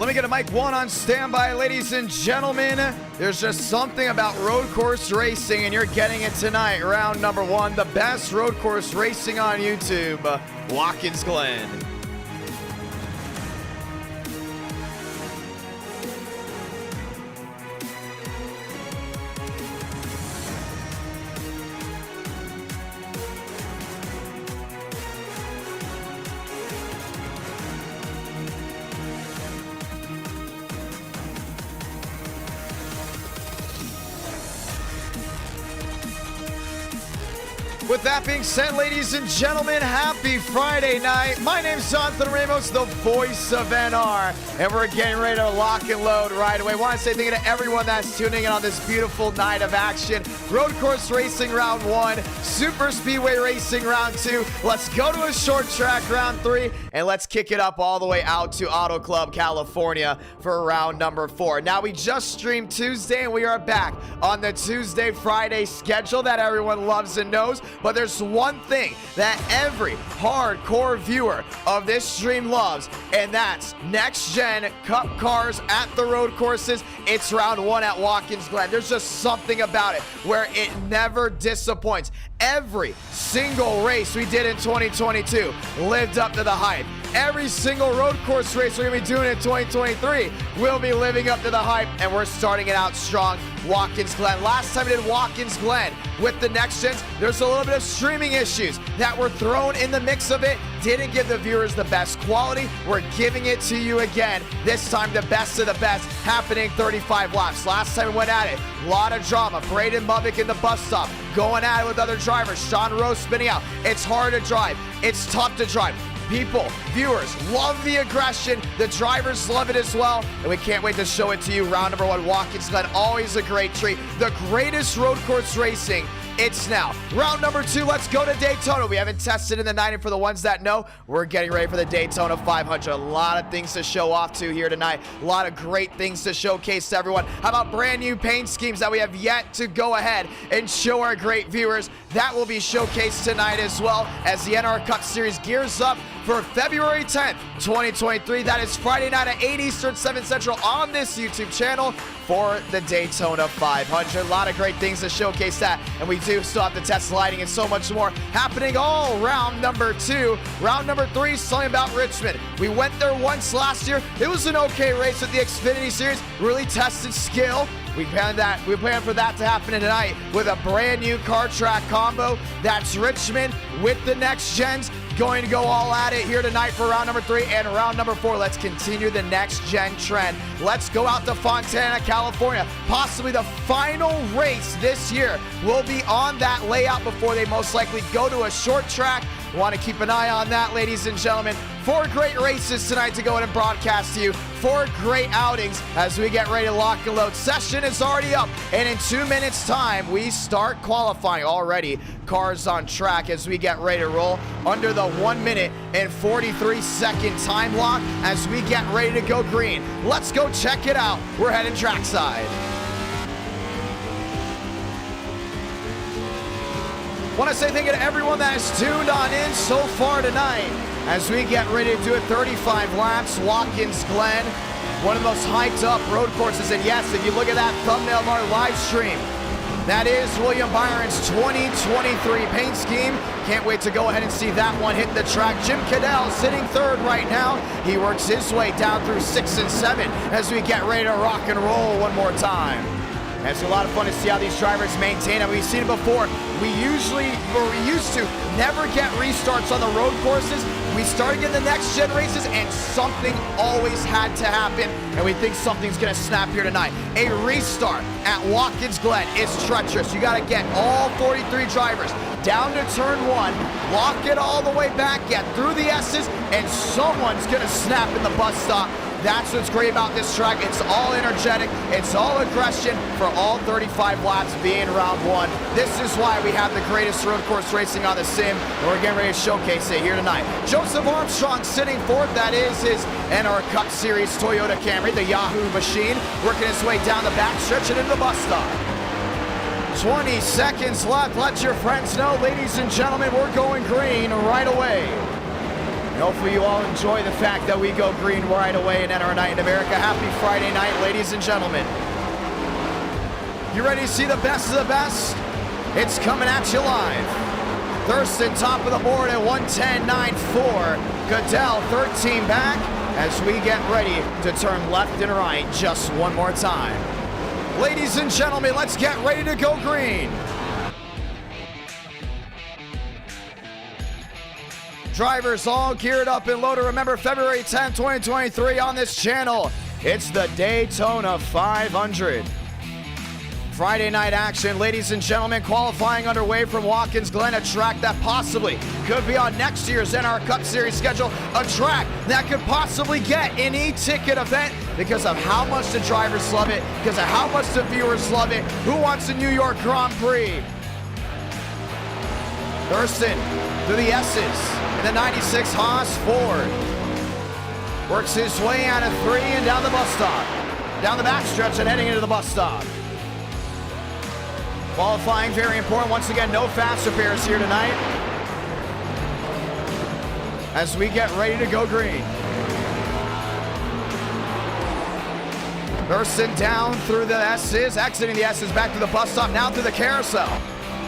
Let me get a mic one on standby, ladies and gentlemen. There's just something about road course racing, and you're getting it tonight. Round number one, the best road course racing on YouTube, Watkins Glen. With that being said, ladies and gentlemen, happy Friday night. My name's Jonathan Ramos, the voice of NR, and we're getting ready to lock and load right away. I want to say thank you to everyone that's tuning in on this beautiful night of action. Road course racing round one, super speedway racing round two. Let's go to a short track round three, and let's kick it up all the way out to Auto Club, California for round number four. Now, we just streamed Tuesday, and we are back on the Tuesday-Friday schedule that everyone loves and knows. But there's one thing that every hardcore viewer of this stream loves, and that's next-gen cup cars at the road courses. It's round one at Watkins Glen. There's just something about it where it never disappoints. Every single race we did in 2022 lived up to the hype. Every single road course race we're going to be doing in 2023 will be living up to the hype, and we're starting it out strong. Watkins Glen. Last time we did Watkins Glen with the next gens, there's a little bit of streaming issues that were thrown in the mix of it. Didn't give the viewers the best quality. We're giving it to you again. This time the best of the best, happening 35 laps. Last time we went at it, a lot of drama. Braden Bubbick in the bus stop, going at it with other drivers. Sean Rose spinning out. It's hard to drive. It's tough to drive. People, viewers, love the aggression. The drivers love it as well. And we can't wait to show it to you. Round number one, Watkins Glen, always a great treat. The greatest road course racing. It's now. Round number two, let's go to Daytona. We haven't tested in the night, and for the ones that know, we're getting ready for the Daytona 500. A lot of things to show off to here tonight. A lot of great things to showcase to everyone. How about brand new paint schemes that we have yet to go ahead and show our great viewers? That will be showcased tonight as well as the NR Cup Series gears up for February 10th, 2023. That is Friday night at 8 Eastern, 7 Central on this YouTube channel for the Daytona 500. A lot of great things to showcase that, and we do still have to test lighting and so much more happening all round number two. Round number three, something about Richmond. We went there once last year. It was an okay race with the Xfinity Series. Really tested skill. We plan for that to happen tonight with a brand new car track combo. That's Richmond with the next gens. Going to go all at it here tonight for round number three and round number four. Let's continue the next gen trend. Let's go out to Fontana, California. Possibly the final race this year will be on that layout before they most likely go to a short track. Want to keep an eye on that, ladies and gentlemen. 4 great races tonight to go ahead and broadcast to you. 4 great outings as we get ready to lock and load. Session is already up, and in 2 minutes time we start qualifying. Already cars on track as we get ready to roll under the 1 minute and 43 second time lock as we get ready to go green. Let's go check it out. We're heading trackside. Want to say thank you to everyone that has tuned on in so far tonight as we get ready to do it. 35 laps, Watkins Glen, one of the most hyped up road courses. And yes, if you look at that thumbnail of our live stream, that is William Byron's 2023 paint scheme. Can't wait to go ahead and see that one hit the track. Jim Cadell sitting third right now. He works his way down through 6 and 7 as we get ready to rock and roll one more time. It's a lot of fun to see how these drivers maintain it. We've seen it before. We used to never get restarts on the road courses. We started getting the next gen races, and something always had to happen, and we think something's gonna snap here tonight. A restart at Watkins Glen is treacherous. You gotta get all 43 drivers down to turn 1, lock it all the way back, get through the S's, and someone's gonna snap in the bus stop. That's what's great about this track. It's all energetic. It's all aggression for all 35 laps being round one. This is why we have the greatest road course racing on the sim, and we're getting ready to showcase it here tonight. Joseph Armstrong sitting fourth. That is his NR Cup Series Toyota Camry, the Yahoo machine, working his way down the back stretch and into the bus stop. 20 seconds left. Let your friends know, ladies and gentlemen, we're going green right away. And hopefully you all enjoy the fact that we go green right away and enter a night in America. Happy Friday night, ladies and gentlemen. You ready to see the best of the best? It's coming at you live. Thurston top of the board at 110.94. Goodell 13 back as we get ready to turn left and right just one more time. Ladies and gentlemen, let's get ready to go green. Drivers all geared up and loaded. Remember, February 10, 2023 on this channel, it's the Daytona 500. Friday night action, ladies and gentlemen, qualifying underway from Watkins Glen, a track that possibly could be on next year's NR Cup Series schedule, a track that could possibly get an eTicket event because of how much the drivers love it, because of how much the viewers love it. Who wants a New York Grand Prix? Thurston through the S's in the 96 Haas Ford. Works his way out of 3 and down the bus stop. Down the backstretch and heading into the bus stop. Qualifying, very important. Once again, no fast repairs here tonight as we get ready to go green. Thurston down through the S's, exiting the S's back to the bus stop, now through the carousel.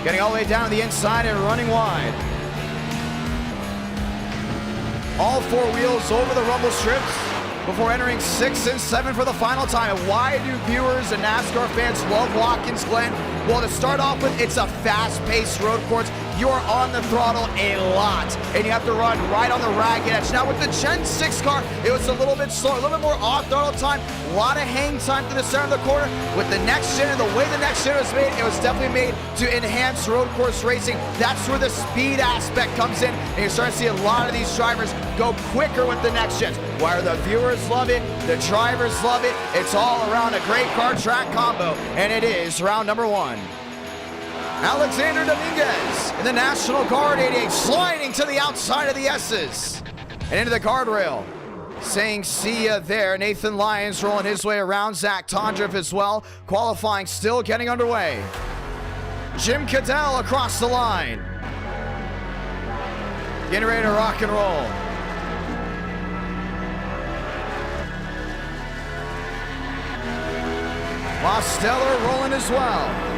Getting all the way down to the inside and running wide. All four wheels over the rumble strips before entering 6 and 7 for the final time. And why do viewers and NASCAR fans love Watkins Glen? Well, to start off with, it's a fast-paced road course. You are on the throttle a lot, and you have to run right on the ragged edge. Now, with the Gen 6 car, it was a little bit slower, a little bit more off-throttle time, a lot of hang time to the center of the corner. With the next gen and the way the next gen was made, it was definitely made to enhance road course racing. That's where the speed aspect comes in, and you're starting to see a lot of these drivers go quicker with the next gens. Where the viewers love it, the drivers love it, it's all around a great car track combo, and it is round number 1. Alexander Dominguez in the National Guard 88, sliding to the outside of the S's and into the guardrail. Saying see ya there. Nathan Lyons rolling his way around. Zach Tondrev as well. Qualifying still getting underway. Jim Cadell across the line. Getting ready to rock and roll. Mosteller rolling as well.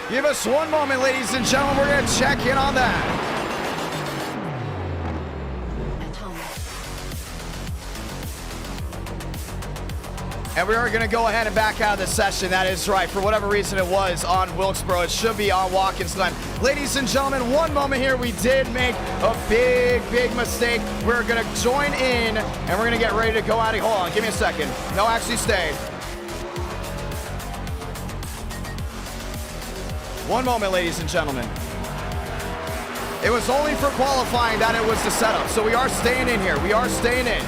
Give us one moment, ladies and gentlemen. We're going to check in on that. And we are going to go ahead and back out of the session. That is right. For whatever reason it was on Wilkesboro, it should be on Watkins Glen. Ladies and gentlemen, one moment here. We did make a big mistake. We're going to join in, and we're going to get ready to go out of here. Hold on. Give me a second. No, actually stay. One moment, ladies and gentlemen. It was only for qualifying that it was the setup, so we are staying in here. We are staying in.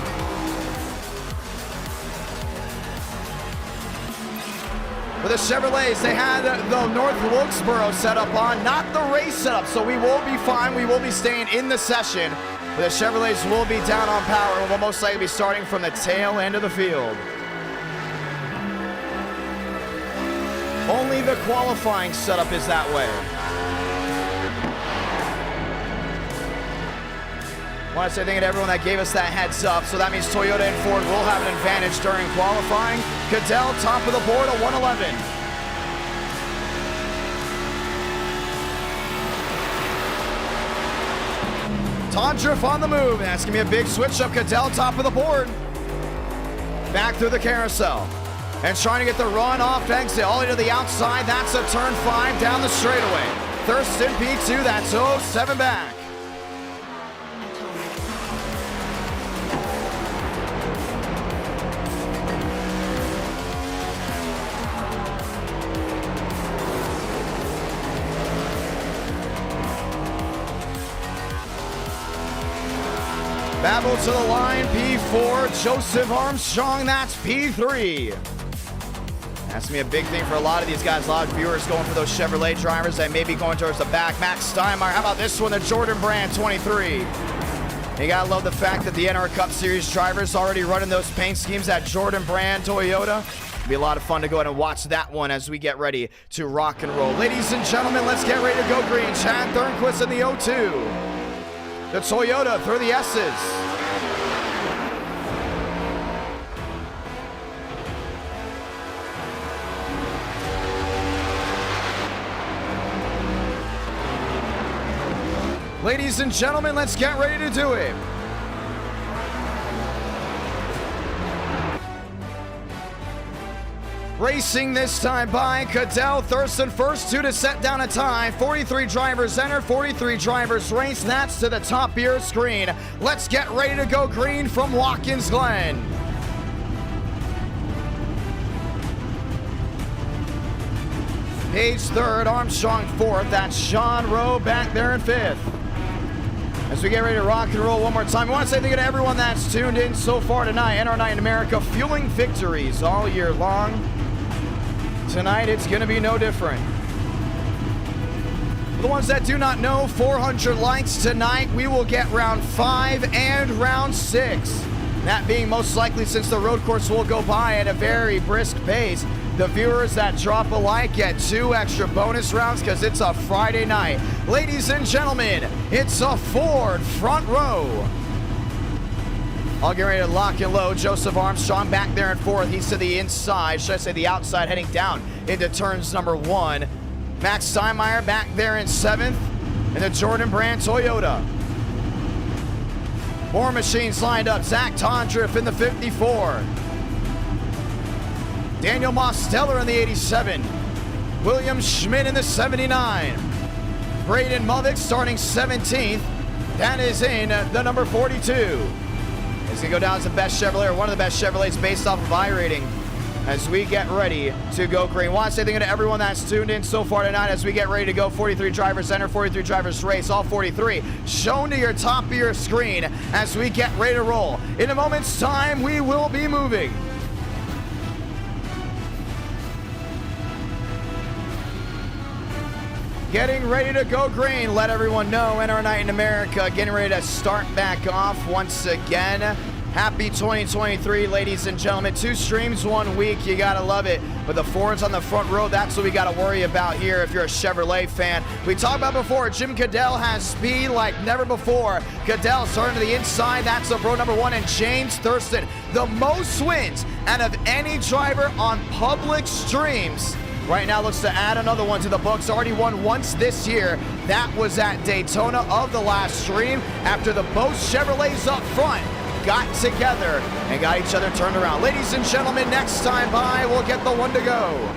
For the Chevrolets, they had the North Wilkesboro setup on, not the race setup, so we will be fine. We will be staying in the session. But the Chevrolets will be down on power and will most likely be starting from the tail end of the field. Only the qualifying setup is that way. I want to say thank you to everyone that gave us that heads up. So that means Toyota and Ford will have an advantage during qualifying. Cadell top of the board at 111. Tondrev on the move. That's going to be a big switch up. Cadell top of the board. Back through the carousel. And trying to get the run off exit all the way to the outside. That's a turn 5 down the straightaway. Thurston P2, that's 07 back. Babel to the line, P4. Joseph Armstrong, that's P3. That's going to be a big thing for a lot of these guys. A lot of viewers going for those Chevrolet drivers that may be going towards the back. Max Steinmeier. How about this one? The Jordan Brand 23. You gotta love the fact that the NR Cup Series drivers already running those paint schemes at Jordan Brand Toyota. It'll be a lot of fun to go ahead and watch that one as we get ready to rock and roll. Ladies and gentlemen, let's get ready to go green. Chad Thornquist in the 0-2. The Toyota through the S's. Ladies and gentlemen, let's get ready to do it. Racing this time by Cadell Thurston, first two to set down a time. 43 drivers enter, 43 drivers race. That's to the top of your screen. Let's get ready to go green from Watkins Glen. Page third, Armstrong fourth. That's Sean Rowe back there in fifth. As we get ready to rock and roll one more time, I want to say thank you to everyone that's tuned in so far tonight. NR Night in America, fueling victories all year long. Tonight, it's going to be no different. For the ones that do not know, 400 likes tonight. We will get round 5 and round 6. That being most likely since the road course will go by at a very brisk pace. The viewers that drop a like get 2 extra bonus rounds because it's a Friday night. Ladies and gentlemen, it's a Ford front row. I'll get ready to lock and load. Joseph Armstrong back there in fourth. He's to the inside, should I say the outside, heading down into turns number 1. Max Steinmeier back there in seventh in the Jordan Brand Toyota. More machines lined up. Zach Tondriff in the 54. Daniel Mosteller in the 87. William Schmidt in the 79. Braden Mulvick starting 17th. That is in the number 42. It's going to go down as the best Chevrolet, or one of the best Chevrolets based off of iRating as we get ready to go green. Want to say thank you to everyone that's tuned in so far tonight as we get ready to go. 43 drivers enter, 43 drivers race, all 43 shown to your top of your screen as we get ready to roll. In a moment's time, we will be moving. Getting ready to go green. Let everyone know, NR Night in America getting ready to start back off once again. Happy 2023, ladies and gentlemen. 2 streams, 1 week. You gotta love it. But the Fords on the front row, that's what we gotta worry about here if you're a Chevrolet fan. We talked about before, Jim Cadell has speed like never before. Cadell starting to the inside. That's the row number 1. And James Thurston, the most wins out of any driver on public streams. Right now looks to add another one to the books. Already won once this year. That was at Daytona of the last stream after the both Chevrolets up front got together and got each other turned around. Ladies and gentlemen, next time by, we'll get the 1 to go.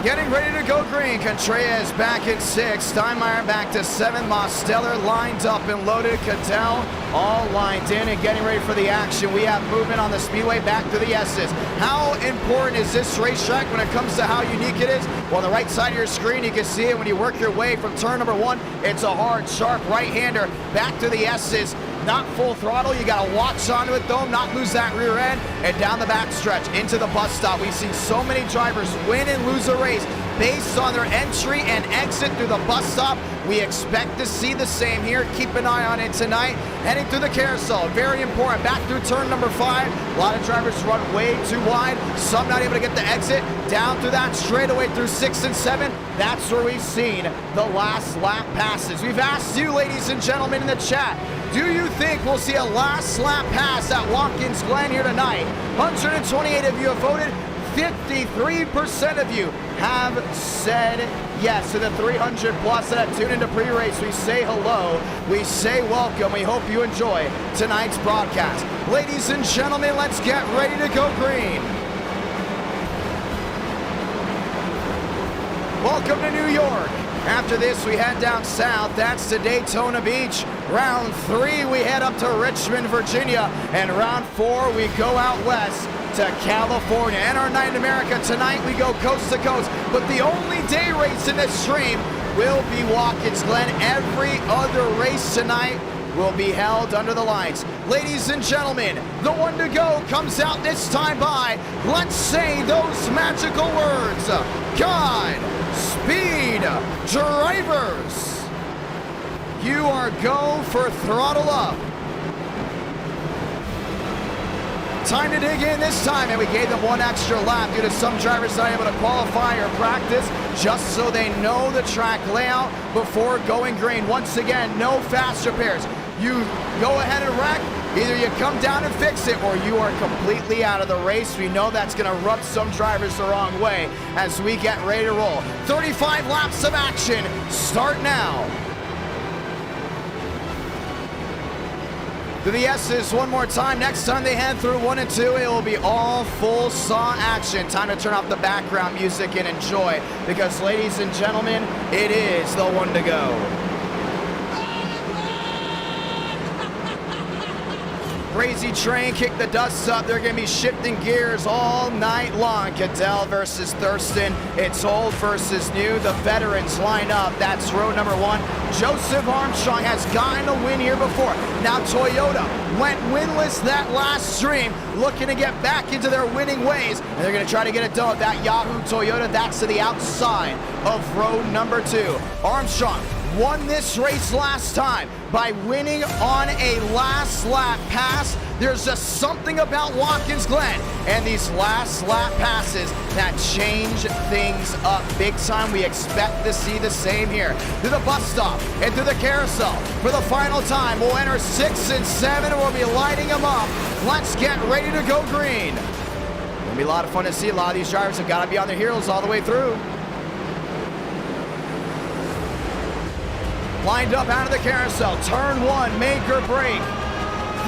Getting ready to go green. Contreras back at 6. Steinmeier back to 7. Mosteller lined up and loaded. Cadell all lined in and getting ready for the action. We have movement on the speedway back to the S's. How important is this racetrack when it comes to how unique it is? Well, on the right side of your screen, you can see it when you work your way from turn number 1. It's a hard, sharp right-hander back to the S's. Not full throttle. You got to watch onto it, though, not lose that rear end. And down the back stretch into the bus stop. We've seen so many drivers win and lose a race based on their entry and exit through the bus stop. We expect to see the same here. Keep an eye on it tonight. Heading through the carousel. Very important. Back through turn number 5. A lot of drivers run way too wide. Some not able to get the exit. Down through that straightaway through 6 and 7. That's where we've seen the last lap passes. We've asked you, ladies and gentlemen, in the chat, do you think we'll see a last lap pass at Watkins Glen here tonight? 128 of you have voted. 53% of you have said yes. To the 300 plus that have tuned into pre-race, we say hello, we say welcome, we hope you enjoy tonight's broadcast. Ladies and gentlemen, let's get ready to go green. Welcome to New York. After this, we head down south. That's to Daytona Beach. Round 3, we head up to Richmond, Virginia. And round 4, we go out west to California. NR Night in America tonight, we go coast to coast. But the only day race in this stream will be Watkins Glen. Every other race tonight will be held under the lights. Ladies and gentlemen, the one to go comes out this time by. Let's say those magical words. God speed drivers. You are go for throttle up. Time to dig in this time, and we gave them one extra lap due to some drivers not able to qualify or practice, just so they know the track layout before going green. Once again, no fast repairs. You go ahead and wreck, either you come down and fix it, or you are completely out of the race. We know that's going to rub some drivers the wrong way as we get ready to roll. 35 laps of action start now. To the S's one more time. Next time they head through 1 and 2, it will be all full saw action. Time to turn off the background music and enjoy, because ladies and gentlemen, it is the one to go. Crazy train, kick the dust up. They're going to be shifting gears all night long. Cadell versus Thurston. It's old versus new. The veterans line up. That's row number 1. Joseph Armstrong has gotten a win here before. Now Toyota went winless that last stream, looking to get back into their winning ways. And they're going to try to get it done with that Yahoo Toyota. That's to the outside of row number 2. Armstrong won this race last time by winning on a last lap pass. There's just something about Watkins Glen and these last lap passes that change things up big time. We expect to see the same here. To the bus stop and to the carousel for the final time. We'll enter 6 and 7 and we'll be lighting them up. Let's get ready to go green. It'll be a lot of fun to see. A lot of these drivers have got to be on their heels all the way through. Lined up out of the carousel, turn 1, make or break.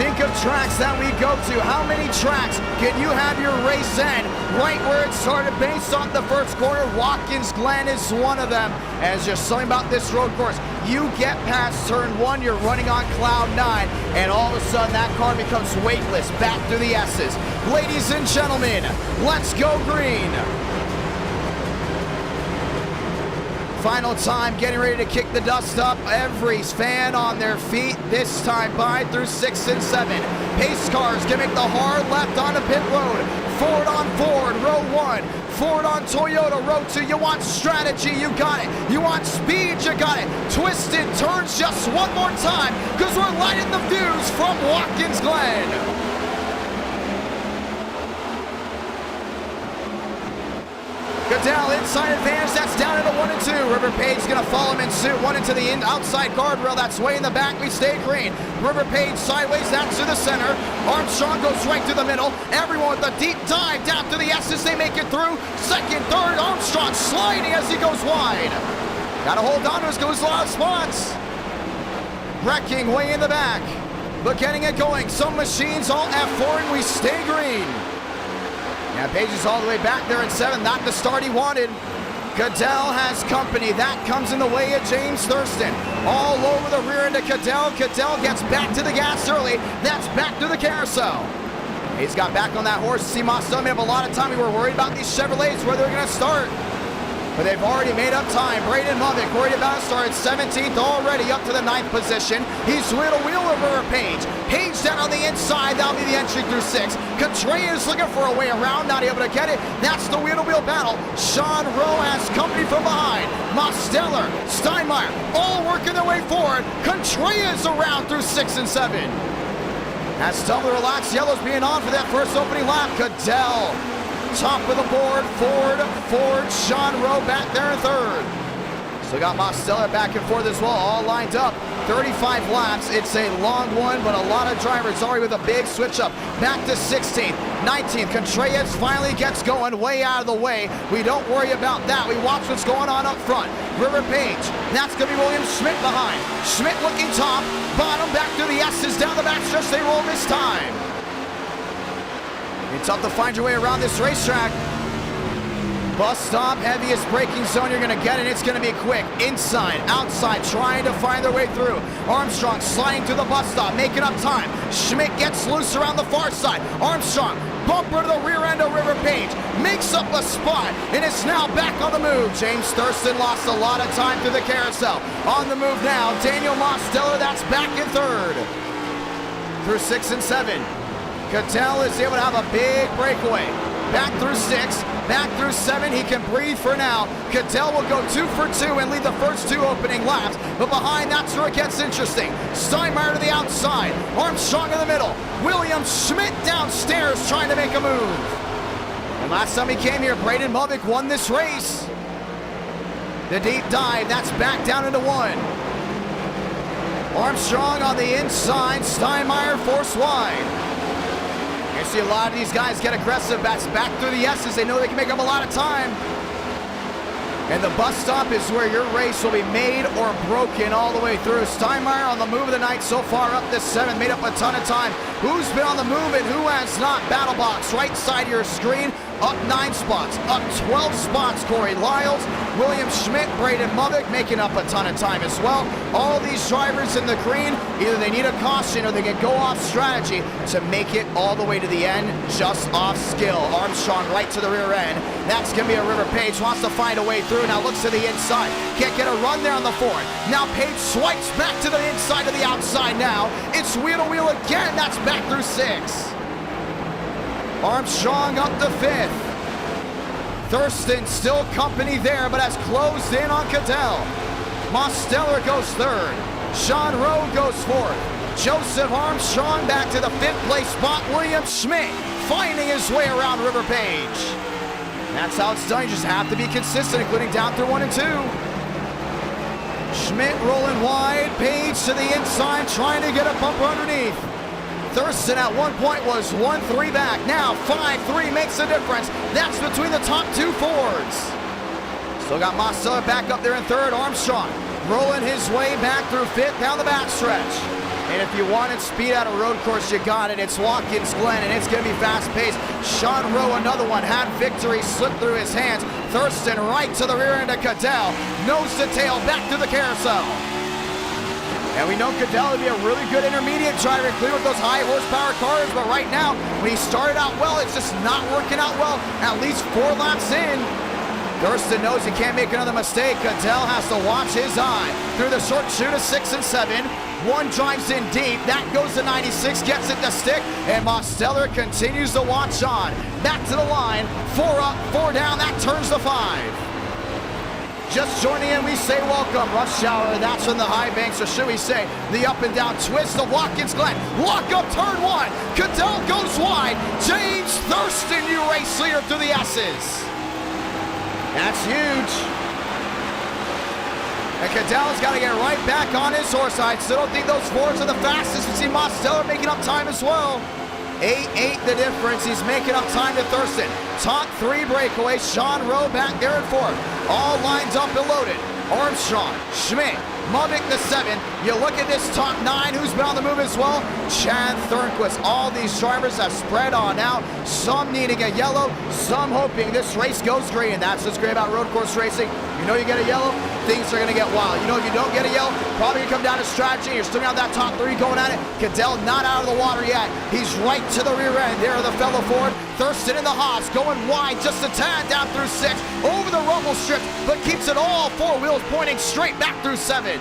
Think of tracks that we go to. How many tracks can you have your race end right where it started based on the first corner? Watkins Glen is one of them. And it's just something about this road course. You get past turn 1, you're running on cloud 9, and all of a sudden that car becomes weightless. Back to the S's. Ladies and gentlemen, let's go green. Final time, getting ready to kick the dust up. Every fan on their feet this time by through 6 and 7. Pace cars can make the hard left onto pit road. Ford on Ford, row 1. Ford on Toyota, row 2. You want strategy, you got it. You want speed, you got it. Twisted turns just one more time, because we're lighting the views from Watkins Glen. Cadell inside advantage, that's down into 1 and 2. River Page gonna follow him in suit. 1 into the outside guardrail, that's way in the back, we stay green. River Page sideways, that's to the center. Armstrong goes right to the middle. Everyone with a deep dive down to the S's, they make it through. Second, third, Armstrong sliding as he goes wide. Gotta hold on to his, goes a lot of spots. Wrecking way in the back, but getting it going. Some machines all F4 and we stay green. Yeah, Page is all the way back there at 7, not the start he wanted. Cadell has company. That comes in the way of James Thurston. All over the rear end of Cadell. Cadell gets back to the gas early. That's back to the carousel. He's got back on that horse. See, Moss made up a lot of time. We were worried about these Chevrolets, where they're going to start. But they've already made up time. Braden Lovick worried about it. Started 17th already, up to the 9th position. He's wheel to wheel over Page. Page down on the inside. That'll be the entry through 6. Contreras looking for a way around, not able to get it. That's the wheel to wheel battle. Sean Rowe has company from behind. Mosteller, Steinmeier, all working their way forward. Contreras around through 6 and 7. That's tough to relax. Yellow's being on for that first opening lap. Cadell, top of the board. Ford, Sean Rowe back there in 3rd. Still got Mosteller back and forth as well, all lined up. 35 laps. It's a long one, but a lot of drivers already with a big switch up. Back to 16th, 19th. Contreras finally gets going way out of the way. We don't worry about that. We watch what's going on up front. River Page, that's going to be William Schmidt behind. Schmidt looking top, bottom, back to the S's, down the back stretch they roll this time. It's tough to find your way around this racetrack. Bus stop, heaviest braking zone you're going to get, and it's going to be quick. Inside, outside, trying to find their way through. Armstrong sliding through the bus stop, making up time. Schmidt gets loose around the far side. Armstrong, bumper to the rear end of River Page, makes up a spot, and is now back on the move. James Thurston lost a lot of time through the carousel. On the move now, Daniel Mosteller, that's back in third. Through 6 and 7. Cattell is able to have a big breakaway. Back through 6, back through 7, he can breathe for now. Cattell will go 2 for 2 and lead the first 2 opening laps, but behind that's where it gets interesting. Steinmeier to the outside, Armstrong in the middle, Williams Schmidt downstairs trying to make a move. And last time he came here, Braden Movick won this race. The deep dive, that's back down into 1. Armstrong on the inside, Steinmeier forced wide. You see a lot of these guys get aggressive. That's back through the S's. They know they can make up a lot of time. And the bus stop is where your race will be made or broken all the way through. Steinmeier on the move of the night so far, up to 7, made up a ton of time. Who's been on the move and who has not? Battle box, right side of your screen, up 9 spots, up 12 spots. Corey Lyles, William Schmidt, Braden Movick making up a ton of time as well. All these drivers in the green, either they need a caution or they can go off strategy to make it all the way to the end just off skill. Armstrong right to the rear end. That's going to be a River Page, wants to find a way through. Now looks to the inside, can't get a run there on the 4. Now Page swipes back to the inside to the outside now. It's wheel to wheel again, that's back through 6. Armstrong up to 5th. Thurston still company there, but has closed in on Cattell. Mosteller goes 3rd. Sean Rowe goes 4th. Joseph Armstrong back to the 5th place spot. William Schmidt finding his way around River Page. That's how it's done. You just have to be consistent, including down through 1 and 2. Schmidt rolling wide. Page to the inside, trying to get a bumper underneath. Thurston at one point was 1-3 back. Now 5-3 makes a difference. That's between the top 2 Fords. Still got Mosteller back up there in 3rd. Armstrong rolling his way back through 5th down the backstretch. And if you wanted speed out of road course, you got it. It's Watkins Glen, and it's going to be fast-paced. Sean Rowe, another one, had victory slipped through his hands. Thurston right to the rear end of Cattell. Nose to tail back to the carousel. And we know Cattell would be a really good intermediate driver, clear with those high horsepower cars, but right now, when he started out well, it's just not working out well, at least 4 laps in. Thurston knows he can't make another mistake. Cattell has to watch his eye. Through the short chute of 6 and 7, 1 drives in deep, that goes to 96, gets it to stick, and Mosteller continues to watch on. Back to the line, 4 up, 4 down, that turns to 5. Just joining in, we say welcome. Rush hour, that's from the high banks, or should we say the up and down twist of Watkins Glen. Lock up turn 1. Cattell goes wide. James Thurston, you race leader through the S's. That's huge. And Cattell's got to get right back on his horse. I still don't think those Fords are the fastest. We see Mosteller making up time as well. 8-8 the difference. He's making up time to Thurston. Top 3 breakaway. Sean Rowe back there in 4th. All lines up and loaded. Armstrong, Schmidt, Movick the 7. You look at this top 9, who's been on the move as well? Chad Thornquist. All these drivers have spread on out. Some needing a yellow, some hoping this race goes green. That's what's great about road course racing. You know you get a yellow, things are going to get wild. You know if you don't get a yellow, probably going to come down to strategy. You're still going to have that top 3 going at it. Cattell not out of the water yet. He's right to the rear end. There the fellow Ford. Thurston in the Haas, going wide just a tad down through 6, over the rumble strip, but keeps it all 4 wheels pointing straight back through 7.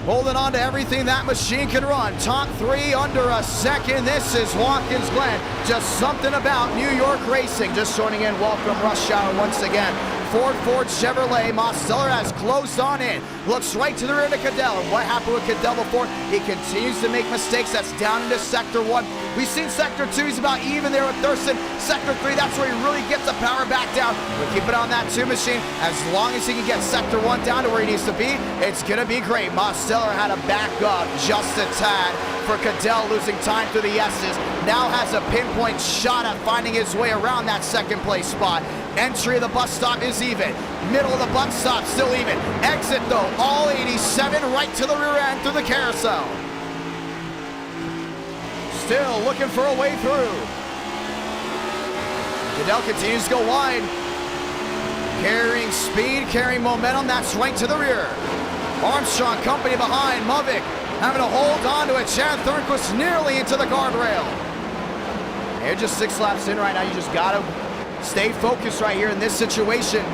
Holding on to everything that machine can run. Top 3 under a second. This is Watkins Glen. Just something about New York racing. Just joining in, welcome Rush Hour once again. Ford Chevrolet. Mosteller has closed on in. Looks right to the rear of Cattell. And what happened with Cattell before? He continues to make mistakes. That's down into Sector 1. We've seen Sector 2. He's about even there with Thurston. Sector 3, that's where he really gets the power back down. But keep it on that 2 machine. As long as he can get Sector 1 down to where he needs to be, it's going to be great. Mosteller had to back up just a tad for Cattell, losing time through the S's. Now has a pinpoint shot at finding his way around that 2nd place spot. Entry of the bus stop is even. Middle of the bus stop still even. Exit though, all 87 right to the rear end through the carousel. Still looking for a way through. Cadell continues to go wide. Carrying speed, carrying momentum, that's right to the rear. Armstrong company behind. Movic having to hold on to it. Chad Thornquist nearly into the guardrail. You're just 6 laps in right now. You just got to stay focused right here in this situation.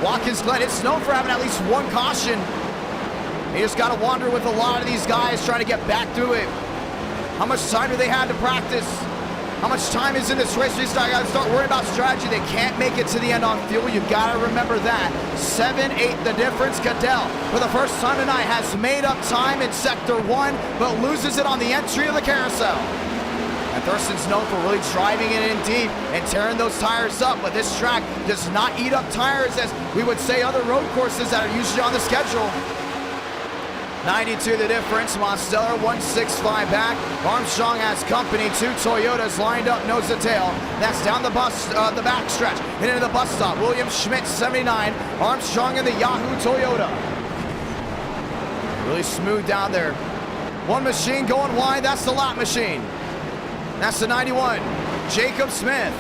Watkins Glen, it's known for having at least one caution. You just got to wander with a lot of these guys trying to get back through it. How much time do they have to practice? How much time is in this race? You got to start worrying about strategy. They can't make it to the end on fuel. You've got to remember that. 7-8 the difference. Cadell, for the first time tonight, has made up time in Sector 1, but loses it on the entry of the carousel. And Thurston's known for really driving it in deep and tearing those tires up, but this track does not eat up tires as we would say other road courses that are usually on the schedule. 92 the difference. Mosteller 165 back. Armstrong has company. 2 Toyotas lined up nose to tail. That's down the back stretch and into the bus stop. William Schmidt 79. Armstrong in the Yahoo Toyota. Really smooth down there. One machine going wide. That's the lap machine. That's the 91. Jacob Smith.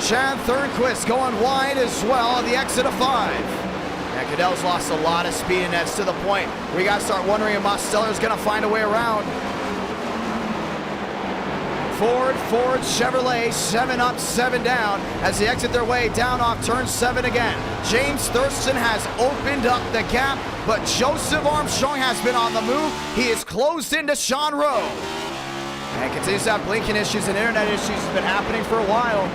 Chad Thornquist going wide as well at the exit of 5. And Cadell's lost a lot of speed, and that's to the point we got to start wondering if Mosteller's going to find a way around. Ford Chevrolet, 7 up, 7 down as they exit their way down off turn 7 again. James Thurston has opened up the gap, but Joseph Armstrong has been on the move. He is closed into Sean Rowe. And continues to have blinking issues and internet issues. It's been happening for a while.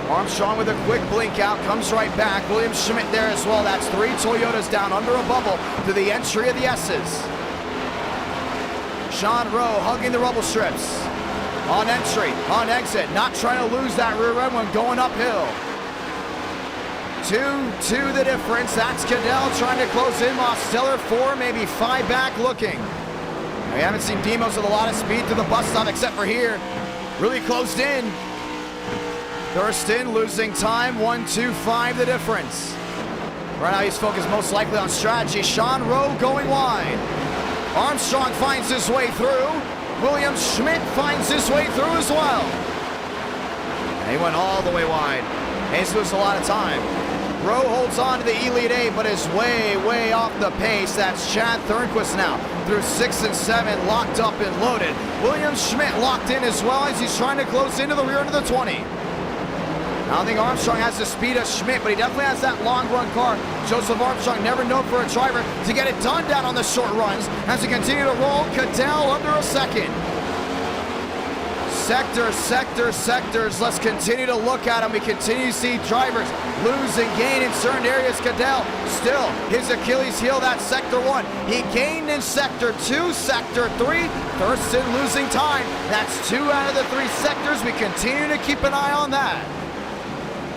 Armstrong with a quick blink out, comes right back. William Schmidt there as well. That's 3 Toyotas down under a bubble to the entry of the S's. Sean Rowe hugging the rubble strips. On entry, on exit, not trying to lose that rear end when going uphill. 2 the difference. That's Cadell trying to close in. Mosteller 4, maybe 5 back looking. We haven't seen Demos with a lot of speed to the bus stop except for here. Really closed in. Thurston losing time, 1-2-5 the difference. Right now he's focused most likely on strategy. Sean Rowe going wide. Armstrong finds his way through. William Schmidt finds his way through as well. And he went all the way wide. He's losing a lot of time. Rowe holds on to the Elite 8, but is way off the pace. That's Chad Thornquist now through 6 and 7, locked up and loaded. William Schmidt locked in as well as he's trying to close into the rear end of the 20. I don't think Armstrong has the speed of Schmidt, but he definitely has that long run car. Joseph Armstrong, never known for a driver to get it done down on the short runs. As we continue to roll, Cadell under a second. Sectors. Let's continue to look at them. We continue to see drivers lose and gain in certain areas. Cadell still his Achilles heel, that's Sector 1. He gained in Sector 2, Sector 3. Thurston losing time. That's 2 out of the 3 sectors. We continue to keep an eye on that.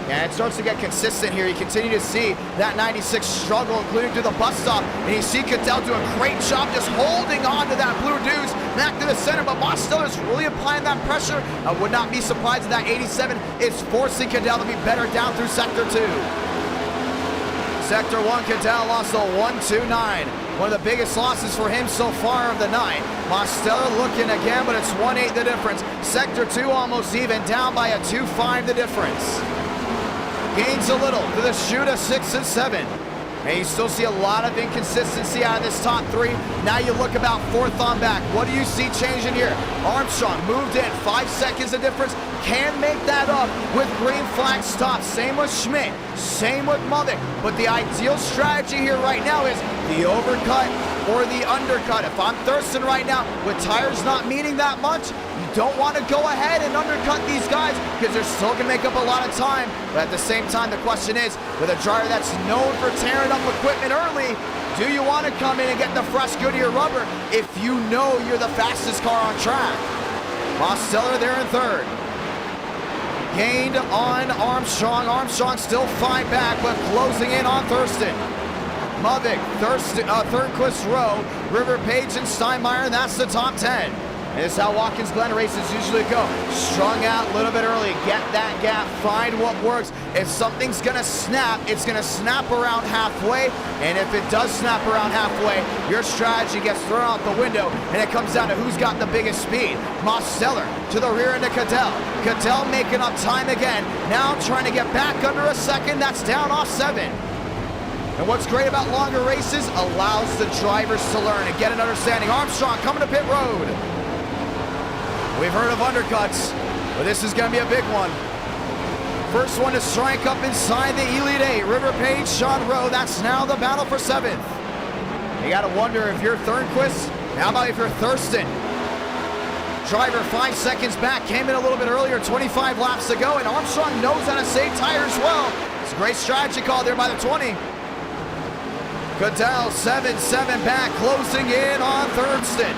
And it starts to get consistent here. You continue to see that 96 struggle, including to the bus stop. And you see Cadell do a great job just holding on to that blue deuce back to the center. But Mosteller is really applying that pressure. I would not be surprised if that 87 is forcing Cadell to be better down through Sector 2. Sector 1, Cadell lost a 1-2-9. One of the biggest losses for him so far of the night. Mosteller looking again, but it's 1-8 the difference. Sector 2 almost even, down by a 2-5 the difference. Gains a little to the shoot of 6 and 7. And you still see a lot of inconsistency out of this top 3. Now you look about 4th on back. What do you see changing here? Armstrong moved in, 5 seconds of difference. Can make that up with green flag stops. Same with Schmidt, same with Movic. But the ideal strategy here right now is the overcut or the undercut. If I'm Thurston right now, with tires not meaning that much, you don't want to go ahead and undercut these guys because they're still going to make up a lot of time. But at the same time, the question is, with a driver that's known for tearing up equipment early, do you want to come in and get the fresh Goodyear rubber if you know you're the fastest car on track? Mosteller there in 3rd. Gained on Armstrong. Armstrong still 5 back, but closing in on Thurston. Movic, Thornquist, Rowe, River Page, and Steinmeier, and that's the top 10. And this is how Watkins Glen races usually go. Strung out a little bit early, get that gap, find what works. If something's gonna snap, it's gonna snap around halfway, and if it does snap around halfway, your strategy gets thrown out the window, and it comes down to who's got the biggest speed. Mosteller to the rear end of Cadell. Cadell making up time again, now trying to get back under a second. That's down off 7. And what's great about longer races, allows the drivers to learn and get an understanding. Armstrong coming to pit road. We've heard of undercuts, but this is going to be a big one. First one to strike up inside the Elite 8. River Page, Sean Rowe. That's now the battle for 7th. You got to wonder if you're Thornquist. How about if you're Thurston? Driver 5 seconds back, came in a little bit earlier, 25 laps to go, and Armstrong knows how to save tires well. It's a great strategy call there by the 20. Cadell 7-7 back, closing in on Thurston.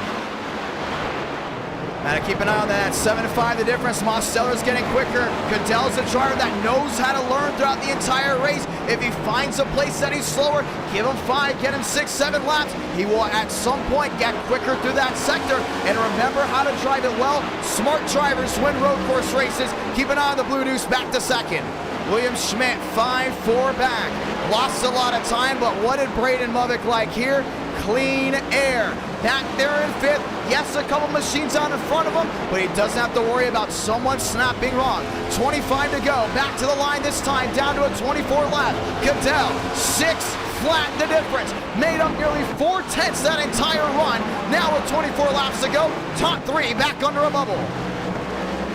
Gotta keep an eye on that. 7-5 the difference. Mosteller's getting quicker. Cadell's a driver that knows how to learn throughout the entire race. If he finds a place that he's slower, give him 5, get him 6-7 laps. He will at some point get quicker through that sector. And remember how to drive it well. Smart drivers win road course races. Keep an eye on the Blue Deuce back to 2nd. William Schmidt 5-4 back. Lost a lot of time, but what did Braden Movick like here? Clean air. Back there in 5th. Yes, a couple machines out in front of him, but he doesn't have to worry about someone snapping wrong. 25 to go. Back to the line this time, down to a 24 lap. Cadell, 6 flat the difference. Made up nearly 4/10 that entire run. Now with 24 laps to go, top 3 back under a bubble.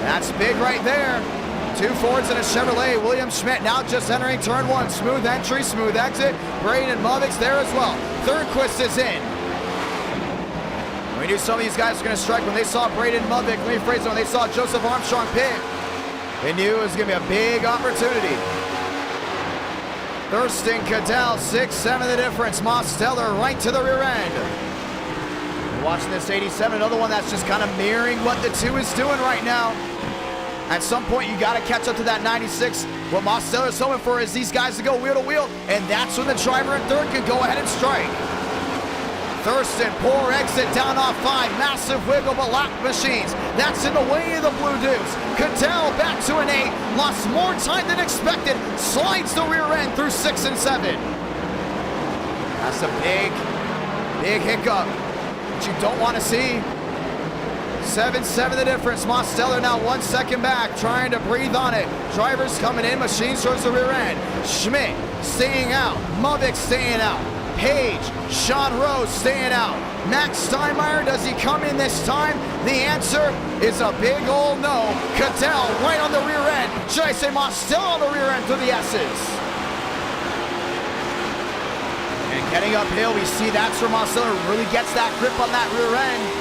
That's big right there. 2 Fords and a Chevrolet. William Schmidt now just entering turn 1. Smooth entry, smooth exit. Braden Movick's there as well. Thornquist is in. We knew some of these guys were going to strike when they saw Braden Movick. Let me phrase it, when they saw Joseph Armstrong pit. They knew it was going to be a big opportunity. Thurston, Cadell, 6-7 the difference. Mosteller right to the rear end. Watching this 87, another one that's just kind of mirroring what the 2 is doing right now. At some point, you got to catch up to that 96. What Mosteller's hoping for is these guys to go wheel to wheel, and that's when the driver in 3rd can go ahead and strike. Thurston, poor exit down off 5. Massive wiggle, but lap machines. That's in the way of the Blue Deuce. Cadell back to an 8. Lost more time than expected. Slides the rear end through 6 and 7. That's a big hiccup that you don't want to see. 7-7 the difference. Mosteller now 1 second back, trying to breathe on it. Drivers coming in, machines towards the rear end. Schmidt staying out. Movick staying out. Page, Sean Rowe staying out. Max Steinmeier, does he come in this time? The answer is a big old no. Cadell right on the rear end. Should I say Mosteller on the rear end through the S's? And getting uphill, we see that's where Mosteller really gets that grip on that rear end.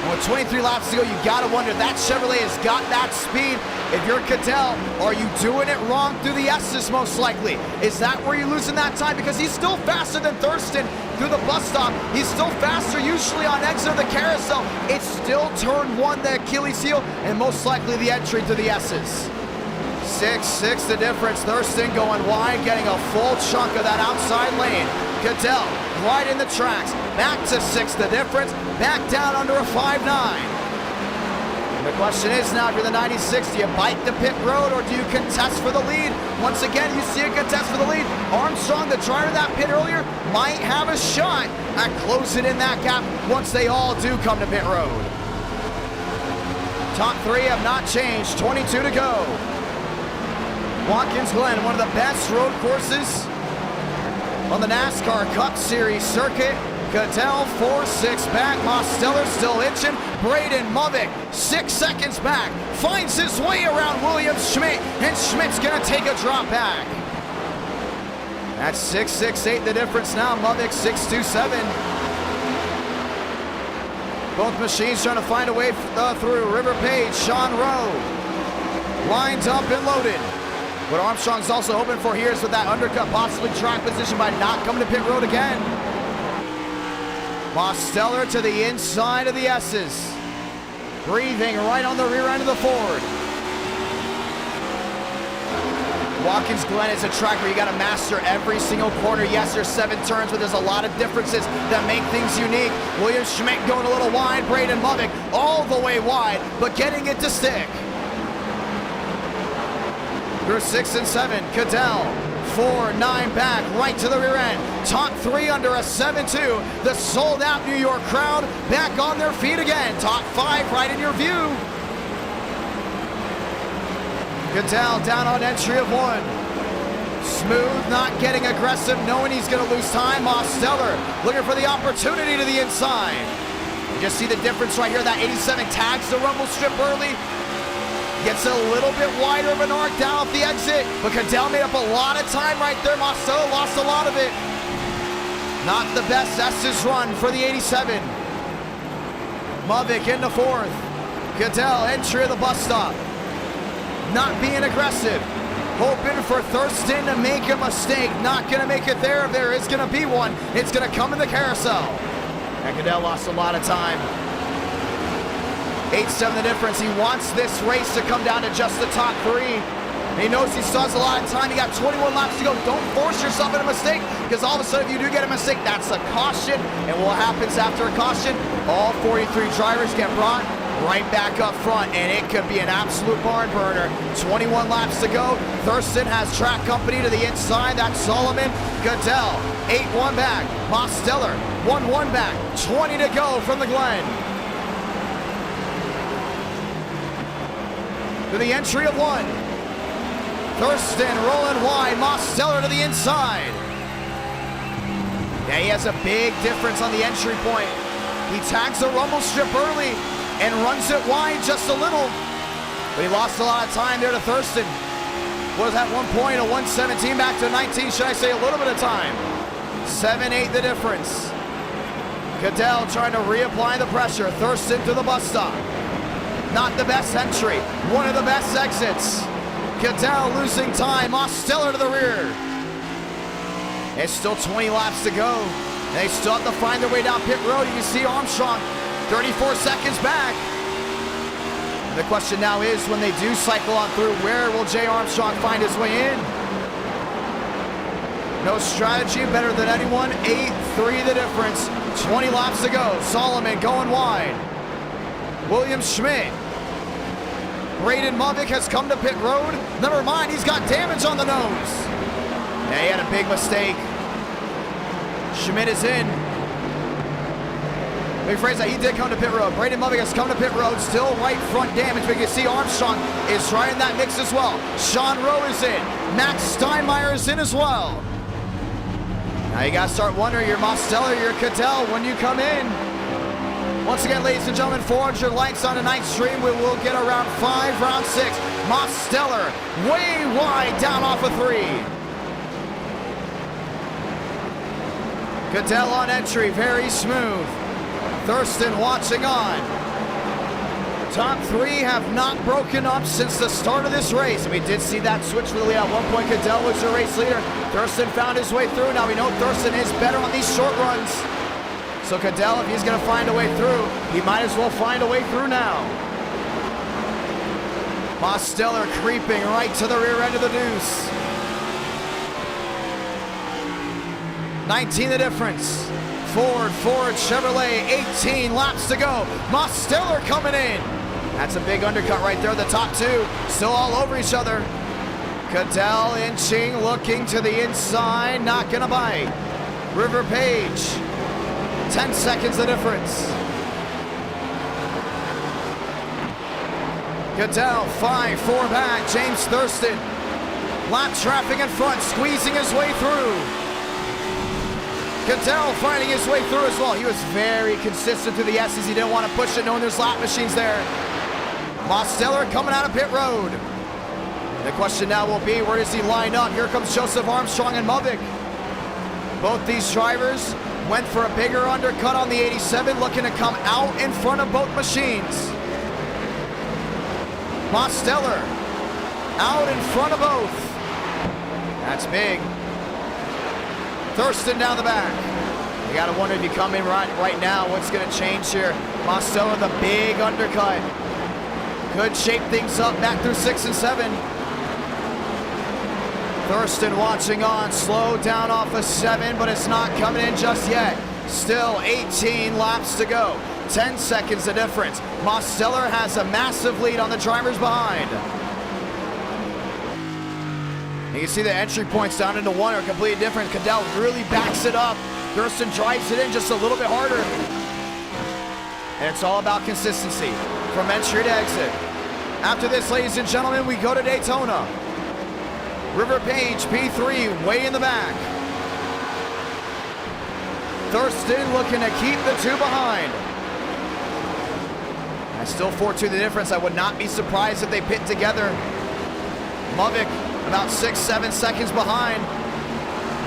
And with 23 laps to go, you gotta wonder, that Chevrolet has got that speed. If you're Cadell, are you doing it wrong through the S's most likely? Is that where you're losing that time? Because he's still faster than Thurston through the bus stop. He's still faster usually on exit of the carousel. It's still turn 1, the Achilles heel, and most likely the entry to the S's. 6-6 the difference. Thurston going wide, getting a full chunk of that outside lane. Cadell right in the tracks. Back to 6 the difference. Back down under a 5.9. The question is now, if you're the 96, do you bite the pit road or do you contest for the lead? Once again, you see a contest for the lead. Armstrong, the driver that pit earlier, might have a shot at closing in that gap once they all do come to pit road. Top 3 have not changed. 22 to go. Watkins Glen, one of the best road courses on the NASCAR Cup Series circuit. Cadell 4-6 back. Mosteller still itching. Braden Movick 6 seconds back. Finds his way around William Schmidt, and Schmidt's gonna take a drop back. That's 6-6-8 the difference now. Movick 6-2-7. Both machines trying to find a way through. River Page, Sean Rowe lines up and loaded. What Armstrong's also hoping for here is with that undercut, possibly track position by not coming to pit road again. Mosteller to the inside of the S's. Breathing right on the rear end of the Ford. Watkins Glen is a track where you got to master every single corner. Yes, there's 7 turns, but there's a lot of differences that make things unique. William Schmidt going a little wide, Braden Movick all the way wide, but getting it to stick. Through 6 and 7, Cadell, 4, 9 back, right to the rear end. Top 3 under a 7-2. The sold-out New York crowd back on their feet again. Top 5 right in your view. Cadell down on entry of 1. Smooth, not getting aggressive, knowing he's going to lose time. Mosteller looking for the opportunity to the inside. You just see the difference right here. That 87 tags the rumble strip early. Gets a little bit wider of an arc down off the exit, but Cadell made up a lot of time right there. Mosteller lost a lot of it. Not the best S's run for the 87. Movick into 4th. Cadell, entry of the bus stop. Not being aggressive. Hoping for Thurston to make a mistake. Not going to make it there. If there is going to be one, it's going to come in the carousel. And Cadell lost a lot of time. 8-7 the difference. He wants this race to come down to just the top 3. He knows he still has a lot of time. He got 21 laps to go. Don't force yourself into a mistake, because all of a sudden if you do get a mistake, that's a caution. And what happens after a caution? All 43 drivers get brought right back up front, and it could be an absolute barn burner. 21 laps to go. Thurston has track company to the inside. That's Solomon. Cadell, 8-1 back. Mosteller, 1-1 back. 20 to go from the Glen. To the entry of 1. Thurston rolling wide. Mosteller to the inside. Yeah, he has a big difference on the entry point. He tags the rumble strip early and runs it wide just a little. But he lost a lot of time there to Thurston. Was at one point a 117 back to 19, should I say a little bit of time. 7-8 the difference. Cadell trying to reapply the pressure. Thurston to the bus stop. Not the best entry. One of the best exits. Cadell losing time. Mosteller to the rear. It's still 20 laps to go. They still have to find their way down pit road. You can see Armstrong 34 seconds back. The question now is, when they do cycle on through, where will Jay Armstrong find his way in? No strategy, better than anyone. 8-3 the difference. 20 laps to go. Solomon going wide. William Schmidt. Braden Movick has come to pit road. Never mind, he's got damage on the nose. Yeah, he had a big mistake. Schmidt is in. Let me phrase that, he did come to pit road. Braden Movick has come to pit road, still right front damage, but you can see Armstrong is right in that mix as well. Sean Rowe is in. Max Steinmeier is in as well. Now you gotta start wondering, your Mosteller, your Cadell, when you come in. Once again, ladies and gentlemen, 400 likes on tonight's stream. We will get around 5, round 6. Mosteller way wide down off of 3. Cadell on entry, very smooth. Thurston watching on. Top 3 have not broken up since the start of this race. And we did see that switch for the lead. At one point, Cadell was the race leader. Thurston found his way through. Now we know Thurston is better on these short runs. So Cadell, if he's going to find a way through, he might as well find a way through now. Mosteller creeping right to the rear end of the deuce. 19 the difference. Ford, Chevrolet, 18 laps to go. Mosteller coming in. That's a big undercut right there. The top 2 still all over each other. Cadell inching, looking to the inside, not gonna bite. River Page, 10 seconds the difference. Cadell, 5-4 back. James Thurston, lap traffic in front, squeezing his way through. Cadell finding his way through as well. He was very consistent through the S's. He didn't want to push it knowing there's lap machines there. Mosteller coming out of pit road. The question now will be, where does he line up? Here comes Joseph Armstrong and Movick. Both these drivers went for a bigger undercut on the 87, looking to come out in front of both machines. Mosteller out in front of both. That's big. Thurston down the back. You gotta wonder if you come in right now, what's gonna change here? Mosteller, the big undercut. Could shape things up back through 6 and 7. Thurston watching on, slow down off of 7, but it's not coming in just yet. Still 18 laps to go. 10 seconds the difference. Mosteller has a massive lead on the drivers behind. You can see the entry points down into 1 are completely different. Cadell really backs it up. Thurston drives it in just a little bit harder. And it's all about consistency from entry to exit. After this, ladies and gentlemen, we go to Daytona. River Page, P3, way in the back. Thurston looking to keep the 2 behind. And still 4-2 the difference. I would not be surprised if they pit together. Movick about 6-7 seconds behind.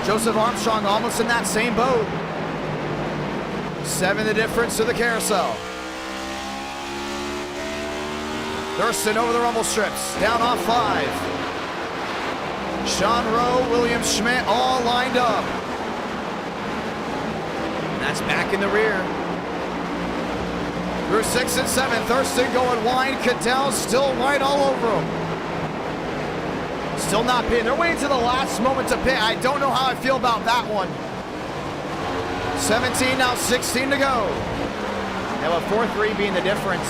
Joseph Armstrong almost in that same boat. 7 the difference to the carousel. Thurston over the rumble strips, down off 5. Sean Rowe, William Schmidt, all lined up. And that's back in the rear. Through 6 and 7, Thurston going wide. Cadell still right all over him. Still not pitting. They're waiting to the last moment to pit. I don't know how I feel about that one. 17, now 16 to go. And with 4-3 being the difference,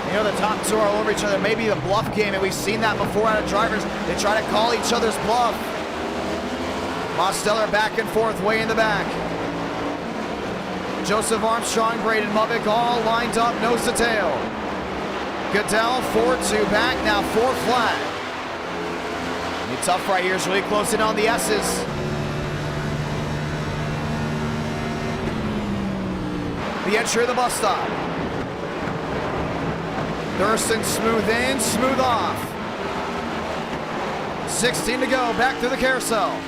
you know, the top 2 are all over each other. Maybe the bluff game, and we've seen that before out of drivers. They try to call each other's bluff. Mosteller back and forth, way in the back. Joseph Armstrong, Braden Movick, all lined up, nose to tail. Cadell, 4-2 back, now 4 flat. It's tough right here, is really closing on the S's. The entry of the bus stop. Thurston smooth in, smooth off. 16 to go, back to the carousel.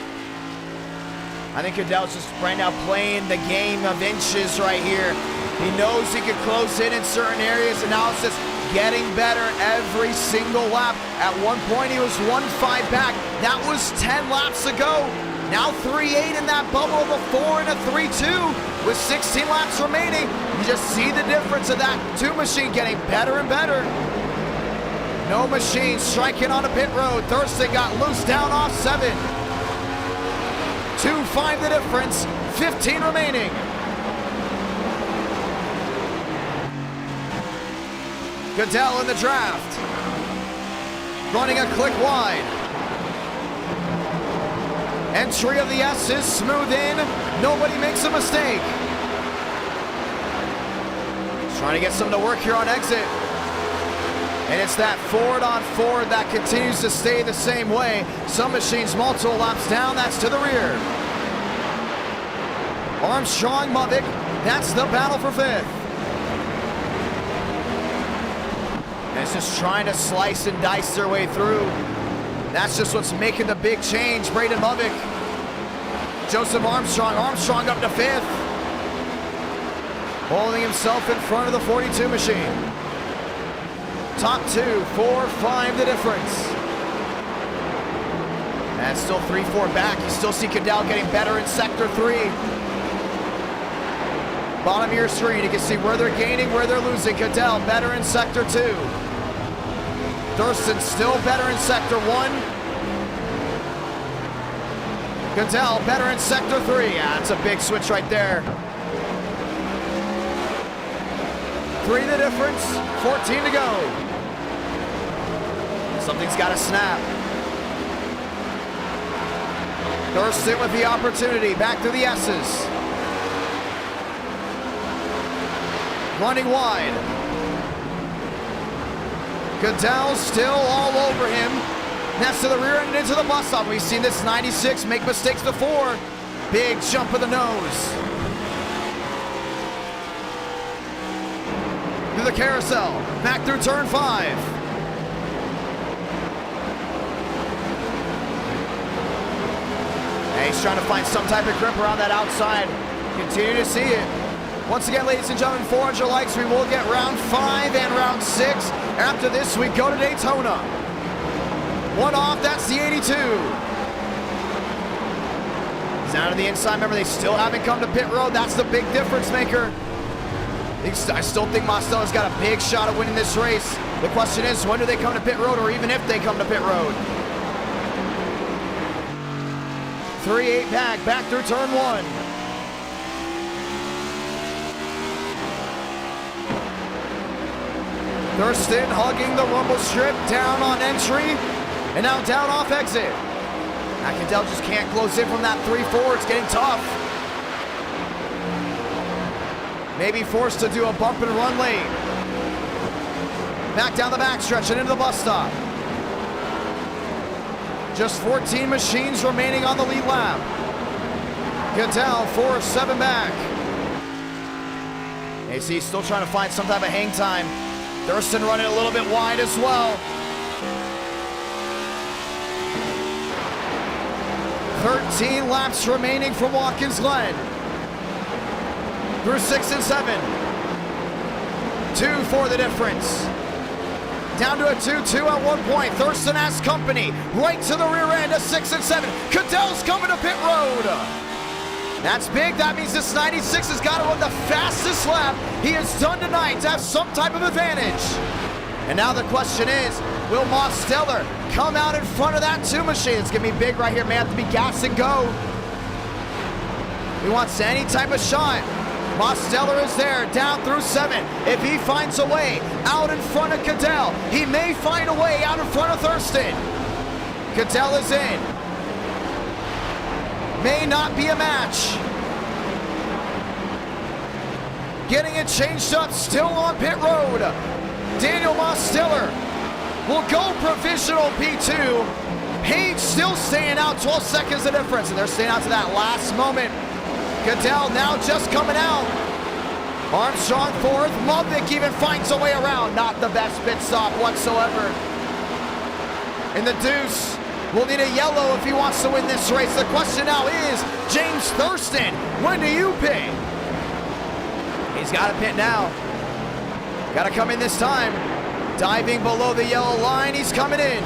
I think Cadell's just right now playing the game of inches right here. He knows he can close in certain areas, and now it's just getting better every single lap. At one point, he was 1-5 back. That was 10 laps ago. Now 3-8 in that bubble of a 4 and a 3-2 with 16 laps remaining. You just see the difference of that 2 machine getting better and better. No machine striking on a pit road. Thurston got loose down off 7. 2-5 the difference, 15 remaining. Cadell in the draft. Running a click wide. Entry of the S's, smooth in. Nobody makes a mistake. Trying to get some to work here on exit. And it's that forward on forward that continues to stay the same way. Some machines multiple laps down, that's to the rear. Armstrong, Movick, that's the battle for 5th. And it's just trying to slice and dice their way through. That's just what's making the big change. Braden Movick, Joseph Armstrong, Armstrong up to 5th. Holding himself in front of the 42 machine. Top 2, 4-5 the difference. And still 3-4 back. You still see Cadell getting better in sector 3. Bottom of your screen, you can see where they're gaining, where they're losing. Cadell better in sector 2. Thurston still better in sector 1. Cadell better in sector 3. Yeah, that's a big switch right there. 3 the difference, 14 to go. Something's got to snap. Thurston with the opportunity, back to the S's. Running wide. Cadell still all over him. That's to the rear end into the bus stop. We've seen this 96 make mistakes before. Big jump of the nose. Through the carousel, back through turn 5. And he's trying to find some type of grip around that outside. Continue to see it. Once again, ladies and gentlemen, 400 likes. We will get round 5 and round 6. After this, we go to Daytona. 1 off, that's the 82. He's out of the inside. Remember, they still haven't come to pit road. That's the big difference maker. I still think Mostella's got a big shot at winning this race. The question is, when do they come to pit road, or even if they come to pit road? 3-8 back through turn 1. Thurston hugging the rumble strip, down on entry, and now down off exit. Cadell just can't close in from that 3-4. It's getting tough. Maybe forced to do a bump and run lane. Back down the backstretch and into the bus stop. Just 14 machines remaining on the lead lap. Cadell 4-7 back. AC still trying to find some type of hang time. Thurston running a little bit wide as well. 13 laps remaining from Watkins Glen. Through 6 and 7. 2 for the difference. Down to a 2-2 at one point. Thurston has company. Right to the rear end of 6 and 7. Cadell's coming to pit road. That's big. That means this 96 has got to run the fastest lap he has done tonight to have some type of advantage. And now the question is, will Mosteller come out in front of that 2 machine? It's going to be big right here. May have to be gas and go. He wants any type of shot. Mosteller is there, down through 7. If he finds a way out in front of Cadell, he may find a way out in front of Thurston. Cadell is in. May not be a match. Getting it changed up, still on pit road. Daniel Mosteller will go provisional P2. Page still staying out, 12 seconds of difference, and they're staying out to that last moment. Cadell now just coming out. Armstrong 4th. Mudvik even finds a way around. Not the best pit stop whatsoever. In the deuce, will need a yellow if he wants to win this race. The question now is, James Thurston, when do you pit? He's got to pit now. Got to come in this time. Diving below the yellow line, he's coming in.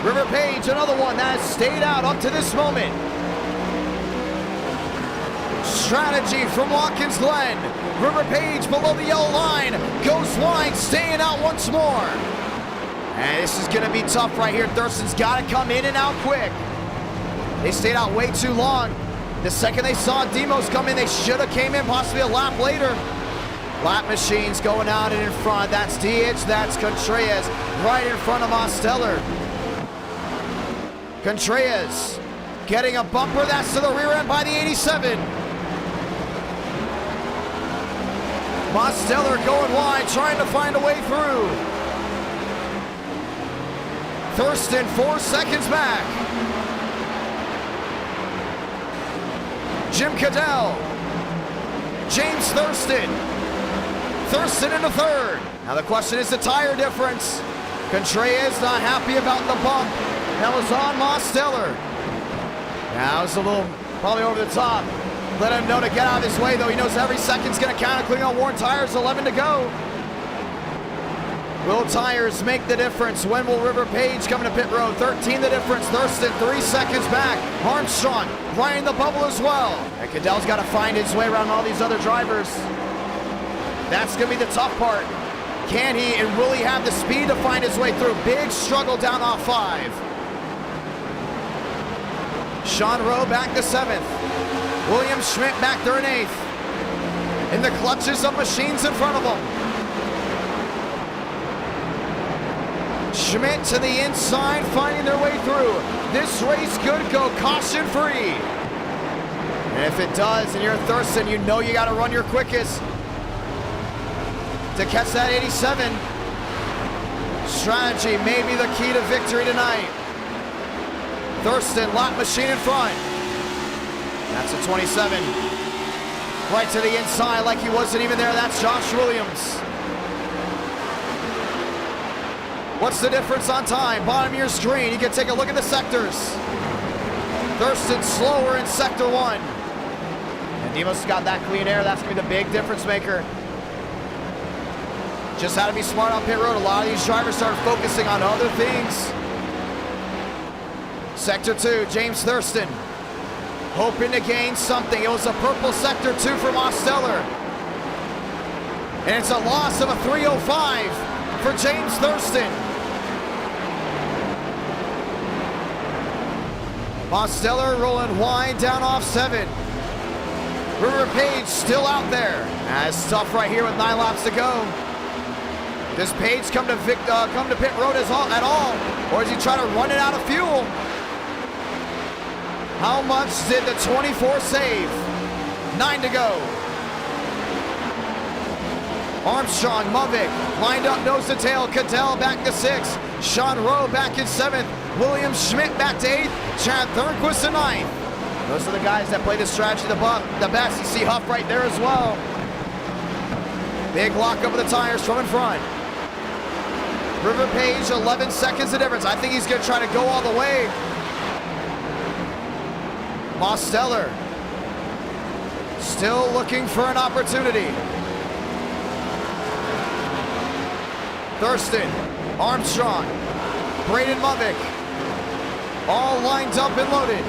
River Page, another one that has stayed out up to this moment. Strategy from Watkins Glen. River Page below the yellow line. Goes wide, staying out once more. And this is going to be tough right here. Thurston's got to come in and out quick. They stayed out way too long. The second they saw Demos come in, they should have came in possibly a lap later. Lap machines going out and in front. That's DH, that's Contreras right in front of Mosteller. Contreras getting a bumper. That's to the rear end by the 87. Mosteller going wide, trying to find a way through. Thurston 4 seconds back. Jim Cadell. James Thurston. Thurston into 3rd. Now the question is the tire difference. Contreras not happy about the bump. That was on Mosteller. Now it's a little, probably over the top. Let him know to get out of his way, though. He knows every second's going to count, including on worn tires. 11 to go. Will tires make the difference? When will River Page come to pit road? 13 the difference. Thurston 3 seconds back. Armstrong right in the bubble as well. And Cadell's got to find his way around all these other drivers. That's going to be the tough part. Can he and will he have the speed to find his way through? Big struggle down off 5. Sean Rowe back to 7th. William Schmidt back there in 8th. In the clutches of machines in front of him. Schmidt to the inside, finding their way through. This race could go caution free. And if it does, and you're Thurston, you know you got to run your quickest to catch that 87. Strategy may be the key to victory tonight. Thurston, lap machine in front. That's a 27. Right to the inside like he wasn't even there. That's Josh Williams. What's the difference on time? Bottom of your screen. You can take a look at the sectors. Thurston slower in sector 1. And Demos has got that clean air. That's going to be the big difference maker. Just how to be smart on pit road. A lot of these drivers started focusing on other things. Sector 2, James Thurston. Hoping to gain something. It was a purple sector 2 for Mosteller. And it's a loss of a 305 for James Thurston. Mosteller rolling wide down off 7. River Page still out there. It's tough right here with 9 laps to go. Does Page come to pit road at all? Or does he try to run it out of fuel? How much did the 24 save? 9 to go. Armstrong, Movic, lined up nose to tail. Cadell back to 6. Sean Rowe back in 7th. William Schmidt back to 8th. Chad Thornquist to 9th. Those are the guys that play this strategy the best. You see Huff right there as well. Big lock up of the tires from in front. River Page, 11 seconds of difference. I think he's going to try to go all the way. Mosteller still looking for an opportunity. Thurston, Armstrong, Braden Movic, all lined up and loaded.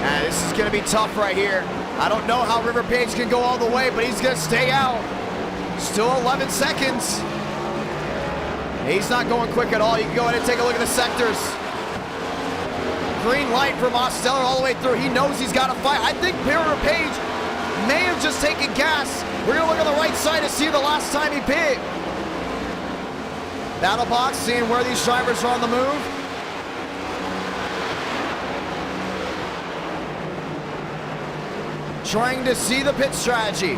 And this is going to be tough right here. I don't know how River Page can go all the way, but he's going to stay out. Still 11 seconds. He's not going quick at all. You can go ahead and take a look at the sectors. Green light for Mosteller all the way through. He knows he's got to fight. I think River Page may have just taken gas. We're going to look on the right side to see the last time he pit. Battle box, seeing where these drivers are on the move. Trying to see the pit strategy.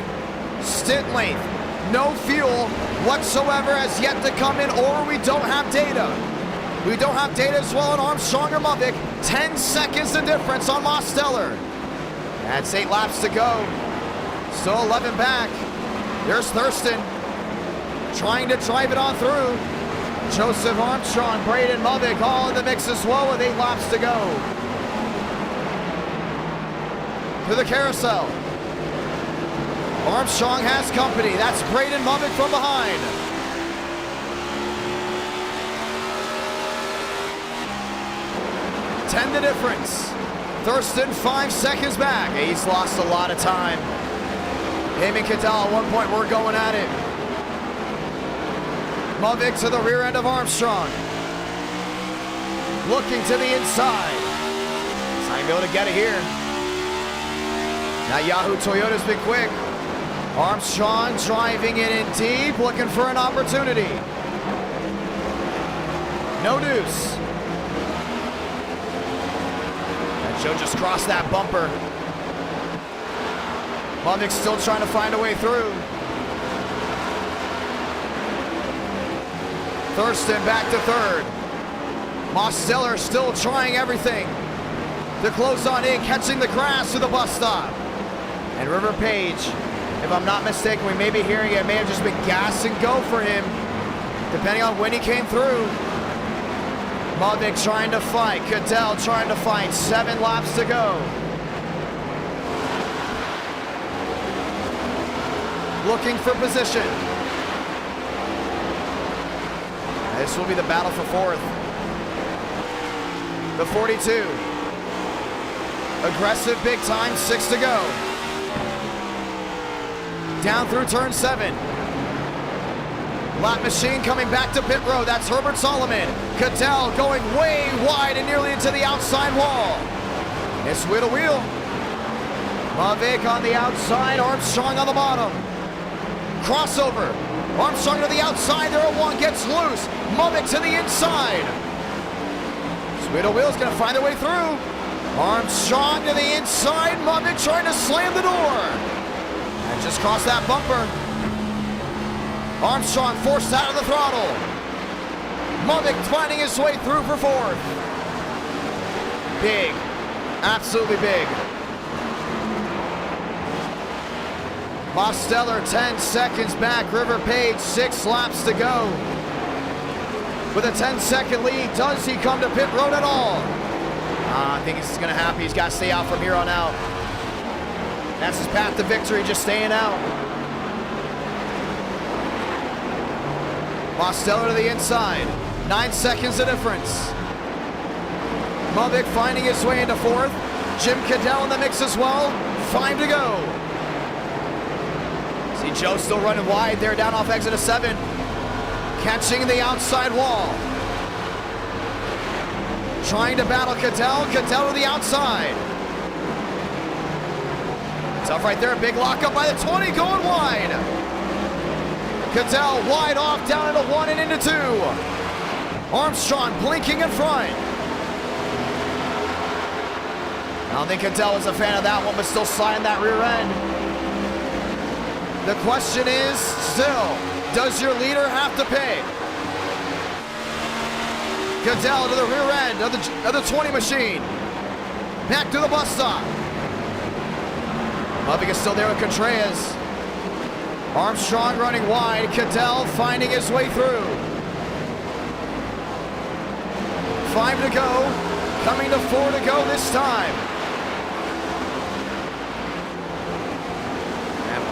Stint length. No fuel whatsoever has yet to come in, or we don't have data. We don't have data as well on Armstrong or Movic. 10 seconds the difference on Mosteller. That's 8 laps to go. Still 11 back. There's Thurston trying to drive it on through. Joseph Armstrong, Braden Movic all in the mix as well with 8 laps to go. To the carousel. Armstrong has company. That's Braden Movic from behind. Ten the difference. Thurston 5 seconds back. He's lost a lot of time. Him and Cadell at one point were going at it. Movic to the rear end of Armstrong. Looking to the inside. He's not going to be able to get it here. Now Yahoo Toyota's been quick. Armstrong driving it in deep, looking for an opportunity. No deuce. And Joe just crossed that bumper. Movic still trying to find a way through. Thurston back to 3rd. Mosteller still trying everything to close on in, catching the grass to the bus stop. And River Page, if I'm not mistaken, we may be hearing it may have just been gas and go for him, depending on when he came through. Movic trying to fight. Cadell trying to fight. 7 laps to go. Looking for position. This will be the battle for 4th. The 42. Aggressive big time. 6 to go. Down through turn 7. Lap machine coming back to pit road. That's Herbert Solomon. Cadell going way wide and nearly into the outside wall. It's wheel to wheel. Movic on the outside. Armstrong on the bottom. Crossover. Armstrong to the outside. There at 1 gets loose. Movic to the inside. Wheel to wheel is going to find their way through. Armstrong to the inside. Movic trying to slam the door. And just crossed that bumper. Armstrong forced out of the throttle. Movic finding his way through for 4th. Big. Absolutely big. Mosteller 10 seconds back. River Page 6 laps to go. With a 10-second lead, does he come to pit road at all? I think this is going to happen. He's got to stay out from here on out. That's his path to victory, just staying out. Mosteller to the inside. 9 seconds the difference. Movic finding his way into 4th. Jim Cadell in the mix as well. 5 to go. See Joe still running wide there down off exit of 7. Catching the outside wall. trying to battle Cattell. Cattell to the outside. Tough right there. Big lockup by the 20, going wide. Cattell wide off, down into 1 and into 2. Armstrong blinking in front. I don't think Cattell was a fan of that one, but still sliding that rear end. The question is still, does your leader have to pay? Cattell to the rear end of the 20 machine. Back to the bus stop. Loving is still there with Contreras. Armstrong running wide. Cattell finding his way through. 5 to go. Coming to 4 to go this time.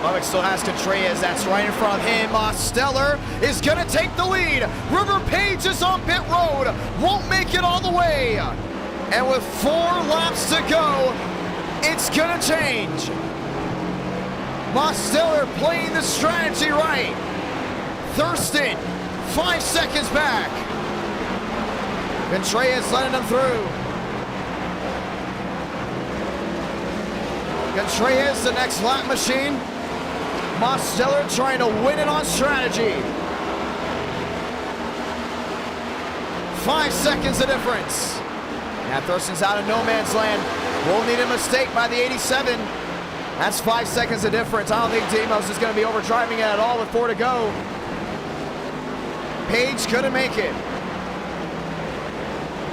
Bubbick still has Contreras, that's right in front of him. Steller is gonna take the lead. River Page is on pit road, won't make it all the way. And with 4 laps to go, it's gonna change. Steller playing the strategy right. Thurston, 5 seconds back. Contreras letting him through. Contreras, the next lap machine. Steller trying to win it on strategy. 5 seconds of difference. Now Thurston's out of no man's land. We'll need a mistake by the 87. That's 5 seconds of difference. I don't think Demos is going to be overdriving it at all with 4 to go. Page couldn't make it.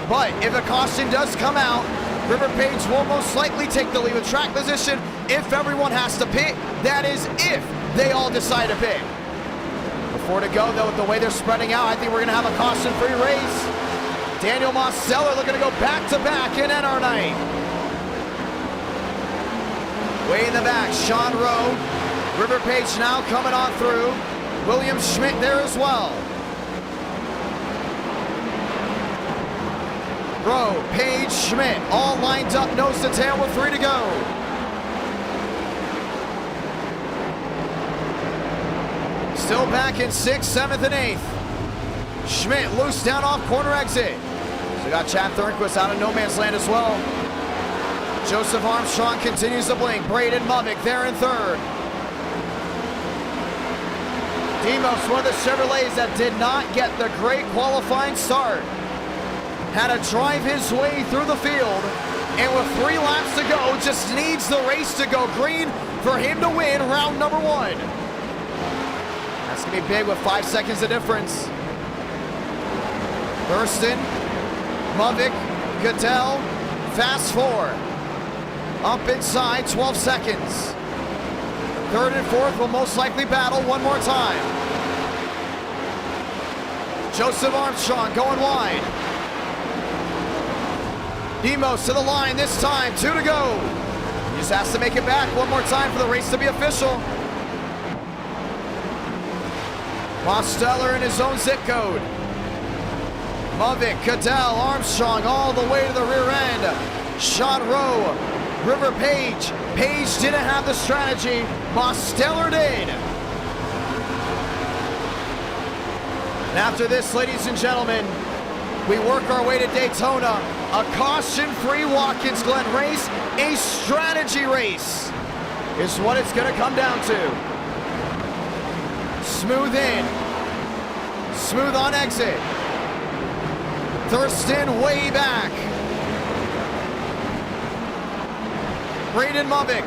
But if a caution does come out, River Page will most likely take the lead with track position if everyone has to pit. That is if they all decide to pit. Before to go, though, with the way they're spreading out, I think we're going to have a caution-free race. Daniel Steller looking to go back-to-back in NR night. Way in the back, Sean Rowe. River Page now coming on through. William Schmidt there as well. Rowe, Page, Schmidt, all lined up nose to tail with 3 to go. Still back in 6th, 7th, and 8th. Schmidt loose down off corner exit. So got Chad Thornquist out of no man's land as well. Joseph Armstrong continues to blink. Braden Movick there in 3rd. Demos, one of the Chevrolets that did not get the great qualifying start, had to drive his way through the field, and with 3 laps to go, just needs the race to go green for him to win round number 1. That's gonna be big with 5 seconds of difference. Thurston, Movick, Cattell, fast 4. Up inside, 12 seconds. 3rd and 4th will most likely battle one more time. Joseph Armstrong going wide. Demos to the line this time, 2 to go. He just has to make it back one more time for the race to be official. Steller in his own zip code. Movick, Cattell, Armstrong all the way to the rear end. Sean Rowe, River Page. Page didn't have the strategy. Steller did. And after this, ladies and gentlemen, we work our way to Daytona. A caution-free Watkins Glen race, a strategy race is what it's going to come down to. Smooth in, smooth on exit. Thurston way back. Braden Movick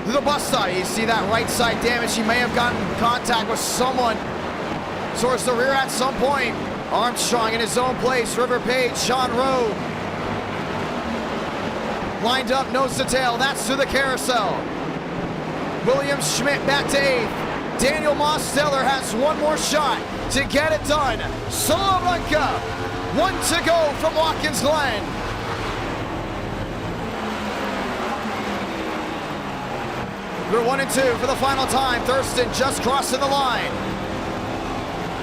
to the bus side. You see that right side damage. He may have gotten in contact with someone towards the rear at some point. Armstrong in his own place. River Page, Sean Rowe. Lined up nose to tail. That's to the carousel. William Schmidt back to 8th. Daniel Steller has one more shot to get it done. Salamanca, 1 to go from Watkins Glen. Through 1 and 2 for the final time. Thurston just crossing the line.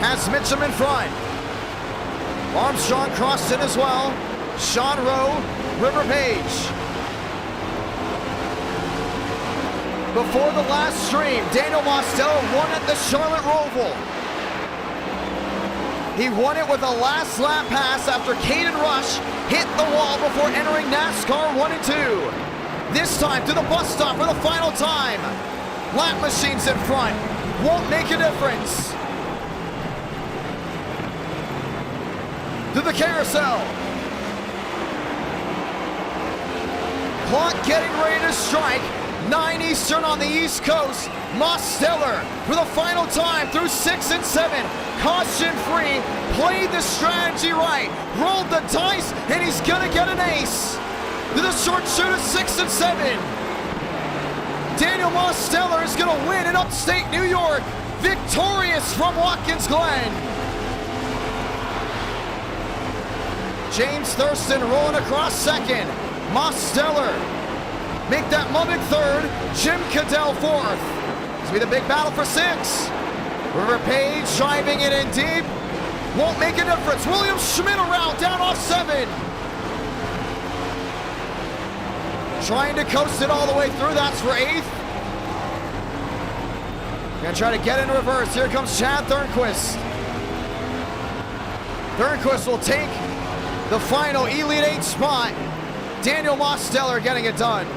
Has Mitchum in front. Armstrong crossed in as well. Sean Rowe, River Page. Before the last stream, Daniel Steller won at the Charlotte Roval. He won it with a last lap pass after Caden Rush hit the wall before entering NASCAR 1 and 2. This time to the bus stop for the final time. Lap machines in front. Won't make a difference. To the carousel. Clock getting ready to strike. 9 Eastern on the East Coast. Mosteller for the final time through 6 and 7. Caution free. Played the strategy right. Rolled the dice, and he's going to get an ace. To the short shoot of 6 and 7. Daniel Mosteller is going to win in upstate New York. Victorious from Watkins Glen. James Thurston rolling across second. Mosteller make that moment third. Jim Cadell fourth. This will be the big battle for 6. River Page driving it in deep. Won't make a difference. William Schmidt around down off 7. Trying to coast it all the way through. That's for 8th. Gonna try to get in reverse. Here comes Chad Thornquist. Thornquist will take the final Elite 8 spot. Daniel Mosteller getting it done.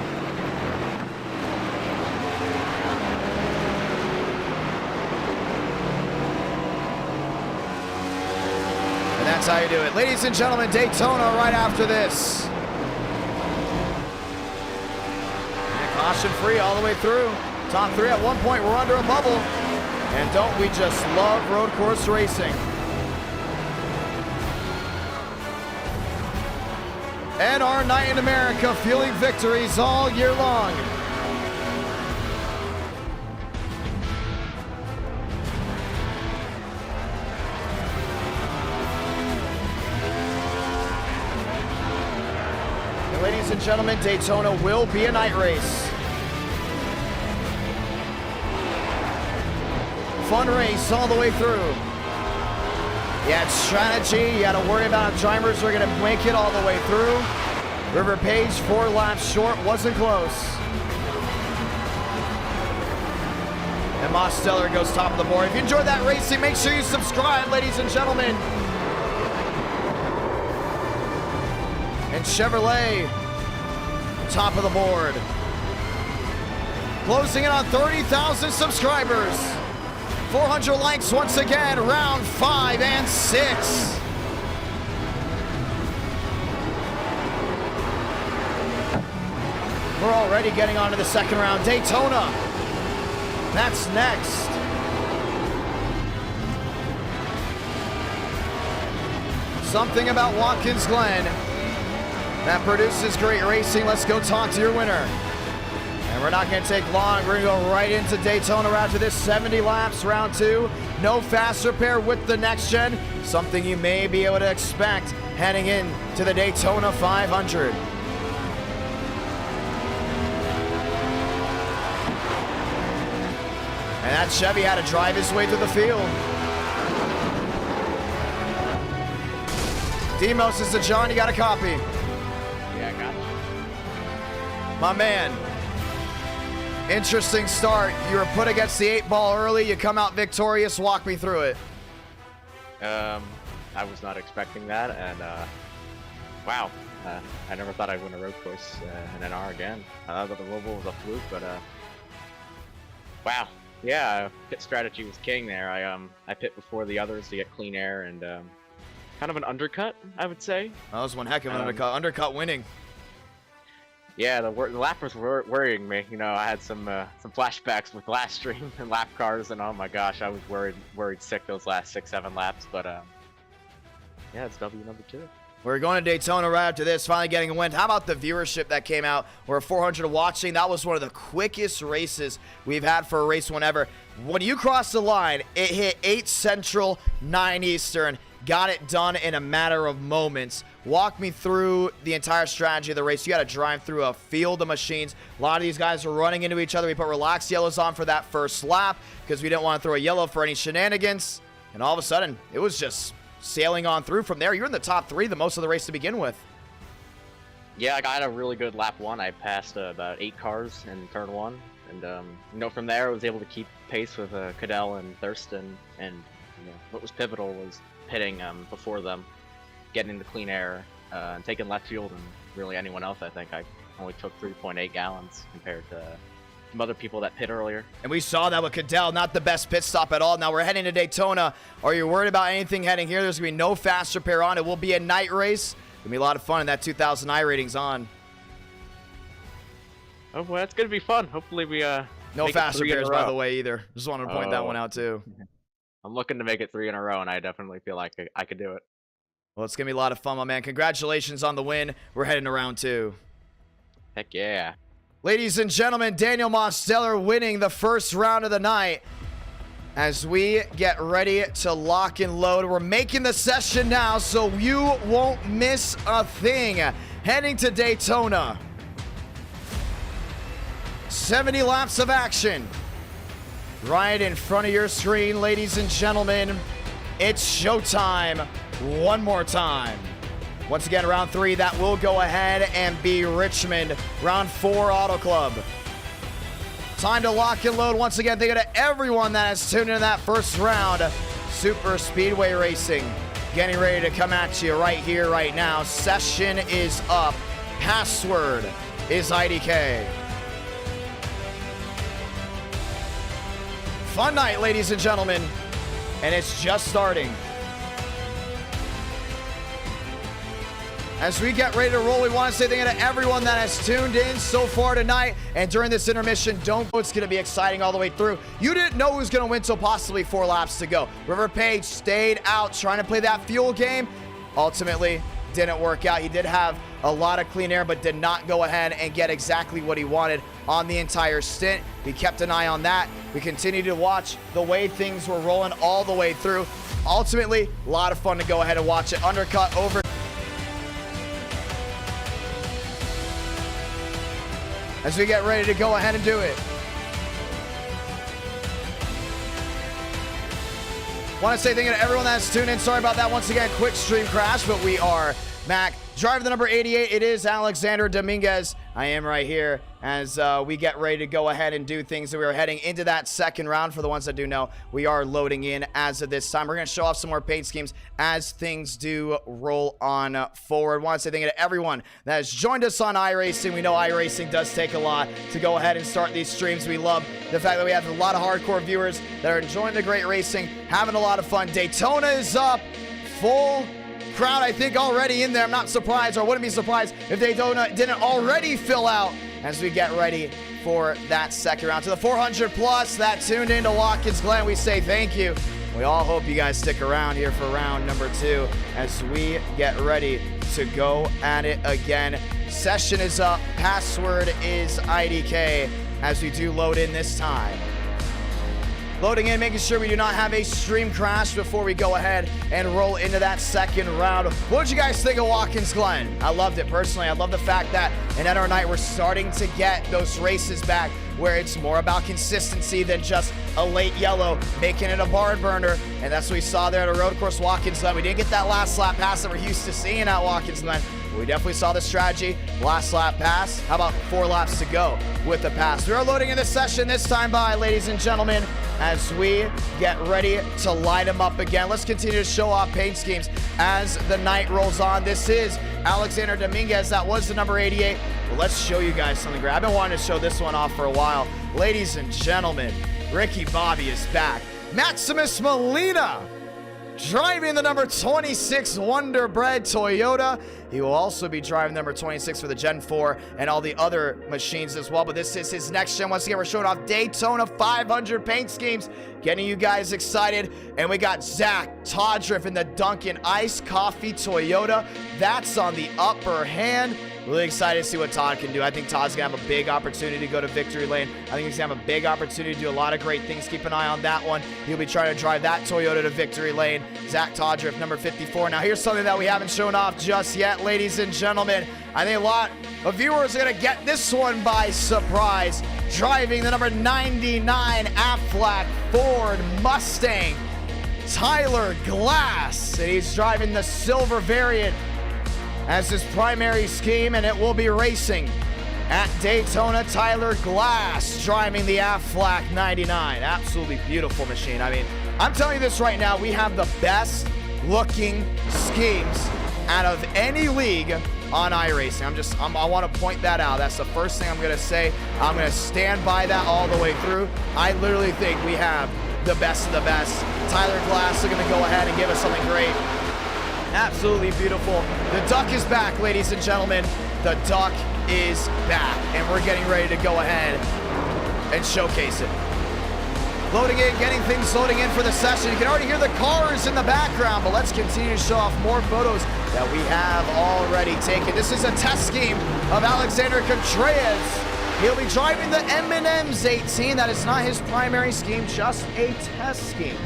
And that's how you do it. Ladies and gentlemen, Daytona right after this. And caution free all the way through. Top 3 at one point, we're under a bubble. And don't we just love road course racing? And our night in America, feeling victories all year long. And ladies and gentlemen, Daytona will be a night race. Fun race all the way through. You had strategy, you had to worry about drivers who are going to make it all the way through. River Page 4 laps short, wasn't close. And Mosteller goes top of the board. If you enjoyed that racing, make sure you subscribe, ladies and gentlemen. And Chevrolet, top of the board. Closing in on 30,000 subscribers. 400 likes once again, round 5 and 6. We're already getting on to the second round. Daytona, that's next. Something about Watkins Glen that produces great racing. Let's go talk to your winner. And we're not going to take long. We're going to go right into Daytona after this. 70 laps, round 2. No fast repair with the next gen. Something you may be able to expect heading in to the Daytona 500. And that Chevy had to drive his way through the field. Demos, this is John. You got a copy? Yeah, I got you. My man. Interesting start. You were put against the 8 ball early. You come out victorious. Walk me through it. I was not expecting that, and wow. I never thought I'd win a road course in NR again. I thought the Roval was a fluke, but wow. Yeah, pit strategy was king there. I pit before the others to get clean air and kind of an undercut, I would say. That was one heck of an undercut. Undercut winning. Yeah, the lap was worrying me. You know, I had some flashbacks with last stream and lap cars, and oh my gosh, I was worried sick those last 6-7 laps. But yeah, it's W number 2. We're going to Daytona right after this, finally getting a win. How about the viewership that came out? We're 400 watching. That was one of the quickest races we've had for a race whenever. When you crossed the line, it hit 8 Central, 9 Eastern. Got it done in a matter of moments. Walk me through the entire strategy of the race. You got to drive through a field of machines. A lot of these guys are running into each other. We put relaxed yellows on for that first lap because we didn't want to throw a yellow for any shenanigans. And all of a sudden, it was just sailing on through from there. You're in the top 3 the most of the race to begin with. Yeah, I got a really good lap 1. I passed about 8 cars in turn 1. And, you know, from there, I was able to keep pace with Cadell and Thurston. And, you know, what was pivotal was pitting before them, getting the clean air, and taking left field, and really anyone else. I think I only took 3.8 gallons compared to some other people that pit earlier. And we saw that with Cadell, not the best pit stop at all. Now we're heading to Daytona. Are you worried about anything heading here? There's going to be no fast repair on. It will be a night race. It's going to be a lot of fun, and that 2,000 iRating's on. Oh, well, that's going to be fun. Hopefully we no fast repairs, by the way, either. Just wanted to point that one out, too. I'm looking to make it 3 in a row, and I definitely feel like I could do it. Well, it's going to be a lot of fun, my man. Congratulations on the win. We're heading to round 2. Heck yeah. Ladies and gentlemen, Daniel Mosteller winning the first round of the night. As we get ready to lock and load, we're making the session now, so you won't miss a thing. Heading to Daytona. 70 laps of action. Right in front of your screen, ladies and gentlemen. It's showtime one more time. Once again, round 3, that will go ahead and be Richmond. Round 4, Auto Club. Time to lock and load. Once again, thank you to everyone that has tuned in that first round. Super Speedway Racing getting ready to come at you right here, right now. Session is up. Password is IDK. Fun night, ladies and gentlemen, and it's just starting. As we get ready to roll, we want to say thank you to everyone that has tuned in so far tonight. And during this intermission, don't go. It's going to be exciting all the way through. You didn't know who was going to win till possibly 4 laps to go. River Page stayed out trying to play that fuel game. Ultimately, didn't work out. He did have a lot of clean air, but did not go ahead and get exactly what he wanted on the entire stint. We kept an eye on that. We continued to watch the way things were rolling all the way through. Ultimately, a lot of fun to go ahead and watch it. Undercut over. As we get ready to go ahead and do it. Want to say thank you to everyone that's tuned in. Sorry about that once again, quick stream crash, but we are back. Driver the number 88, it is Alexander Dominguez. I am right here as we get ready to go ahead and do things. We are heading into that second round. For the ones that do know, we are loading in as of this time. We're going to show off some more paint schemes as things do roll on forward. Want to say thank you to everyone that has joined us on iRacing. We know iRacing does take a lot to go ahead and start these streams. We love the fact that we have a lot of hardcore viewers that are enjoying the great racing, having a lot of fun. Daytona is up, full crowd, I think, already in there. I'm not surprised, or wouldn't be surprised if Daytona didn't already fill out as we get ready for that second round. To the 400 plus that tuned into Watkins Glen, we say thank you. We all hope you guys stick around here for round number 2 as we get ready to go at it again. Session is up. Password is IDK as we do load in this time. Loading in, making sure we do not have a stream crash before we go ahead and roll into that second round. What did you guys think of Watkins Glen? I loved it personally. I love the fact that in NR Night we're starting to get those races back where it's more about consistency than just a late yellow, making it a barn burner. And that's what we saw there at a road course Watkins Glen. We didn't get that last lap pass that we're used to seeing at Watkins Glen. We definitely saw the strategy. Last lap pass. How about 4 laps to go with the pass? We are loading in this session this time by, ladies and gentlemen, as we get ready to light them up again. Let's continue to show off paint schemes as the night rolls on. This is Alexander Dominguez. That was the number 88. Well, let's show you guys something great. I've been wanting to show this one off for a while. Ladies and gentlemen, Ricky Bobby is back. Maximus Molina driving the number 26 Wonder Bread Toyota. He will also be driving number 26 for the Gen 4 and all the other machines as well. But this is his next gen. Once again, we're showing off Daytona 500 paint schemes, getting you guys excited. And we got Zach Todriff in the Dunkin' Iced Coffee Toyota. That's on the upper hand. Really excited to see what Todd can do. I think Todd's going to have a big opportunity to go to victory lane. I think he's going to have a big opportunity to do a lot of great things. Keep an eye on that one. He'll be trying to drive that Toyota to victory lane. Zach Todriff, number 54. Now, here's something that we haven't shown off just yet, ladies and gentlemen. I think a lot of viewers are going to get this one by surprise. Driving the number 99 Aflac Ford Mustang, Tyler Glass. And he's driving the silver variant as his primary scheme, and it will be racing at Daytona. Tyler Glass driving the Aflac 99. Absolutely beautiful machine. I mean, I'm telling you this right now, we have the best looking schemes out of any league on iRacing. I want to point that out. That's the first thing I'm going to say. I'm going to stand by that all the way through. I literally think we have the best of the best. Tyler Glass is going to go ahead and give us something great. Absolutely beautiful. The duck is back, ladies and gentlemen. The duck is back, and we're getting ready to go ahead and showcase it. Loading in, getting things loading in for the session. You can already hear the cars in the background, but let's continue to show off more photos that we have already taken. This is a test scheme of Alexander Contreras. He'll be driving the M&M's 18. That is not his primary scheme, just a test scheme.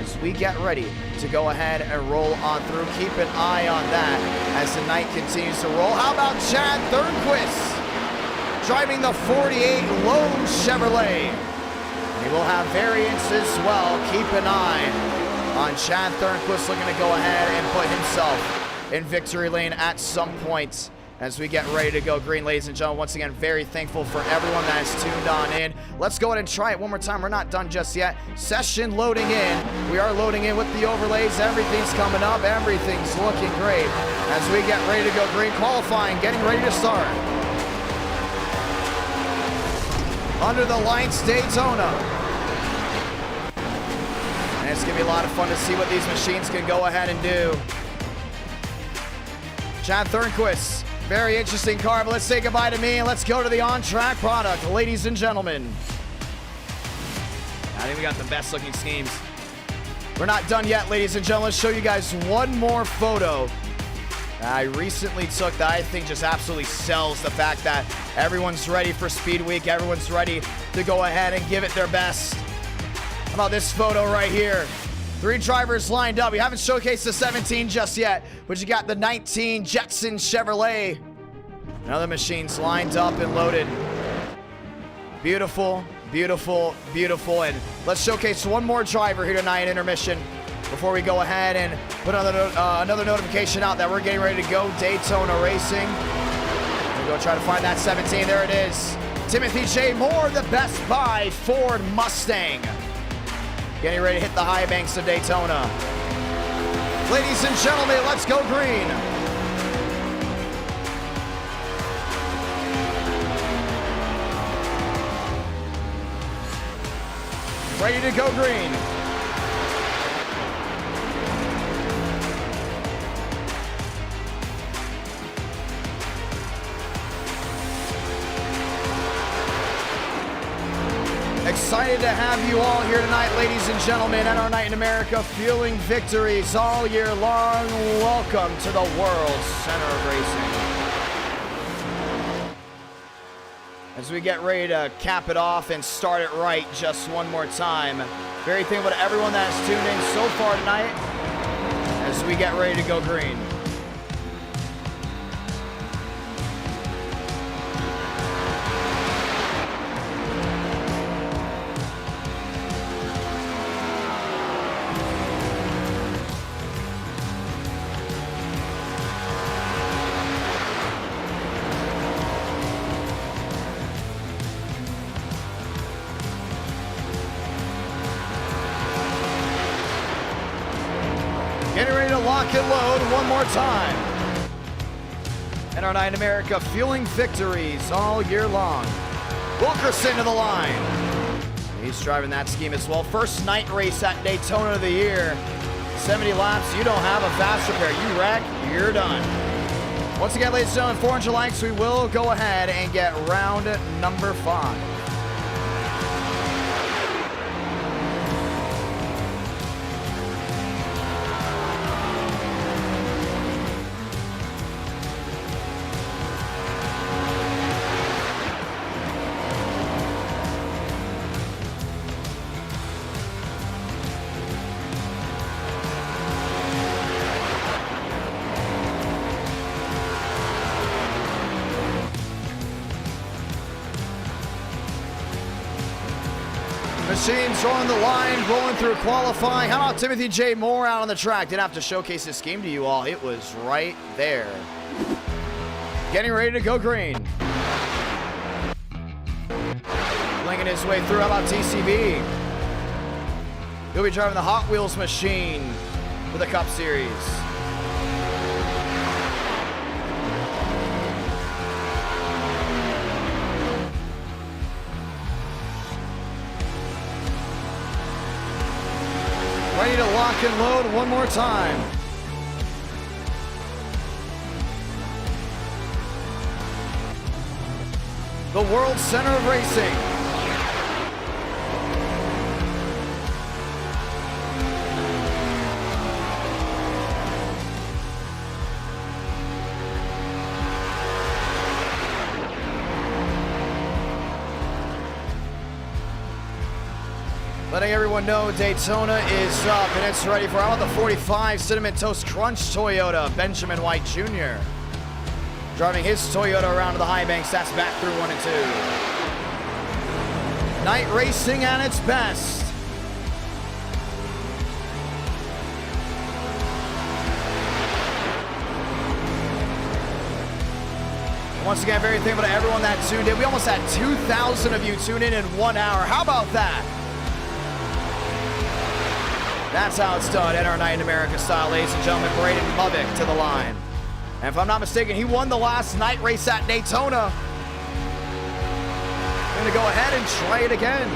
As we get ready to go ahead and roll on through, keep an eye on that as the night continues to roll. How about Chad Thornquist driving the 48 Lowe Chevrolet? He will have variants as well. Keep an eye on Chad Thornquist looking to go ahead and put himself in victory lane at some point as we get ready to go green, ladies and gentlemen. Once again, very thankful for everyone that has tuned on in. Let's go ahead and try it one more time. We're not done just yet. Session loading in. We are loading in with the overlays. Everything's coming up. Everything's looking great as we get ready to go green. Qualifying, getting ready to start. Under the lights, Daytona. And it's going to be a lot of fun to see what these machines can go ahead and do. Chad Thornquist, very interesting car, but let's say goodbye to me and let's go to the on-track product, ladies and gentlemen. I think we got the best looking schemes. We're not done yet, ladies and gentlemen. Let's show you guys one more photo I recently took that I think just absolutely sells the fact that everyone's ready for Speed Week. Everyone's ready to go ahead and give it their best. How about this photo right here? 3 drivers lined up. We haven't showcased the 17 just yet, but you got the 19 Jetson Chevrolet. And other machines lined up and loaded. Beautiful, beautiful, beautiful. And let's showcase one more driver here tonight in intermission before we go ahead and put another notification out that we're getting ready to go Daytona Racing. We're going to try to find that 17. There it is. Timothy J. Moore, the Best Buy Ford Mustang. Getting ready to hit the high banks of Daytona. Ladies and gentlemen, let's go green. Ready to go green. Excited to have you all here tonight, ladies and gentlemen, at our Night in America, fueling victories all year long. Welcome to the World Center of Racing. As we get ready to cap it off and start it right just one more time. Very thankful to everyone that has tuned in so far tonight as we get ready to go green. Getting ready to lock and load one more time. And our Night in America fueling victories all year long. Wilkerson to the line. He's driving that scheme as well. First night race at Daytona of the year. 70 laps, you don't have a fast repair. You wreck, you're done. Once again, ladies and gentlemen, 400 likes, we will go ahead and get round number 5. Machines on the line, rolling through qualifying. How about Timothy J. Moore out on the track? Didn't have to showcase his scheme to you all. It was right there. Getting ready to go green. Blinking his way through. How about TCB? He'll be driving the Hot Wheels machine. for the Cup Series. Ready to lock and load one more time. The World Center of Racing. Letting everyone know Daytona is up and it's ready for, how about the 45 Cinnamon Toast Crunch Toyota, Benjamin White Jr. Driving his Toyota around to the high banks. That's back through 1 and 2. Night racing at its best. Once again, very thankful to everyone that tuned in. We almost had 2,000 of you tune in 1 hour. How about that? That's how it's done at our Night in America style, ladies and gentlemen. Braden Movick to the line. And if I'm not mistaken, he won the last night race at Daytona. Going to go ahead and try it again.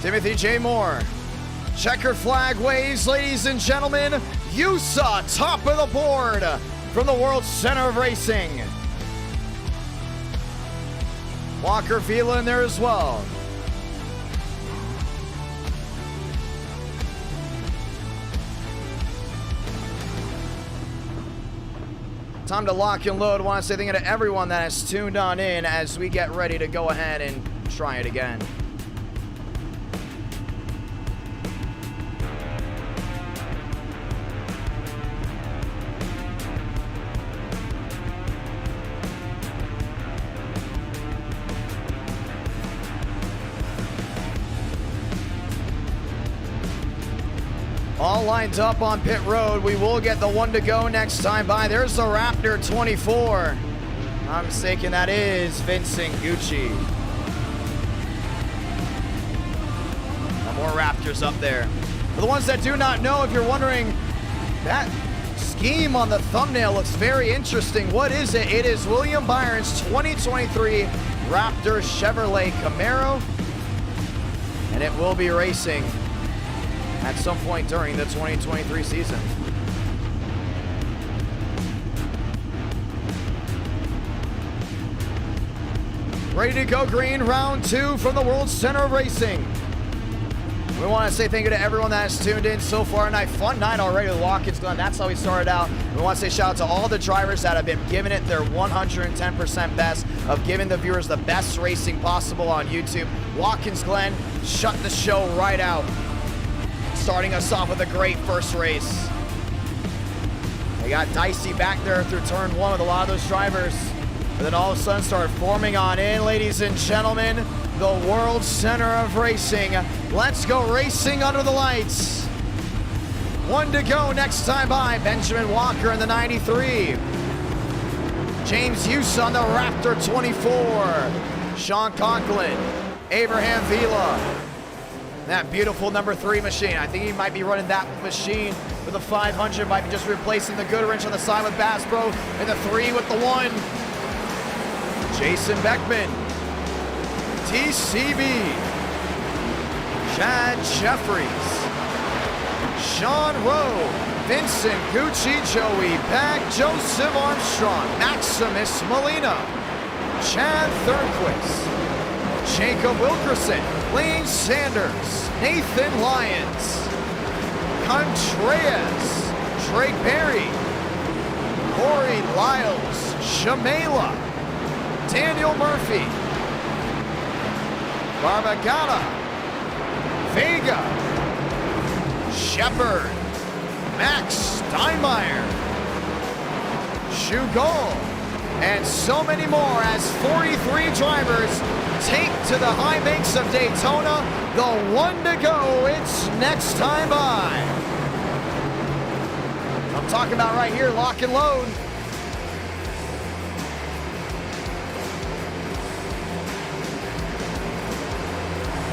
Timothy J. Moore. Checkered flag waves, ladies and gentlemen. USA top of the board from the World Center of Racing. Walker Vila in there as well. Time to lock and load. I want to say thank you to everyone that has tuned on in as we get ready to go ahead and try it again. All lined up on pit road. We will get the 1 to go next time by. There's the Raptor 24. If I'm mistaken, that is Vincent Gucci. More Raptors up there. For the ones that do not know, if you're wondering, that scheme on the thumbnail looks very interesting. What is it? It is William Byron's 2023 Raptor Chevrolet Camaro, and it will be racing at some point during the 2023 season. Ready to go green, round 2 from the World Center of Racing. We want to say thank you to everyone that has tuned in so far tonight. Fun night already with Watkins Glen. That's how we started out. We want to say shout out to all the drivers that have been giving it their 110% best of giving the viewers the best racing possible on YouTube. Watkins Glen shut the show right out, starting us off with a great first race. They got dicey back there through turn 1 with a lot of those drivers. And then all of a sudden start forming on in, ladies and gentlemen, the World Center of Racing. Let's go racing under the lights. 1 to go next time by. Benjamin Walker in the 93. James Hughes on the Raptor 24. Sean Conklin. Abraham Vila. That beautiful number 3 machine. I think he might be running that machine for the 500. Might be just replacing the good wrench on the side with Bass Pro. And the 3 with the 1. Jason Beckman. TCB. Chad Jeffries. Sean Rowe. Vincent Gucci, Joey Beck, Joseph Armstrong, Maximus Molina. Chad Thurnquist. Jacob Wilkerson. Lane Sanders, Nathan Lyons, Contreras, Drake Berry, Corey Lyles, Shamela, Daniel Murphy, Barbagana, Vega, Shepard, Max Steinmeier, Shugol, and so many more as 43 drivers take to the high banks of Daytona. The 1 to go, it's next time by. I'm talking about right here, lock and load.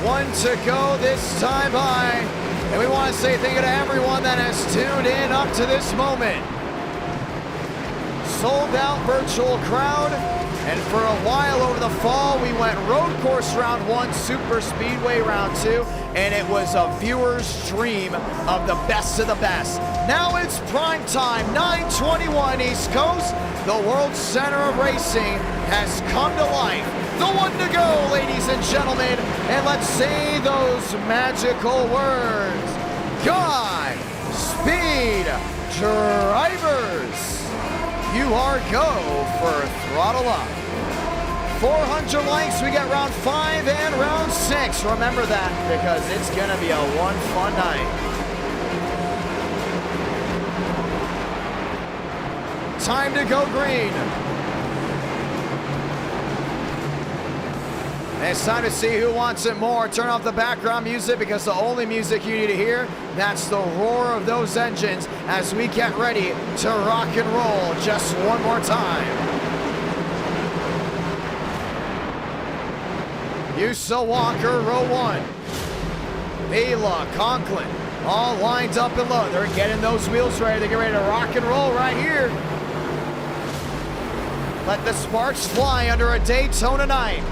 One to go this time by. And we want to say thank you to everyone that has tuned in up to this moment. Sold out virtual crowd. And for a while over the fall, we went road course round 1, super speedway round 2, and it was a viewer's dream of the best of the best. Now it's prime time, 9:21 East Coast. The World Center of Racing has come to life. The one to go, ladies and gentlemen. And let's say those magical words. God speed drivers. You are go for throttle up. 400 likes, we get round 5 and round 6. Remember that, because it's gonna be a one fun night. Time to go green. And it's time to see who wants it more. Turn off the background music, because the only music you need to hear, that's the roar of those engines as we get ready to rock and roll just one more time. Yusa Walker, row 1. Vila, Conklin, all lined up and low. They're getting those wheels ready. They get ready to rock and roll right here. Let the sparks fly under a Daytona night.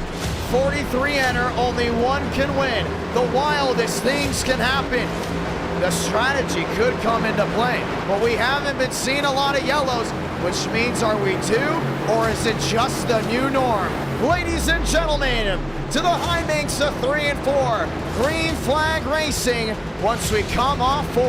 43 enter, only one can win. The wildest things can happen. The strategy could come into play, but we haven't been seeing a lot of yellows, which means are we due, or is it just the new norm? Ladies and gentlemen, to the high banks of 3 and 4, green flag racing once we come off 4.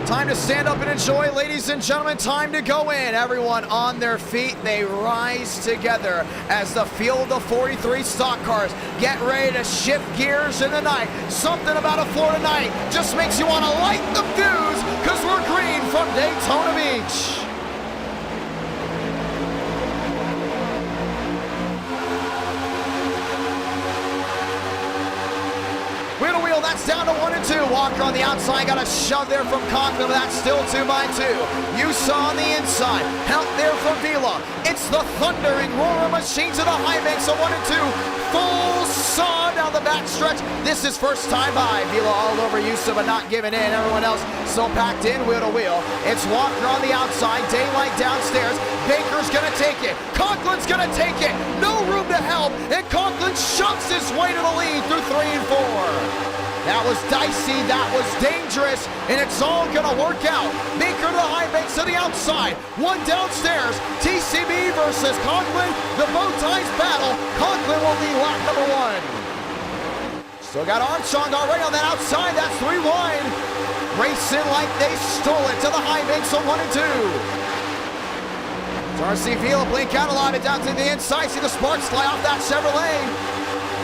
Time to stand up and enjoy, ladies and gentlemen. Time to go in. Everyone on their feet. They rise together as the field of 43 stock cars get ready to shift gears in the night. Something about a Florida night just makes you want to light the fuse, because we're green from Daytona Beach. That's down to 1 and 2. Walker on the outside, got a shove there from Conklin, but that's still 2 by 2. Yusa on the inside, help there from Vila. It's the thundering roar of machines of the high banks of 1 and 2. Full saw down the backstretch. This is first time by. Vila all over Yusa, but not giving in. Everyone else still packed in wheel to wheel. It's Walker on the outside, Daylight downstairs. Baker's gonna take it. Conklin's gonna take it. No room to help, and Conklin shoves his way to the lead through 3 and 4. That was dicey, that was dangerous, and it's all gonna work out. Baker to the high banks to the outside. One downstairs, TCB versus Conklin. The bow ties battle. Conklin will lead lap number 1. Still got Armstrong already on that outside, that's 3 wide. Racing like they stole it to the high banks of 1 and 2. Darcy Vila blink out a lot, it down to the inside. See the sparks fly off that Chevrolet.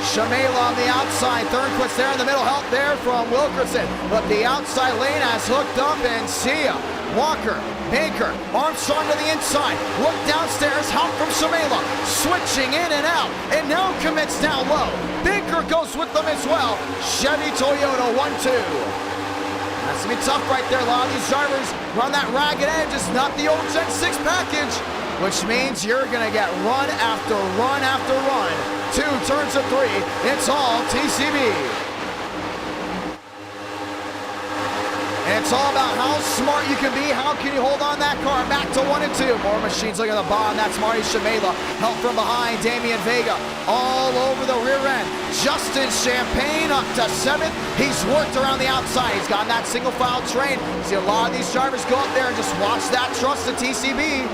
Shamela on the outside, Thornquist's there in the middle, help there from Wilkerson, but the outside lane has hooked up, and see ya. Walker, Baker, Armstrong to the inside, look downstairs, help from Shamela, switching in and out, and now commits down low. Baker goes with them as well. Chevy Toyota 1-2. That's gonna be tough right there. A lot of these drivers run that ragged edge. It's not the old Gen 6 package, which means you're gonna get run after run after run. 2 turns of 3, it's all TCB. And it's all about how smart you can be. How can you hold on that car back to 1 and 2? More machines looking at the bottom. That's Marty Shamela. Help from behind. Damian Vega all over the rear end. Justin Champagne up to 7th. He's worked around the outside. He's got that single file train. See a lot of these drivers go up there and just watch that trust the TCB.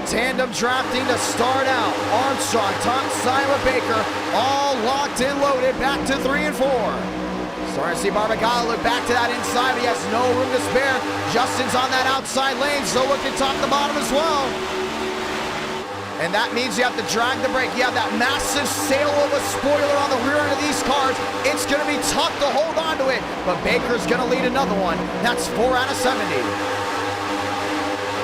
Tandem drafting to start out. Armstrong, top side with Baker, all locked and loaded, back to 3 and 4. Starting to see Barbagala look back to that inside, but he has no room to spare. Justin's on that outside lane, so looking top to bottom as well. And that means you have to drag the brake. You have that massive sail of a spoiler on the rear end of these cars. It's going to be tough to hold on to it, but Baker's going to lead another one. That's 4 out of 70.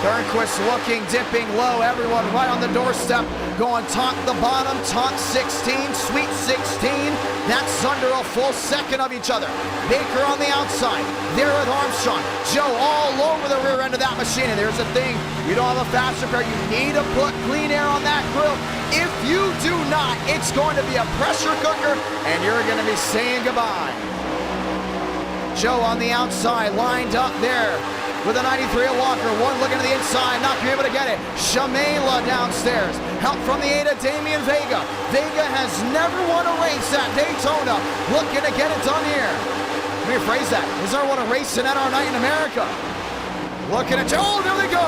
Turnquist looking, dipping low. Everyone right on the doorstep, going top to bottom, top 16, sweet 16. That's under a full second of each other. Baker on the outside, there with Armstrong. Joe all over the rear end of that machine. And there's the thing, you don't have a fast repair. You need to put clean air on that grill. If you do not, it's going to be a pressure cooker, and you're going to be saying goodbye. Joe on the outside, lined up there with a 93 at Walker. One looking to the inside, not going to be able to get it. Shamela downstairs. Help from the 8 of Damian Vega. Vega has never won a race at Daytona. Looking to get it done here. Let me rephrase that. He's never won a race in NR Night in America. Looking at Joe. Oh, there they go.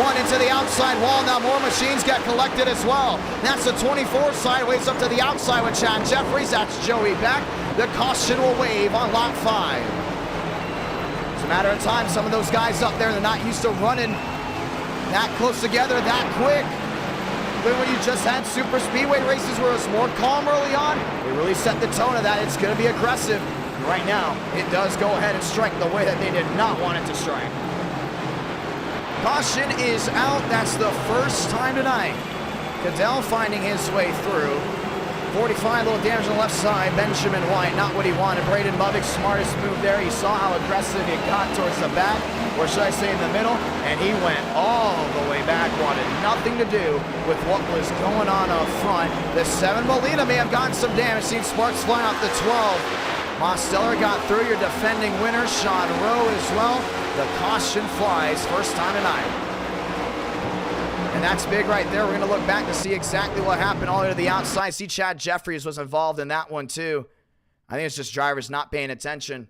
One into the outside wall. Now more machines get collected as well. That's the 24 sideways up to the outside with Chad Jeffries. That's Joey Beck. The caution will wave on lap 5. It's a matter of time. Some of those guys up there, they're not used to running that close together that quick. But when you just had super speedway races where it was more calm early on, they really set the tone of that. It's going to be aggressive. And right now, it does go ahead and strike the way that they did not want it to strike. Caution is out. That's the first time tonight. Cadell finding his way through. 45, little damage on the left side. Benjamin White, not what he wanted. Braden Bubbick, smartest move there. He saw how aggressive it got towards the back, or should I say in the middle, and he went all the way back. Wanted nothing to do with what was going on up front. The 7 Molina may have gotten some damage. Seen sparks flying off the 12. Mosteller got through. Your defending winner, Sean Rowe as well. The caution flies, first time tonight. And that's big right there. We're going to look back to see exactly what happened all the way to the outside. See, Chad Jeffries was involved in that one too. I think it's just drivers not paying attention.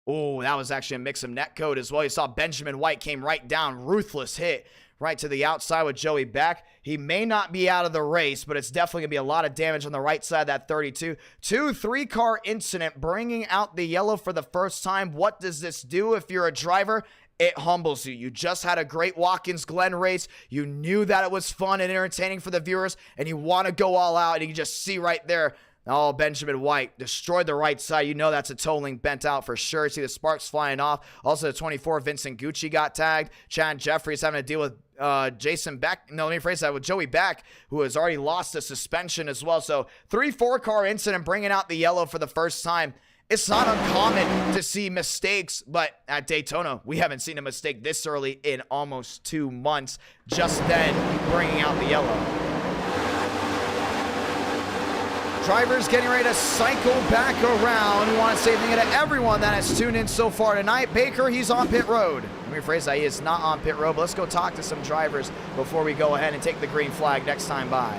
Oh, that was actually a mix of net code as well. You saw Benjamin White came right down. Ruthless hit right to the outside with Joey Beck. He may not be out of the race, but it's definitely going to be a lot of damage on the right side of that 32. 3-car incident, bringing out the yellow for the first time. What does this do if you're a driver? It humbles you. You just had a great Watkins Glen race. You knew that it was fun and entertaining for the viewers, and you want to go all out, and you can just see right there, oh, Benjamin White destroyed the right side. You know that's a toe link bent out for sure. See the sparks flying off. Also, the 24, Vincent Gucci got tagged. Chad Jeffries having to deal with Jason Beck. No, let me phrase that, with Joey Beck, who has already lost a suspension as well. So 3-4-car incident, bringing out the yellow for the first time. It's not uncommon to see mistakes, but at Daytona, we haven't seen a mistake this early in almost 2 months. Just then, bringing out the yellow. Drivers getting ready to cycle back around. We want to say thank you to everyone that has tuned in so far tonight. Baker, he's on pit road. Let me rephrase that, he is not on pit road, but let's go talk to some drivers before we go ahead and take the green flag next time by.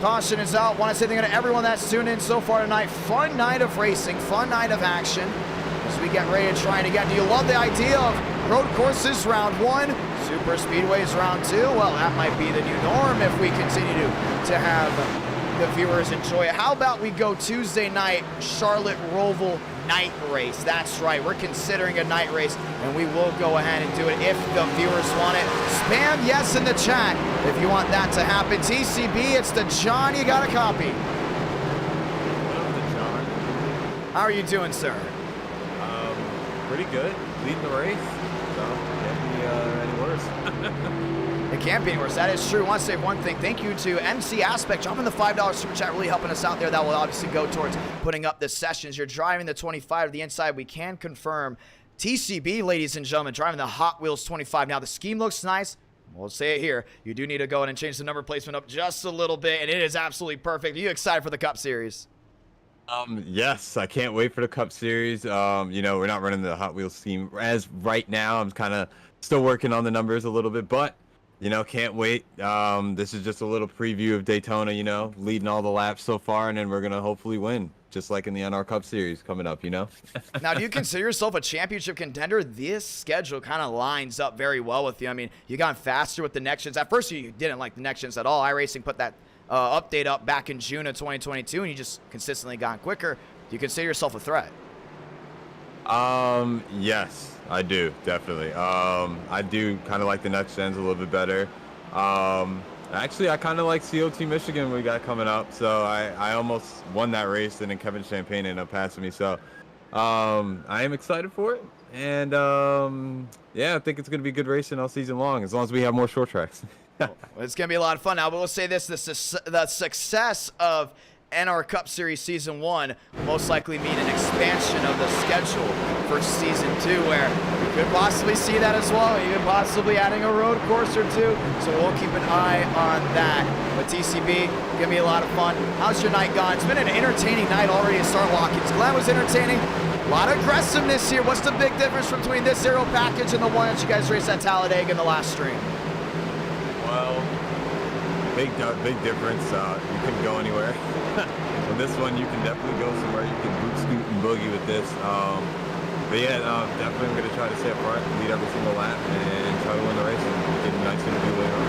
Caution is out. Want to say thank you to everyone that's tuned in so far tonight. Fun night of racing, fun night of action as we get ready to try it again. Do you love the idea of road courses round 1, super speedways round 2? Well, that might be the new norm if we continue to have the viewers enjoy it. How about we go Tuesday night, Charlotte Roval night race? That's right, we're considering a night race, and we will go ahead and do it if the viewers want it. Spam yes in the chat if you want that to happen. TCB, it's the John you got a copy. John. How are you doing, sir? Pretty good. Leading the race. So can't be any worse. It can't be any worse. That is true. I want to say one thing. Thank you to MC Aspect. Dropping the $5 super chat, really helping us out there. That will obviously go towards putting up the sessions. You're driving the 25 to the inside. We can confirm TCB, ladies and gentlemen, driving the Hot Wheels 25. Now, the scheme looks nice. We'll say it here. You do need to go in and change the number placement up just a little bit, and it is absolutely perfect. Are you excited for the Cup Series? Yes, I can't wait for the Cup Series. You know, we're not running the Hot Wheels scheme as right now. I'm kind of still working on the numbers a little bit, but you know, can't wait. This is just a little preview of Daytona, you know, leading all the laps so far, and then we're going to hopefully win, just like in the NR Cup Series coming up, you know? Now, do you consider yourself a championship contender? This schedule kind of lines up very well with you. I mean, you got faster with the next gens. At first, you didn't like the next gens at all. iRacing put that update up back in June of 2022, and you just consistently got quicker. Do you consider yourself a threat? Yes, I do, definitely. I do kind of like the next gens a little bit better. Actually, I kind of like COT Michigan we got coming up, so I almost won that race, and then Kevin Champagne ended up passing me, so I am excited for it. And yeah, I think it's going to be good racing all season long, as long as we have more short tracks. Well, it's going to be a lot of fun. Now, but we'll say this, the success of NR Cup Series Season 1 will most likely mean an expansion of the schedule for Season 2, where we could possibly see that as well, even possibly adding a road course or two, so we'll keep an eye on that. But TCB, going to be a lot of fun. How's your night gone? It's been an entertaining night already to start. Watkins Glen was entertaining. A lot of aggressiveness here. What's the big difference between this aero package and the one that you guys raced at Talladega in the last stream? Well, big difference. You couldn't go anywhere. On this one, you can definitely go somewhere. You can boot, scoot, and boogie with this. But yeah, definitely I'm going to try to stay up front, lead every single lap, and try to win the race and get a nice interview later on.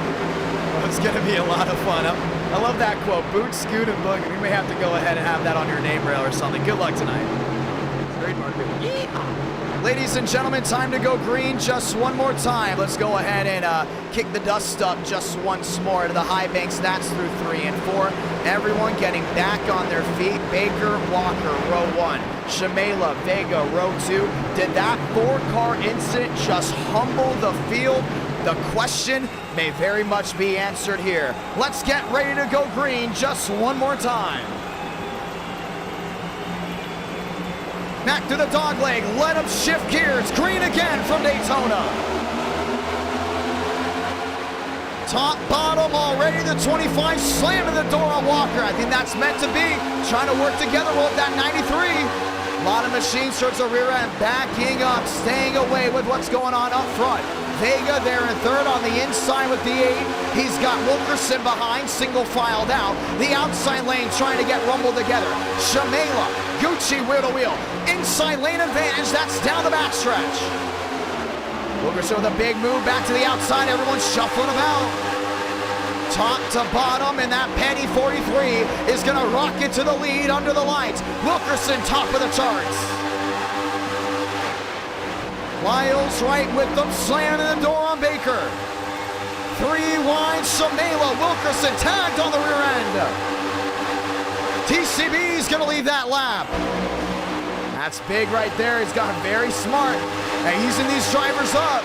Well, it's going to be a lot of fun. I love that quote, boot, scoot, and boogie. We may have to go ahead and have that on your name rail or something. Good luck tonight. Ladies and gentlemen, time to go green just one more time. Let's go ahead and kick the dust up just once more to the high banks. That's through 3 and 4. Everyone getting back on their feet. Baker, Walker, row 1. Shamela, Vega, row 2. Did that 4-car incident just humble the field? The question may very much be answered here. Let's get ready to go green just one more time. Back to the dog leg, let him shift gears, green again from Daytona. Top, bottom, already the 25, slamming the door on Walker. I think that's meant to be, trying to work together, roll that 93. A lot of machines towards the rear end, backing up, staying away with what's going on up front. Vega there in third on the inside with the 8. He's got Wilkerson behind, single filed out. The outside lane trying to get rumbled together. Shamela, Gucci wheel to wheel. Inside lane advantage, that's down the backstretch. Wilkerson with a big move back to the outside. Everyone's shuffling about. Top to bottom, and that penny 43 is going to rocket to the lead under the lights. Wilkerson top of the charts. Lyles right with them, slamming the door on Baker. 3 wide, Shamela, Wilkerson tagged on the rear end. TCB's gonna leave that lap. That's big right there. He's gotten very smart at using these drivers up.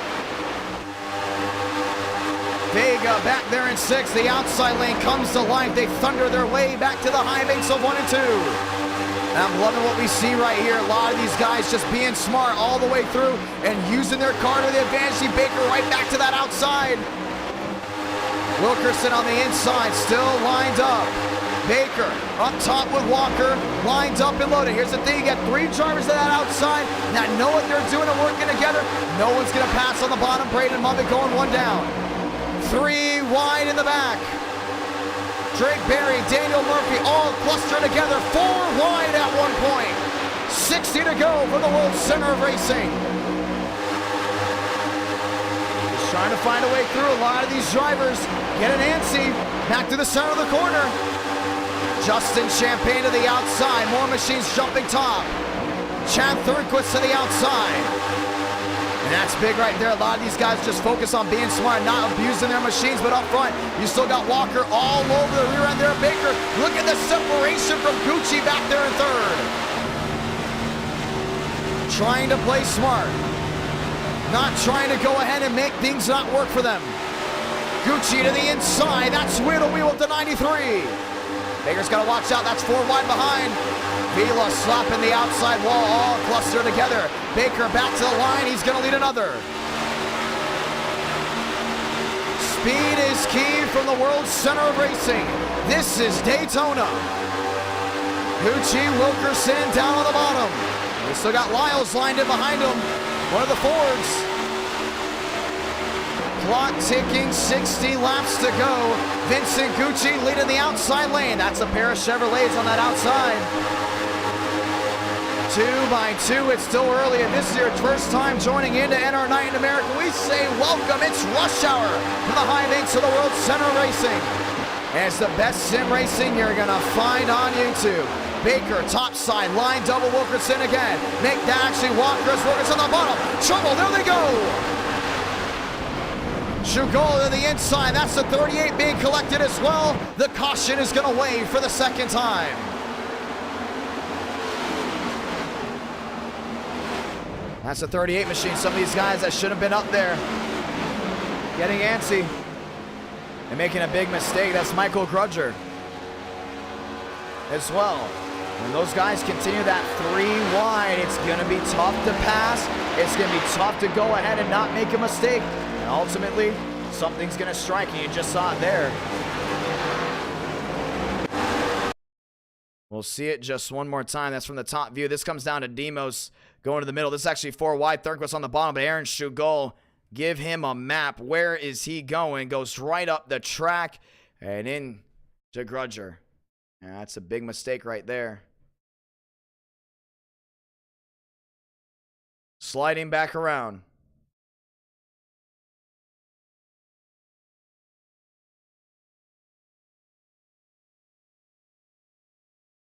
Vega back there in 6. The outside lane comes to life. They thunder their way back to the high banks of 1 and 2. And I'm loving what we see right here. A lot of these guys just being smart all the way through and using their car to the advantage. See Baker right back to that outside. Wilkerson on the inside, still lined up. Baker up top with Walker, lined up and loaded. Here's the thing, you get 3 drivers to that outside that know what they're doing and working together. No one's gonna pass on the bottom. Braden Muppet going 1 down. 3 wide in the back. Drake Berry, Daniel Murphy, all clustered together. 4 wide at one point. 60 to go for the World Center of Racing. Just trying to find a way through. A lot of these drivers getting antsy. Back to the center of the corner. Justin Champagne to the outside. More machines jumping top. Chad Thornquist to the outside. And that's big right there. A lot of these guys just focus on being smart, not abusing their machines, but up front, you still got Walker all over the rear end there. Baker, look at the separation from Gucci back there in third. Trying to play smart. Not trying to go ahead and make things not work for them. Gucci to the inside. That's wheel to wheel to 93. Baker's got to watch out. That's 4 wide behind. Vila slapping the outside wall, all clustered together. Baker back to the line, he's gonna lead another. Speed is key from the World Center of Racing. This is Daytona. Gucci, Wilkerson down on the bottom. We still got Lyles lined in behind him, one of the Fords. Clock ticking, 60 laps to go. Vincent Gucci leading the outside lane. That's a pair of Chevrolets on that outside. 2 by 2, it's still early, and this is your first time joining into NR Night in America. We say welcome, it's rush hour for the high banks of the World Center Racing. And it's the best sim racing you're gonna find on YouTube. Baker, top side, line double Wilkerson again. Make that actually Walker as Wilkerson on the bottom. Trouble, there they go. Chugol to the inside, that's the 38 being collected as well. The caution is gonna wave for the second time. That's a 38 machine. Some of these guys that should have been up there getting antsy and making a big mistake. That's Michael Grudger as well. When those guys continue that 3 wide, it's going to be tough to pass. It's going to be tough to go ahead and not make a mistake. And ultimately, something's going to strike, and you just saw it there. We'll see it just one more time. That's from the top view. This comes down to Demos going to the middle. This is actually 4 wide. Thornquist on the bottom, but Aaron Schugol, give him a map. Where is he going? Goes right up the track and in to Grudger. Yeah, that's a big mistake right there. Sliding back around.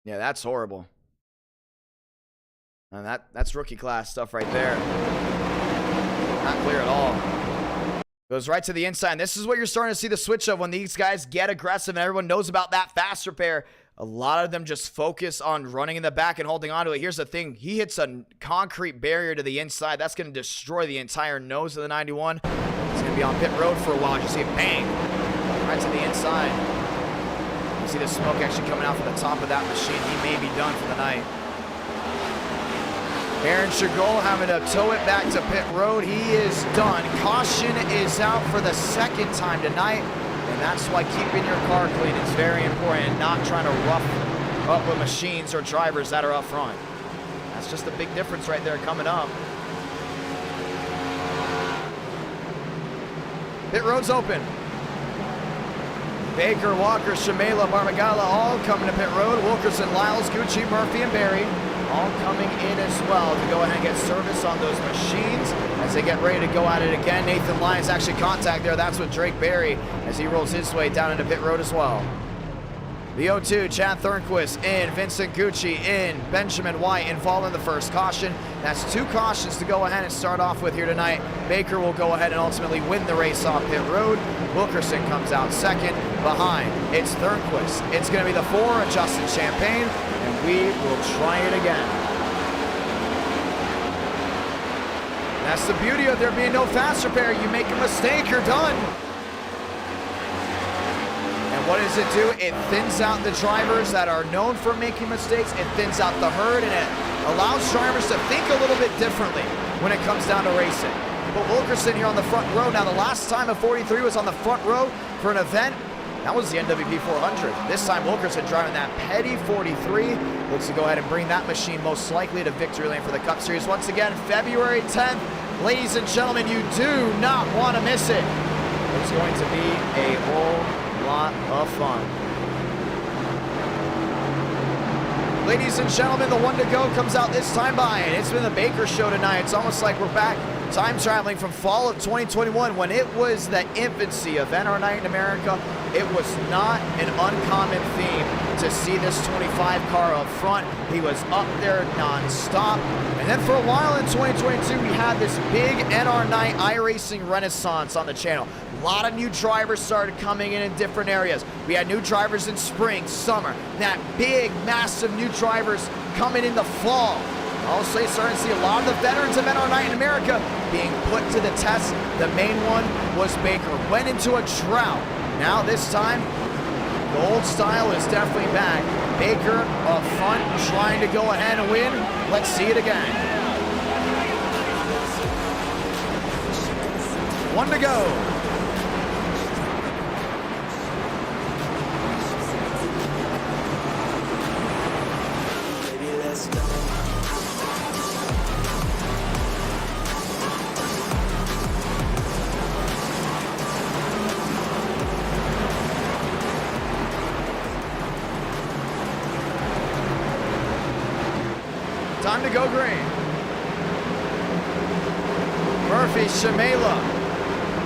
Yeah, that's horrible. And that's rookie class stuff right there. Not clear at all. Goes right to the inside. And this is what you're starting to see the switch of when these guys get aggressive and everyone knows about that fast repair. A lot of them just focus on running in the back and holding on to it. Here's the thing. He hits a concrete barrier to the inside. That's going to destroy the entire nose of the 91. It's going to be on pit road for a while. You see it bang right to the inside. You see the smoke actually coming out from the top of that machine. He may be done for the night. Aaron Schugol having to tow it back to pit road. He is done. Caution is out for the 2nd time tonight. And that's why keeping your car clean is very important and not trying to rough up with machines or drivers that are up front. That's just a big difference right there coming up. Pit road's open. Baker, Walker, Shamela, Barmagala all coming to pit road. Wilkerson, Lyles, Gucci, Murphy, and Barry all coming in as well to go ahead and get service on those machines as they get ready to go at it again. Nathan Lyons actually contact there. That's with Drake Barry as he rolls his way down into pit road as well. The 0-2, Chad Thornquist in, Vincent Gucci in, Benjamin White involved in the first caution. That's 2 cautions to go ahead and start off with here tonight. Baker will go ahead and ultimately win the race off pit road. Wilkerson comes out 2nd. Behind, it's Thornquist. It's going to be the 4 of Justin Champagne, and we will try it again. That's the beauty of there being no fast repair. You make a mistake, you're done. What does it do? It thins out the drivers that are known for making mistakes. It thins out the herd, and it allows drivers to think a little bit differently when it comes down to racing. But Wilkerson here on the front row. Now, the last time a 43 was on the front row for an event, that was the NWP 400. This time, Wilkerson driving that petty 43. Looks to go ahead and bring that machine most likely to victory lane for the Cup Series. Once again, February 10th. Ladies and gentlemen, you do not want to miss it. It's going to be a whole lot of fun. Ladies and gentlemen, the 1 to go comes out this time by, and it's been the Baker Show tonight. It's almost like we're back time traveling from fall of 2021 when it was the infancy of NR Night in America. It was not an uncommon theme to see this 25 car up front. He was up there non-stop. And then for a while in 2022, we had this big NR Night iRacing renaissance on the channel. A lot of new drivers started coming in different areas. We had new drivers in spring, summer, that big, massive new drivers coming in the fall. Also, starting to see a lot of the veterans of NR Night in America being put to the test. The main one was Baker. Went into a drought. Now this time, the old style is definitely back. Baker up front trying to go ahead and win. Let's see it again. 1 to go. Time to go green. Murphy, Shamela,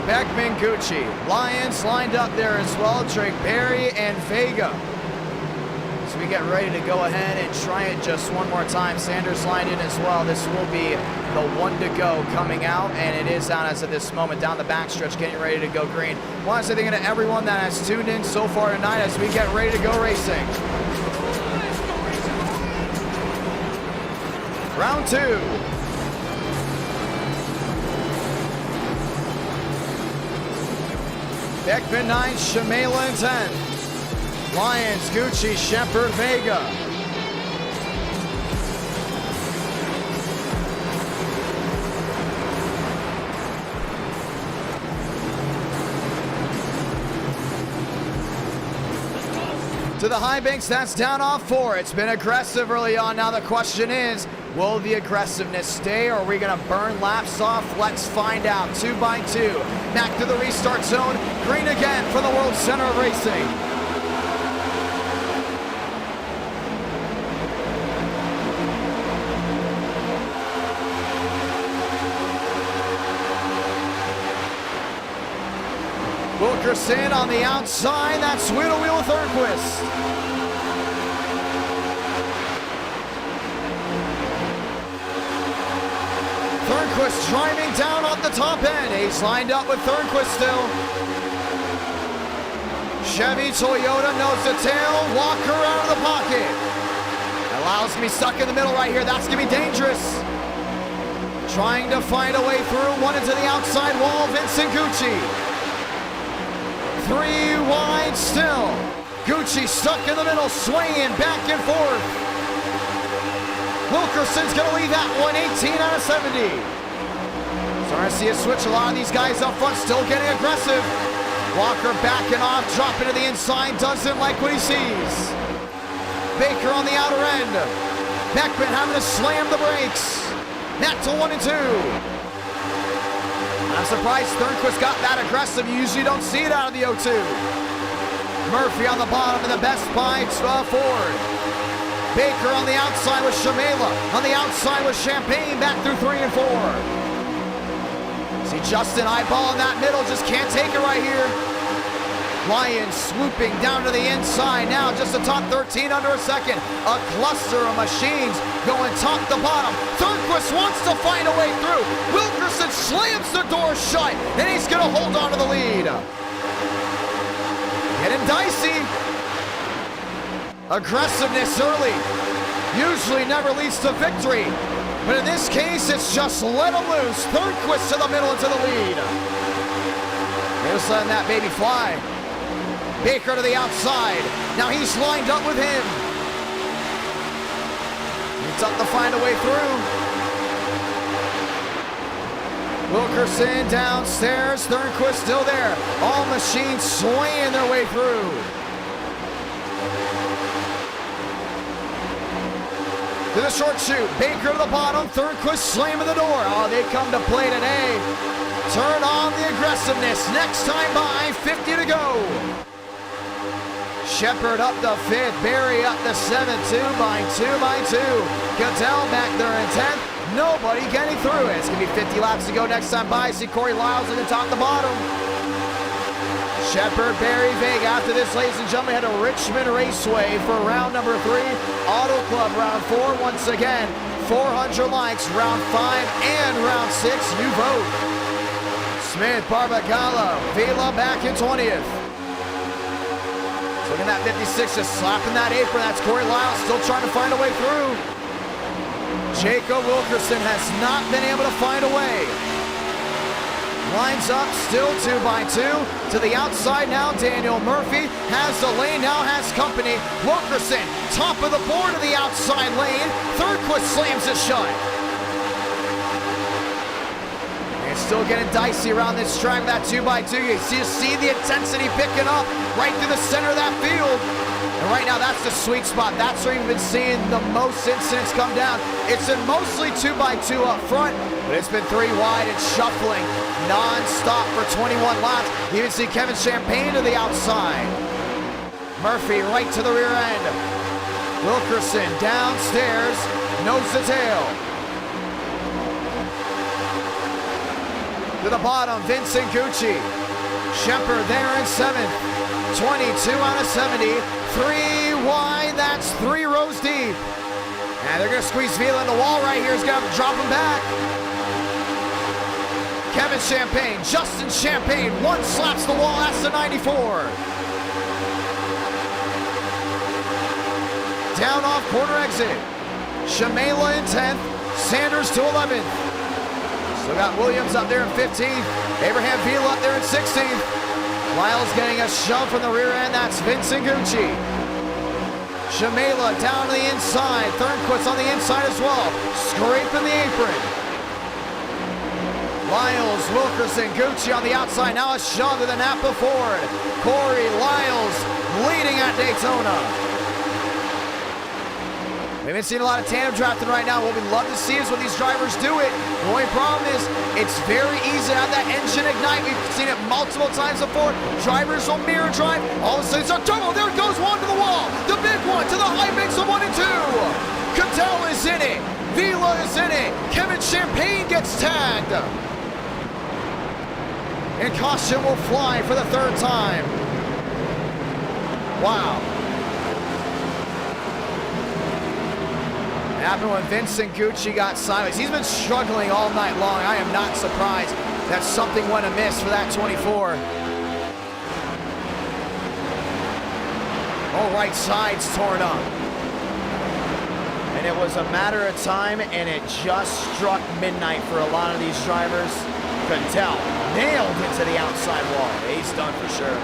Beckman, Gucci. Lyons lined up there as well. Drake Barry and Vega. So we get ready to go ahead and try it just one more time. Sanders lined in as well. This will be the 1 to go coming out, and it is out as of this moment down the backstretch, getting ready to go green. I want to say thank you to everyone that has tuned in so far tonight as we get ready to go racing. Round 2. Beckman 9, Shamela in 10th. Lyons, Gucci, Shepard, Vega. To the high banks, that's down off 4. It's been aggressive early on. Now the question is, will the aggressiveness stay, or are we going to burn laps off? Let's find out. 2 by 2. Back to the restart zone. Green again for the World Center of Racing. Wilkerson on the outside. That's wheel to wheel Thornquist. Thornquist driving down off the top end. He's lined up with Thornquist still. Chevy, Toyota nose to tail. Walker out of the pocket. Allows me stuck in the middle right here. That's going to be dangerous. Trying to find a way through. One into the outside wall. Vincent Gucci. 3 wide still. Gucci stuck in the middle, swinging back and forth. Wilkerson's going to lead that one, 18 out of 70. Starting to see a switch. A lot of these guys up front still getting aggressive. Walker backing off, dropping to the inside, doesn't like what he sees. Baker on the outer end. Beckman having to slam the brakes. That to 1 and 2. I'm surprised Thornquist got that aggressive. You usually don't see it out of the O2. Murphy on the bottom and the best by Ford. Baker on the outside with Shamela. On the outside with Champagne back through 3 and 4. See Justin eyeballing that middle, just can't take it right here. Lyons swooping down to the inside now, just the top 13 under a second. A cluster of machines going top to bottom. Thornquist wants to find a way through. Wilkerson slams the door shut, and he's going to hold on to the lead. Getting dicey. Aggressiveness early usually never leads to victory, but in this case, it's just let him loose. Thornquist to the middle and to the lead. Here's letting that baby fly. Baker to the outside. Now he's lined up with him. It's up to find a way through. Wilkerson downstairs. Thornquist still there. All machines swaying their way through. To the short chute. Baker to the bottom. Thornquist slamming the door. Oh, they come to play today. Turn on the aggressiveness. Next time by, 50 to go. Shepard up to 5th, Berry up to 7th, 2 by 2 by 2. Cattell back there in 10th, nobody getting through it. It's going to be 50 laps to go next time by. See Corey Lyles in the top to bottom. Shepard, Berry, Vega. After this, ladies and gentlemen, head to Richmond Raceway for round number 3. Auto Club round 4. Once again, 400 likes, round 5 and round 6. You vote. Smith, Barbagallo, Vila back in 20th. Looking at that 56, just slapping that apron. That's Corey Lyles still trying to find a way through. Jacob Wilkerson has not been able to find a way. Lines up, still 2 by 2. To the outside now, Daniel Murphy has the lane, now has company. Wilkerson, top of the board to the outside lane. Thornquist slams it shut. It's still getting dicey around this track with that 2 by 2. You see the intensity picking up right through the center of that field. And right now, that's the sweet spot. That's where you've been seeing the most incidents come down. It's been mostly 2 by 2 up front, but it's been 3 wide and shuffling non-stop for 21 laps. You even see Kevin Champagne to the outside. Murphy right to the rear end. Wilkerson downstairs, nose to tail. To the bottom, Vincent Gucci. Shepard there in 7th. 22 out of 70. 3 wide, that's 3 rows deep. And they're going to squeeze Vila in the wall right here. He's going to have to drop him back. Kevin Champagne, Justin Champagne, one slaps the wall, that's the 94. Down off corner exit. Shamela in 10th, Sanders to 11th. Still got Williams up there in 15th. Abraham Vila up there in 16th. Lyles getting a shove from the rear end. That's Vincent Gucci. Shamela down to the inside. Thornquist's on the inside as well. Scraping the apron. Lyles, Wilkerson, Gucci on the outside. Now a shove to the Napa Ford. Corey Lyles leading at Daytona. We haven't seen a lot of tandem drafting right now. What we'd love to see is when these drivers do it. The only problem is it's very easy to have that engine ignite. We've seen it multiple times before. Drivers will mirror drive. All of a sudden, it's a turbo. There it goes, one to the wall. The big one to the high mix of 1 and 2. Cattell is in it. Vila is in it. Kevin Champagne gets tagged. And caution will fly for the 3rd time. Wow. It happened when Vincent Gucci got sideways. He's been struggling all night long. I am not surprised that something went amiss for that 24. Oh, right side's torn up. And it was a matter of time, and it just struck midnight for a lot of these drivers. Cattell nailed into the outside wall. He's done for sure.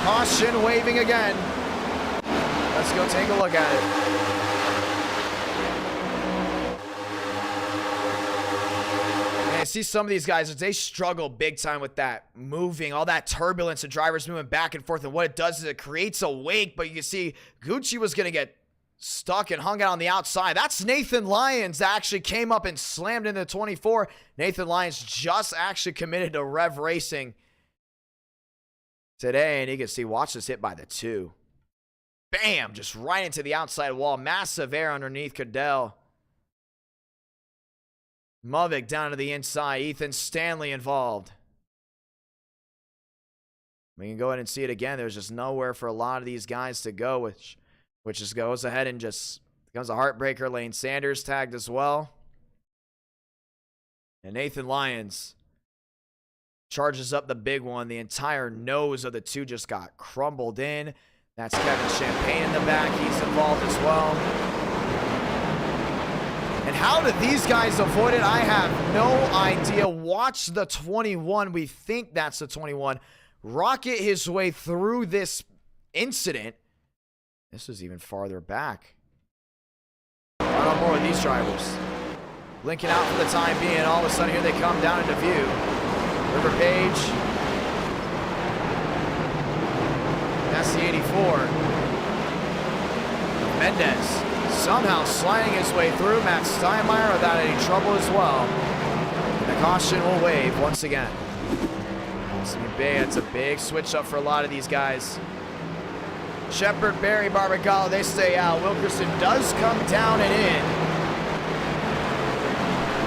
Caution waving again. Let's go take a look at it. And I see some of these guys, they struggle big time with that moving, all that turbulence and drivers moving back and forth. And what it does is it creates a wake, but you can see Gucci was going to get stuck and hung out on the outside. That's Nathan Lyons that actually came up and slammed into the 24. Nathan Lyons just actually committed to Rev Racing today, and you can see, watch this hit by the 2. Bam! Just right into the outside wall. Massive air underneath Cattell. Movic down to the inside. Ethan Stanley involved. We can go ahead and see it again. There's just nowhere for a lot of these guys to go, which just goes ahead and just becomes a heartbreaker. Lane Sanders tagged as well. And Nathan Lyons charges up the big one. The entire nose of the 2 just got crumbled in. That's Kevin Champagne in the back. He's involved as well. And how did these guys avoid it? I have no idea. Watch the 21. We think that's the 21. Rocket his way through this incident. This was even farther back. Not on board with these drivers. Linking out for the time being. All of a sudden, here they come down into view. River Page. That's the 84. Mendez somehow sliding his way through. Matt Steinmeier without any trouble as well. And the caution will wave once again. It's a big switch up for a lot of these guys. Shepard, Barry, Barbagallo, they stay out. Wilkerson does come down and in.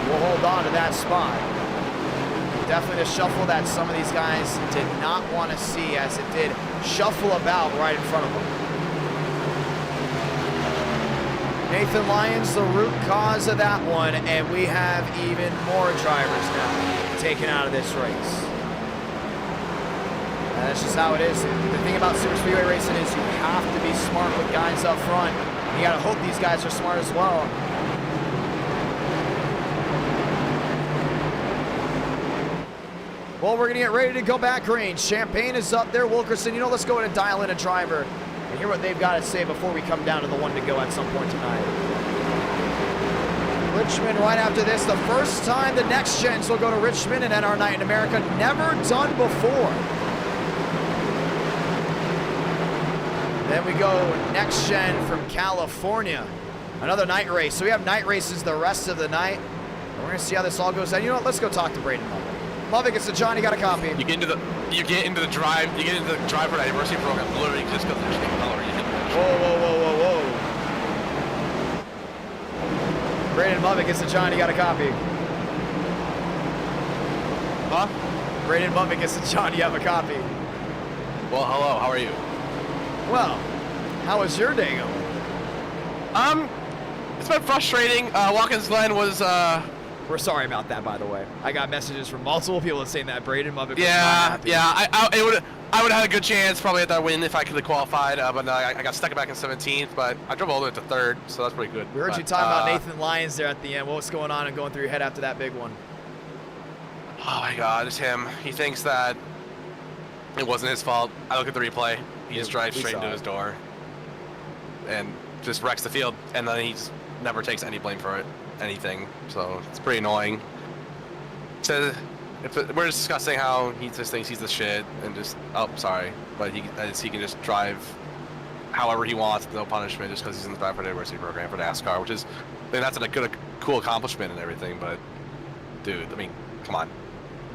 We'll hold on to that spot. Definitely a shuffle that some of these guys did not want to see, as it did shuffle about right in front of them. Nathan Lyons, the root cause of that one, and we have even more drivers now taken out of this race. And that's just how it is. The thing about super speedway racing is you have to be smart with guys up front. You got to hope these guys are smart as well. Well, we're going to get ready to go back green. Champagne is up there. Wilkerson, let's go ahead and dial in a driver and hear what they've got to say before we come down to the 1 to go at some point tonight. Richmond right after this. The first time the next gens will go to Richmond in NR Night in America. Never done before. Then we go next gen from California. Another night race. So we have night races the rest of the night. And we're going to see how this all goes down. You know what? Let's go talk to Braden Mullin. Love it. It's a John. You got a copy. You get into the driver diversity program literally just because there's no color. Whoa. Braden Muvick, it's a John. You got a copy. Huh? Braden Muvick, it's a John. You have a copy. Well, hello. How are you? Well, how was your day going? It's been frustrating. Watkins Glen was We're sorry about that, by the way. I got messages from multiple people saying that Braden Muppet. Yeah, I would have had a good chance probably at that win if I could have qualified, but no, I got stuck back in 17th, but I drove all the way to 3rd, so that's pretty good. We heard you talking about Nathan Lyons there at the end. What's going on and going through your head after that big one? Oh my God, it's him. He thinks that it wasn't his fault. I look at the replay. He just drives straight into his door and just wrecks the field, and then he just never takes any blame for it, anything. So it's pretty annoying. So we're just discussing how he just thinks he's the shit and just but he can just drive however he wants, no punishment, just because he's in the driver diversity program for NASCAR, which is, I mean, that's a cool accomplishment and everything. But dude, I mean, come on,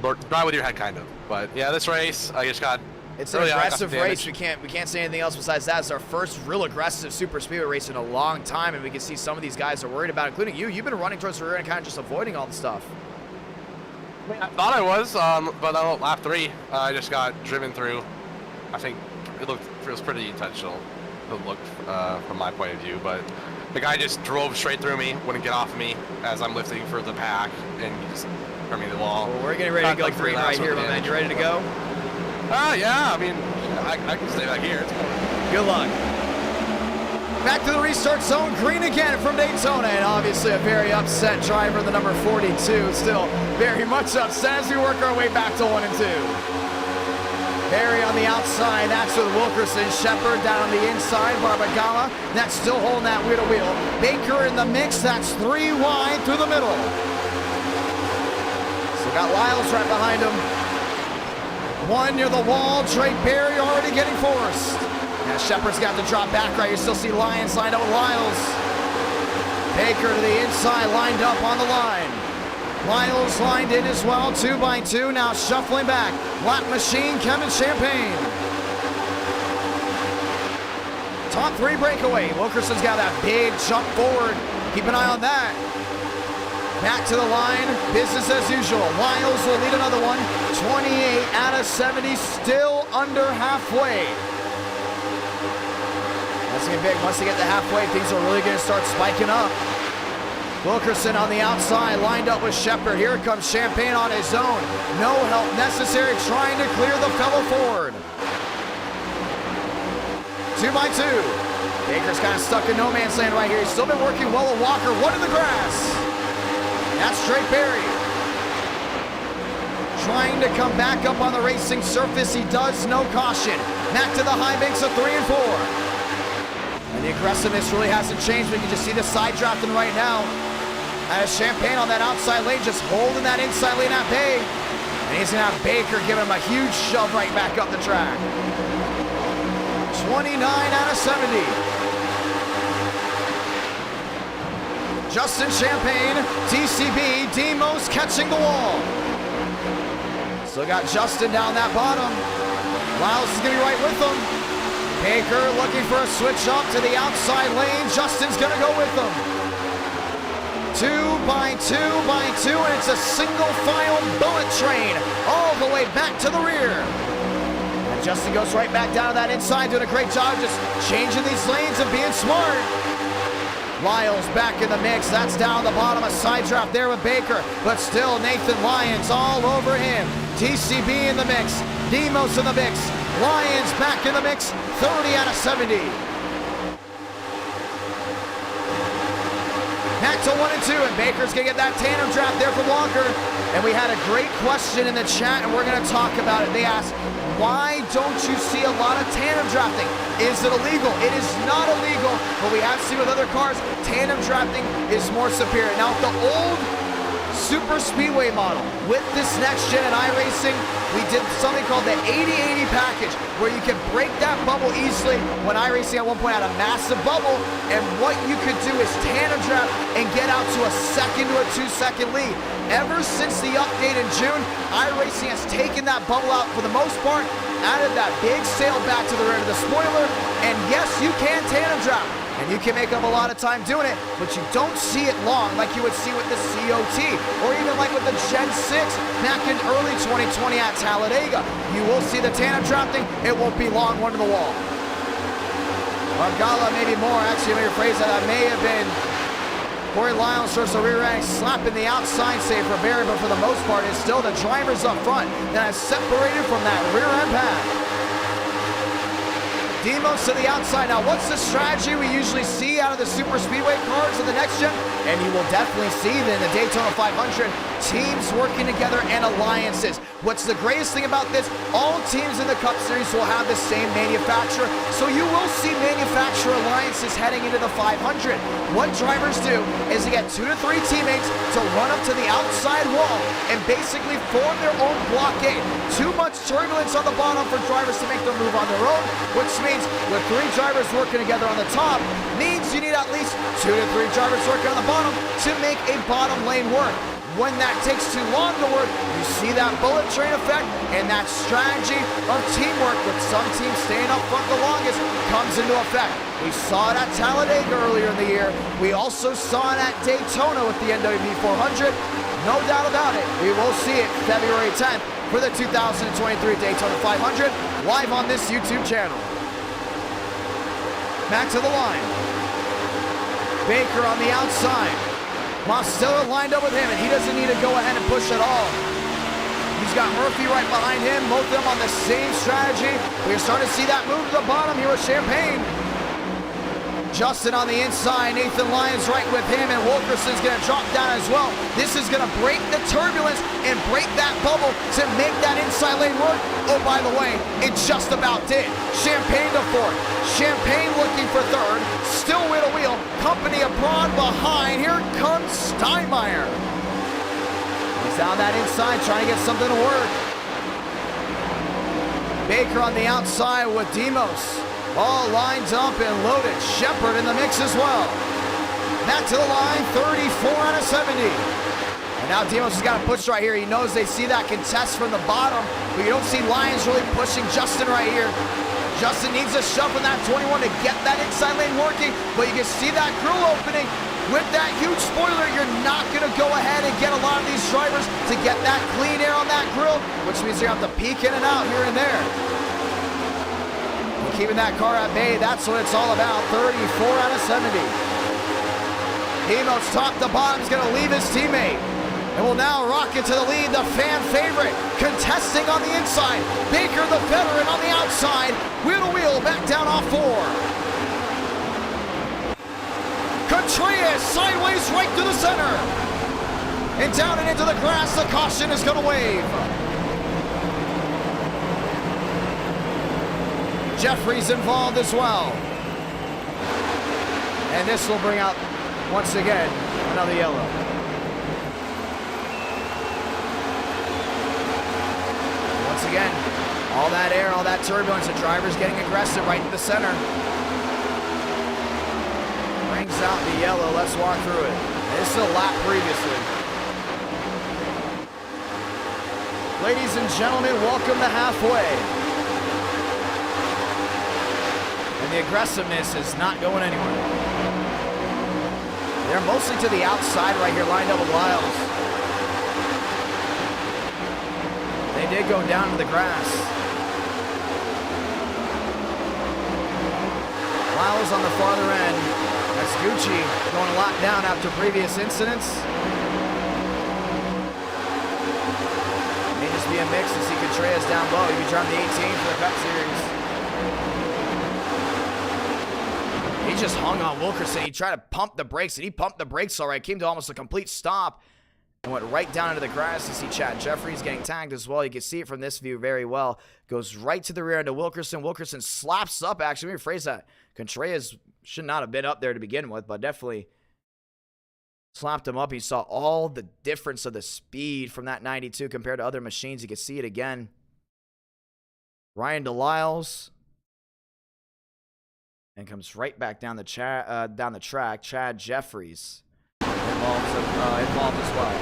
drive with your head, kind of. But yeah, this race I just got. It's an aggressive race. We can't say anything else besides that. It's our first real aggressive super speedway race in a long time, and we can see some of these guys are worried about it, including you. You've been running towards the rear and kind of just avoiding all the stuff. I thought I was, but on lap 3, I just got driven through. I think it was pretty intentional. It looked from my point of view, but the guy just drove straight through me, wouldn't get off of me as I'm lifting for the pack, and he just turned me the wall. Well, we're getting ready to go green right here, my man. You ready to go? Yeah, I mean, I can stay back here. Good luck. Back to the restart zone, green again from Daytona, and obviously a very upset driver, the number 42, still very much upset as we work our way back to 1 and 2. Barry on the outside, that's with Wilkerson. Shepard down on the inside, Barbagala, that's still holding that wheel to wheel. Baker in the mix, that's 3 wide through the middle. Still got Lyles right behind him. 1 near the wall, Trey Berry already getting forced. Now Shepard's got to drop back right. You still see Lyons lined up with Lyles. Baker to the inside, lined up on the line. Lyles lined in as well, 2 by 2, now shuffling back. Lap machine, Kevin Champagne. Top 3 breakaway. Wilkerson's got that big jump forward. Keep an eye on that. Back to the line, business as usual. Lyles will lead another one. 28 out of 70, still under halfway. That's gonna be big. Once they get to halfway, things are really gonna start spiking up. Wilkerson on the outside, lined up with Shepard. Here comes Champagne on his own. No help necessary, trying to clear the fellow forward. 2 by 2. Baker's kind of stuck in no man's land right here. He's still been working well with Walker. 1 in the grass. That's Trey Berry. Trying to come back up on the racing surface. He does, no caution. Back to the high banks of 3 and 4. And the aggressiveness really hasn't changed. We can just see the side drafting right now. As Champagne on that outside lane, just holding that inside lane at bay. And he's gonna have Baker giving him a huge shove right back up the track. 29 out of 70. Justin Champagne, TCB, Demos catching the wall. Still got Justin down that bottom. Lyles is gonna be right with him. Baker looking for a switch up to the outside lane. Justin's gonna go with him. 2 by 2 by 2, and it's a single file bullet train all the way back to the rear. And Justin goes right back down to that inside, doing a great job just changing these lanes and being smart. Lyles back in the mix. That's down the bottom. A side draft there with Baker, but still Nathan Lyons all over him. TCB in the mix. Demos in the mix. Lyons back in the mix. 30 out of 70. Back to 1 and 2, and Baker's gonna get that tandem draft there from Walker. And we had a great question in the chat, and we're gonna talk about it. They asked, why don't you see a lot of tandem drafting? Is it illegal? It is not illegal, but we have seen with other cars, tandem drafting is more superior. Now, with the old Super Speedway model, with this next gen in iRacing, we did something called the 80-80 package, where you can break that bubble easily. When iRacing at one point had a massive bubble, and what you could do is tandem draft and get out to a 2nd to a 2-second lead. Ever since the update in June, iRacing has taken that bubble out for the most part, added that big sail back to the rear of the spoiler, and yes, you can tandem draft. And you can make up a lot of time doing it, but you don't see it long like you would see with the COT, or even like with the Gen 6 back in early 2020 at Talladega. You will see the tandem drafting. It won't be long, 1 to the wall. Bargala maybe more. Actually, let me rephrase that. That may have been Corey Lyles starts the rear end, slapping the outside save for Barry, but for the most part, it's still the drivers up front that has separated from that rear end pad. Demos to the outside. Now, what's the strategy we usually see out of the super speedway cars of the next gen? And you will definitely see that in the Daytona 500, teams working together and alliances. What's the greatest thing about this? All teams in the Cup Series will have the same manufacturer, so you will see manufacturer alliances heading into the 500. What drivers do is they get 2 to 3 teammates to run up to the outside wall and basically form their own blockade. Too much turbulence on the bottom for drivers to make their move on their own, which means with 3 drivers working together on the top, means you need at least 2 to 3 drivers working on the bottom to make a bottom lane work. When that takes too long to work, you see that bullet train effect, and that strategy of teamwork with some teams staying up front the longest comes into effect. We saw it at Talladega earlier in the year. We also saw it at Daytona with the NWB 400. No doubt about it, we will see it February 10th for the 2023 Daytona 500 live on this YouTube channel. Back to the line. Baker on the outside. Mosteller lined up with him, and he doesn't need to go ahead and push at all. He's got Murphy right behind him, both of them on the same strategy. We're starting to see that move to the bottom here with Champagne. Justin on the inside, Nathan Lyons right with him, and Wilkerson's going to drop down as well. This is going to break the turbulence and break that bubble to make that inside lane work. Oh, by the way, it just about did. Champagne to fourth. Champagne looking for third. Still wheel to wheel. Company abroad behind. Here comes Steinmeier. He's down that inside trying to get something to work. Baker on the outside with Demos. All lined up and loaded. Shepard in the mix as well. Back to the line, 34 out of 70. And now Demos has got to push right here. He knows they see that contest from the bottom, but you don't see Lyons really pushing Justin right here. Justin needs a shove in that 21 to get that inside lane working, but you can see that grill opening. With that huge spoiler, you're not going to go ahead and get a lot of these drivers to get that clean air on that grill, which means you have to peek in and out here and there. Keeping that car at bay, that's what it's all about. 34 out of 70. Demos top to bottom is going to leave his teammate. And will now rocket to the lead, the fan favorite. Contesting on the inside. Baker, the veteran, on the outside. Wheel to wheel, back down off 4. Contreras sideways right to the center. And down and into the grass, the caution is going to wave. Jeffrey's involved as well. And this will bring out, once again, another yellow. Once again, all that air, all that turbulence, the driver's getting aggressive right in the center. Brings out the yellow, let's walk through it. This is a lap previously. Ladies and gentlemen, welcome to halfway. The aggressiveness is not going anywhere. They're mostly to the outside right here, lined up with Lyles. They did go down to the grass. Lyles on the farther end. That's Gucci going a lot down after previous incidents. May just be a mix to see Contreras down low. He could drive the 18 for the Cup Series. He just hung on Wilkerson. He tried to pump the brakes, and he pumped the brakes all right. Came to almost a complete stop and went right down into the grass. You see Chad Jeffries getting tagged as well. You can see it from this view very well. Goes right to the rear end of Wilkerson. Wilkerson slaps up, actually. Let me rephrase that. Contreras should not have been up there to begin with, but definitely slapped him up. He saw all the difference of the speed from that 92 compared to other machines. You can see it again. Ryan DeLisles. And comes right back down the track. Chad Jeffries involved as well.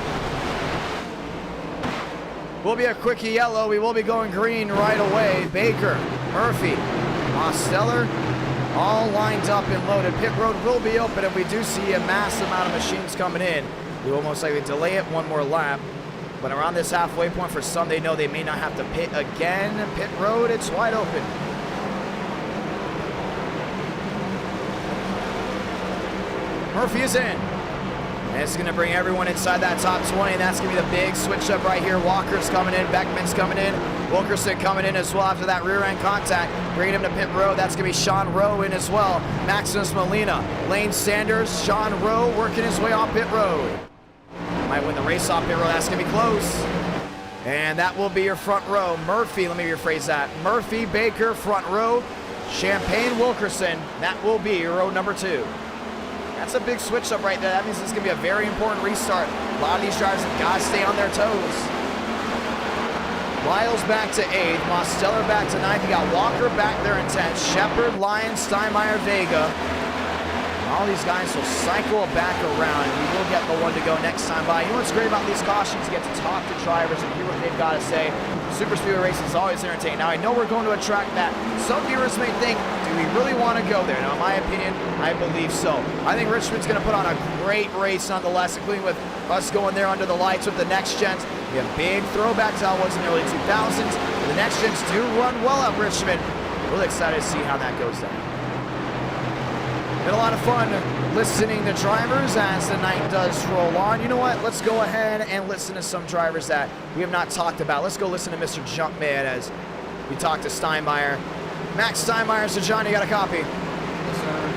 Will be a quickie yellow. We will be going green right away. Baker, Murphy, Mosteller, all lined up and loaded. Pit road will be open if we do see a mass amount of machines coming in. We will most likely delay it one more lap. But around this halfway point, for some, they know they may not have to pit again. Pit road, it's wide open. Murphy is in. And it's going to bring everyone inside that top 20, and that's going to be the big switch up right here. Walker's coming in, Beckman's coming in, Wilkerson coming in as well after that rear end contact, bringing him to pit road. That's going to be Sean Rowe in as well. Maximus Molina, Lane Sanders, Sean Rowe working his way off pit road. Might win the race off pit road. That's going to be close. And that will be your front row. Murphy, let me rephrase that. Murphy, Baker, front row. Champagne, Wilkerson. That will be row number 2. That's a big switch up right there. That means it's going to be a very important restart. A lot of these drivers have got to stay on their toes. Lyles back to 8th. Mosteller back to 9th. You got Walker back there in 10th. Shepard, Lyons, Steinmeier, Vega. All these guys will cycle back around, and we will get the one to go next time by. You know what's great about these cautions? You get to talk to drivers and hear what they've got to say. Super Speedway racing is always entertaining. Now, I know we're going to a track that some viewers may think, do we really want to go there? Now, in my opinion, I believe so. I think Richmond's going to put on a great race nonetheless, including with us going there under the lights with the next gens. We have big throwbacks to how it was in the early 2000s. The next gens do run well at Richmond. Really excited to see how that goes down. Been a lot of fun listening to drivers as the night does roll on. You know what? Let's go ahead and listen to some drivers that we have not talked about. Let's go listen to Mr. Jumpman as we talk to Steinmeier. Max Steinmeier, so John, you got a copy? Yes, sir.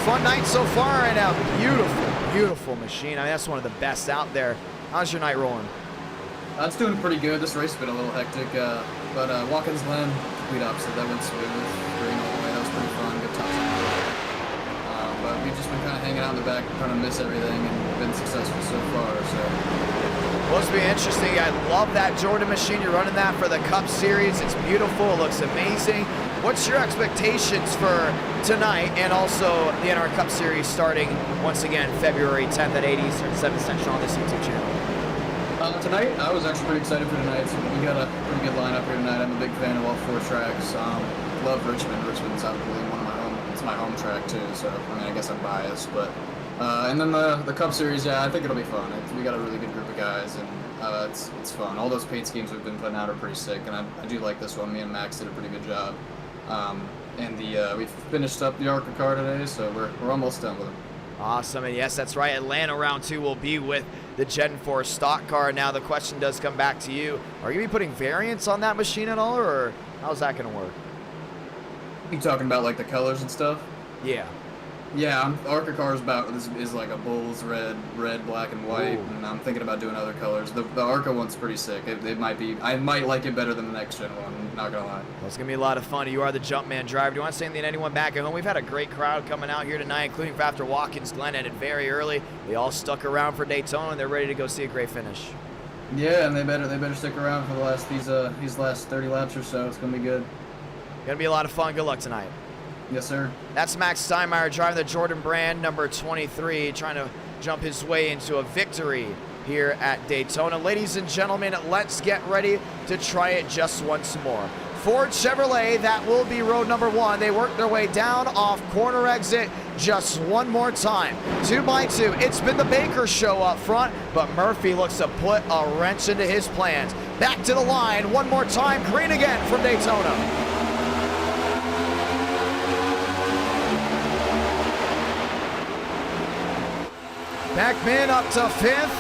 Fun night so far and a beautiful, beautiful machine. I mean, that's one of the best out there. How's your night rolling? It's doing pretty good. This race has been a little hectic, but Watkins Glen, complete opposite. That went smooth. Green all the way. That was pretty fun. Good time. But we've just been kind of hanging out in the back, trying to miss everything, and been successful so far. So. Supposed to be interesting. I love that Jordan machine. You're running that for the Cup Series. It's beautiful. It looks amazing. What's your expectations for tonight and also the NR Cup Series starting once again February 10th at 8 Eastern, 7 Central on this YouTube channel? Tonight, I was actually pretty excited for tonight. So we got a pretty good lineup here tonight. I'm a big fan of all 4 tracks. Love Richmond. Richmond's absolutely one of my home. It's my home track too. So I mean, I guess I'm biased, but and then the Cup Series, yeah, I think it'll be fun. We got a really good group of guys, and it's fun. All those paint schemes we've been putting out are pretty sick, and I do like this one. Me and Max did a pretty good job. And we finished up the ARCA car today, so we're almost done with it. Awesome, and yes, that's right. Atlanta round 2 will be with the Gen 4 stock car. Now the question does come back to you. Are you going to be putting variants on that machine at all, or how's that going to work? You talking about like the colors and stuff? Yeah. Yeah, ARCA car is like a Bulls red, black, and white, Ooh. and I'm thinking about doing other colors. The ARCA one's pretty sick. It might be. I might like it better than the next gen one. Not gonna lie. Well, it's gonna be a lot of fun. You are the Jumpman driver. Do you want to say anything to anyone back at home? We've had a great crowd coming out here tonight, including for after Watkins Glen ended very early. They all stuck around for Daytona, and they're ready to go see a great finish. Yeah, and they better stick around for these last 30 laps or so. It's gonna be good. Gonna be a lot of fun. Good luck tonight. Yes, sir. That's Max Steinmeier driving the Jordan brand, number 23, trying to jump his way into a victory here at Daytona. Ladies and gentlemen, let's get ready to try it just once more. Ford Chevrolet, that will be road number 1. They work their way down off corner exit just one more time. 2 by 2. It's been the Baker show up front, but Murphy looks to put a wrench into his plans. Back to the line one more time. Green again from Daytona. Beckman up to 5th.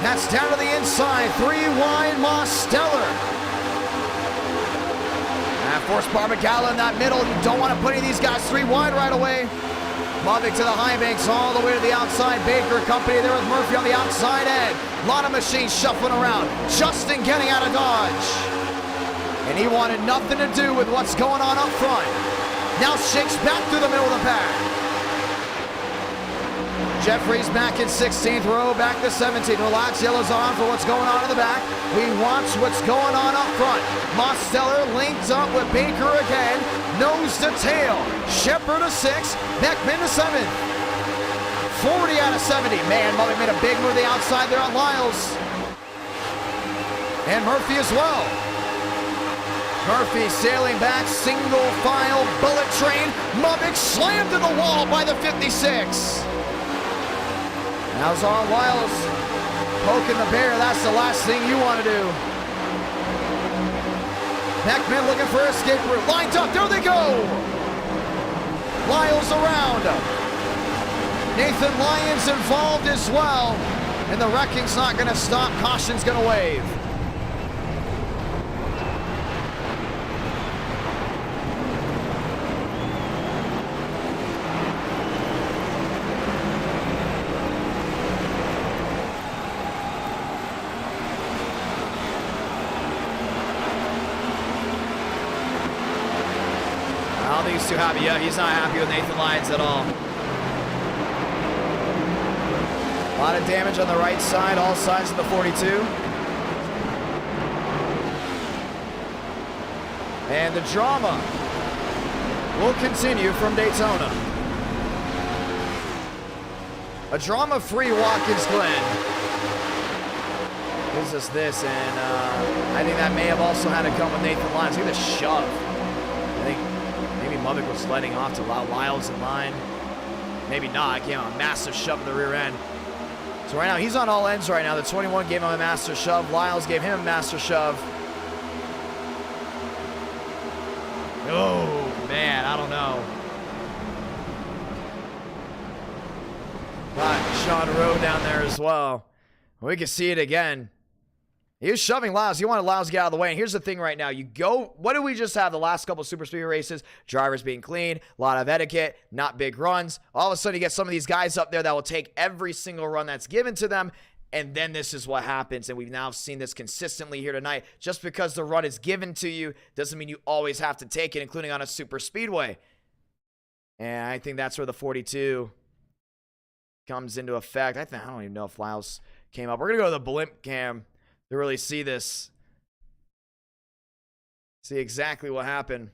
That's down to the inside. 3 wide, Mosteller. And force Barbagala in that middle. You don't want to put any of these guys 3 wide right away. Mavic to the high banks all the way to the outside. Baker company there with Murphy on the outside end. A lot of machines shuffling around. Justin getting out of Dodge. And he wanted nothing to do with what's going on up front. Now shakes back through the middle of the pack. Jeffries back in 16th row, back to 17th. Relax, yellows on for what's going on in the back. We watch what's going on up front. Mosteller links up with Baker again. Nose to tail. Shepard to 6th. Beckman to 7th. 40 out of 70. Man, Mully made a big move to the outside there on Lyles. And Murphy as well. Murphy sailing back, single file, bullet train. Mavic slammed to the wall by the 56. Now Zon Lyles poking the bear. That's the last thing you want to do. Beckman looking for an escape route. Lined up. There they go. Lyles around. Nathan Lyons involved as well. And the wrecking's not going to stop. Caution's going to wave. I don't think he's too happy. Yeah, he's not happy with Nathan Lyons at all. A lot of damage on the right side, all sides of the 42. And the drama will continue from Daytona. A drama-free Watkins Glen gives us this, and I think that may have also had to come with Nathan Lyons. Look at the shove. I think maybe Mubbock was letting off to allow Lyles in line. Maybe not. Gave him a massive shove in the rear end. So right now, he's on all ends right now. The 21 gave him a master shove. Lyles gave him a master shove. Oh, man, I don't know. Got Sean Rowe down there as well. We can see it again. He was shoving Lyles. He wanted Lyles to get out of the way. And here's the thing right now. You go, what did we just have the last couple of super speed races? Drivers being clean, a lot of etiquette, not big runs. All of a sudden, you get some of these guys up there that will take every single run that's given to them. And then this is what happens. And we've now seen this consistently here tonight. Just because the run is given to you doesn't mean you always have to take it, including on a super speedway. And I think that's where the 42 comes into effect. I don't even know if Lyles came up. We're going to go to the blimp cam to really see this. See exactly what happened.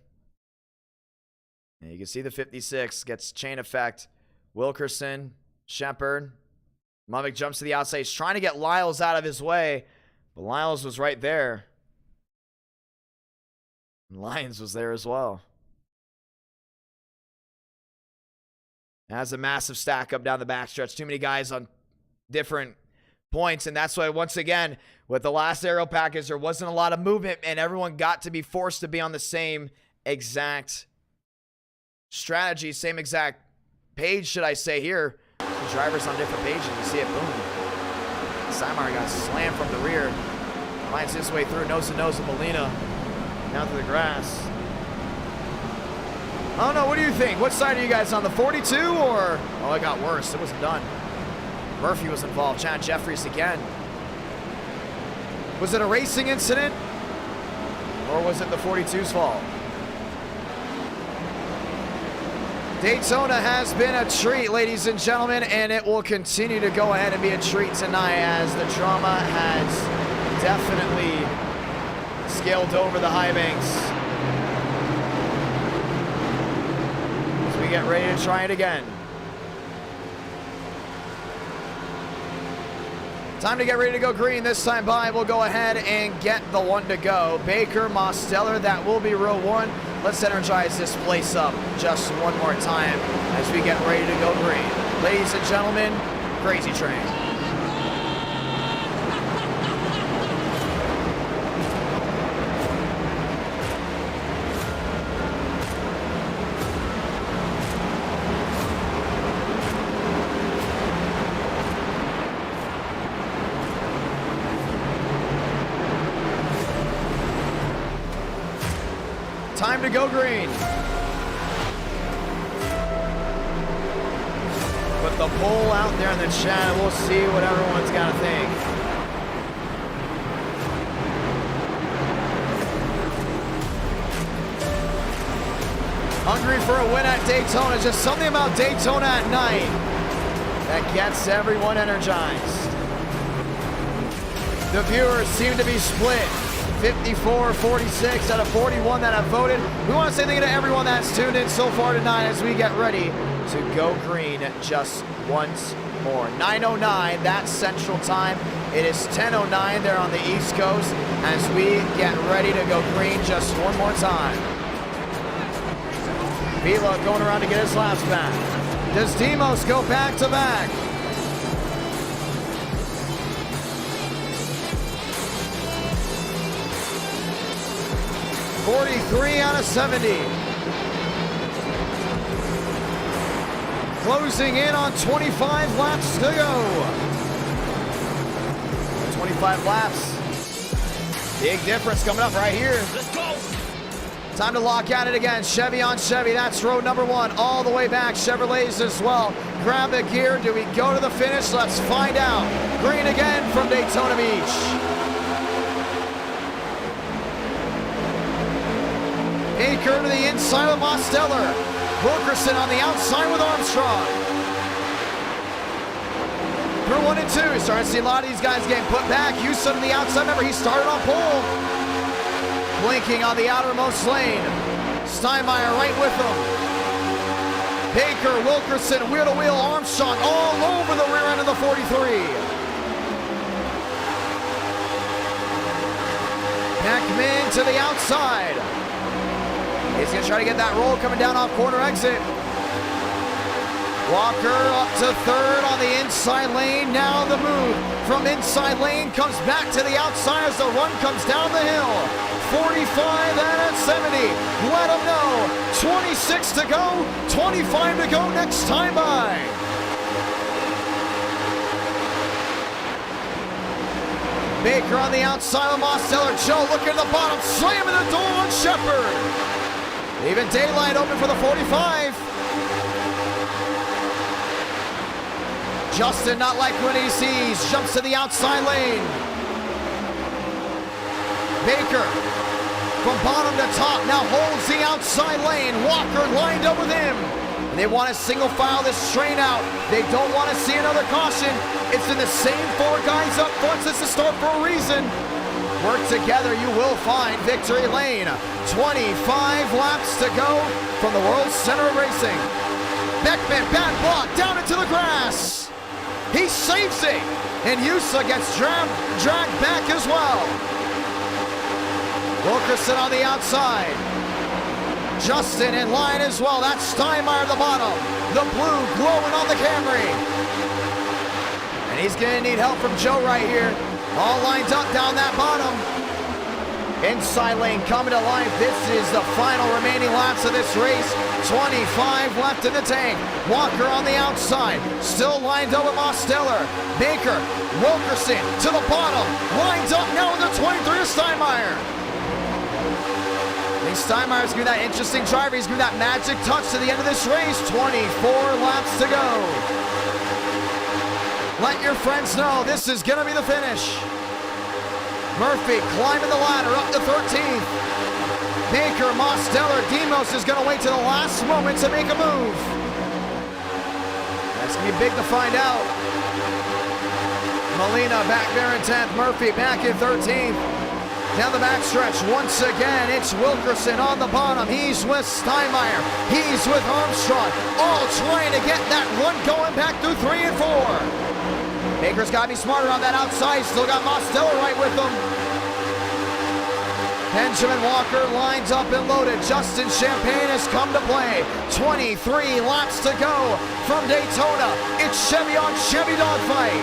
And you can see the 56 gets chain effect. Wilkerson, Shepard. Mubbock jumps to the outside. He's trying to get Lyles out of his way, but Lyles was right there. And Lyons was there as well. Has a massive stack up down the backstretch. Too many guys on different points, and that's why, once again, with the last aero package, there wasn't a lot of movement, and everyone got to be forced to be on the same exact strategy, same exact page, should I say, here. The drivers on different pages. You see it, boom. Simar got slammed from the rear. Finds his way through, nose to nose with Molina. Down to the grass. I don't know, what do you think? What side are you guys on, the 42 or? Oh, it got worse. It wasn't done. Murphy was involved. Chad Jeffries again. Was it a racing incident? Or was it the 42's fault? Daytona has been a treat, ladies and gentlemen, and it will continue to go ahead and be a treat tonight as the drama has definitely scaled over the high banks. As we get ready to try it again. Time to get ready to go green. This time by, we'll go ahead and get the one to go. Baker, Mosteller, that will be row one. Let's energize this place up just one more time as we get ready to go green. Ladies and gentlemen, Crazy Train. Time to go green. Put the poll out there in the chat. We'll see what everyone's got to think. Hungry for a win at Daytona. Just something about Daytona at night that gets everyone energized. The viewers seem to be split. 54-46 out of 41 that have voted. We want to say thank you to everyone that's tuned in so far tonight as we get ready to go green just once more. 9:09, that's Central Time. It is 10:09 there on the East Coast as we get ready to go green just one more time. Vila going around to get his laps back. Does Demos go back to back? .43 out of 70. closing in on 25 laps to go. 25 laps. Big difference coming up right here. Let's go. Time to lock at it again. Chevy on Chevy. That's row number 1 all the way back. Chevrolets as well. Grab the gear. Do we go to the finish? Let's find out. Green again from Daytona Beach. Baker to the inside with Mosteller. Wilkerson on the outside with Armstrong. Through 1 and 2. You're starting to see a lot of these guys getting put back. Houston on the outside. Remember, he started on pole. Blinking on the outermost lane. Steinmeier right with him. Baker, Wilkerson, wheel to wheel, Armstrong all over the rear end of the 43. Beckman to the outside. He's going to try to get that roll coming down off corner exit. Walker up to third on the inside lane. Now the move from inside lane comes back to the outside as the run comes down the hill. 45 and at 70. Let them know. 26 to go. 25 to go next time by. Baker on the outside of Mosteller. Joe looking at the bottom. Slamming the door on Shepard. Even daylight open for the 45. Justin not like what he sees. Jumps to the outside lane. Baker from bottom to top now holds the outside lane. Walker lined up with him. And they want to single file this train out. They don't want to see another caution. It's in the same 4 guys up front since the start for a reason. Work together, you will find victory lane. 25 laps to go from the World Center of Racing. Beckman, bad block, down into the grass. He saves it. And Yusa gets dragged back as well. Wilkerson on the outside. Justin in line as well. That's Steinmeier at the bottom. The blue glowing on the Camry. And he's going to need help from Joe right here. All lined up down that bottom. Inside lane coming to life. This is the final remaining laps of this race. 25 left in the tank. Walker on the outside. Still lined up with Mosteller. Baker, Wilkerson to the bottom. Lined up now with the 23 of Steinmeier. I think Steinmeier's going to be that interesting driver. He's going to be that magic touch to the end of this race. 24 laps to go. Let your friends know this is going to be the finish. Murphy climbing the ladder up to 13th. Baker, Mosteller, Demos is going to wait to the last moment to make a move. That's going to be big to find out. Molina back there in 10th. Murphy back in 13th. Down the backstretch, once again, it's Wilkerson on the bottom. He's with Steinmeier. He's with Armstrong. All trying to get that run going back through 3 and 4. Baker's got to be smarter on that outside. Still got Mosteller right with him. Benjamin Walker lines up and loaded. Justin Champagne has come to play. 23 laps to go from Daytona. It's Chevy on Chevy dogfight.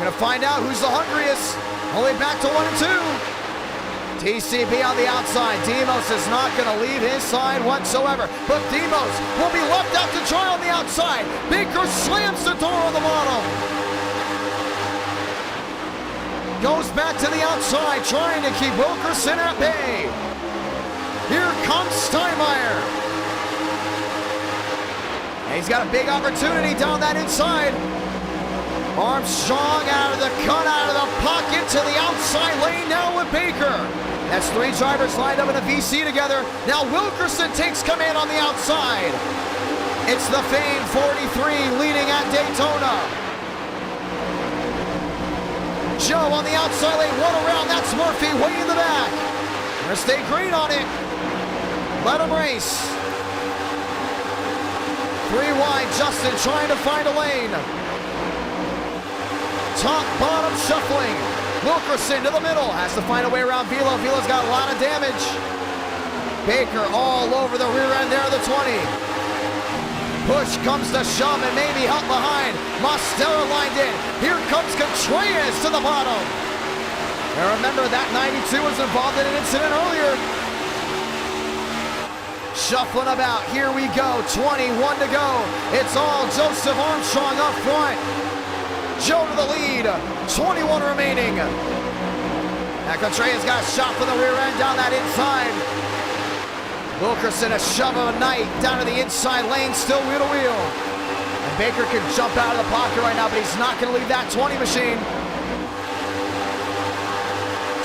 Gonna find out who's the hungriest. Only back to 1 and 2. TCB on the outside. Demos is not gonna leave his side whatsoever. But Demos will be left out to dry on the outside. Baker slams the door on the bottom. Goes back to the outside, trying to keep Wilkerson at bay. Here comes Steinmeier. And he's got a big opportunity down that inside. Armstrong out of the cut, out of the pocket to the outside lane now with Baker. That's 3 drivers lined up in a VC together. Now Wilkerson takes command on the outside. It's the famed 43 leading at Daytona. Joe on the outside lane, 1 around. That's Murphy way in the back. Gonna stay green on it. Let him race. 3 wide, Justin trying to find a lane. Top, bottom, shuffling. Wilkerson to the middle. Has to find a way around Velo. Velo's got a lot of damage. Baker all over the rear end there of the 20. Push comes to shove and maybe help behind. Mosteller lined in. Here comes Contreras to the bottom. And remember that 92 was involved in an incident earlier. Shuffling about, here we go, 21 to go. It's all Joseph Armstrong up front. Joe to the lead, 21 remaining. Now Contreras got a shot from the rear end down that inside. Wilkerson, a shove of a night down to the inside lane, still wheel to wheel. And Baker can jump out of the pocket right now, but he's not going to leave that 20 machine.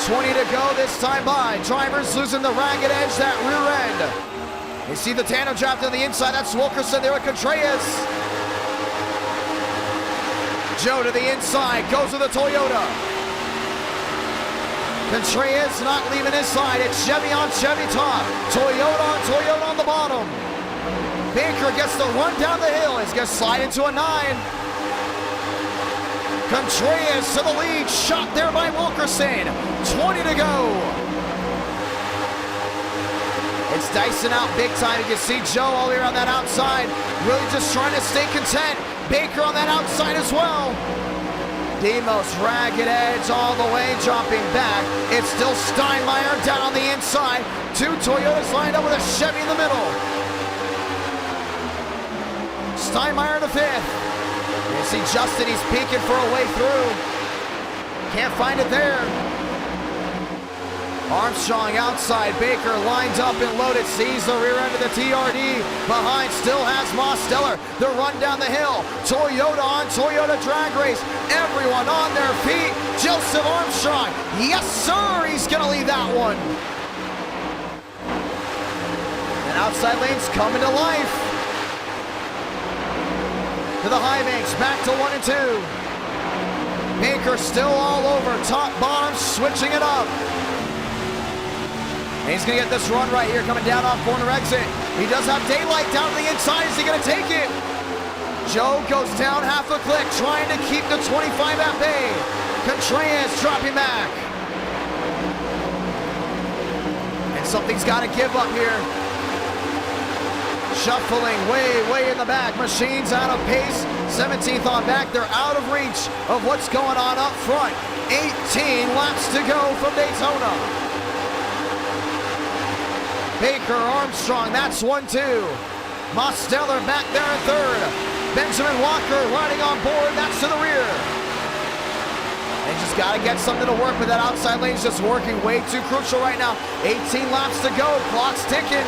20 to go this time by. Drivers losing the ragged edge, that rear end. You see the tandem draft on the inside. That's Wilkerson there with Contreras. Joe to the inside, goes to the Toyota. Contreras not leaving his side. It's Chevy on Chevy top. Toyota on the bottom. Baker gets the run down the hill. He's going to slide into a 9. Contreras to the lead. Shot there by Wilkerson. 20 to go. It's Dyson out big time. You can see Joe all the way around that outside. Really just trying to stay content. Baker on that outside as well. Demos ragged edge all the way, dropping back. It's still Steinmeier down on the inside. 2 Toyotas lined up with a Chevy in the middle. Steinmeier to 5th. You see Justin, he's peeking for a way through. Can't find it there. Armstrong outside, Baker lined up and loaded, sees the rear end of the TRD. Behind still has Mosteller. The run down the hill. Toyota on Toyota drag race. Everyone on their feet. Joseph Armstrong. Yes, sir. He's going to lead that one. And outside lane's coming to life. To the high banks, back to 1 and 2. Baker still all over, top, bottom, switching it up. And he's going to get this run right here, coming down off corner exit. He does have daylight down to the inside. Is he going to take it? Joe goes down half a click, trying to keep the 25 at bay. Contreras dropping back. And something's got to give up here. Shuffling way in the back. Machines out of pace. 17th on back. They're out of reach of what's going on up front. 18 laps to go from Daytona. Baker, Armstrong, that's 1-2. Mosteller back there in 3rd. Benjamin Walker riding on board, that's to the rear. They just got to get something to work with. That outside lane's just working way too crucial right now. 18 laps to go, clock's ticking.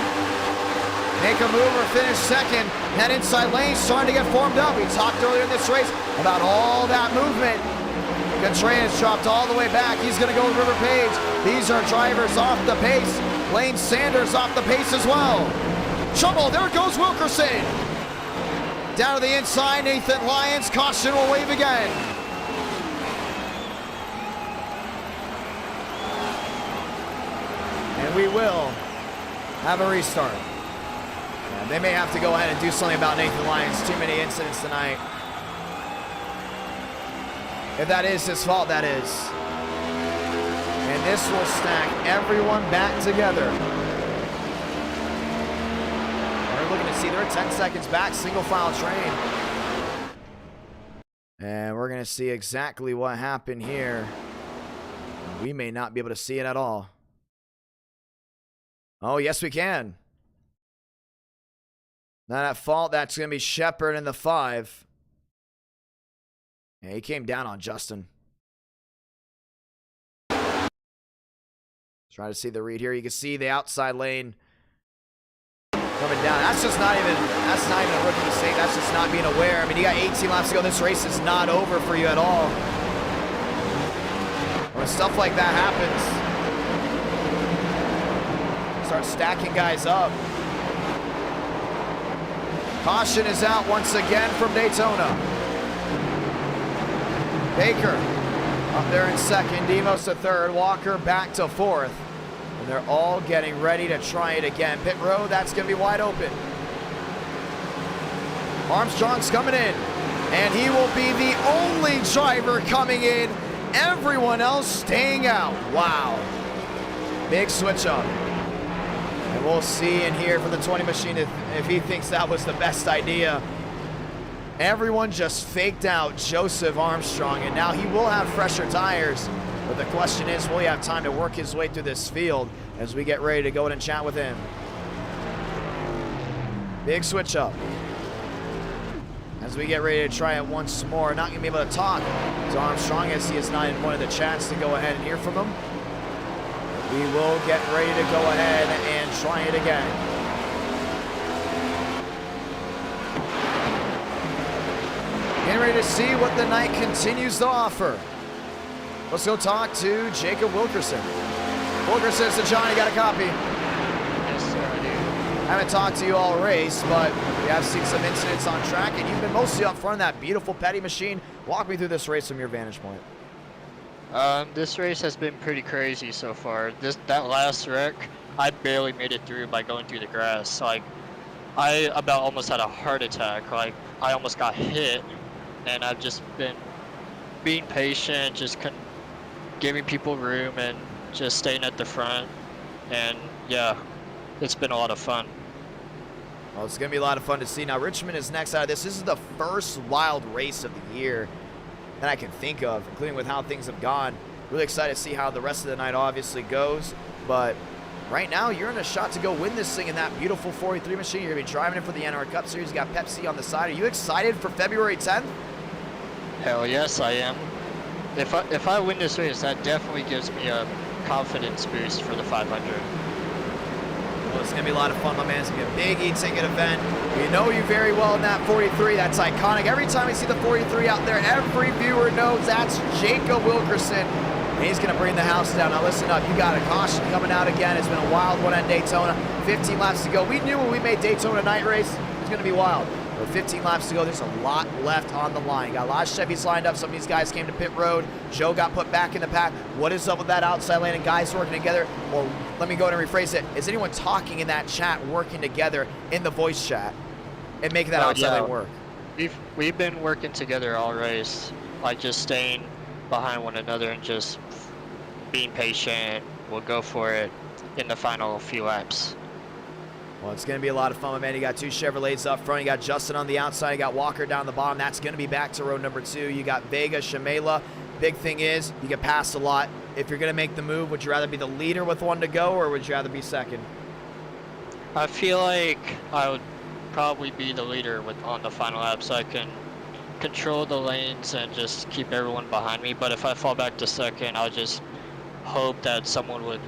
Make a move or finish 2nd. That inside lane's starting to get formed up. We talked earlier in this race about all that movement. Contreras dropped all the way back. He's going to go with River Page. These are drivers off the pace. Lane Sanders off the pace as well. Trouble, there goes Wilkerson. Down to the inside, Nathan Lyons. Caution will wave again. And we will have a restart. And they may have to go ahead and do something about Nathan Lyons. Too many incidents tonight. If that is his fault, that is. And this will stack everyone back together. We're looking to see they're 10 seconds back, single file train. And we're going to see exactly what happened here. We may not be able to see it at all. Oh, yes, we can. Not at fault. That's going to be Shepard in the 5. Yeah, he came down on Justin. Try to see the read here. You can see the outside lane coming down. That's not even a rookie mistake. That's just not being aware. I mean, you got 18 laps to go. This race is not over for you at all. When stuff like that happens, start stacking guys up. Caution is out once again from Daytona. Baker up there in 2nd, Demos to 3rd, Walker back to 4th. And they're all getting ready to try it again. Pit road, that's going to be wide open. Armstrong's coming in, and he will be the only driver coming in. Everyone else staying out. Wow. Big switch up. And we'll see in here from the 20 machine if he thinks that was the best idea. Everyone just faked out Joseph Armstrong, and now he will have fresher tires. But the question is, will he have time to work his way through this field as we get ready to go in and chat with him? Big switch up. As we get ready to try it once more, not going to be able to talk to Armstrong as he is not in one of the chats to go ahead and hear from him. We will get ready to go ahead and try it again. Getting ready to see what the night continues to offer. Let's go talk to Jacob Wilkerson. Wilkerson said, John, you got a copy? Yes, sir, I do. I haven't talked to you all race, but we have seen some incidents on track, and you've been mostly up front of that beautiful Petty machine. Walk me through this race from your vantage point. This race has been pretty crazy so far. That last wreck, I barely made it through by going through the grass. Like, I about almost had a heart attack. Like, I almost got hit, and I've just been being patient, just giving people room, and just staying at the front. And yeah, it's been a lot of fun. Well, it's going to be a lot of fun to see. Now, Richmond is next out of this. This is the first wild race of the year that I can think of, including with how things have gone. Really excited to see how the rest of the night obviously goes. But right now, you're in a shot to go win this thing in that beautiful 43 machine. You're going to be driving it for the NR Cup Series. You got Pepsi on the side. Are you excited for February 10th? Hell yes, I am. If I win this race, that definitely gives me a confidence boost for the 500. Well, it's going to be a lot of fun, my man. It's going to be a big e-ticket event. We know you very well in that 43. That's iconic. Every time we see the 43 out there, every viewer knows that's Jacob Wilkerson. And he's going to bring the house down. Now, listen up. You got a caution coming out again. It's been a wild one at Daytona. 15 laps to go. We knew when we made Daytona night race, it was going to be wild. But 15 laps to go, there's a lot left on the line. Got a lot of Chevys lined up. Some of these guys came to pit road. Joe got put back in the pack. What is up with that outside lane and guys working together? Or let me go ahead and rephrase it. Is anyone talking in that chat, working together in the voice chat and making that outside lane work? We've been working together all race, like just staying behind one another and just being patient. We'll go for it in the final few laps. Well, it's going to be a lot of fun, my man. You got two Chevrolets up front. You got Justin on the outside. You got Walker down the bottom. That's going to be back to row number 2. You got Vega, Shamela. Big thing is you get passed a lot. If you're going to make the move, would you rather be the leader with one to go, or would you rather be second? I feel like I would probably be the leader on the final lap, so I can control the lanes and just keep everyone behind me. But if I fall back to second, I'll just hope that someone would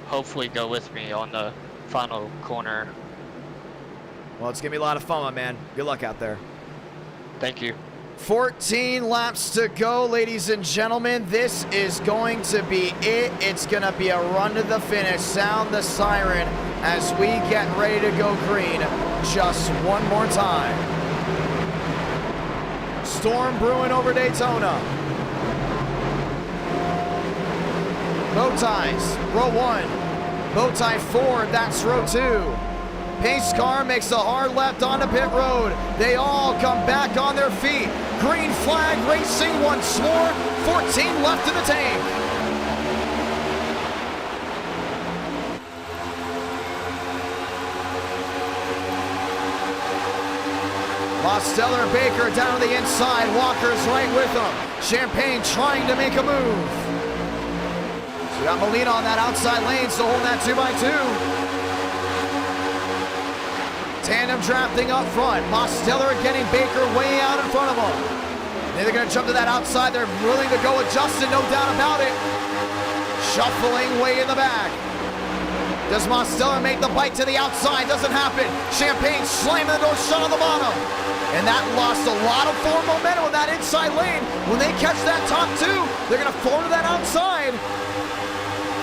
hopefully go with me on the final corner. Well, it's going to be a lot of fun, my man. Good luck out there. Thank you. 14 laps to go, ladies and gentlemen. This is going to be it. It's going to be a run to the finish. Sound the siren as we get ready to go green just one more time. Storm brewing over Daytona. Bow ties, row 1. Bow tie 4, that's row 2. Pace car makes a hard left onto pit road. They all come back on their feet. Green flag racing once more. 14 left in the tank. Mosteller and Baker down to the inside. Walker's right with them. Champagne trying to make a move. So we got Molina on that outside lane, so holding that 2x2. Tandem drafting up front. Mosteller getting Baker way out in front of him. Then they're going to jump to that outside. They're willing to go with Justin, no doubt about it. Shuffling way in the back. Does Mosteller make the bite to the outside? Doesn't happen. Champagne slamming the door shut on the bottom. And that lost a lot of forward momentum in that inside lane. When they catch that top 2, they're going to forward to that outside.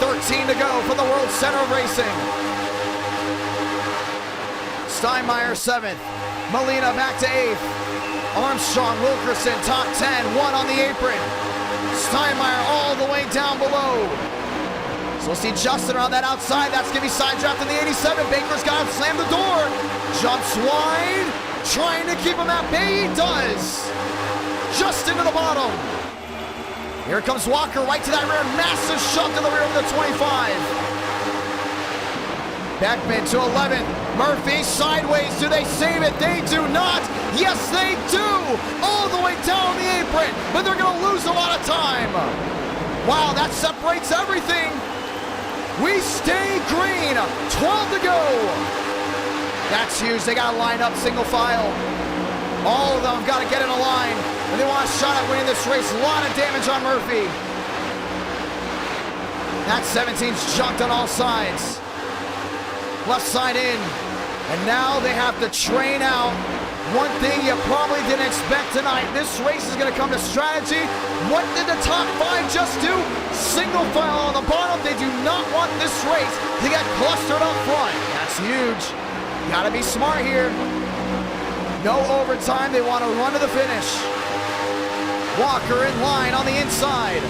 13 to go for the World Center of Racing. Steinmeier 7th. Molina back to 8th. Armstrong, Wilkerson, top 10. 1 on the apron. Steinmeier all the way down below. So we'll see Justin around that outside. That's going to be side draft in the 87. Baker's got him, slam the door. Jumps wide. Trying to keep him at bay. He does. Just into the bottom. Here comes Walker right to that rear. Massive shove to the rear of the 25. Beckman to 11th. Murphy sideways. Do they save it? They do not. Yes, they do. All the way down the apron. But they're going to lose a lot of time. Wow, that separates everything. We stay green. 12 to go. That's huge. They got to line up single file. All of them have got to get in a line. And they want a shot at winning this race. A lot of damage on Murphy. That 17's junked on all sides. Left side in. And now they have to train out. One thing you probably didn't expect tonight. This race is going to come to strategy. What did the top 5 just do? Single file on the bottom. They do not want this race to get clustered up front. That's huge. Got to be smart here. No overtime. They want to run to the finish. Walker in line on the inside.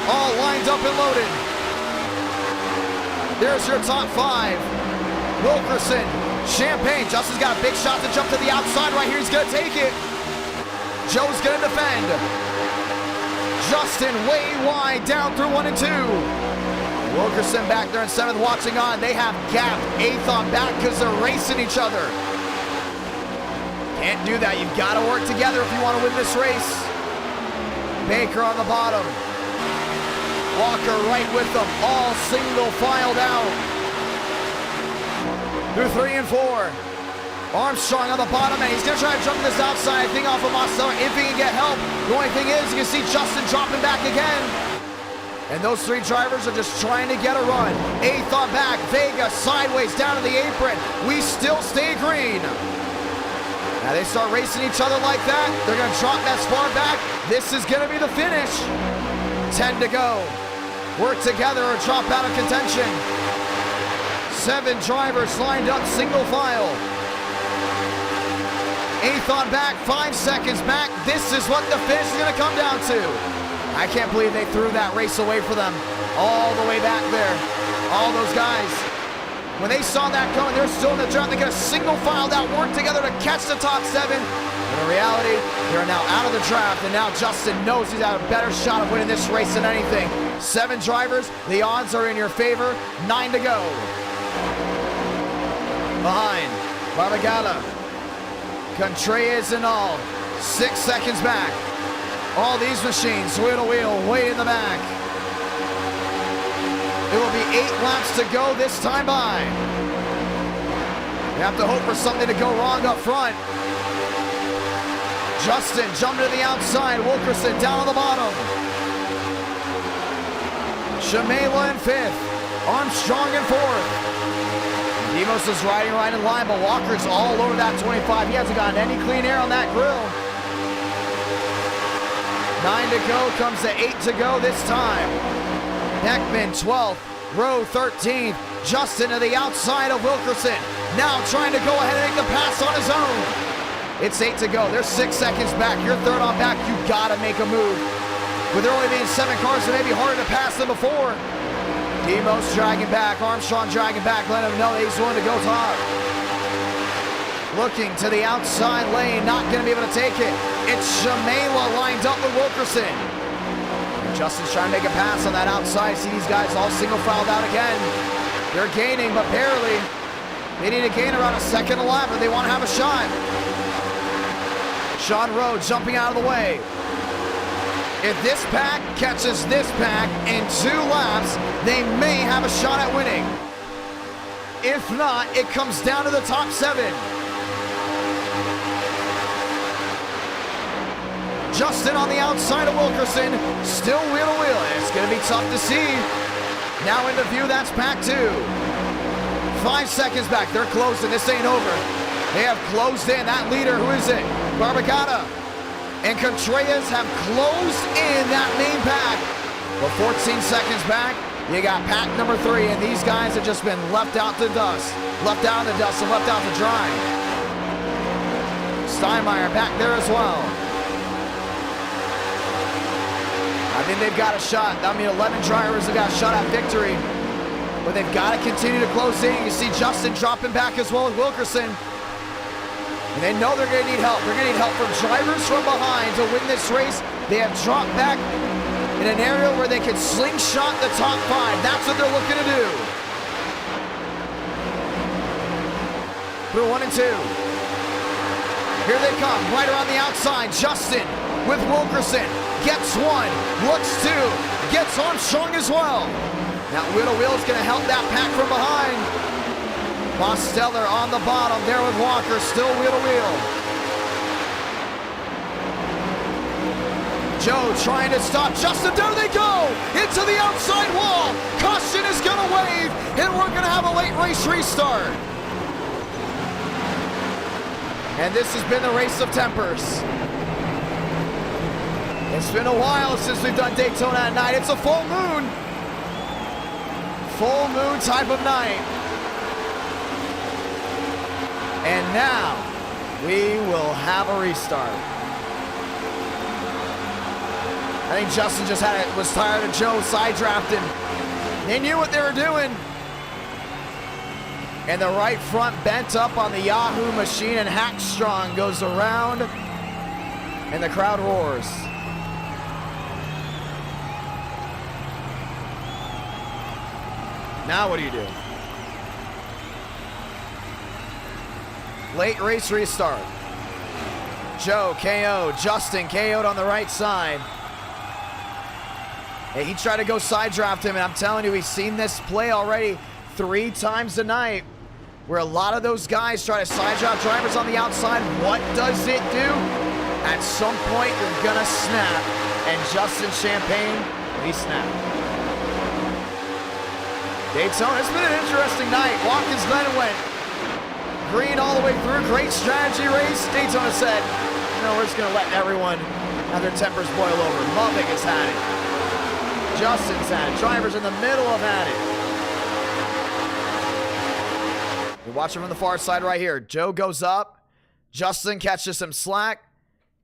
All lined up and loaded. There's your top 5. Wilkerson, Champagne. Justin's got a big shot to jump to the outside right here. He's going to take it. Joe's going to defend. Justin way wide down through 1 and 2. Wilkerson back there in 7th watching on. They have gapped 8th on back because they're racing each other. Can't do that. You've got to work together if you want to win this race. Baker on the bottom. Walker right with them, all single filed out. Through 3 and 4. Armstrong on the bottom, and he's gonna try to jump this outside thing off of Marcelo if he can get help. The only thing is, you can see Justin dropping back again. And those 3 drivers are just trying to get a run. 8th on back, Vega sideways down to the apron. We still stay green. Now they start racing each other like that. They're gonna drop that far back. This is gonna be the finish. 10 to go. Work together or drop out of contention. 7 drivers lined up single file. 8th on back, 5 seconds back. This is what the finish is going to come down to. I can't believe they threw that race away for them. All the way back there. All those guys. When they saw that coming, they're still in the draft. They got a single file that work together to catch the top 7. But in reality, they're now out of the draft, and now Justin knows he's got a better shot of winning this race than anything. 7 drivers, the odds are in your favor. 9 to go. Behind, Barbagala, Contreras and all. 6 seconds back. All these machines, wheel to wheel, way in the back. It will be 8 laps to go this time by. You have to hope for something to go wrong up front. Justin jumping to the outside. Wilkerson down on the bottom. Shamela in 5th. Armstrong in 4th. Demos is riding right in line, but Walker's all over that 25. He hasn't gotten any clean air on that grill. 9 to go, comes to 8 to go this time. Heckman 12th, Rowe 13th. Justin to the outside of Wilkerson. Now trying to go ahead and make the pass on his own. It's 8 to go. They're 6 seconds back. You're 3rd on back. You gotta make a move. With there only being 7 cars, it may be harder to pass than before. Demos dragging back. Armstrong dragging back. Let him know that he's willing to go top. Looking to the outside lane. Not going to be able to take it. It's Shamela lined up with Wilkerson. And Justin's trying to make a pass on that outside. See these guys all single filed out again. They're gaining, but barely. They need to gain around a second a lap if they want to have a shot. Sean Rowe jumping out of the way. If this pack catches this pack in 2 laps, they may have a shot at winning. If not, it comes down to the top 7. Justin on the outside of Wilkerson, still wheel to wheel. It's going to be tough to see. Now into view, that's pack 2. 5 seconds back, they're closing. This ain't over. They have closed in. That leader, who is it? Barbagata and Contreras have closed in that main pack. But 14 seconds back, you got pack number 3, and these guys have just been left out to dust. Left out in the dust and left out to dry. Steinmeier back there as well. I think they've got a shot. I mean, 11 drivers have got a shot at victory. But they've got to continue to close in. You see Justin dropping back as well as Wilkerson. And they know they're going to need help. They're going to need help from drivers from behind to win this race. They have dropped back in an area where they can slingshot the top 5. That's what they're looking to do. Through 1 and 2. Here they come, right around the outside. Justin with Wilkerson. Gets 1, looks 2, gets Armstrong as well. That wheel to wheel is going to help that pack from behind. Mosteller on the bottom there with Walker, still wheel to wheel. Joe trying to stop Justin. There they go! Into the outside wall. Caution is going to wave, and we're going to have a late race restart. And this has been the race of tempers. It's been a while since we've done Daytona at night. It's a full moon. Full moon type of night. And now we will have a restart. I think Justin just was tired of Joe side drafting. They knew what they were doing. And the right front bent up on the Yahoo machine, and Hackstrong goes around, and the crowd roars. Now what do you do? Late race restart. Joe KO'd. Justin KO'd on the right side. Hey, he tried to go side draft him, and I'm telling you, we've seen this play already 3 times tonight, where a lot of those guys try to side draft drivers on the outside. What does it do? At some point, you're gonna snap, and Justin Champagne, he snapped. Daytona, it's been an interesting night. Watkins Glen went green all the way through. Great strategy race. Daytona said, no, we're just going to let everyone have their tempers boil over. Lubbock has had it. Justin's had it. Drivers in the middle have had it. You're watching from the far side right here. Joe goes up. Justin catches some slack.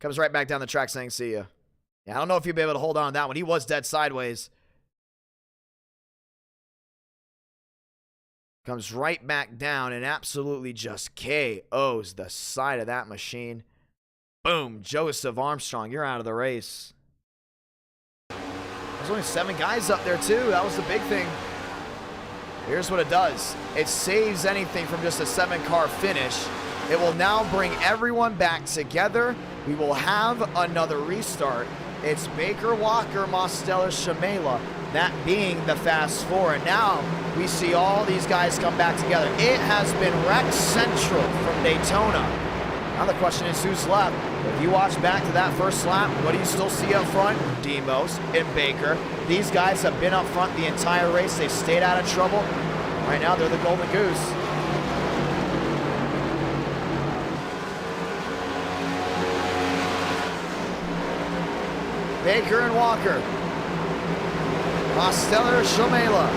Comes right back down the track saying, see ya. Yeah, I don't know if you'll be able to hold on to that one. He was dead sideways. Comes right back down and absolutely just KOs the side of that machine. Boom, Joseph Armstrong, you're out of the race. There's only 7 guys up there too. That was the big thing. Here's what it does. It saves anything from just a 7-car finish. It will now bring everyone back together. We will have another restart. It's Baker, Walker, Mosteller, Shamela, that being the fast 4. And now we see all these guys come back together. It has been wreck central from Daytona. Now the question is, who's left? If you watch back to that first lap, what do you still see up front? Demos and Baker. These guys have been up front the entire race. They've stayed out of trouble. Right now, they're the golden goose. Baker and Walker. Mosteller, Shamela.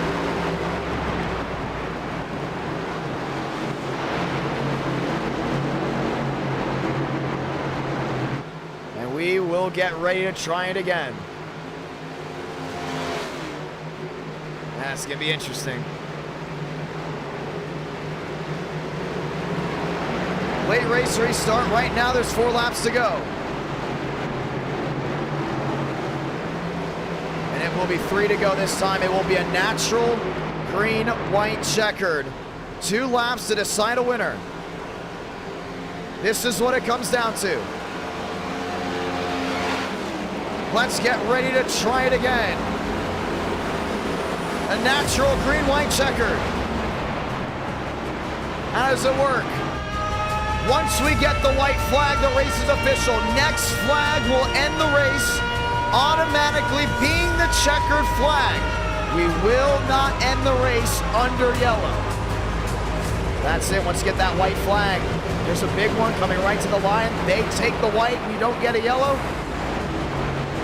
And we will get ready to try it again. That's going to be interesting. Late race restart. Right now, there's 4 laps to go. It will be 3 to go this time. It will be a natural green, white, checkered. 2 laps to decide a winner. This is what it comes down to. Let's get ready to try it again. A natural green, white, checkered. How does it work? Once we get the white flag, the race is official. Next flag will end the race, automatically being the checkered flag. We will not end the race under yellow. That's it. Once you get that white flag, there's a big one coming right to the line. They take the white, we don't get a yellow.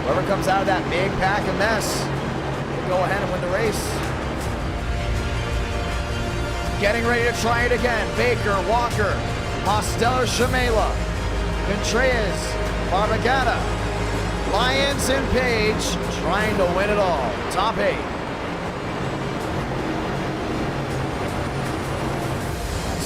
Whoever comes out of that big pack of mess will go ahead and win the race. Getting ready to try it again. Baker, Walker, Mosteller, Shamela, Contreras, Barbagata, Lyons and Page trying to win it all. Top 8.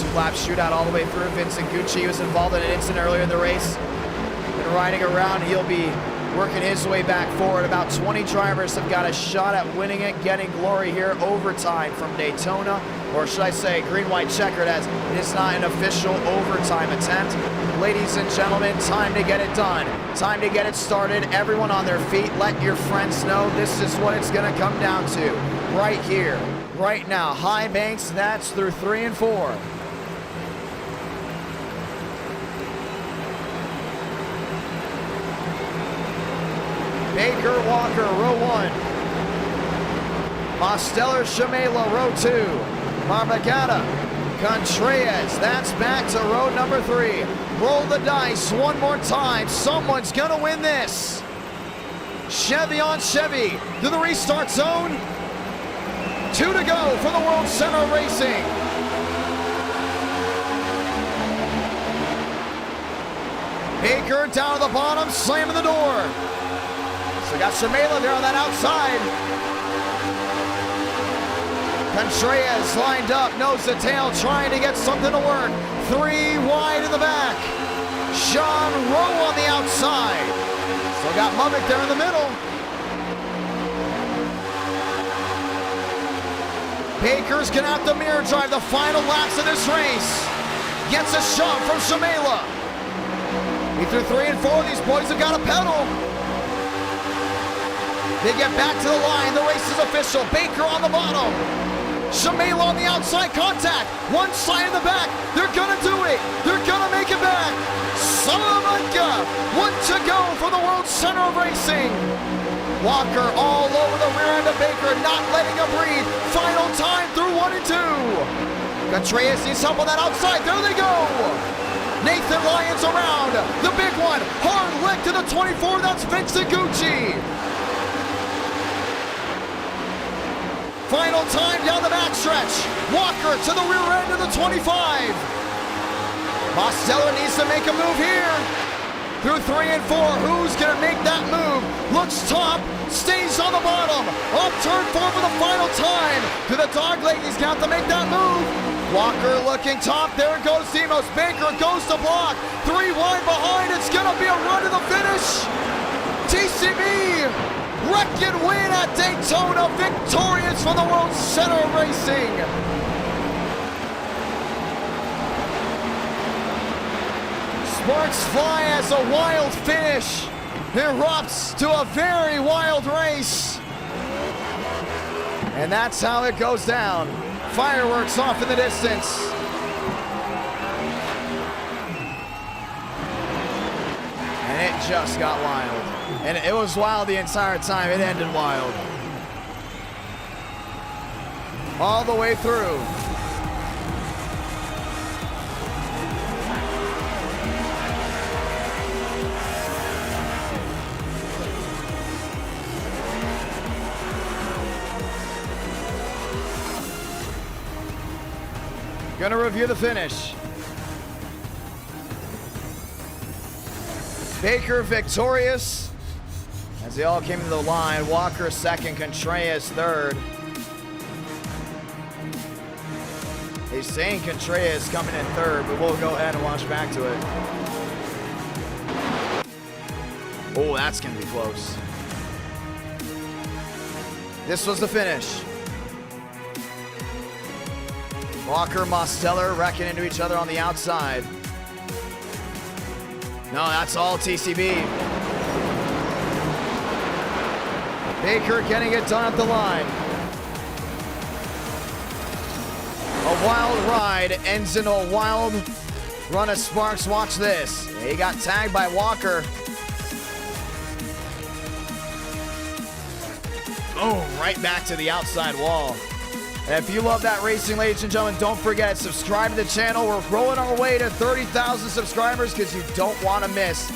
Two-lap shootout all the way through. Vincent Gucci was involved in an incident earlier in the race. Been riding around. He'll be working his way back forward. About 20 drivers have got a shot at winning it, getting glory here. Overtime from Daytona, or should I say green-white checkered, as it is not an official overtime attempt. Ladies and gentlemen, time to get it done. Time to get it started. Everyone on their feet. Let your friends know this is what it's going to come down to. right here, right now. High banks, that's through 3 and 4. Baker, Walker, row 1. Mosteller, Shamela, row 2. Marmagana, Contreras, that's back to row number 3. Roll the dice one more time. Someone's gonna win this. Chevy on Chevy to the restart zone. 2 to go for the World Center of Racing. Baker down to the bottom, slamming the door. So we got Shamela there on that outside. Contreras lined up, nose to tail, trying to get something to work. 3 wide in the back. Sean Rowe on the outside. Still got Lubbock there in the middle. Baker's gonna have to mirror drive the final laps of this race. Gets a shot from Shamela. He threw 3 and 4. These boys have got a pedal. They get back to the line. The race is official. Baker on the bottom. Shamela on the outside, contact. One side in the back. They're gonna do it. They're gonna make it back. Salamanca. 1 to go for the World Center of Racing. Walker all over the rear end of Baker, not letting him breathe. Final time through 1 and 2. Contreras needs help on that outside. There they go. Nathan Lyons around. The big one. Hard lick to the 24. That's Vincent Gucci. Final time down the backstretch. Walker to the rear end of the 25. Mosteller needs to make a move here. Through 3 and 4, who's gonna make that move? Looks top, stays on the bottom. Up turn 4 for the final time. To the dog leg, he's got to make that move. Walker looking top, there goes Demos. Baker goes to block. 3 wide behind, it's gonna be a run to the finish. TCB, record win at Daytona, victorious for the World Center of Racing. Sparks fly as a wild finish erupts to a very wild race. And that's how it goes down. Fireworks off in the distance. And it just got wild. And it was wild the entire time. It ended wild. All the way through. Gonna review the finish. Baker victorious as they all came to the line. Walker second, Contreras third. They're saying Contreras coming in third, but we'll go ahead and watch back to it. Oh, that's gonna be close. This was the finish. Walker, Mosteller wrecking into each other on the outside. No, that's all TCB. Baker getting it done at the line. A wild ride ends in a wild run of sparks. Watch this. He got tagged by Walker. Oh, right back to the outside wall. And if you love that racing, ladies and gentlemen, don't forget, subscribe to the channel. We're rolling our way to 30,000 subscribers because you don't want to miss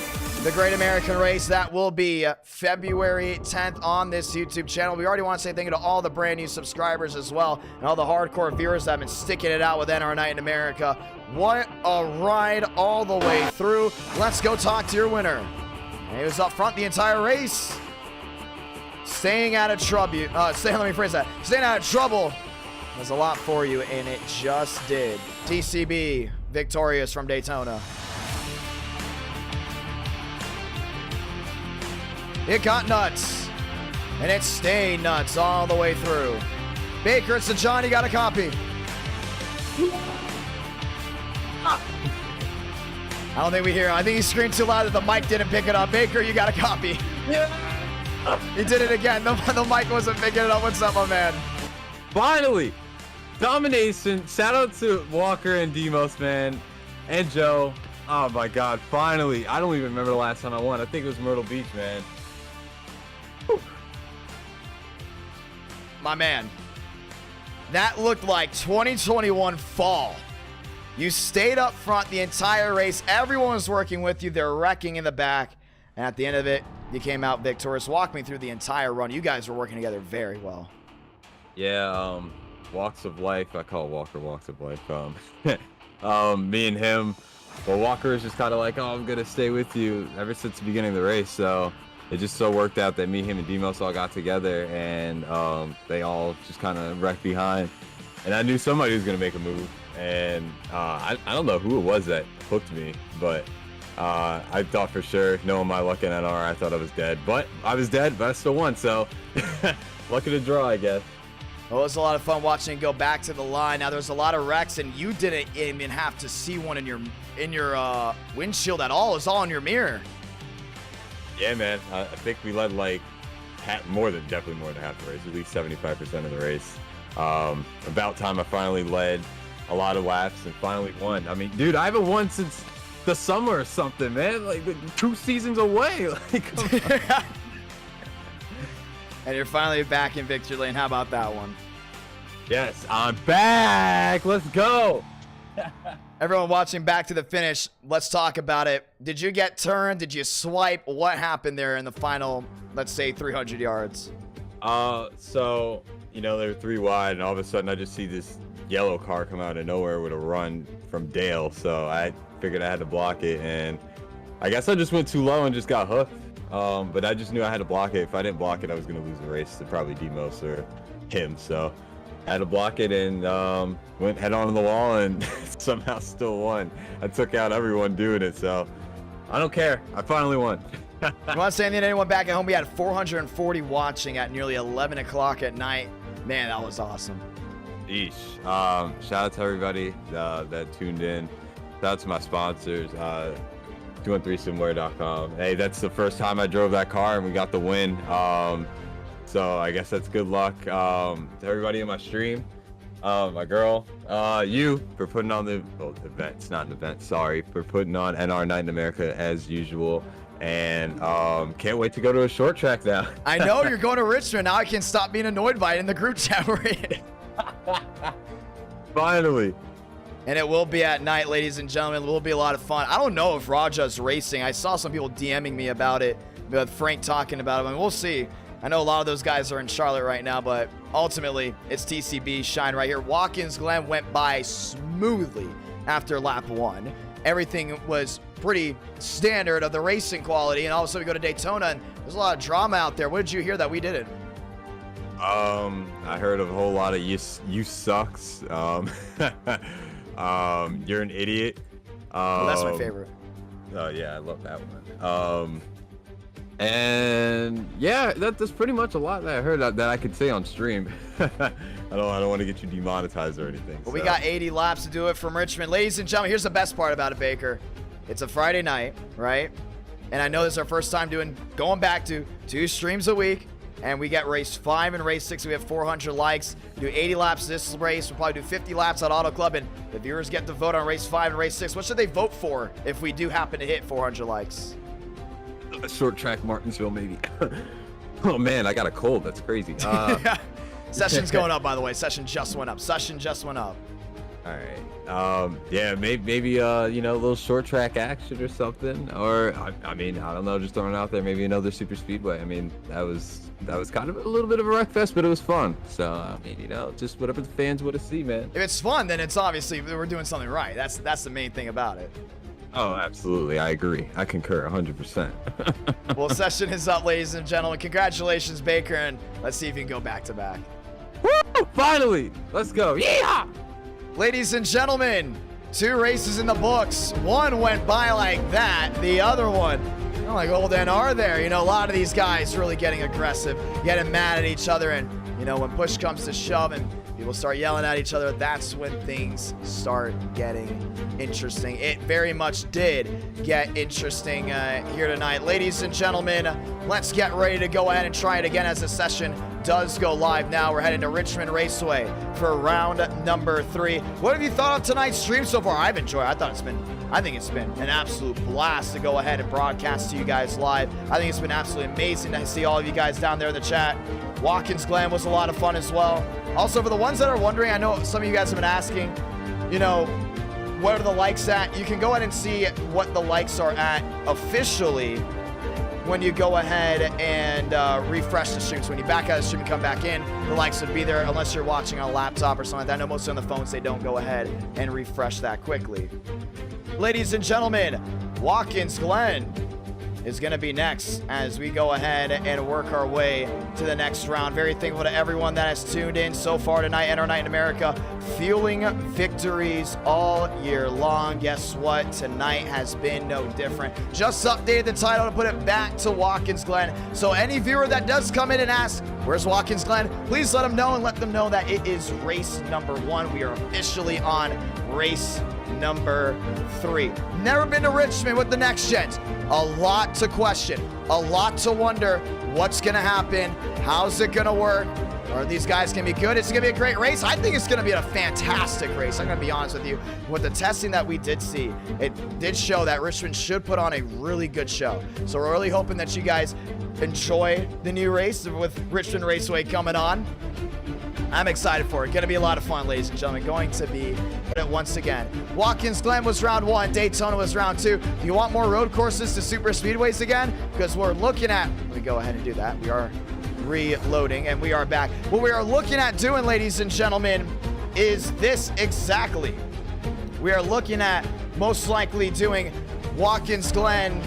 the Great American Race. That will be February 10th on this YouTube channel. We already want to say thank you to all the brand new subscribers as well, and all the hardcore viewers that have been sticking it out with NR Night in America. What a ride all the way through. Let's go talk to your winner. And he was up front the entire race. Staying out of trouble. Let me phrase that. Staying out of trouble was a lot for you, and it just did. TCB victorious from Daytona. It got nuts, and it stayed nuts all the way through. Baker, it's a Johnny, got a copy. I don't think we hear him. I think he screamed too loud that the mic didn't pick it up. Baker, you got a copy. Yeah. He did it again. The mic wasn't picking it up. What's up, my man? Finally, domination. Shout out to Walker and Demos, man, and Joe. Oh my God, finally. I don't even remember the last time I won. I think it was Myrtle Beach, man. Whew. My man, that looked like 2021 fall. You stayed up front the entire race. Everyone was working with you. They're wrecking in the back. And at the end of it, you came out victorious. Walk me through the entire run. You guys were working together very well. Yeah, walks of life. I call Walker walks of life. Me and him. Well, Walker is just kind of like, oh, I'm gonna stay with you ever since the beginning of the race. So it just so worked out that me, him, and Demos all got together, and they all just kind of wrecked behind. And I knew somebody was gonna make a move. And I don't know who it was that hooked me, but I thought for sure, knowing my luck in NR, I thought I was dead. But I was dead, but I still won, so luck of the draw, I guess. Well, it was a lot of fun watching it go back to the line. Now, there's a lot of wrecks, and you didn't even have to see one in your windshield at all. It was all in your mirror. Yeah, man. I think we led like definitely more than half the race, at least 75% of the race. About time I finally led a lot of laps and finally won. I mean, dude, I haven't won since the summer or something, man. Like 2 seasons away. Like, come on. And you're finally back in victory lane. How about that one? Yes, I'm back. Let's go. Everyone watching back to the finish, let's talk about it. Did you get turned? Did you swipe? What happened there in the final, let's say, 300 yards? So, you know, they were 3 wide, and all of a sudden I just see this yellow car come out of nowhere with a run from Dale. So I figured I had to block it, and I guess I just went too low and just got hooked. But I just knew I had to block it. If I didn't block it, I was going to lose the race to probably Demos or him. So I had to block it and went head on to the wall and somehow still won. I took out everyone doing it, so I don't care. I finally won. You want to say anything to anyone back at home? We had 440 watching at nearly 11 o'clock at night. Man, that was awesome. Eesh. Shout out to everybody that tuned in. Shout out to my sponsors. 213simware.com. Hey, that's the first time I drove that car and we got the win. So I guess that's good luck to everybody in my stream. My girl, you for putting on the event. It's not an event, sorry, for putting on NR Night in America as usual. And can't wait to go to a short track now. I know you're going to Richmond. Now I can stop being annoyed by it in the group chat we're in. Finally. And it will be at night, ladies and gentlemen. It will be a lot of fun. I don't know if Raja's racing. I saw some people DMing me about it, with Frank talking about it. I mean, we'll see. I know a lot of those guys are in Charlotte right now, but ultimately, it's TCB shine right here. Watkins Glen went by smoothly after lap 1. Everything was pretty standard of the racing quality, and all of a sudden we go to Daytona, and there's a lot of drama out there. What did you hear that we didn't? I heard of a whole lot of you sucks. You're an idiot. Well, that's my favorite. Oh yeah, I love that one. And yeah, that's pretty much a lot that I heard that I could say on stream. I don't want to get you demonetized or anything. But we got 80 laps to do it from Richmond. Ladies and gentlemen, here's the best part about it, Baker. It's a Friday night, right? And I know this is our first time going back to 2 streams a week. And we get race 5 and race 6. We have 400 likes. We do 80 laps this race. We'll probably do 50 laps at Auto Club. And the viewers get to vote on race 5 and race 6. What should they vote for if we do happen to hit 400 likes? A short track Martinsville, maybe. Oh, man, I got a cold. That's crazy. Session's going up, by the way. Session just went up. All right. Yeah, maybe you know, a little short track action or something. Or, I mean, I don't know, just throwing it out there. Maybe another super speedway. I mean, that was kind of a little bit of a wreck fest, but it was fun. So, I mean, you know, just whatever the fans want to see, man. If it's fun, then it's obviously we're doing something right. That's the main thing about it. Oh, absolutely. I agree. I concur 100%. Well, session is up, ladies and gentlemen. Congratulations, Baker, and let's see if you can go back to back. Woo! Finally! Let's go. Yeah! Ladies and gentlemen, 2 races in the books. One went by like that. The other one, like old NR there. You know, a lot of these guys really getting aggressive, getting mad at each other. And, you know, when push comes to shove and People start yelling at each other. That's when things start getting interesting. It very much did get interesting here tonight. Ladies and gentlemen, let's get ready to go ahead and try it again as the session does go live now. We're heading to Richmond Raceway for round number 3. What have you thought of tonight's stream so far? I've enjoyed it. I think it's been an absolute blast to go ahead and broadcast to you guys live. I think it's been absolutely amazing to see all of you guys down there in the chat. Watkins Glen was a lot of fun as well. Also, for the ones that are wondering, I know some of you guys have been asking, you know, what are the likes at? You can go ahead and see what the likes are at officially when you go ahead and refresh the stream. So when you back out of the stream and come back in, the likes would be there unless you're watching on a laptop or something like that. I know most on the phones, they don't go ahead and refresh that quickly. Ladies and gentlemen, Watkins Glen is going to be next as we go ahead and work our way to the next round. Very thankful to everyone that has tuned in so far tonight and our night in America, fueling victories all year long. Guess what? Tonight has been no different. Just updated the title to put it back to Watkins Glen. So any viewer that does come in and ask, where's Watkins Glen? Please let them know and let them know that it is race number 1. We are officially on race number 3. Never been to Richmond with the next gens. A lot to question, a lot to wonder. What's gonna happen? How's it gonna work? Are these guys gonna be good? It's gonna be a great race. I think it's gonna be a fantastic race. I'm gonna be honest with you. With the testing that we did see, it did show that Richmond should put on a really good show. So we're really hoping that you guys enjoy the new race with Richmond Raceway coming on. I'm excited for it. Going to be a lot of fun, ladies and gentlemen. Going to be it once again. Watkins Glen was round 1. Daytona was round 2. Do you want more road courses to super speedways again? Because we're looking at... Let me go ahead and do that. We are reloading, and we are back. What we are looking at doing, ladies and gentlemen, is this exactly. We are looking at most likely doing Watkins Glen...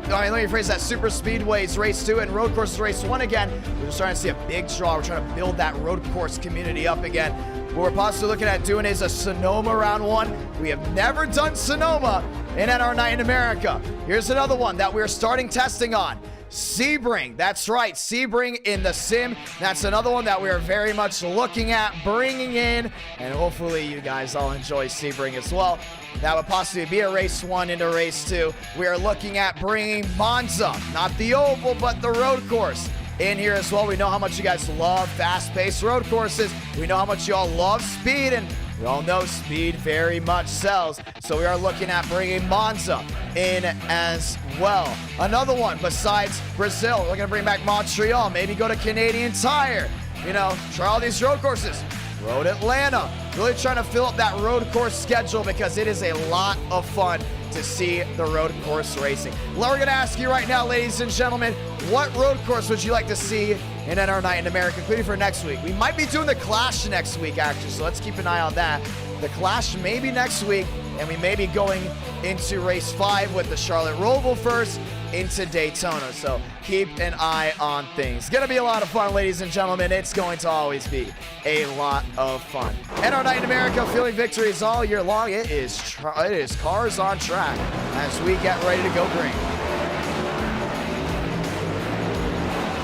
let me rephrase that. Super Speedways Race 2 and Road Courses Race 1 again. We're just starting to see a big draw. We're trying to build that road course community up again. What we're possibly looking at doing is a Sonoma round 1. We have never done Sonoma in our night in America. Here's another one that we're starting testing on. Sebring, that's right, Sebring in the sim. That's another one that we are very much looking at bringing in, and hopefully you guys all enjoy Sebring as well. That would possibly be a race 1 into race 2. We are looking at bringing Monza, not the oval, but the road course in here as well. We know how much you guys love fast-paced road courses. We know how much you all love speed, and we all know speed very much sells. So we are looking at bringing Monza in as well. Another one besides Brazil, we're going to bring back Montreal, maybe go to Canadian Tire, you know, try all these road courses. Road Atlanta, really trying to fill up that road course schedule because it is a lot of fun to see the road course racing. Well, we're going to ask you right now, ladies and gentlemen, what road course would you like to see in NR Night in America, including for next week? We might be doing the Clash next week, actually, so let's keep an eye on that. The Clash may be next week, and we may be going into race 5 with the Charlotte Roval first into Daytona, so keep an eye on things. It's going to be a lot of fun, ladies and gentlemen. It's going to always be a lot of fun. NR Night in America, feeling victories all year long. It is cars on track as we get ready to go green.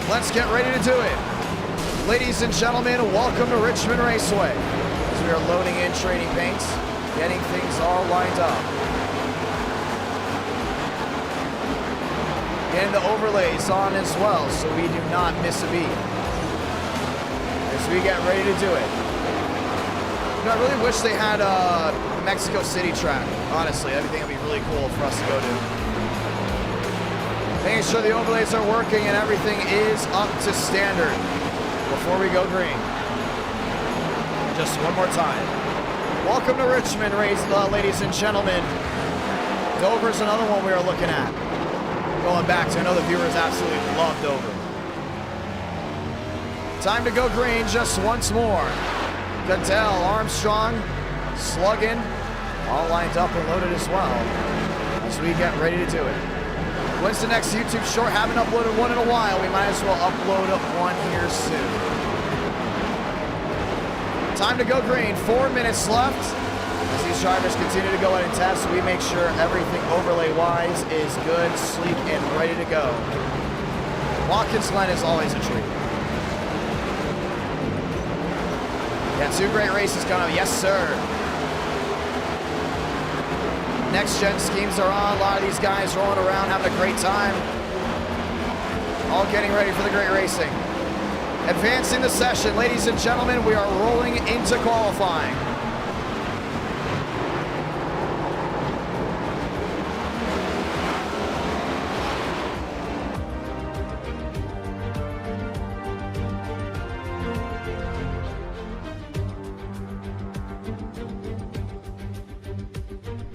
Let's get ready to do it. Ladies and gentlemen, welcome to Richmond Raceway. As we are loading in training paints, getting things all lined up. Getting the overlays on as well, so we do not miss a beat as we get ready to do it. You know, I really wish they had a Mexico City track, honestly. I think it'd be really cool for us to go to. Making sure the overlays are working and everything is up to standard before we go green. Just one more time. Welcome to Richmond, ladies and gentlemen. Dover's another one we are looking at. Going back to, I know the viewers absolutely love Dover. Time to go green just once more. Goodell, Armstrong, Sluggin, all lined up and loaded as well as we get ready to do it. When's the next YouTube short? Haven't uploaded one in a while. We might as well upload one here soon. Time to go green. 4 minutes left. As these drivers continue to go ahead and test, we make sure everything overlay-wise is good, sleek, and ready to go. Watkins Glen is always a treat. Yeah, 2 great races coming up. Yes, sir. Next gen schemes are on. A lot of these guys rolling around, having a great time. All getting ready for the great racing. Advancing the session, ladies and gentlemen, we are rolling into qualifying.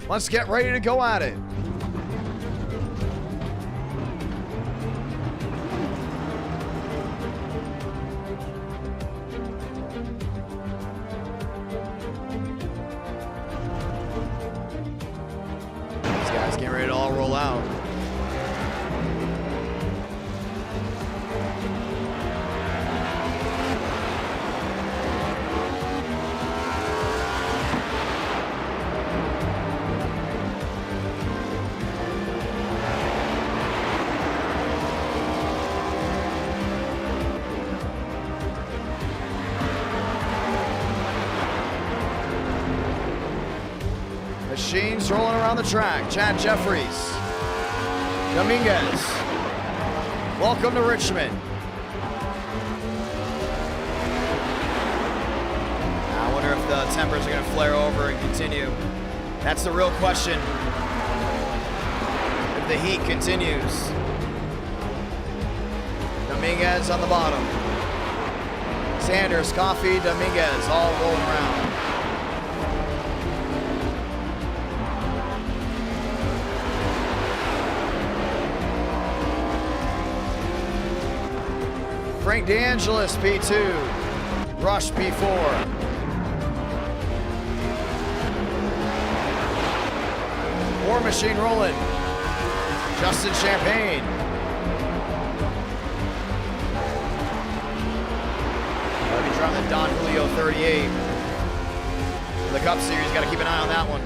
Let's get ready to go at it. These guys getting ready to all roll out. Machines rolling around the track. Chad Jeffries. Dominguez. Welcome to Richmond. I wonder if the tempers are going to flare over and continue. That's the real question. If the heat continues. Dominguez on the bottom. Sanders, Coffee, Dominguez all rolling around. Frank DeAngelis, P2. Rush, P4. War Machine rolling. Justin Champagne. He's driving the Don Julio 38. For the Cup Series, got to keep an eye on that one.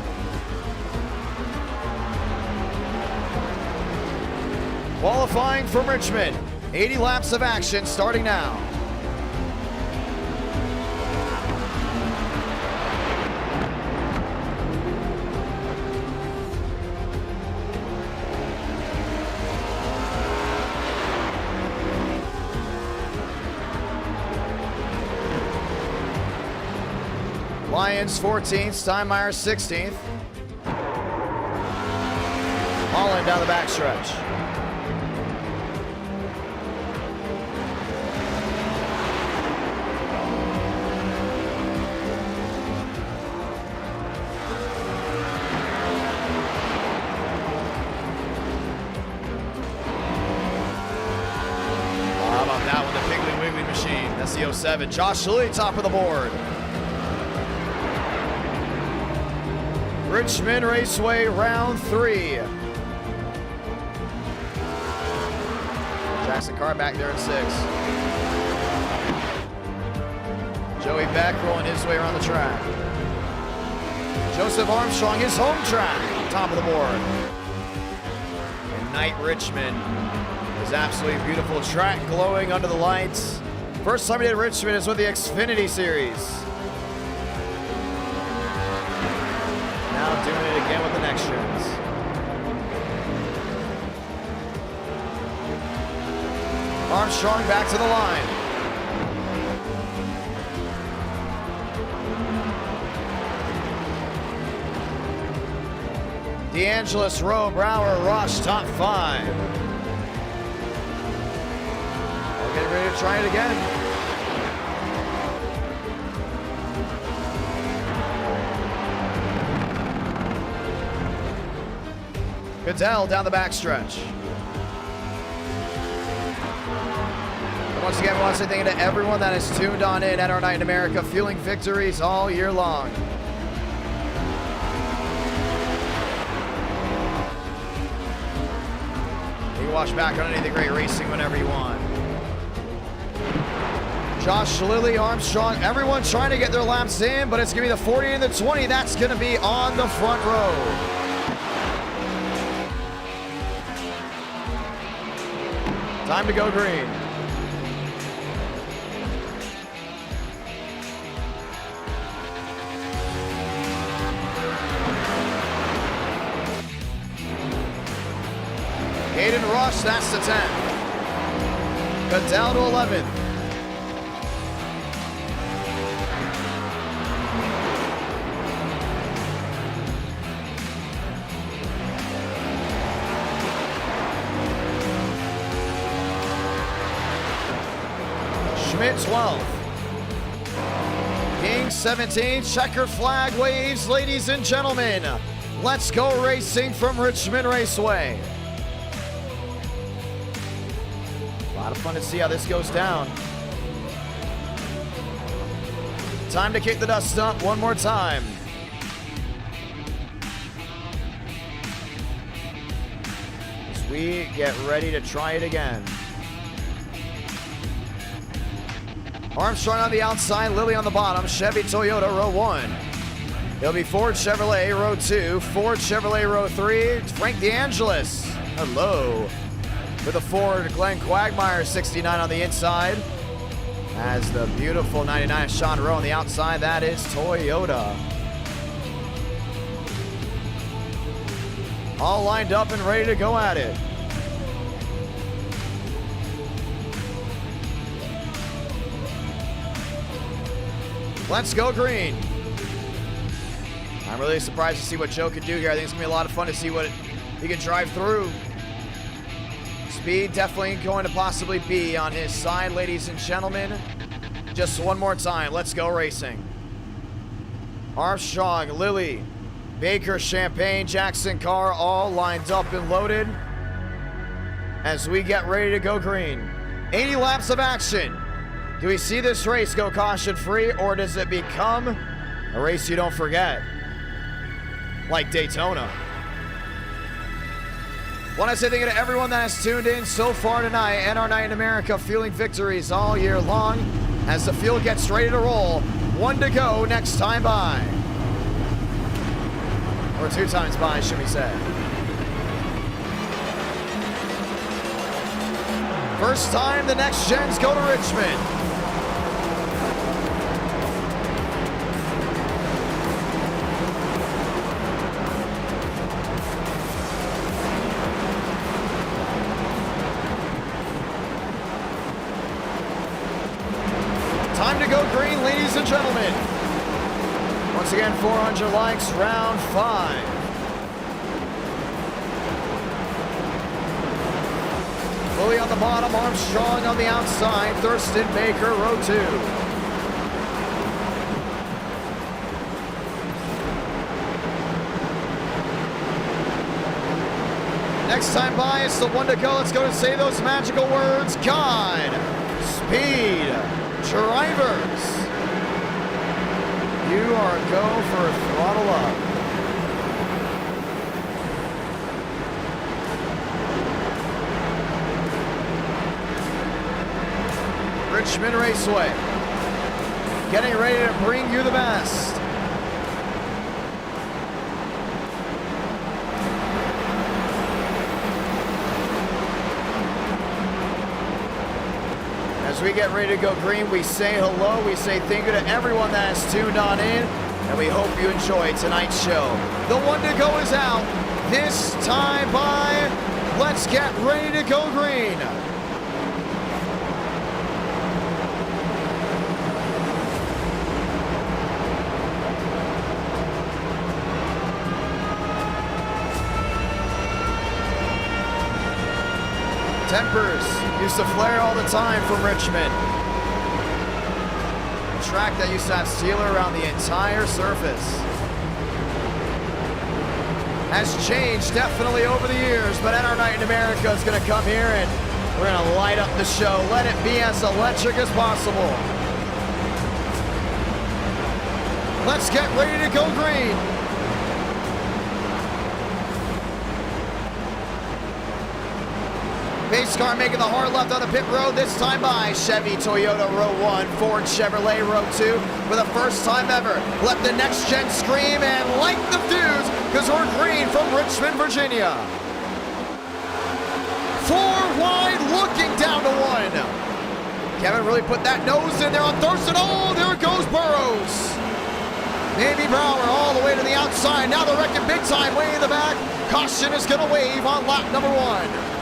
Qualifying from Richmond. 80 laps of action starting now. Lyons 14th, Steinmeier 16th. Holland down the backstretch. That's the 07. Josh Lee, top of the board. Richmond Raceway, round 3. Jackson Carr back there in 6. Joey Beck rolling his way around the track. Joseph Armstrong, his home track, top of the board. And Night Richmond is absolutely beautiful. Track glowing under the lights. First time we did Richmond is with the Xfinity Series. Now doing it again with the next gens. Armstrong back to the line. DeAngelis, Rowe, Brower, Rush, top 5. All getting ready to try it again. Goodell down the backstretch. Once again, we want to say thank you to everyone that has tuned on in at our Night in America, fueling victories all year long. You can watch back on any of the great racing whenever you want. Josh Lilly, Armstrong, everyone trying to get their laps in, but it's going to be the 40 and the 20. That's going to be on the front row. Time to go green. Busch, that's the 10th. Goodell to 11th. Schmidt 12th. King 17. Checkered flag waves, ladies and gentlemen. Let's go racing from Richmond Raceway. A lot of fun to see how this goes down. Time to kick the dust up one more time. As we get ready to try it again. Armstrong on the outside, Lilly on the bottom, Chevy Toyota row 1. It'll be Ford Chevrolet row 2, Ford Chevrolet row 3, Frank DeAngelis, hello, with a Ford Glenn Quagmire 69 on the inside. As the beautiful 99 Sean Rowe on the outside, that is Toyota. All lined up and ready to go at it. Let's go green. I'm really surprised to see what Joe could do here. I think it's gonna be a lot of fun to see what he can drive through. Speed definitely going to possibly be on his side, ladies and gentlemen. Just one more time, let's go racing. Armstrong, Lilly, Baker, Champagne, Jackson Carr, all lined up and loaded as we get ready to go green. 80 laps of action. Do we see this race go caution-free, or does it become a race you don't forget? Like Daytona. Want to say thank you to everyone that has tuned in so far tonight and our night in America, feeling victories all year long as the field gets ready to roll. 1 to go next time by. Or 2 times by, should we say. First time the next gens go to Richmond. Time to go green, ladies and gentlemen. Once again, 400 likes, round 5. Lilly on the bottom, Armstrong on the outside, Thurston, Baker, row 2. Next time by, it's the 1 to go. Let's go to say those magical words. God, speed, drivers. You are go for a throttle up. Richmond Raceway, getting ready to bring you the best. As we get ready to go green, we say hello, we say thank you to everyone that has tuned on in, and we hope you enjoy tonight's show. The 1 to go is out. This time by, let's get ready to go green. Tempers used to flare all the time from Richmond. A track that used to have sealer around the entire surface. Has changed definitely over the years, but NR Night in America is going to come here and we're going to light up the show. Let it be as electric as possible. Let's get ready to go green. Pace car making the hard left on the pit road, this time by Chevy Toyota row 1, Ford Chevrolet row 2. For the first time ever, let the next gen scream and light the fuse, because we're green from Richmond, Virginia. 4 wide, looking down to 1. Kevin really put that nose in there on Thurston. Oh, there goes Burrows. Maybe Brower all the way to the outside. Now they're wrecking big time way in the back. Caution is going to wave on lap number 1.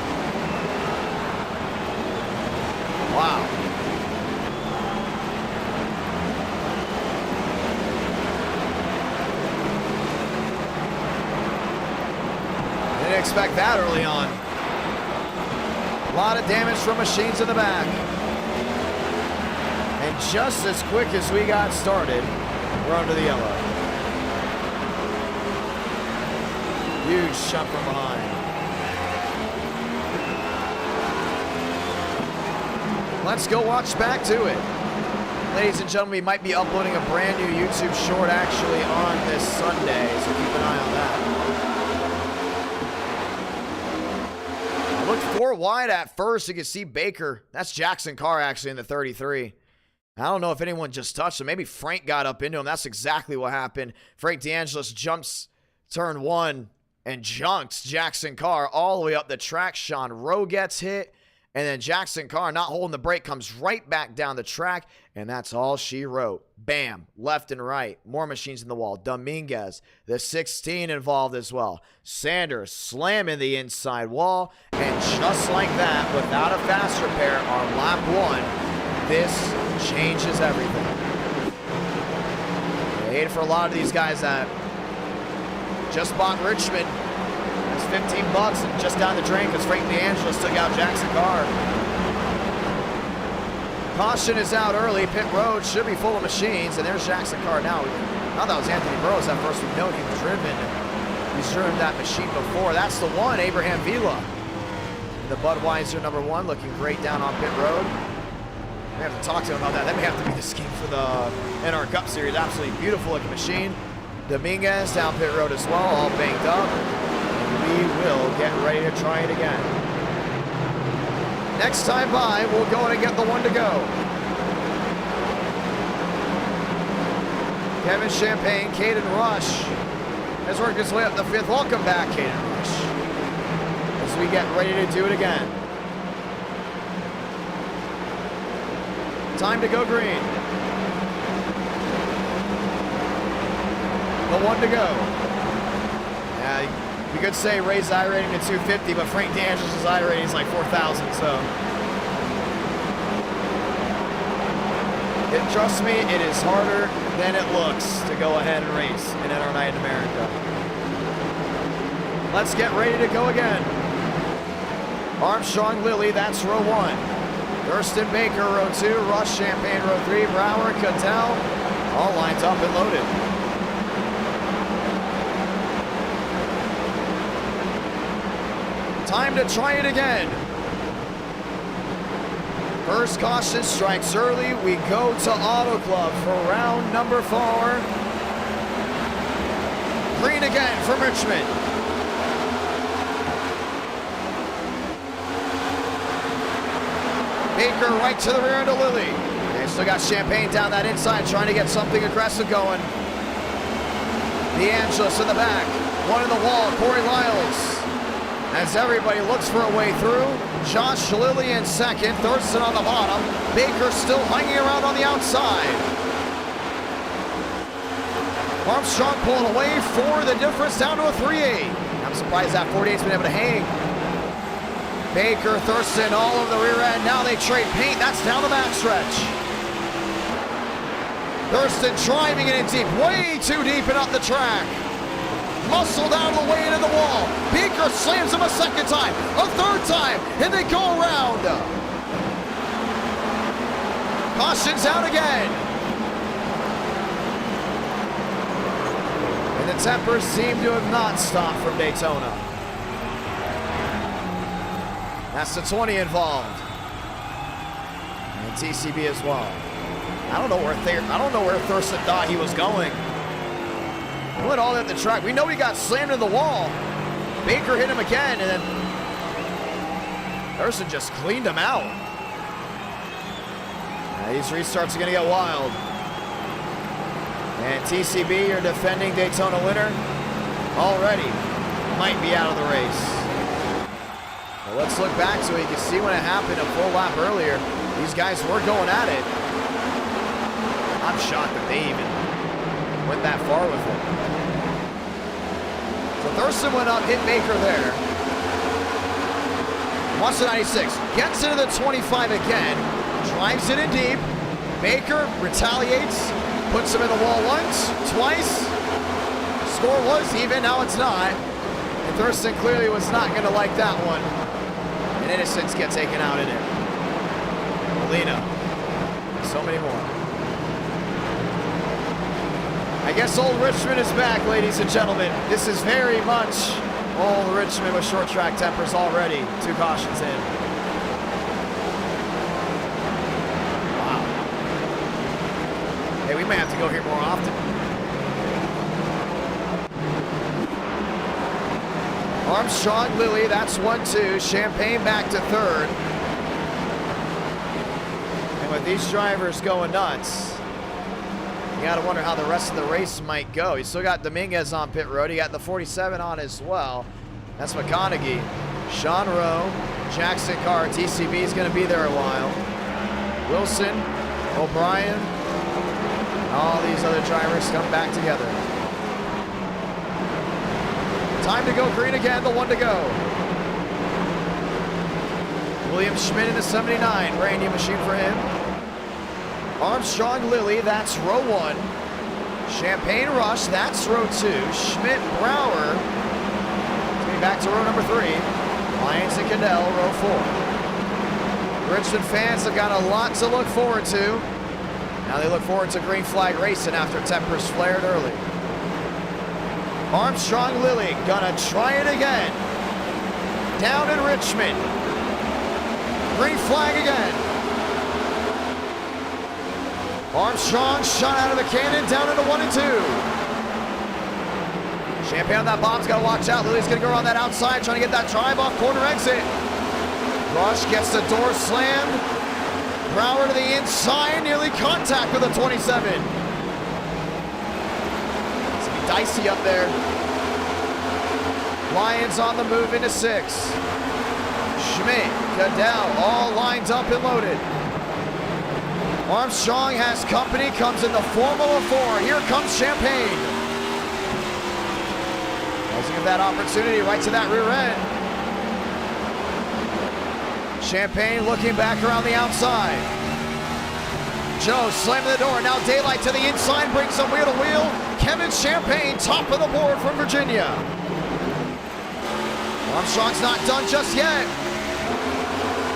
bad early on. A lot of damage from machines in the back. And just as quick as we got started, we're under the yellow. Huge jump from behind. Let's go watch back to it. Ladies and gentlemen, we might be uploading a brand new YouTube short actually on this Sunday, so keep an eye on that. I looked 4 wide at first. You can see Baker. That's Jackson Carr actually in the 33. I don't know if anyone just touched him. Maybe Frank got up into him. That's exactly what happened. Frank DeAngelis jumps turn 1 and junks Jackson Carr all the way up the track. Sean Rowe gets hit. And then Jackson Carr, not holding the brake, comes right back down the track. And that's all she wrote. Bam. Left and right. More machines in the wall. Dominguez, the 16 involved as well. Sanders slamming the inside wall. And just like that, without a fast repair on lap 1, this changes everything. I hate it for a lot of these guys that just bought Richmond. It's $15 and just down the drain because Frank DeAngelis took out Jackson Carr. Caution is out early. Pit road should be full of machines, and there's Jackson Carr now. I thought that was Anthony Burroughs at first. We know he was driven. He's driven that machine before. That's the one, Abraham Vila. The Budweiser number 1 looking great down on pit road. We have to talk to him about that. That may have to be the scheme for the NR Cup Series. Absolutely beautiful looking machine. Dominguez down pit road as well, all banged up. We will get ready to try it again. Next time by, we'll go in and get the 1 to go. Kevin Champagne, Caden Rush has worked his way up the 5th. Welcome back, Caden Rush, as we get ready to do it again. Time to go green. The 1 to go. You could say raise the I rating to 250, but Frank DeAngelis' I rating is like 4,000, so. Trust me, it is harder than it looks to go ahead and race in NR Night in America. Let's get ready to go again. Armstrong Lilly, that's row 1. Thurston Baker, row 2. Rush Champagne, row 3. Brower, Cattell, all lines up and loaded. Time to try it again. First caution strikes early. We go to Auto Club for round number 4. Green again from Richmond. Baker right to the rear end of Lilly. They still got Champagne down that inside trying to get something aggressive going. DeAngelis in the back. 1 in the wall, Corey Lyles. As everybody looks for a way through, Josh Lilly in second, Thurston on the bottom, Baker still hanging around on the outside. Armstrong pulling away for the difference down to a 3-8. I'm surprised that 48's been able to hang. Baker, Thurston all over the rear end. Now they trade paint. That's down the backstretch. Thurston driving it in deep, way too deep and up the track. Muscled out of the way into the wall. Baker slams him a second time, a third time, and they go around. Caution's out again. And the tempers seem to have not stopped from Daytona. That's the 20 involved. And TCB as well. I don't know where Thurston thought he was going. He went all at the track. We know he got slammed in the wall. Baker hit him again, and then Thurston just cleaned him out. These restarts are going to get wild. And TCB, your defending Daytona winner, already might be out of the race. Well, let's look back so you can see when it happened a full lap earlier. These guys were going at it. I'm shocked that they even went that far with it. So Thurston went up, hit Baker there. Wants the 96, gets into the 25 again, drives it in deep. Baker retaliates, puts him in the wall once, twice. Score was even, now it's not. And Thurston clearly was not going to like that one. And innocents get taken out in it. Molina. So many more. I guess old Richmond is back, ladies and gentlemen. This is very much old Richmond with short track tempers already. 2 cautions in. Wow. Hey, we may have to go here more often. Armstrong, Lilly, that's 1-2. Champagne back to 3rd. And with these drivers going nuts, you gotta wonder how the rest of the race might go. You still got Dominguez on pit road. You got the 47 on as well. That's McConaughey. Sean Rowe, Jackson Carr, TCB is gonna be there a while. Wilson, O'Brien, all these other drivers come back together. Time to go green again, the 1 to go. William Schmidt in the 79, brand new machine for him. Armstrong, Lilly, that's row 1. Champagne Rush, that's row 2. Schmidt, Brower, coming back to row number 3. Lyons and Cadell, row 4. Richmond fans have got a lot to look forward to. Now they look forward to green flag racing after tempers flared early. Armstrong, Lilly, gonna try it again. Down in Richmond. Green flag again. Armstrong shot out of the cannon, down into 1 and 2. Champagne on that bomb's gotta watch out. Lilly's gonna go around that outside, trying to get that drive off corner exit. Rush gets the door slammed. Brower to the inside, nearly contact with a 27. Dicey up there. Lyons on the move into 6. Schmidt, Cadell, all lined up and loaded. Armstrong has company, comes in the Formula 4. Here comes Champagne. Doesn't give that opportunity right to that rear end. Champagne looking back around the outside. Joe slamming the door. Now daylight to the inside, brings some wheel to wheel. Kevin Champagne, top of the board from Virginia. Armstrong's not done just yet.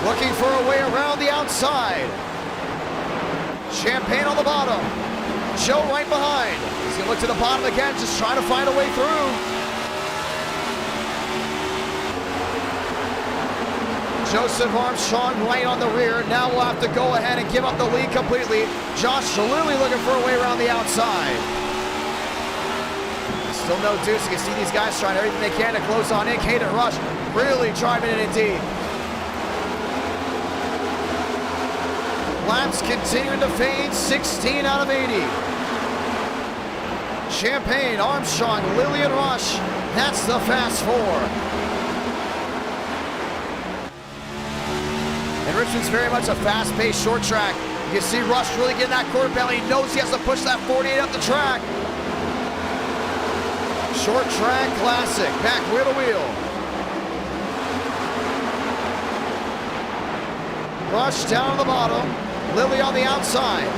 Looking for a way around the outside. Champagne on the bottom. Joe right behind. He's gonna look to the bottom again, just trying to find a way through. Joseph Armstrong right on the rear. Now we'll have to go ahead and give up the lead completely. Josh Lilly looking for a way around the outside. Still no deuce. You can see these guys trying everything they can to close on in. Caden Rush really driving it indeed. Laps continuing to fade. 16 out of 80. Champagne, Armstrong, Lilly, and Rush. That's the fast 4. And Richmond's very much a fast-paced short track. You can see Rush really getting that quarter panel. He knows he has to push that 48 up the track. Short track classic, back wheel to wheel. Rush down on the bottom, Lilly on the outside.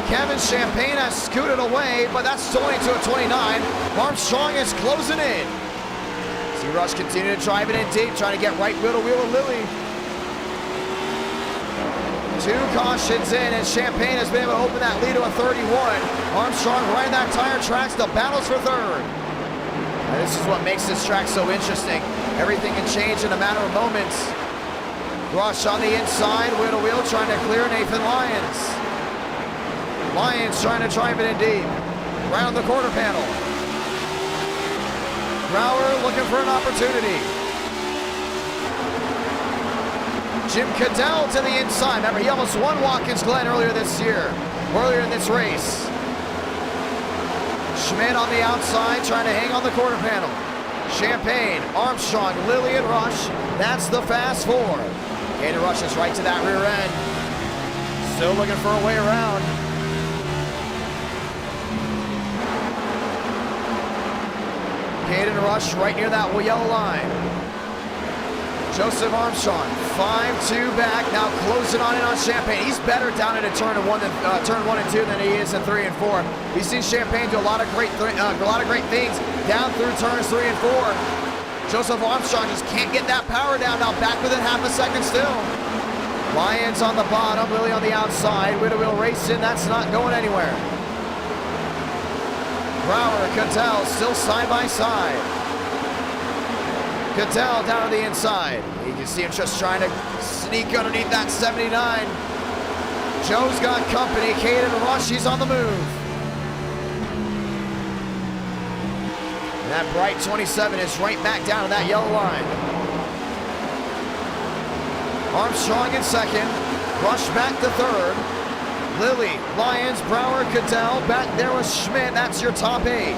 Kevin Champagne has scooted away, but that's only to a 29. Armstrong is closing in. See Rush continue to drive it in deep, trying to get right wheel to wheel with Lilly. 2 cautions in, and Champagne has been able to open that lead to a 31. Armstrong riding that tire tracks, the battles for 3rd. And this is what makes this track so interesting. Everything can change in a matter of moments. Rush on the inside, wheel to wheel, trying to clear Nathan Lyons. Lyons trying to drive it in deep. Round the quarter panel. Brower looking for an opportunity. Jim Cadell to the inside. Remember, he almost won Watkins Glen earlier in this race. Schmidt on the outside, trying to hang on the quarter panel. Champagne, Armstrong, Lilly, and Rush. That's the fast 4. Caden Rush is right to that rear end. Still looking for a way around. Caden Rush right near that yellow line. Joseph Armstrong, 5-2 back, now closing on in on Champagne. He's better down into turn 1 and 2 than he is in 3 and 4. We've seen Champagne do a lot of great things down through turns 3 and 4. Joseph Armstrong just can't get that power down. Now back within half a second still. Lyons on the bottom, Lilly on the outside. Wheel racing, that's not going anywhere. Brower, Cattell still side by side. Cattell down to the inside. You can see him just trying to sneak underneath that 79. Joe's got company. Caden Rush, he's on the move. And that bright 27 is right back down to that yellow line. Armstrong in second. Rush back to third. Lilly, Lyons, Brower, Cattell. Back there was Schmidt. That's your top 8.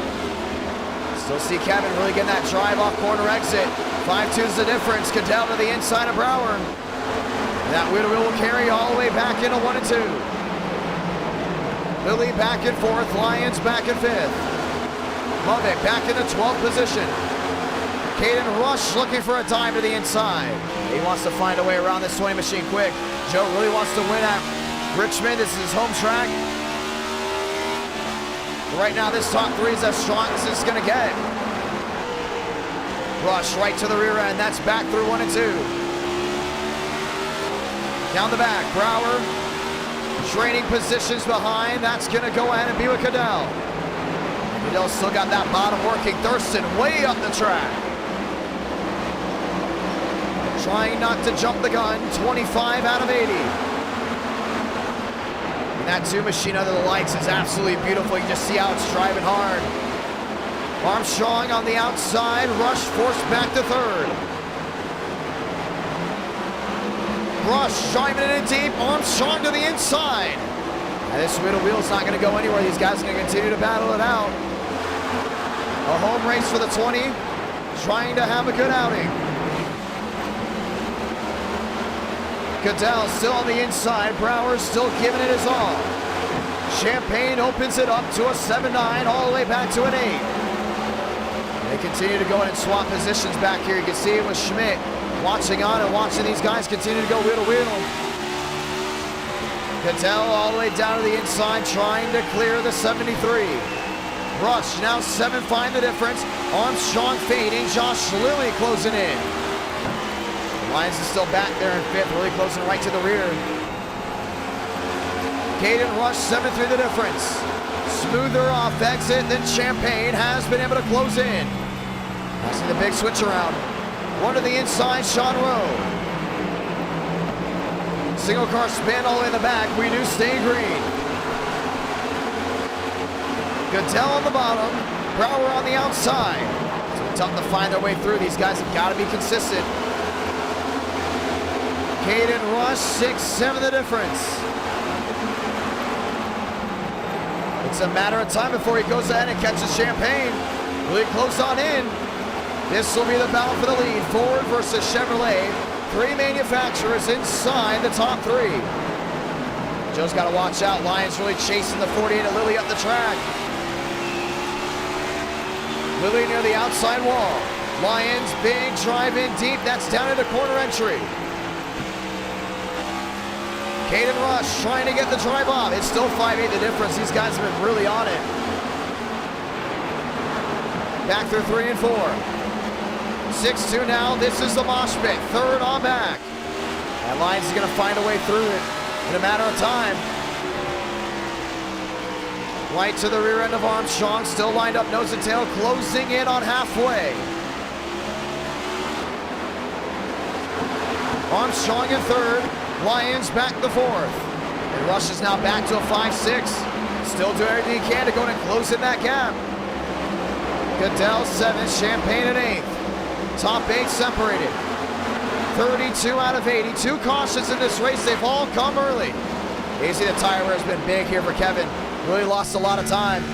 Still see Kevin really getting that drive off corner exit. 5-2 is the difference. Cattell to the inside of Brower. And that wheel will carry all the way back into 1 and 2. Lilly back in 4th. Lyons back in 5th. Lovett back in the 12th position. Caden Rush looking for a dive to the inside. He wants to find a way around this 20 machine quick. Joe really wants to win at Richmond. This is his home track. Right now, this top 3 is as strong as it's going to get. Rush right to the rear end. That's back through 1 and 2. Down the back, Brower. Training positions behind. That's going to go ahead and be with Caddell. Caddell's still got that bottom working. Thurston way up the track. Trying not to jump the gun. 25 out of 80. And that 2 machine under the lights is absolutely beautiful. You can just see how it's driving hard. Armstrong on the outside. Rush forced back to 3rd. Rush chiming in deep. Armstrong to the inside. Now this wheel's not going to go anywhere. These guys are going to continue to battle it out. A home race for the 20. Trying to have a good outing. Cattell still on the inside. Brower still giving it his all. Champagne opens it up to a 7-9 all the way back to an 8. They continue to go in and swap positions back here. You can see it with Schmidt watching on and watching these guys continue to go wheel to wheel. Cattell all the way down to the inside trying to clear the 73. Rush now 7 find the difference. Armstrong fading. Josh Lilly closing in. Lyons is still back there in 5th, really closing right to the rear. Caden Rush 7 through the difference. Smoother off exit than Champagne has been able to close in. I see the big switch around. 1 to the inside, Sean Rowe. Single car spin all the way in the back. We do stay green. Cattell on the bottom. Brower on the outside. It's tough to find their way through. These guys have got to be consistent. Caden Rush, 6-7 the difference. It's a matter of time before he goes ahead and catches Champagne. Really close on in. This will be the battle for the lead. Ford versus Chevrolet. 3 manufacturers inside the top 3. Joe's got to watch out. Lyons really chasing the 48 of Lilly up the track. Lilly near the outside wall. Lyons, big drive in deep. That's down into corner entry. Caden Rush trying to get the drive off. It's still 5-8 the difference. These guys have been really on it. Back through 3 and 4. 6-2 now. This is the mosh pit. 3rd on back. And Lyons is going to find a way through it in a matter of time. Right to the rear end of Armstrong. Still lined up nose and tail. Closing in on halfway. Armstrong in 3rd. Lyons back to 4th. And Rush is now back to a 5-6. Still doing everything he can to go in and close in that gap. Cattell 7th, Champagne at 8th. Top 8 separated. 32 out of 80. 2 cautions in this race. They've all come early. You see the tire wear has been big here for Kevin. Really lost a lot of time.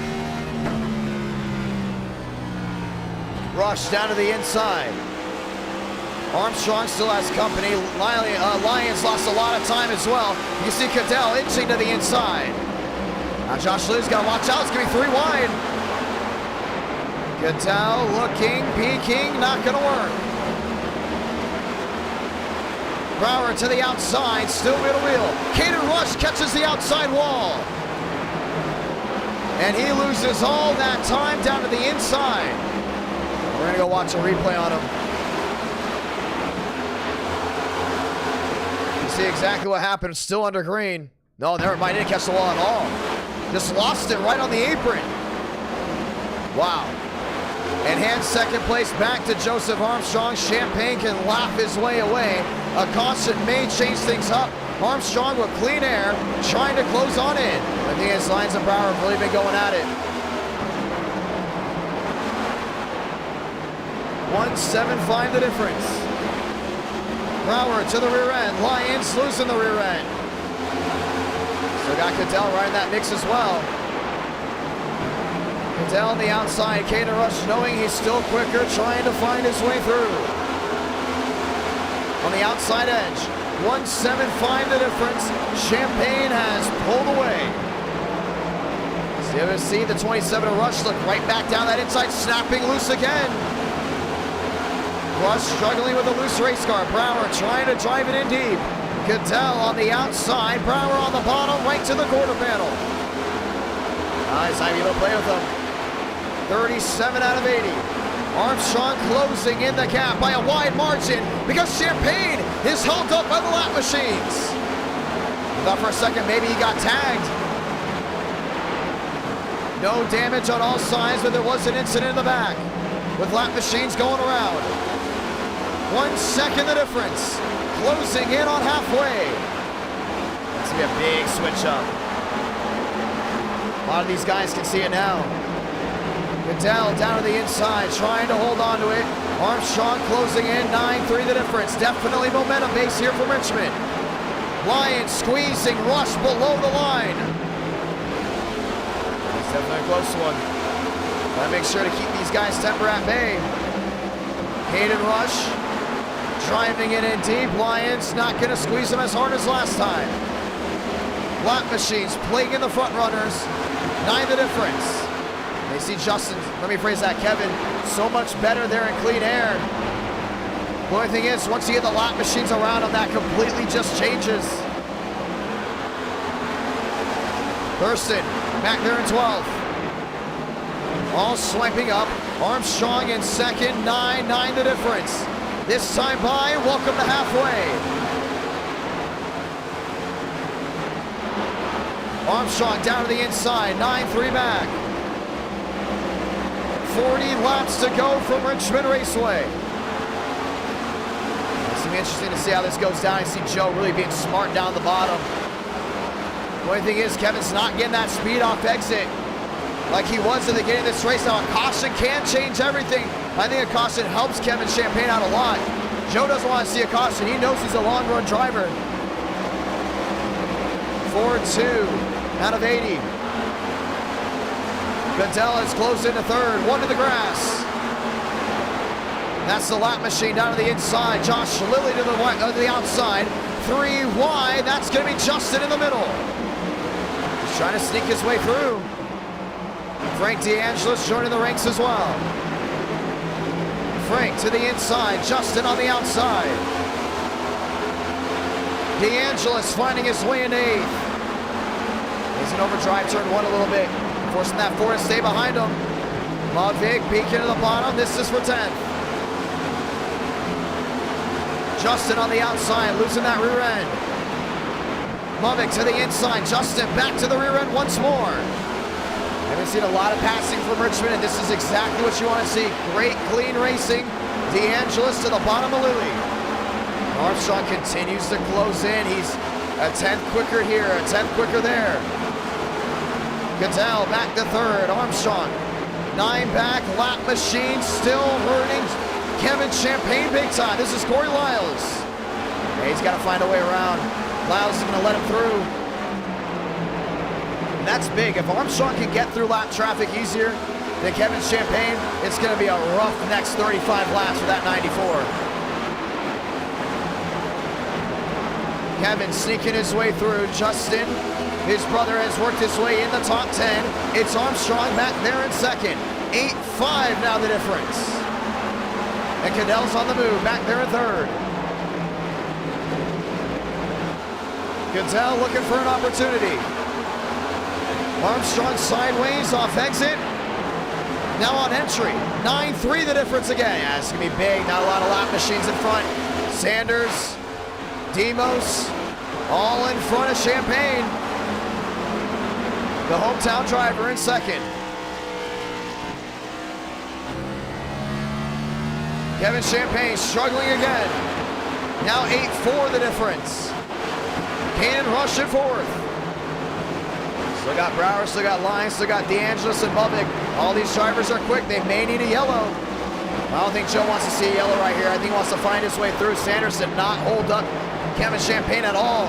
Rush down to the inside. Armstrong still has company. Lyons lost a lot of time as well. You see Cattell inching to the inside. Now Josh Lilly's got to watch out. It's going to be 3 wide. Cattell looking, peeking, not going to work. Brower to the outside, still wheel to wheel. Caden Rush catches the outside wall. And he loses all that time down to the inside. We're going to go watch a replay on him. See exactly what happened. Still under green. No, never mind. Didn't catch the wall at all. Just lost it right on the apron. Wow. And hands second place back to Joseph Armstrong. Champagne can laugh his way away. A caution may change things up. Armstrong with clean air, trying to close on in. I think his Lions and Brower have really been going at it. 1.75 the difference. Brower to the rear end. Lions losing the rear end. Still got Cadell right in that mix as well. Cadell on the outside. Caden Rush knowing he's still quicker, trying to find his way through. On the outside edge. 1.75 the difference. Champagne has pulled away. So you see the 27 Rush look right back down that inside, snapping loose again. Rush struggling with a loose race car. Brower trying to drive it in deep. Cadell on the outside. Brower on the bottom, right to the quarter panel. Nice, I'm able to play with them. 37 out of 80. Armstrong closing in the gap by a wide margin because Champagne is held up by the lap machines. I thought for a second maybe he got tagged. No damage on all sides, but there was an incident in the back with lap machines going around. 1 second the difference. Closing in on halfway. It's gonna be a big switch up. A lot of these guys can see it now. Cadell down to the inside, trying to hold on to it. Armstrong closing in, 9.3 the difference. Definitely momentum base here for Richmond. Lions squeezing, Rush below the line. It's definitely a close one. Gotta make sure to keep these guys' temper at bay. Hayden Rush driving it in deep. Lions not gonna squeeze them as hard as last time. Lap machines plaguing the front runners. 9 the difference. They see Justin, let me phrase that, Kevin, so much better there in clean air. The only thing is, once you get the lap machines around him, that completely just changes. Thurston, back there in 12th. All swiping up. Armstrong in second, 9 the difference. This time by, welcome to halfway. Armstrong down to the inside, 9-3 back. 40 laps to go from Richmond Raceway. It's gonna be interesting to see how this goes down. I see Joe really being smart down the bottom. The only thing is, Kevin's not getting that speed off exit like he was at the beginning of this race. Now, a caution can change everything. I think a caution helps Kevin Champagne out a lot. Joe doesn't want to see a caution. He knows he's a long-run driver. 4-2 out of 80. Cadell is close into third, 1 to the grass. That's the lap machine down to the inside. Josh Lilly to the outside. 3 wide, that's going to be Justin in the middle. He's trying to sneak his way through. Frank DeAngelis joining the ranks as well. Frank to the inside, Justin on the outside. DeAngelis finding his way into 8th. He's in overdrive, turn 1 a little bit. Forcing that 4 to stay behind him. Ludwig peeking to the bottom. This is for 10th. Justin on the outside, losing that rear end. Lovick to the inside. Justin back to the rear end once more. Haven't seen a lot of passing from Richmond, and this is exactly what you want to see. Great, clean racing. DeAngelis to the bottom of Lilly. Armstrong continues to close in. He's a 10th quicker here, a 10th quicker there. Cadell back to third. Armstrong 9 back. Lap machine still hurting Kevin Champagne big time. This is Corey Lyles. Yeah, he's got to find a way around. Lyles is going to let him through. And that's big. If Armstrong can get through lap traffic easier than Kevin Champagne, it's going to be a rough next 35 laps for that 94. Kevin sneaking his way through. Justin, his brother, has worked his way in the top 10. It's Armstrong back there in second. 8-5 now the difference. And Cadell's on the move, back there in third. Cadell looking for an opportunity. Armstrong sideways off exit. Now on entry. 9-3 the difference again. Yeah, it's going to be big. Not a lot of lap machines in front. Sanders, Demos, all in front of Champagne. The hometown driver in second. Kevin Champagne struggling again. Now 8-4 the difference. Kanan Rush in fourth. Still got Brower, still got Lyons, still got DeAngelis and Bubbick. All these drivers are quick. They may need a yellow. I don't think Joe wants to see a yellow right here. I think he wants to find his way through. Sanders did not hold up Kevin Champagne at all.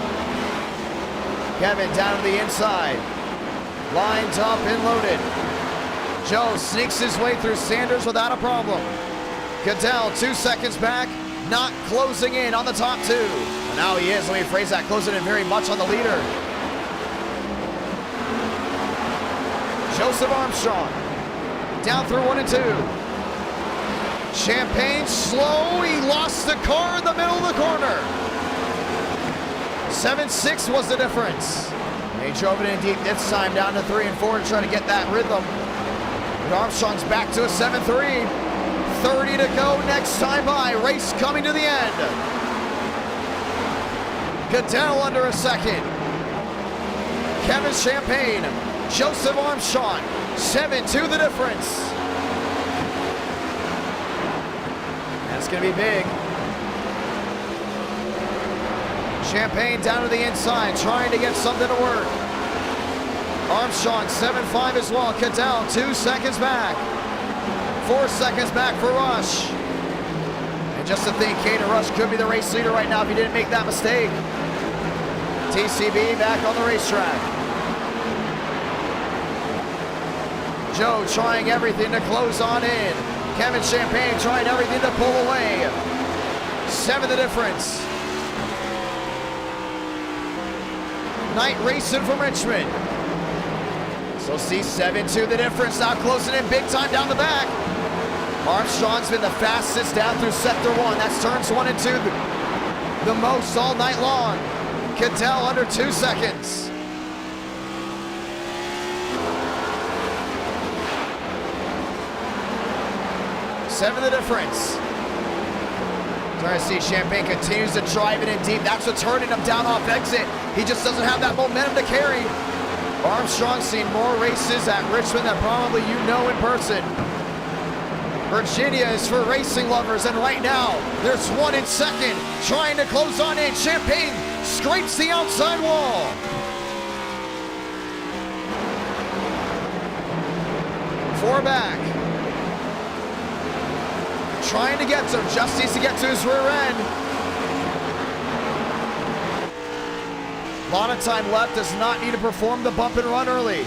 Kevin down to the inside. Lined up and loaded. Joe sneaks his way through Sanders without a problem. Goodell 2 seconds back, not closing in on the top two. Well, now he is, let me phrase that, closing in very much on the leader. Joseph Armstrong down through 1 and 2. Champagne slow, he lost the car in the middle of the corner. 7-6 was the difference. He drove it in deep this time, down to 3 and 4 to try to get that rhythm. But Armstrong's back to a 7-3. 30 to go next time by. Race coming to the end. Goodell under a second. Kevin Champagne, Joseph Armstrong, 7-2 the difference. That's going to be big. Champagne down to the inside, trying to get something to work. Armstrong 7-5 as well. Goodell 2 seconds back. 4 seconds back for Rush. And just to think, Kanan Rush could be the race leader right now if he didn't make that mistake. TCB back on the racetrack. Joe trying everything to close on in. Kevin Champagne trying everything to pull away. 7 the difference. Knight racing from Richmond. So see 7-2 the difference, now closing in big time down the back. Armstrong's been the fastest down through sector 1. That's turns 1 and 2 the most all night long. Goodell under 2 seconds. Seven the difference. Trying to see Champagne continues to drive it in deep. That's what's hurting him down off exit. He just doesn't have that momentum to carry. Armstrong's seen more races at Richmond than probably you know in person. Virginia is for racing lovers, and right now, there's 1 in second, trying to close on in. Champagne scrapes the outside wall. Four back. Trying to get to him, just needs to get to his rear end. A lot of time left, does not need to perform the bump and run early.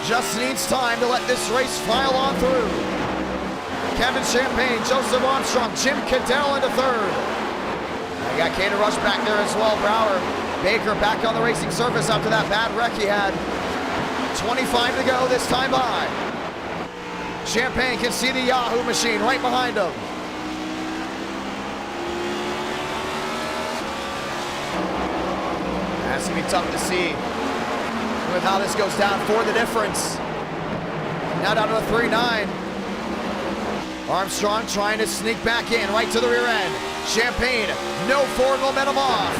Just needs time to let this race file on through. Kevin Champagne, Joseph Armstrong, Jim Goodell into third. You got Kanan Rush back there as well, Brower. Baker back on the racing surface after that bad wreck he had. 25 to go this time by. Champagne can see the Yahoo machine right behind him. That's going to be tough to see with how this goes down for the difference. Now down to a 3-9. Armstrong trying to sneak back in right to the rear end. Champagne, no forward momentum off.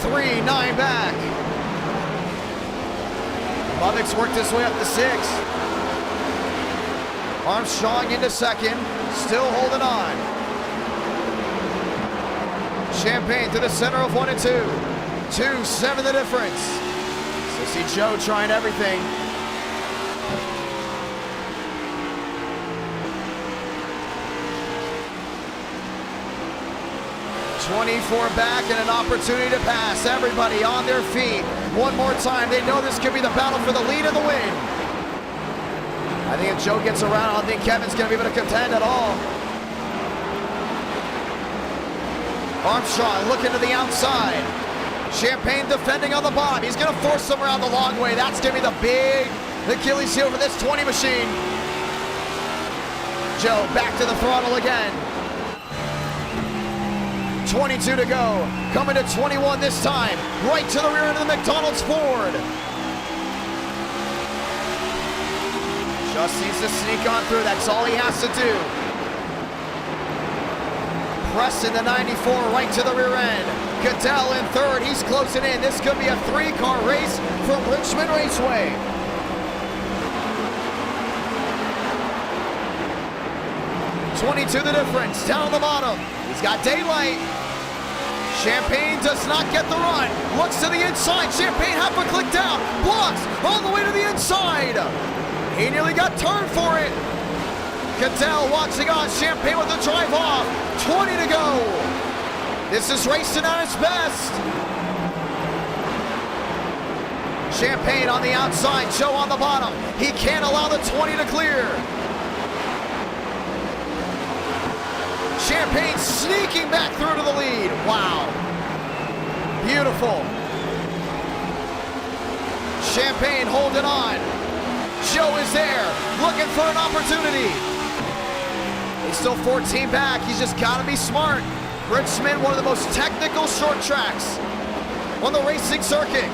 3-9 back. Bubbick's worked his way up to 6. Armstrong into second, still holding on. Champagne to the center of 1 and 2. 2-7 the difference. So see Joe trying everything. .24 back and an opportunity to pass. Everybody on their feet. One more time. They know this could be the battle for the lead and the win. I think if Joe gets around, I don't think Kevin's going to be able to contend at all. Armstrong looking to the outside. Champagne defending on the bottom. He's going to force them around the long way. That's going to be the big Achilles heel for this 20 machine. Joe back to the throttle again. 22 to go. Coming to 21 this time. Right to the rear end of the McDonald's Ford. Just needs to sneak on through. That's all he has to do. pressing the 94 right to the rear end. Goodell in third, he's closing in. This could be a 3-car race from Richmond Raceway. .22 the difference, down on the bottom. He's got daylight. Champagne does not get the run. Looks to the inside. Champagne half a click down. Blocks all the way to the inside. He nearly got turned for it. Goodell watching on. Champagne with the drive off. 20 to go. This is racing at its best. Champagne on the outside. Joe on the bottom. He can't allow the 20 to clear. Champagne sneaking back through to the lead. Wow. Beautiful. Champagne holding on. Joe is there, looking for an opportunity. He's still 14 back. He's just got to be smart. Richmond, one of the most technical short tracks on the racing circuit.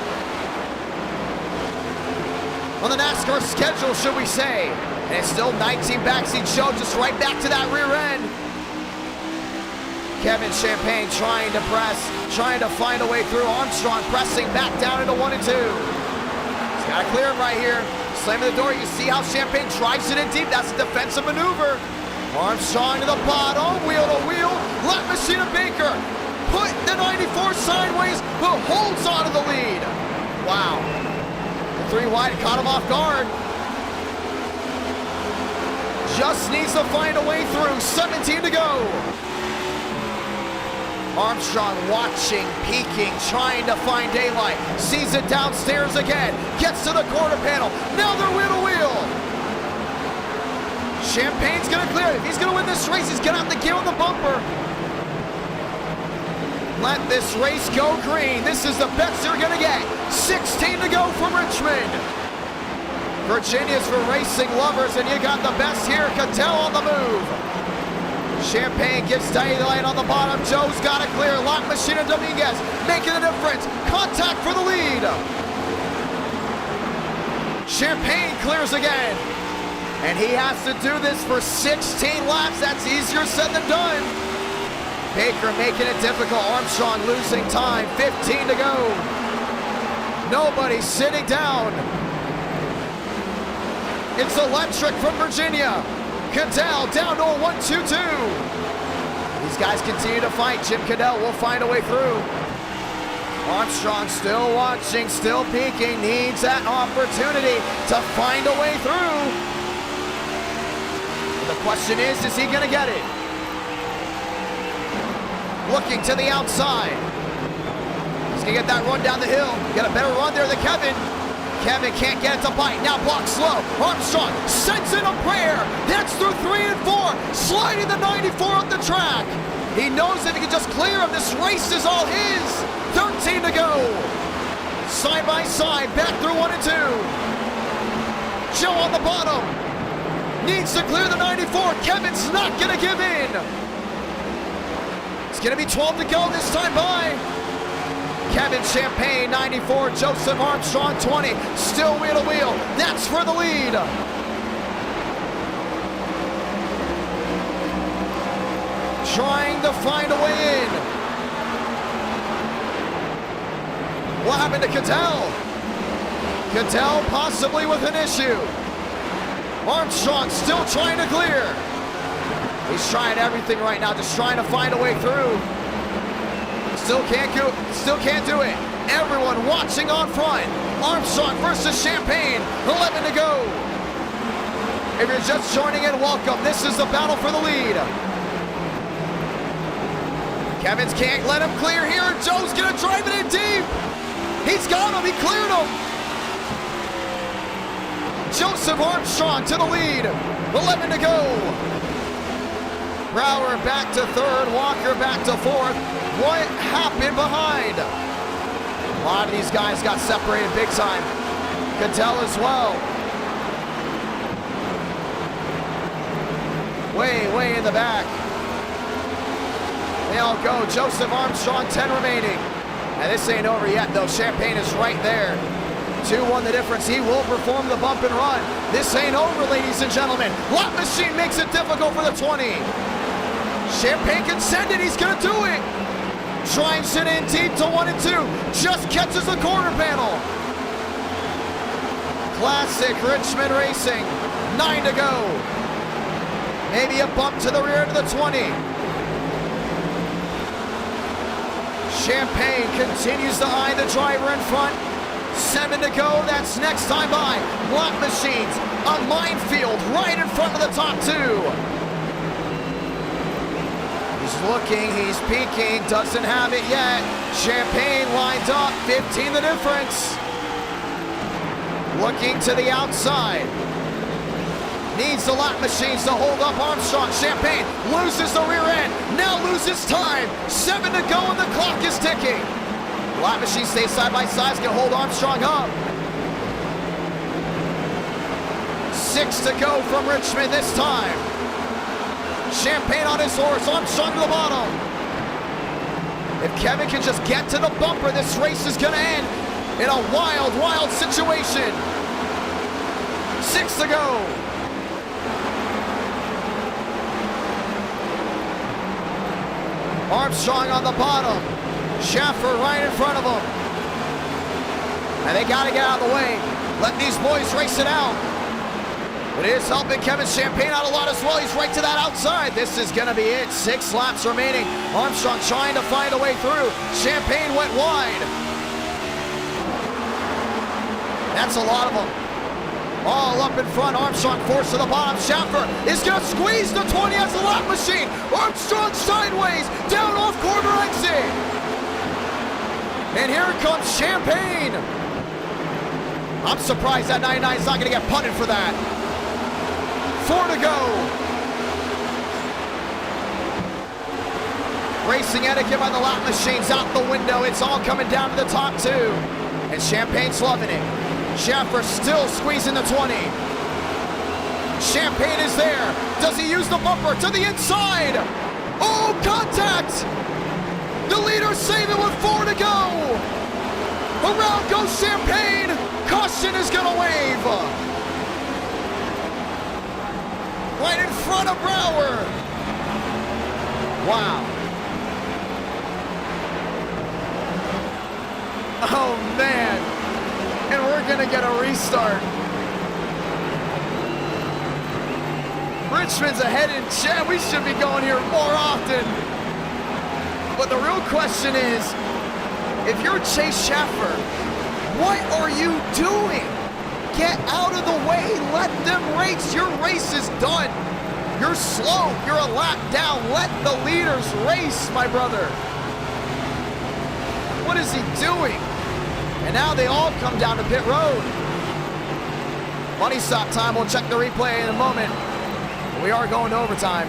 On the NASCAR schedule, should we say. And it's still 19 backseat Joe, just right back to that rear end. Kevin Champagne trying to press, trying to find a way through. Armstrong pressing back down into 1 and 2. He's got to clear him right here. Slamming the door. You see how Champagne drives it in deep. That's a defensive maneuver. Armstrong to the bottom, wheel to wheel. Left machine of Baker. Put the 94 sideways, but holds on to the lead. Wow. The 3 wide caught him off guard. Just needs to find a way through. 17 to go. Armstrong watching, peeking, trying to find daylight. Sees it downstairs again. Gets to the quarter panel. Now they're wheel to wheel. Champagne's gonna clear it. If he's gonna win this race, he's gonna have to give him the bumper. Let this race go green. This is the best you're gonna get. 16 to go from Richmond. Virginia's for racing lovers, and you got the best here. Cattell on the move. Champagne gets daylight on the bottom. Joe's got it clear. Lock machine of Dominguez making the difference. Contact for the lead. Champagne clears again. And he has to do this for 16 laps. That's easier said than done. Baker making it difficult. Armstrong losing time. 15 to go. Nobody sitting down. It's electric from Virginia. Cattell down to a 1-2-2. These guys continue to fight. Jim Cattell will find a way through. Armstrong still watching, still peeking, needs that opportunity to find a way through. And the question is he gonna get it? Looking to the outside. He's gonna get that run down the hill. Get a better run there than Kevin. Kevin can't get it to bite. Now blocked slow. Armstrong sends in a prayer. That's through 3 and 4. Sliding the 94 up the track. He knows if he can just clear him, this race is all his. 13 to go. Side by side, back through 1 and 2. Joe on the bottom. Needs to clear the 94. Kevin's not going to give in. It's going to be 12 to go this time by. Kevin Champagne, 94, Joseph Armstrong, 20, still wheel to wheel. That's for the lead. Trying to find a way in. What happened to Cattell? Cattell possibly with an issue. Armstrong still trying to clear. He's trying everything right now, just trying to find a way through. Still can't do it. Everyone watching on front. Armstrong versus Champagne. 11 to go. If you're just joining in, welcome. This is the battle for the lead. Kevin's can't let him clear here. Joe's gonna drive it in deep. He's got him. He cleared him. Joseph Armstrong to the lead. 11 to go. Brower back to third. Walker back to fourth. What happened behind? A lot of these guys got separated big time. Cattell as well. Way in the back. They all go. Joseph Armstrong, 10 remaining. And this ain't over yet, though. Champagne is right there. 2-1 the difference. He will perform the bump and run. This ain't over, ladies and gentlemen. Lap machine makes it difficult for the 20. Champagne can send it. He's going to do it. Drives it in deep to 1 and 2. Just catches the corner panel. Classic Richmond Racing. 9 to go. Maybe a bump to the rear to the 20. Champagne continues to eye the driver in front. 7 to go. That's next time by. Lap Machines. A minefield right in front of the top 2. He's looking, he's peeking, doesn't have it yet. Champagne lined up, 15 the difference. Looking to the outside. Needs the lap machines to hold up Armstrong. Champagne loses the rear end, now loses time. 7 to go and the clock is ticking. Lap machines stay side by side, can hold Armstrong up. 6 to go from Richmond this time. Champagne on his horse, Armstrong to the bottom. If Kevin can just get to the bumper, this race is gonna end in a wild, wild situation. 6 to go. Armstrong on the bottom. Schaffer right in front of him. And they gotta get out of the way. Let these boys race it out. But it is helping Kevin Champagne out a lot as well. He's right to that outside. This is gonna be it. 6 laps remaining. Armstrong trying to find a way through. Champagne went wide. That's a lot of them. All up in front. Armstrong forced to the bottom. Schaffer is gonna squeeze the 20 as a lap machine. Armstrong sideways, down off corner exit. And here comes Champagne. I'm surprised that 99 is not gonna get punted for that. 4 to go. Racing etiquette by the lap machines out the window. It's all coming down to the top 2. And Champagne's loving it. Schaffer still squeezing the 20. Champagne is there. Does he use the bumper to the inside? Oh, contact! The leader save it with 4 to go. Around goes Champagne. Caution is gonna wave. Right in front of Brower. Wow. Oh, man. And we're going to get a restart. Richmond's ahead in chat. We should be going here more often. But the real question is, if you're Chase Schaffer, what are you doing? Get out of the way. Let them race. Your race is done. You're slow. You're a lap down. Let the leaders race, my brother. What is he doing? And now they all come down to pit road. Money stop time. We'll check the replay in a moment. We are going to overtime.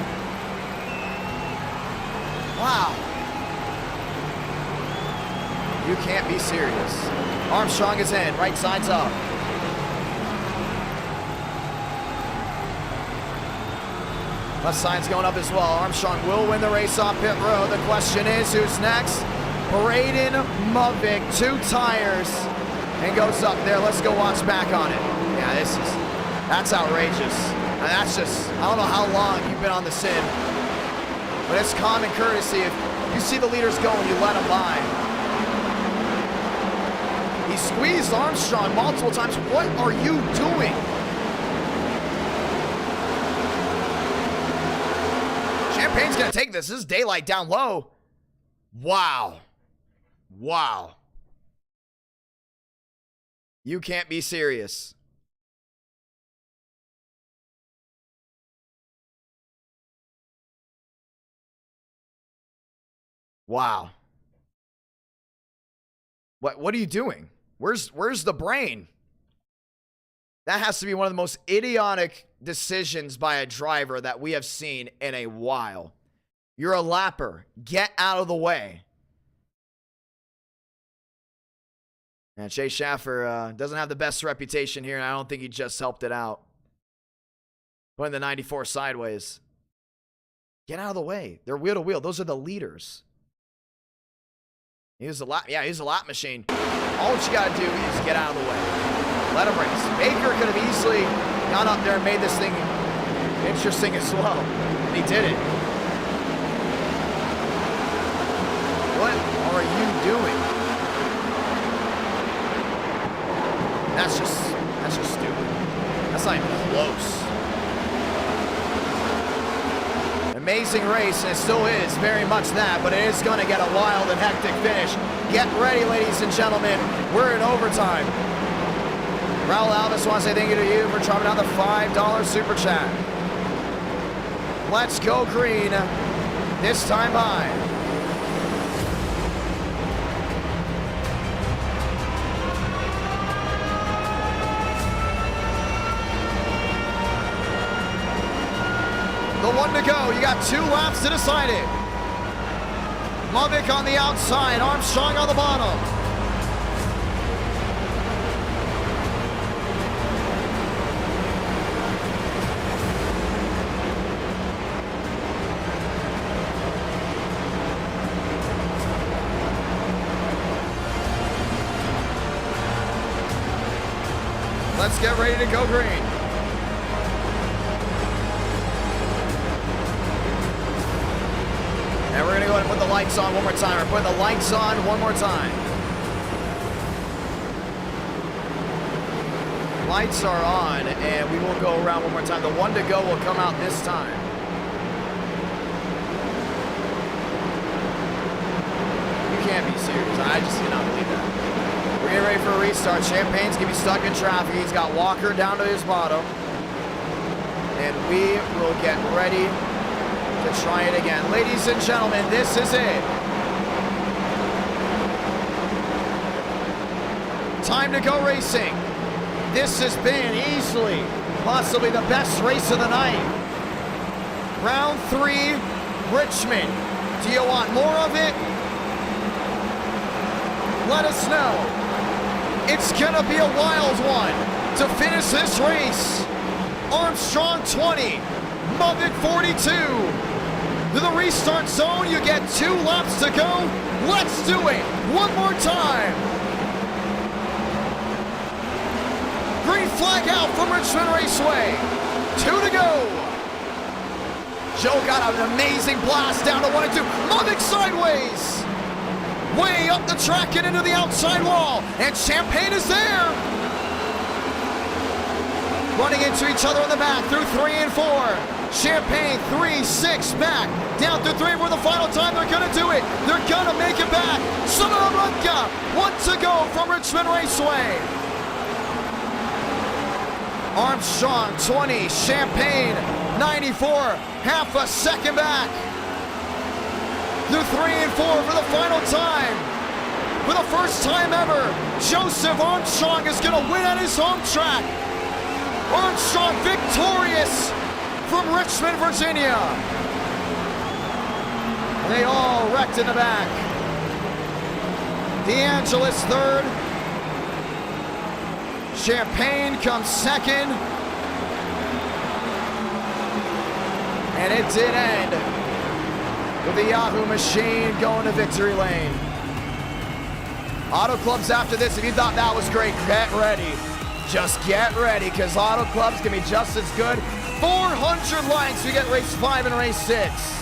Wow. You can't be serious. Armstrong is in. Right side's up. Left side's going up as well. Armstrong will win the race off pit road. The question is, who's next? Braden Movick, 2 tires, and goes up there. Let's go watch back on it. Yeah, that's outrageous. And that's just, I don't know how long you've been on the sim, but it's common courtesy. If you see the leaders going, you let them by. He squeezed Armstrong multiple times. What are you doing? Champagne's gonna take this. This is daylight down low. Wow. Wow. You can't be serious. Wow. What are you doing? Where's the brain? That has to be one of the most idiotic decisions by a driver that we have seen in a while. You're a lapper. Get out of the way. And Chase Schaffer doesn't have the best reputation here, and I don't think he just helped it out. Putting the 94 sideways. Get out of the way. They're wheel to wheel. Those are the leaders. He's a lap machine. All you got to do is get out of the way. Let him race. Baker could have easily gone up there and made this thing interesting as well. And he did it. amazing race, and it still is very much that, but it is going to get a wild and hectic finish. Get ready, ladies and gentlemen. We're in overtime. Raul Alvis wants to say thank you to you for dropping out the $5 super chat. Let's go green. This time by. The one to go. You got 2 laps to decide it. Mavic on the outside. Armstrong on the bottom. Let's get ready to go green. And we're going to go ahead and put the lights on one more time. We're putting the lights on one more time. Lights are on, and we will go around one more time. The one to go will come out this time. You can't be serious. I just cannot believe that. We're getting ready for a restart. Champagne's going to be stuck in traffic. He's got Walker down to his bottom. And we will get ready to try it again. Ladies and gentlemen, this is it. Time to go racing. This has been easily, possibly the best race of the night. Round 3, Richmond. Do you want more of it? Let us know. It's gonna be a wild one to finish this race. Armstrong 20, Mavic 42. To the restart zone, you get 2 laps to go. Let's do it one more time. Green flag out from Richmond Raceway. 2 to go. Joe got an amazing blast down to 1 and 2. Mavic sideways. Way up the track and into the outside wall. And Champagne is there. Running into each other in the back through 3 and 4. Champagne 3, 6 back. Down through 3 for the final time. They're going to do it. They're going to make it back. Samaranka. 1 to go from Richmond Raceway. Armstrong 20. Champagne 94. Half a second back. Through 3 and 4 for the final time. For the first time ever, Joseph Armstrong is going to win at his home track. Armstrong victorious from Richmond, Virginia. They all wrecked in the back. DeAngelis 3rd. Champagne comes 2nd. And it did end with the Yahoo machine going to victory lane. Auto Clubs after this, if you thought that was great, get ready. Just get ready, because Auto Club's gonna be just as good. 400 likes, we get race 5 and race 6.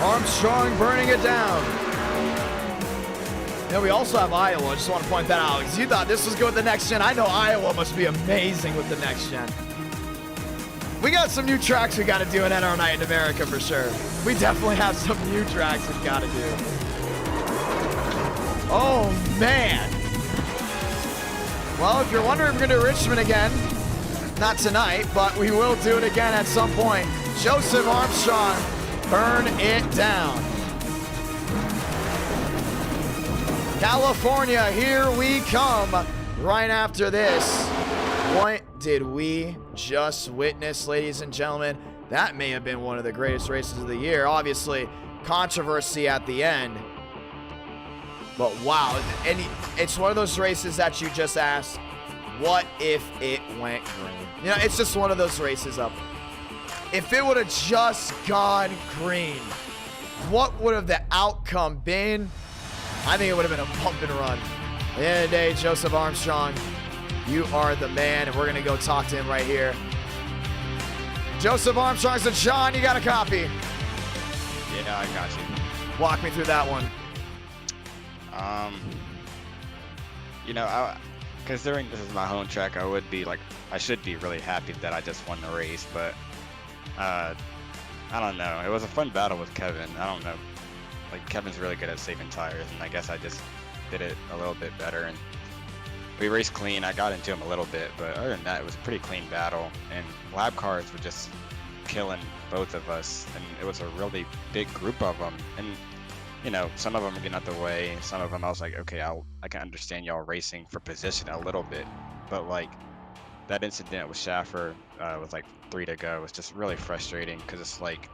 Armstrong burning it down. And we also have Iowa. I just want to point that out, because you thought this was good with the next gen. I know Iowa must be amazing with the next gen. We got some new tracks we got to do in NR Night in America for sure. We definitely have some new tracks we got to do. Oh, man. Well, if you're wondering if we're going to do Richmond again, not tonight, but we will do it again at some point. Joseph Armstrong, burn it down. California, here we come. Right after this, what did we just witness, ladies and gentlemen? That may have been one of the greatest races of the year. Obviously, controversy at the end. But wow, and it's one of those races that you just ask, what if it went green? You know, it's just one of those races up. If it would have just gone green, what would have the outcome been? I think it would have been a bump and run. At the end of the day, Joseph Armstrong, you are the man, and we're going to go talk to him right here. Joseph Armstrong said, Sean, you got a copy. Yeah, I got you. Walk me through that one. You know, considering this is my home track, I should be really happy that I just won the race, but I don't know. It was a fun battle with Kevin. I don't know. Like, Kevin's really good at saving tires, and I guess I just did it a little bit better. And we raced clean. I got into him a little bit, but other than that, it was a pretty clean battle. And lab cars were just killing both of us, and it was a really big group of them. And you know, some of them are getting out the way. Some of them I was like, okay, I can understand y'all racing for position a little bit, but like that incident with Schaffer with like 3 to go was just really frustrating because it's like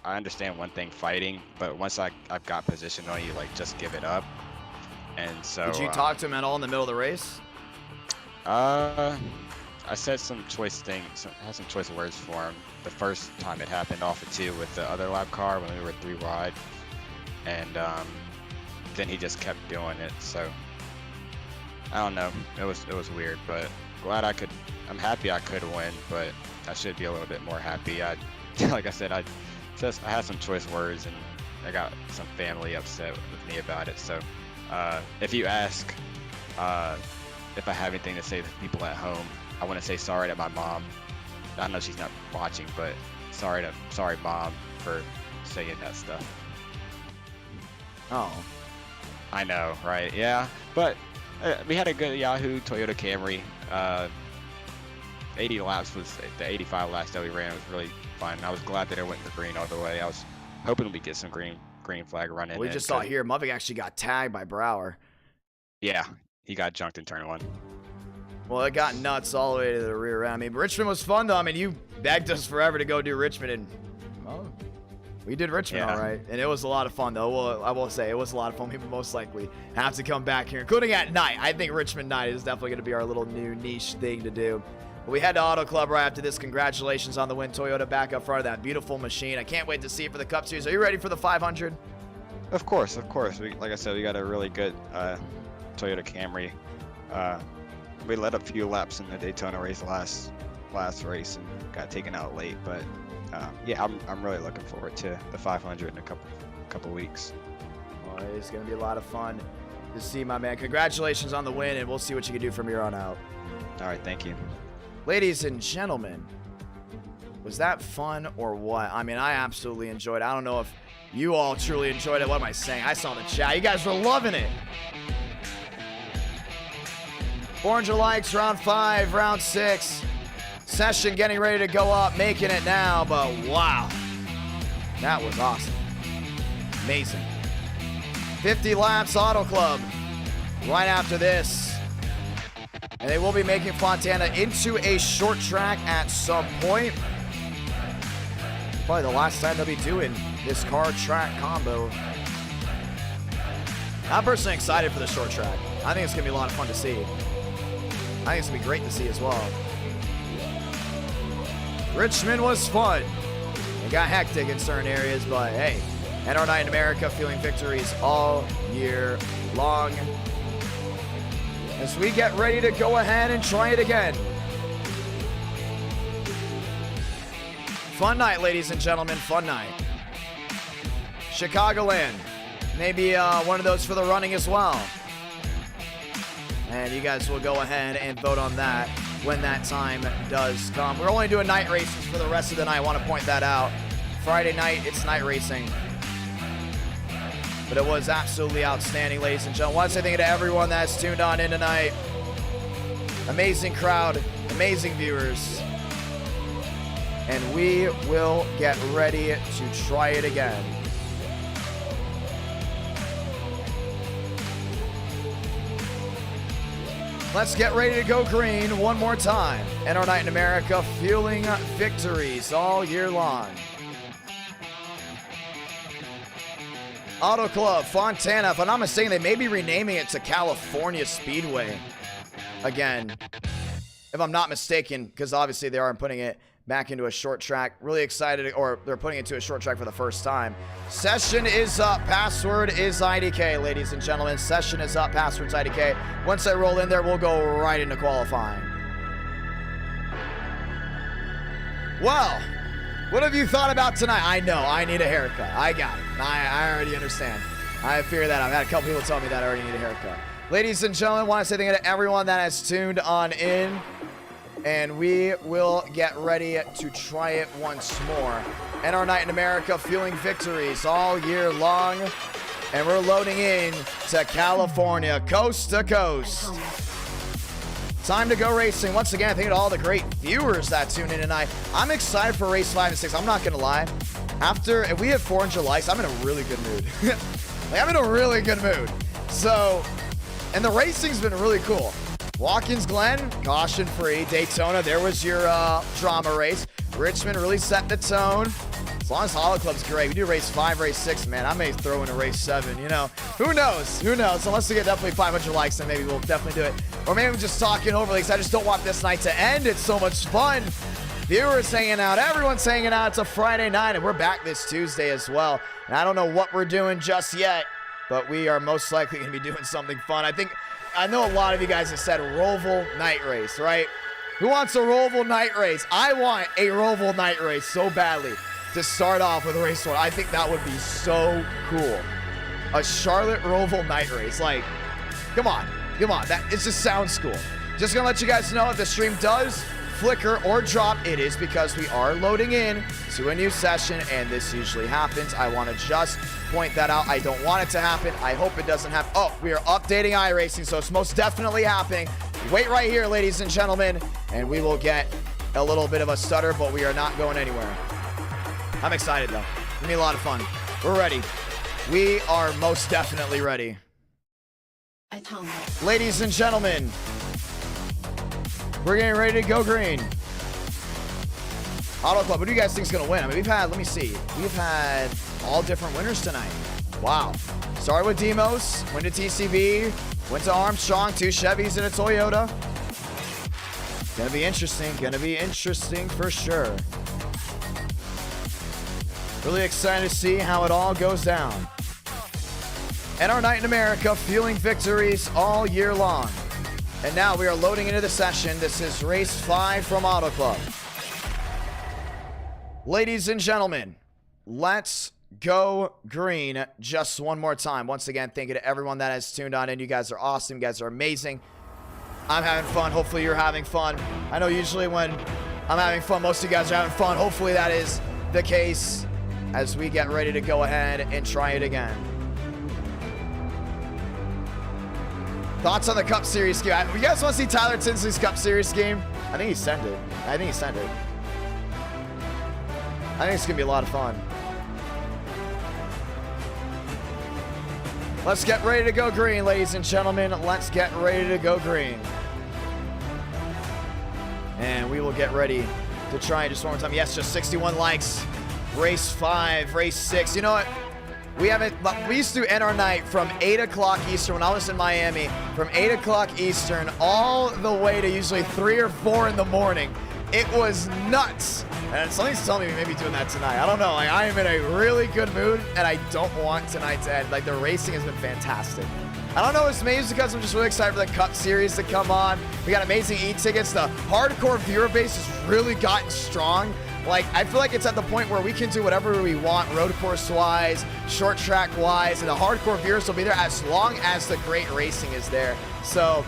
I understand one thing fighting, but once I've got position on you, like just give it up. And so did you talk to him at all in the middle of the race? I said some choice things, had some choice words for him. The first time it happened off of 2 with the other lap car when we were 3 wide. And then he just kept doing it, so I don't know. It was weird, but I'm happy I could win, but I should be a little bit more happy. Like I said, I had some choice words, and I got some family upset with me about it. So if you ask if I have anything to say to people at home, I want to say sorry to my mom. I know she's not watching, but sorry mom for saying that stuff. Oh. I know, right? Yeah, but we had a good Yahoo Toyota Camry. 80 laps was the 85 laps that we ran. It was really fun. I was glad that it went for green all the way. I was hoping we get some green flag running. We just saw here, Muvik actually got tagged by Brower. Yeah, he got junked in turn 1. Well, it got nuts all the way to the rear end. I mean, Richmond was fun, though. I mean, you begged us forever to go do Richmond, and well, we did Richmond all right. And it was a lot of fun, though. Well, I will say, it was a lot of fun. We would most likely have to come back here, including at night. I think Richmond night is definitely going to be our little new niche thing to do. But we head to Auto Club right after this. Congratulations on the win, Toyota, back up front of that beautiful machine. I can't wait to see it for the Cup Series. Are you ready for the 500? Of course. Like I said, we got a really good Toyota Camry. We led a few laps in the Daytona race last race and got taken out late, but yeah, I'm really looking forward to the 500 in a couple weeks. Well, it's going to be a lot of fun to see, my man. Congratulations on the win, and we'll see what you can do from here on out. All right, thank you. Ladies and gentlemen, was that fun or what? I mean, I absolutely enjoyed it. I don't know if you all truly enjoyed it. What am I saying? I saw in the chat. You guys were loving it. 400 likes, round 5, round 6. Session getting ready to go up, making it now, but wow. That was awesome. Amazing. 50 laps, Auto Club. Right after this. And they will be making Fontana into a short track at some point. Probably the last time they'll be doing this car track combo. I'm personally excited for the short track. I think it's going to be a lot of fun to see. I think it's going to be great to see as well. Richmond was fun. It got hectic in certain areas, but hey, NR Night in America feeling victories all year long. As we get ready to go ahead and try it again. Fun night, ladies and gentlemen, fun night. Chicagoland, maybe one of those for the running as well. And you guys will go ahead and vote on that when that time does come. We're only doing night races for the rest of the night. I want to point that out. Friday night, it's night racing. But it was absolutely outstanding, ladies and gentlemen. I want to say thank you to everyone that's tuned on in tonight. Amazing crowd, amazing viewers. And we will get ready to try it again. Let's get ready to go green one more time. NR Night in America fueling victories all year long. Auto Club, Fontana. If I'm not mistaken, they may be renaming it to California Speedway. again, if I'm not mistaken, because obviously they are putting it back into a short track. Really excited, or they're putting it to a short track for the first time. Session is up. Password is IDK, ladies and gentlemen. Session is up. Password's IDK. Once I roll in there, we'll go right into qualifying. Well, what have you thought about tonight? I know, I need a haircut. I got it. I already understand. I figured that out. I've had a couple people tell me that I already need a haircut. Ladies and gentlemen, I want to say thank you to everyone that has tuned on in. And we will get ready to try it once more. And our night in America, fueling victories all year long. And we're loading in to California, coast to coast. Time to go racing. Once again, thank you to all the great viewers that tune in tonight. I'm excited for race 5 and 6. I'm not going to lie. If we hit 400 likes, I'm in a really good mood. I'm in a really good mood. So, and the racing's been really cool. Watkins Glen, caution free. Daytona, there was your drama race. Richmond really set the tone. As long as Hollow Club's great. We do race 5, race 6, man. I may throw in a race 7, you know. Who knows? Who knows? Unless we get definitely 500 likes, then maybe we'll definitely do it. Or maybe we're just talking overly because I just don't want this night to end. It's so much fun. Viewers hanging out. Everyone's hanging out. It's a Friday night, and we're back this Tuesday as well. And I don't know what we're doing just yet, but we are most likely going to be doing something fun. I know a lot of you guys have said Roval night race, right? Who wants a Roval night race? I want a Roval night race so badly to start off with race 1. I think that would be so cool. A Charlotte Roval night race. Like, come on. It just sounds cool. Just gonna let you guys know if the stream does flicker or drop, it is because we are loading in to a new session, and this usually happens. I want to just point that out. I don't want it to happen. I hope it doesn't happen. Oh, we are updating iRacing, so it's most definitely happening. Wait right here, ladies and gentlemen, and we will get a little bit of a stutter, but we are not going anywhere. I'm excited, though. It's gonna be a lot of fun. We're ready. We are most definitely ready. Ladies and gentlemen, we're getting ready to go green. Auto Club, who do you guys think is going to win? I mean, let me see. We've had all different winners tonight. Wow. Started with Demos, went to TCB, went to Armstrong, 2 Chevys and a Toyota. Gonna be interesting for sure. Really excited to see how it all goes down. And our night in America, fueling victories all year long. And now we are loading into the session. This is race 5 from Auto Club. Ladies and gentlemen, let's go green just one more time. Once again, thank you to everyone that has tuned on in. You guys are awesome. You guys are amazing. I'm having fun. Hopefully you're having fun. I know usually when I'm having fun, most of you guys are having fun. Hopefully that is the case as we get ready to go ahead and try it again. Thoughts on the Cup Series scheme? You guys want to see Tyler Tinsley's Cup Series scheme? I think he sent it. I think it's going to be a lot of fun. Let's get ready to go green, ladies and gentlemen. Let's get ready to go green. And we will get ready to try it just one more time. Yes, just 61 likes. Race 5, race 6. You know what? We used to end our night from 8 o'clock Eastern when I was in Miami, from 8 o'clock Eastern all the way to usually 3 or 4 in the morning. It was nuts. And something's telling me we may be doing that tonight. I don't know. Like, I am in a really good mood, and I don't want tonight to end. Like, the racing has been fantastic. I don't know, maybe it's because I'm just really excited for the Cup Series to come on. We got amazing e-tickets. The hardcore viewer base has really gotten strong. Like, I feel like it's at the point where we can do whatever we want, road course-wise, short track-wise, and the hardcore viewers will be there as long as the great racing is there. So,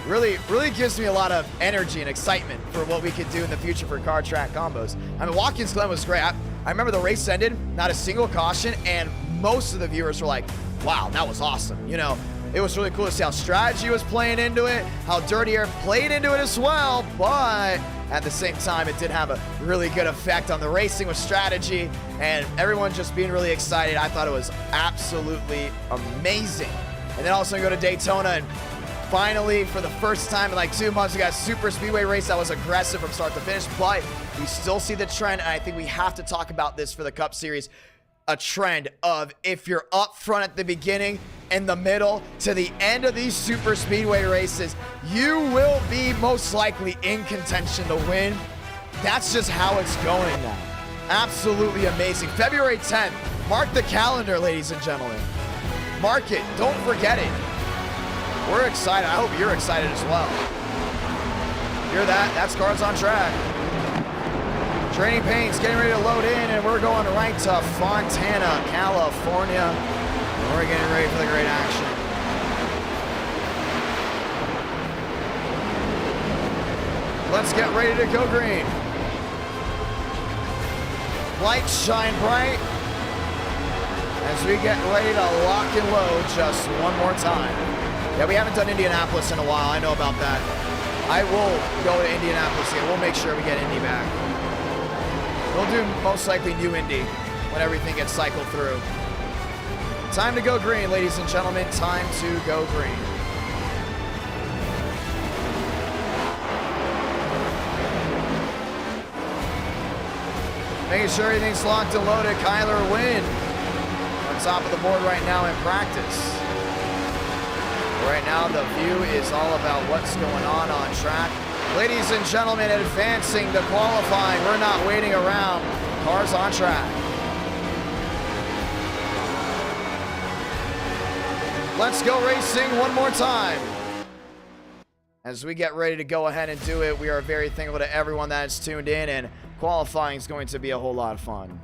really gives me a lot of energy and excitement for what we could do in the future for car track combos. I mean, Watkins Glen was great. I remember the race ended, not a single caution, and most of the viewers were like, wow, that was awesome. You know, it was really cool to see how strategy was playing into it, how Dirty Air played into it as well, but at the same time, it did have a really good effect on the racing with strategy, and everyone just being really excited. I thought it was absolutely amazing. And then also go to Daytona, and finally, for the first time in like 2 months, we got a super speedway race that was aggressive from start to finish, but we still see the trend, and I think we have to talk about this for the Cup Series. A trend of if you're up front at the beginning, in the middle to the end of these super speedway races, you will be most likely in contention to win. That's just how it's going now. Absolutely amazing. February 10th, mark the calendar, ladies and gentlemen. Mark it, don't forget it. We're excited. I hope you're excited as well. Hear that? That's Cars on Track. Training Paints getting ready to load in, and we're going right to Fontana, California. And we're getting ready for the great action. Let's get ready to go green. Lights shine bright as we get ready to lock and load just one more time. Yeah, we haven't done Indianapolis in a while. I know about that. I will go to Indianapolis again. We'll make sure we get Indy back. We'll do most likely new Indy when everything gets cycled through. Time to go green, ladies and gentlemen. Time to go green. Making sure everything's locked and loaded. Kyler Wynn on top of the board right now in practice. Right now, the view is all about what's going on track. Ladies and gentlemen, advancing to qualifying. We're not waiting around. Cars on track. Let's go racing one more time. As we get ready to go ahead and do it, we are very thankful to everyone that is tuned in, and qualifying is going to be a whole lot of fun.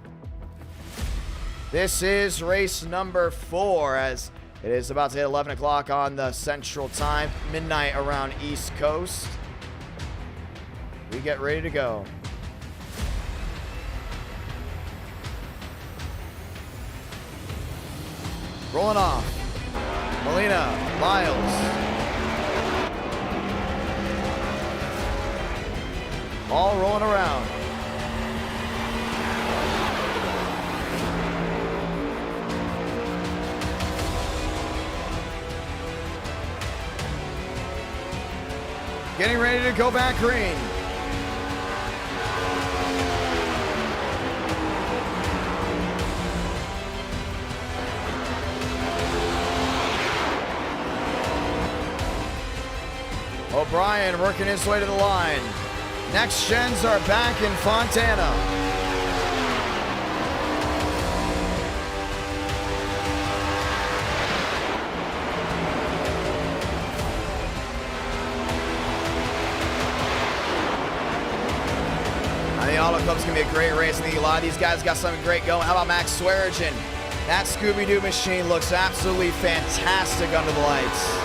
This is race number 4, as it is about to hit 11 o'clock on the Central Time, midnight around East Coast. We get ready to go. Rolling off. Molina, Miles. All rolling around. Getting ready to go back green. O'Brien working his way to the line. Next gens are back in Fontana. The Auto Club's gonna be a great race. I think a lot of these guys got something great going. How about Max Swearigan? That Scooby-Doo machine looks absolutely fantastic under the lights.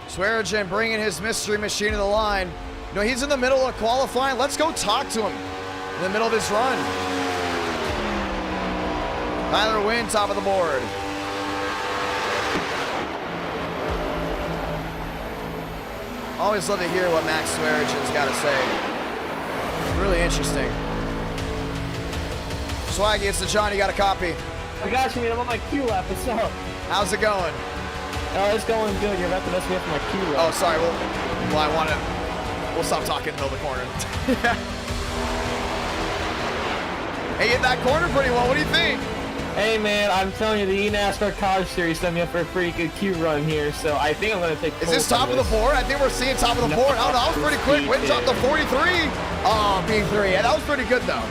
Swearigan bringing his mystery machine to the line. You know, he's in the middle of qualifying. Let's go talk to him in the middle of his run. Tyler Wynn, top of the board. Always love to hear what Max Swearigan's got to say. Really interesting. Swaggy, it's the John. You got a copy? I got you, man. I'm on my Q lap. What's up? How's it going? Oh, it's going good. You're about to mess me up with my Q lap. Oh, sorry. Well, I want to. We'll stop talking in the middle of the corner. Hey, hit that corner pretty well. What do you think? Hey, man, I'm telling you, the NASCAR College Series set me up for a pretty good Q run here, so I think I'm going to take. Is this top of the board? I think we're seeing top of the board. Oh, that was pretty quick. Went up to 43. Oh, P3. Yeah, that was pretty good, though.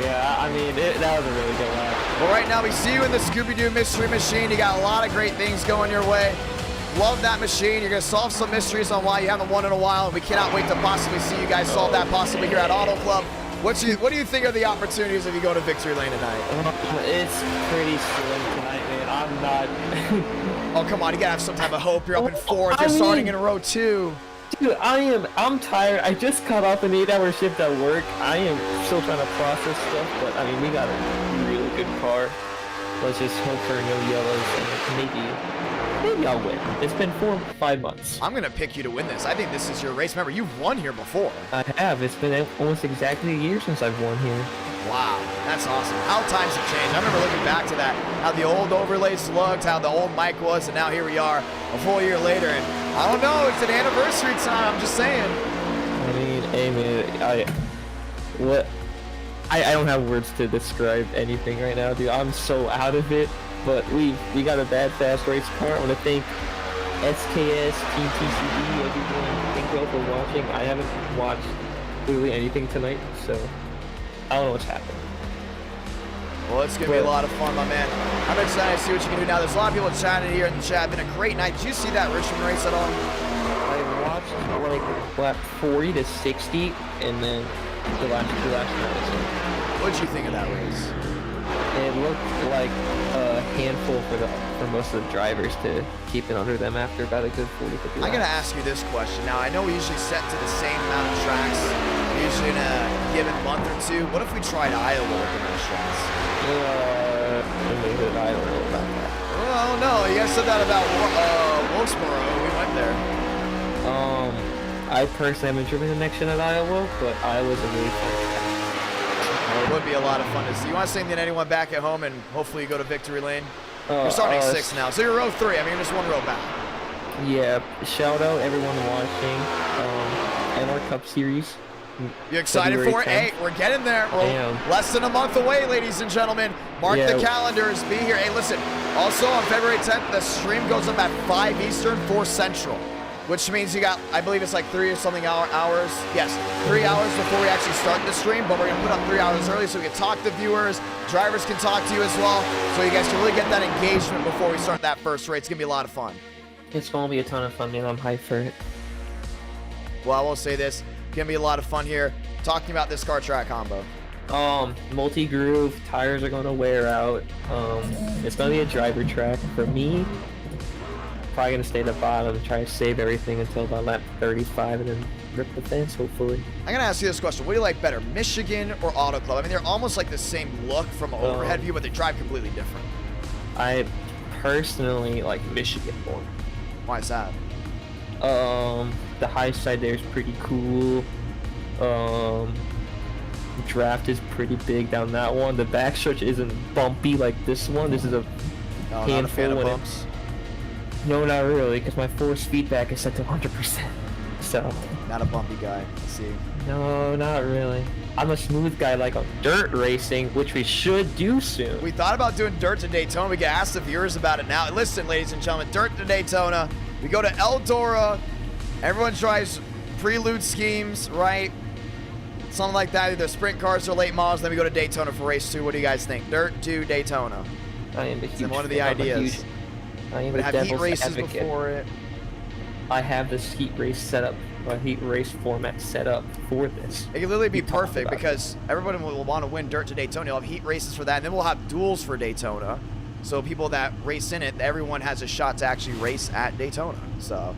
Yeah, I mean, that was a really good lap. Well, right now we see you in the Scooby-Doo Mystery Machine. You got a lot of great things going your way. Love that machine. You're going to solve some mysteries on why you haven't won in a while, and we cannot wait to possibly see you guys solve that possibly here at Auto Club. What do you think are the opportunities if you go to Victory Lane tonight? It's pretty slim tonight, man. I'm not. Oh, come on. You got to have some type of hope. You're up in 4th. You're starting in row 2. Dude, I'm tired. I just caught off an 8-hour shift at work. I am still trying to process stuff, but I mean, we got a really good car. Let's just hope for no yellows and maybe I'll win. It's been 4 or 5 months. I'm going to pick you to win this. I think this is your race. Remember, you've won here before. I have. It's been almost exactly a year since I've won here. Wow, that's awesome. How times have changed. I remember looking back to that, how the old overlays looked, how the old mic was, and now here we are a full year later. And I don't know, it's an anniversary time, I'm just saying. I mean, hey man, I don't have words to describe anything right now, dude. I'm so out of it. But we got a bad fast race car. I want to thank SKS, Team TCD, everyone. Thank you all for watching. I haven't watched really anything tonight, so I don't know what's happening. Well, it's going to be a lot of fun, my man. I'm excited to see what you can do now. There's a lot of people chatting here in the chat. Been a great night. Did you see that Richmond race at all? I watched like lap 40 to 60, and then the last night. What did you think of that race? It looked like a handful for most of the drivers to keep it under them after about a good 40 50 laps. I'm going to ask you this question. Now, I know we usually set to the same amount of tracks, usually in a given month or two. What if we tried Iowa with those tracks? I don't know about that. Well, no, you guys said that about Wilkesboro. We went there. I personally haven't driven the next gen at Iowa, but Iowa's a really fun track. Well, it would be a lot of fun to see. You want to say anything to anyone back at home, and hopefully you go to victory lane? You're starting 6 now, so you're row 3. I mean, you're just 1 row back. Yeah, shout out everyone watching NASCAR Cup Series. You excited February for it? 10th. Hey, we're getting there. We're less than a month away, ladies and gentlemen. Mark the calendars. Be here. Hey, listen. Also, on February 10th, the stream goes up at 5 Eastern, 4 Central, which means you got, I believe it's like 3 or something hours. Yes, 3 hours before we actually start the stream, but we're going to put up 3 hours early so we can talk to viewers. Drivers can talk to you as well, so you guys can really get that engagement before we start that first race. It's going to be a lot of fun. It's going to be a ton of fun, man. I'm hyped for it. Well, I will say this. It's going to be a lot of fun here talking about this car track combo. Multi-groove, tires are going to wear out. It's going to be a driver track. For me, probably going to stay at the bottom, try to save everything until about lap 35 and then rip the fence, hopefully. I'm going to ask you this question. What do you like better, Michigan or Auto Club? I mean, they're almost like the same look from an overhead view, but they drive completely different. I personally like Michigan more. Why is that? The high side there is pretty cool. Draft is pretty big down that one. The backstretch isn't bumpy like this one. This is a handful not a fan of bumps. No, not really, because my force feedback is set to 100%. So. Not a bumpy guy. Let's see. No, not really. I'm a smooth guy like on dirt racing, which we should do soon. We thought about doing dirt to Daytona. We can ask the viewers about it now. Listen, ladies and gentlemen, dirt to Daytona. We go to Eldora. Everyone tries prelude schemes, right? Something like that. Either sprint cars or late models. Then we go to Daytona for race 2. What do you guys think? Dirt to Daytona. I am a huge one of the ideas. I am a have heat races advocate. Before it. I have this heat race set up, a heat race format set up for this. It could literally be perfect because everybody will want to win dirt to Daytona. You'll have heat races for that, and then we'll have duels for Daytona. So people that race in it, everyone has a shot to actually race at Daytona. So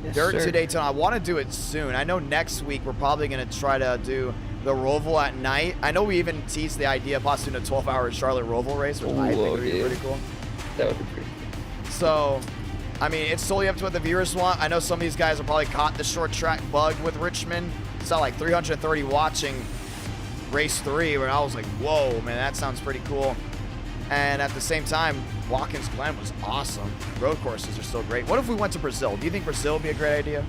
yes, dirt sir. to Daytona. I want to do it soon. I know next week we're probably going to try to do the Roval at night. I know we even teased the idea of possibly doing a 12-hour Charlotte Roval race, which I think would be pretty cool. That would be pretty cool. So, I mean, it's totally up to what the viewers want. I know some of these guys have probably caught the short track bug with Richmond. It's not like 330 watching race 3 where I was like, whoa, man, that sounds pretty cool. And at the same time, Watkins Glen was awesome. Road courses are still great. What if we went to Brazil? Do you think Brazil would be a great idea?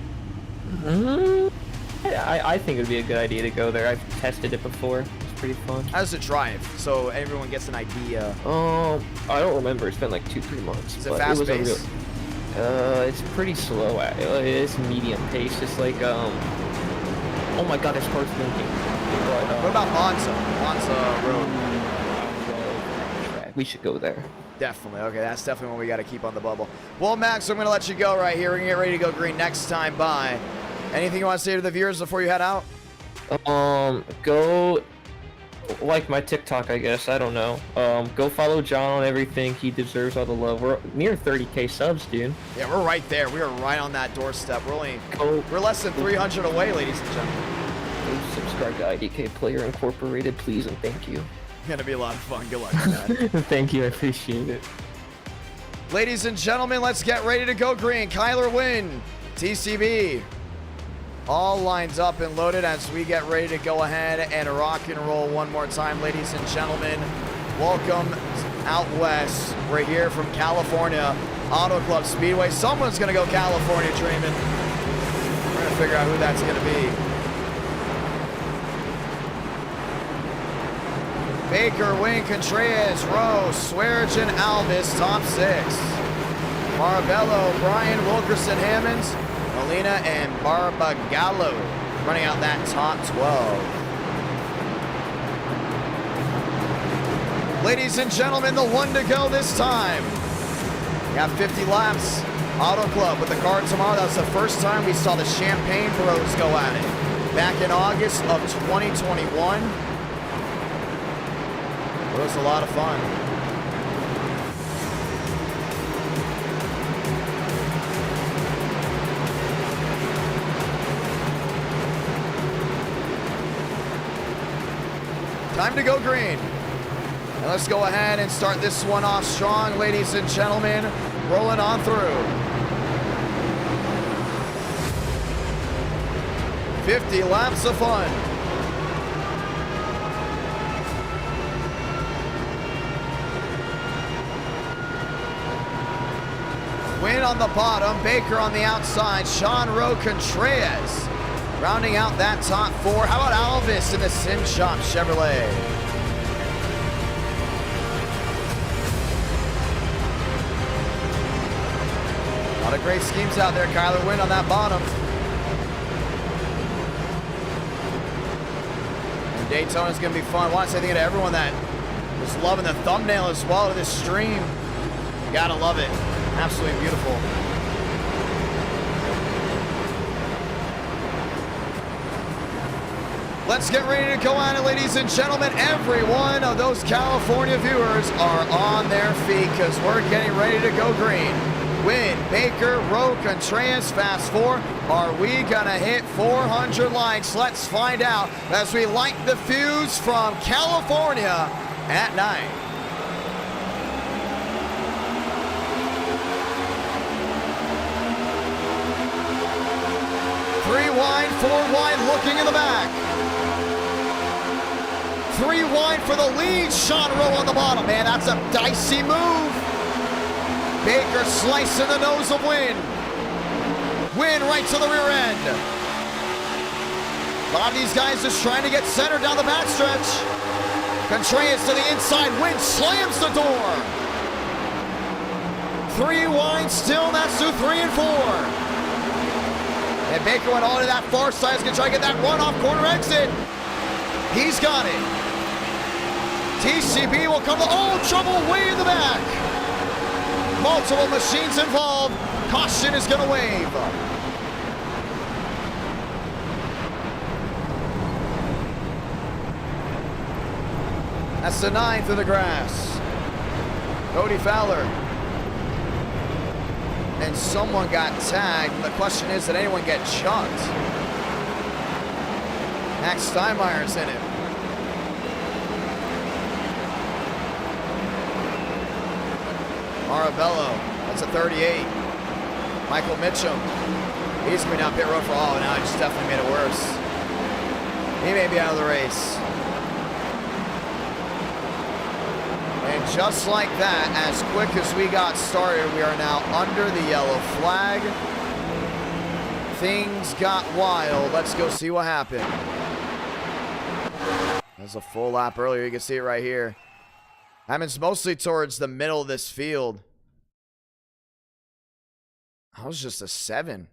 I think it would be a good idea to go there. I've tested it before. It's pretty fun. How does it drive? So everyone gets an idea. I don't remember. It's been like 2-3 months. Is it fast paced? It's pretty slow. It's medium pace. It's like, oh my god, this car's thinking. What about Monza? Monza Road. We should go there. Definitely. Okay, that's definitely one we got to keep on the bubble. Well, Max, I'm going to let you go right here. We're going to get ready to go green next time by. Anything you want to say to the viewers before you head out? Go like my TikTok, I guess. I don't know. Go follow John on everything. He deserves all the love. We're near 30K subs, dude. Yeah, we're right there. We are right on that doorstep. We're less than 300 away, ladies and gentlemen. Go subscribe to IDK Player Incorporated, please, and thank you. It's going to be a lot of fun. Good luck with that. Thank you. I appreciate it. Ladies and gentlemen, let's get ready to go green. Kyler Wynn, TCB. All lines up and loaded as we get ready to go ahead and rock and roll one more time, ladies and gentlemen. Welcome out west. We're here from California, Auto Club Speedway. Someone's going to go California dreaming. We're going to to figure out who that's going to be. Baker, Wayne, Contreras, Rose, Swearengin, Alvis, top 6. Marbello, Brian, Wilkerson, Hammonds, Molina, and Barbagallo running out that top 12. Ladies and gentlemen, the one to go this time. We got 50 laps. Auto Club with the car tomorrow. That was the first time we saw the Champagne Bros go at it. Back in August of 2021. It was a lot of fun. Time to go green. And let's go ahead and start this one off strong, ladies and gentlemen. Rolling on through. 50 laps of fun. Win on the bottom, Baker on the outside, Sean Rowe Contreras rounding out that top 4. How about Alvis in the Sim Shop Chevrolet? A lot of great schemes out there. Kyler Wynn on that bottom. And Daytona's going to be fun. I want to say thank you to everyone that was loving the thumbnail as well to this stream. You gotta love it. Absolutely beautiful. Let's get ready to go at it, ladies and gentlemen. Every one of those California viewers are on their feet because we're getting ready to go green. Win, Baker, Rowe, Contreras, fast 4. Are we gonna hit 400 likes? Let's find out as we light the fuse from California at night. Three wide, 4 wide, looking in the back. 3 wide for the lead. Sean Rowe on the bottom. Man, that's a dicey move. Baker slicing the nose of Wynn. Wynn right to the rear end. A lot of these guys just trying to get centered down the backstretch. Contreras to the inside. Wynn slams the door. 3 wide still. That's through 3 and 4. And Baker went all to that far side. He's going to try to get that run-off corner exit. He's got it. TCB will come to, trouble way in the back. Multiple machines involved. Caution is going to wave. That's the 9th of the grass. Cody Fowler. And someone got tagged. The question is, did anyone get chucked? Max Steinmeier's in it. Marabello, that's a 38. Michael Mitchum, he's coming down pit road for now he just definitely made it worse. He may be out of the race. And just like that, as quick as we got started, we are now under the yellow flag. Things got wild. Let's go see what happened. There's a full lap earlier. You can see it right here. Hammond's mostly towards the middle of this field. That was just a 7.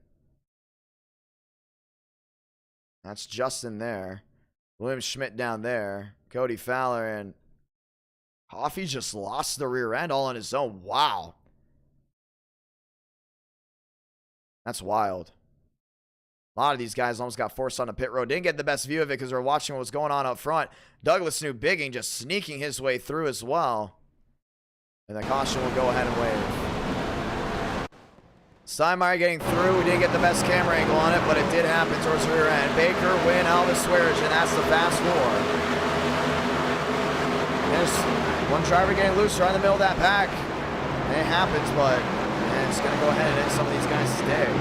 That's Justin there. William Schmidt down there. Cody Fowler and Hoffey just lost the rear end all on his own. Wow. That's wild. A lot of these guys almost got forced on the pit road. Didn't get the best view of it because we were watching what was going on up front. Douglas Newbigging just sneaking his way through as well. And the caution will go ahead and wave. Steinmeier getting through. We didn't get the best camera angle on it, but it did happen towards the rear end. Baker, Wynn, Alvis, Swearengin. That's the fast 4. There's one driver getting loose right in the middle of that pack. And it happens, but it's going to go ahead and end some of these guys today.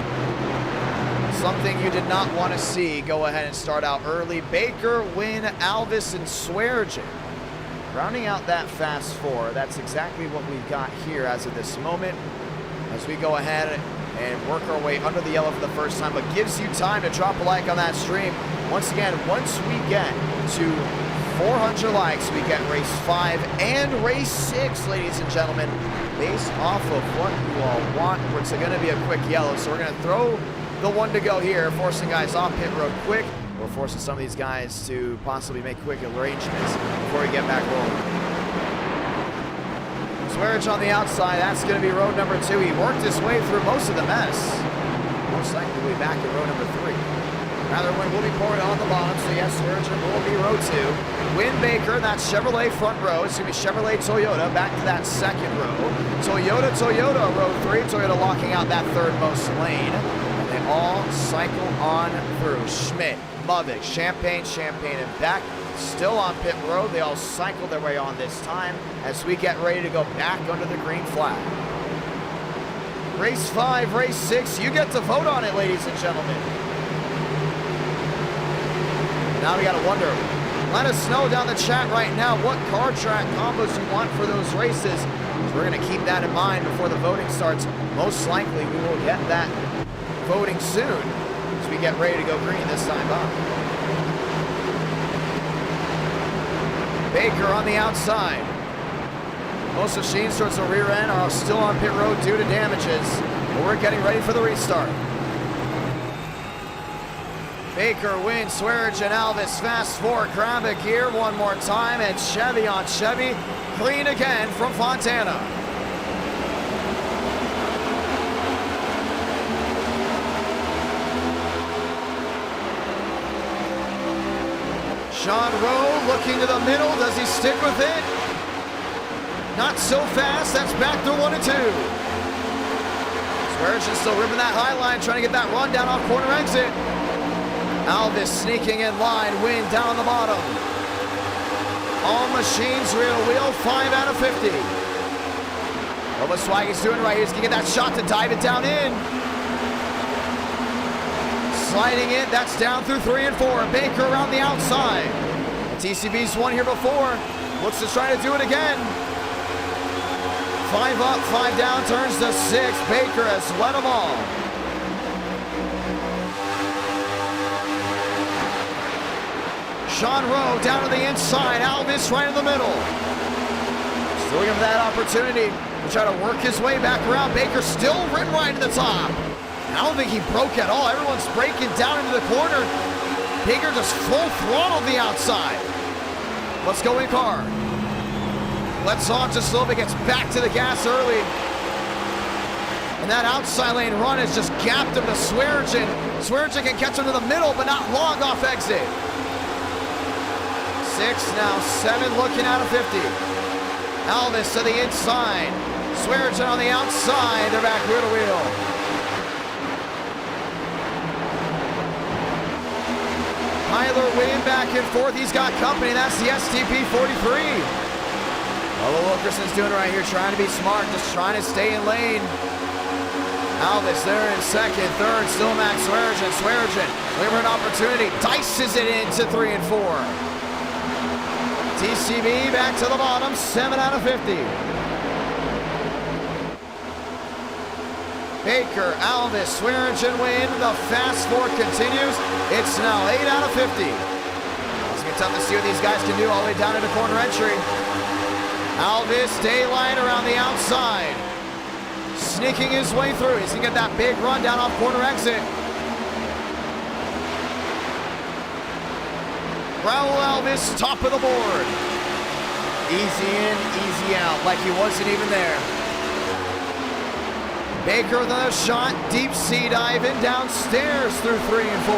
Something you did not want to see. Go ahead and start out early. Baker, Wynn, Alvis, and Swearengin. Rounding out that fast 4. That's exactly what we've got here as of this moment. As we go ahead and work our way under the yellow for the first time, but gives you time to drop a like on that stream. Once again, once we get to 400 likes, we get race 5 and race 6, ladies and gentlemen, based off of what you all want. It's going to be a quick yellow, so we're going to throw the one to go here, forcing guys off pit road quick. We're forcing some of these guys to possibly make quick arrangements before we get back rolling. Swearage on the outside, that's going to be road number 2. He worked his way through most of the mess. Most likely we'll be back at road number 3. Rather, wind will be pouring on the bottom, so yes, Swearage will be road 2. Win Baker, that's Chevrolet front row. It's going to be Chevrolet Toyota back to that second row. Toyota row 3. Toyota locking out that third most lane. And they all cycle on through. Schmidt, Mavic, Champagne, and back. Still on pit road. They all cycle their way on this time as we get ready to go back under the green flag. Race 5, race 6, you get to vote on it, ladies and gentlemen. Now we gotta wonder, let us know down the chat right now what car track combos you want for those races. We're gonna keep that in mind before the voting starts. Most likely we will get that voting soon as we get ready to go green this time up. Baker on the outside. Most machines towards the rear end are still on pit road due to damages, but we're getting ready for the restart. Baker wins, Swearage and Alvis fast forward, Krabick here one more time, and Chevy on Chevy, clean again from Fontana. Sean Rowe looking to the middle. Does he stick with it? Not so fast. That's back to 1 and 2. Swearage is still ripping that high line, trying to get that run down off corner exit. Alvis sneaking in line. Win down on the bottom. All machines rear wheel. 5 out of 50. What Swaggy's doing right here is going to get that shot to dive it down in. Sliding in, that's down through 3 and 4. Baker around the outside. TCB's won here before. Looks to try to do it again. 5 up, 5 down, turns to 6. Baker has led them all. Sean Rowe down to the inside. Alvis right in the middle. Still looking for that opportunity to try to work his way back around. Baker still rim right to the top. I don't think he broke at all. Everyone's breaking down into the corner. Baker just full throttled the outside. Let's go in car. Lets off just a little bit, gets back to the gas early. And that outside lane run has just gapped him to Swearage. Swearage can catch him to the middle, but not long off exit. 6 now, 7 looking out of 50. Alvis to the inside. Swearage on the outside. They're back wheel to wheel. Tyler Wynn back and forth. He's got company. That's the STP 43. Bubba Wilkerson's doing it right here, trying to be smart, just trying to stay in lane. Alvis there in second, third, still Max Swearage. Swearage looking for an opportunity. Dices it into 3 and 4. TCB back to the bottom, 7 out of 50. Baker, Alvis, Swearage, and Wynn. The fast four continues. It's now 8 out of 50. It's going to be tough to see what these guys can do all the way down into corner entry. Alvis, daylight around the outside. Sneaking his way through. He's going to get that big run down off corner exit. Raul Alvis, top of the board. Easy in, easy out, like he wasn't even there. Baker with another shot, deep sea diving downstairs through 3 and 4.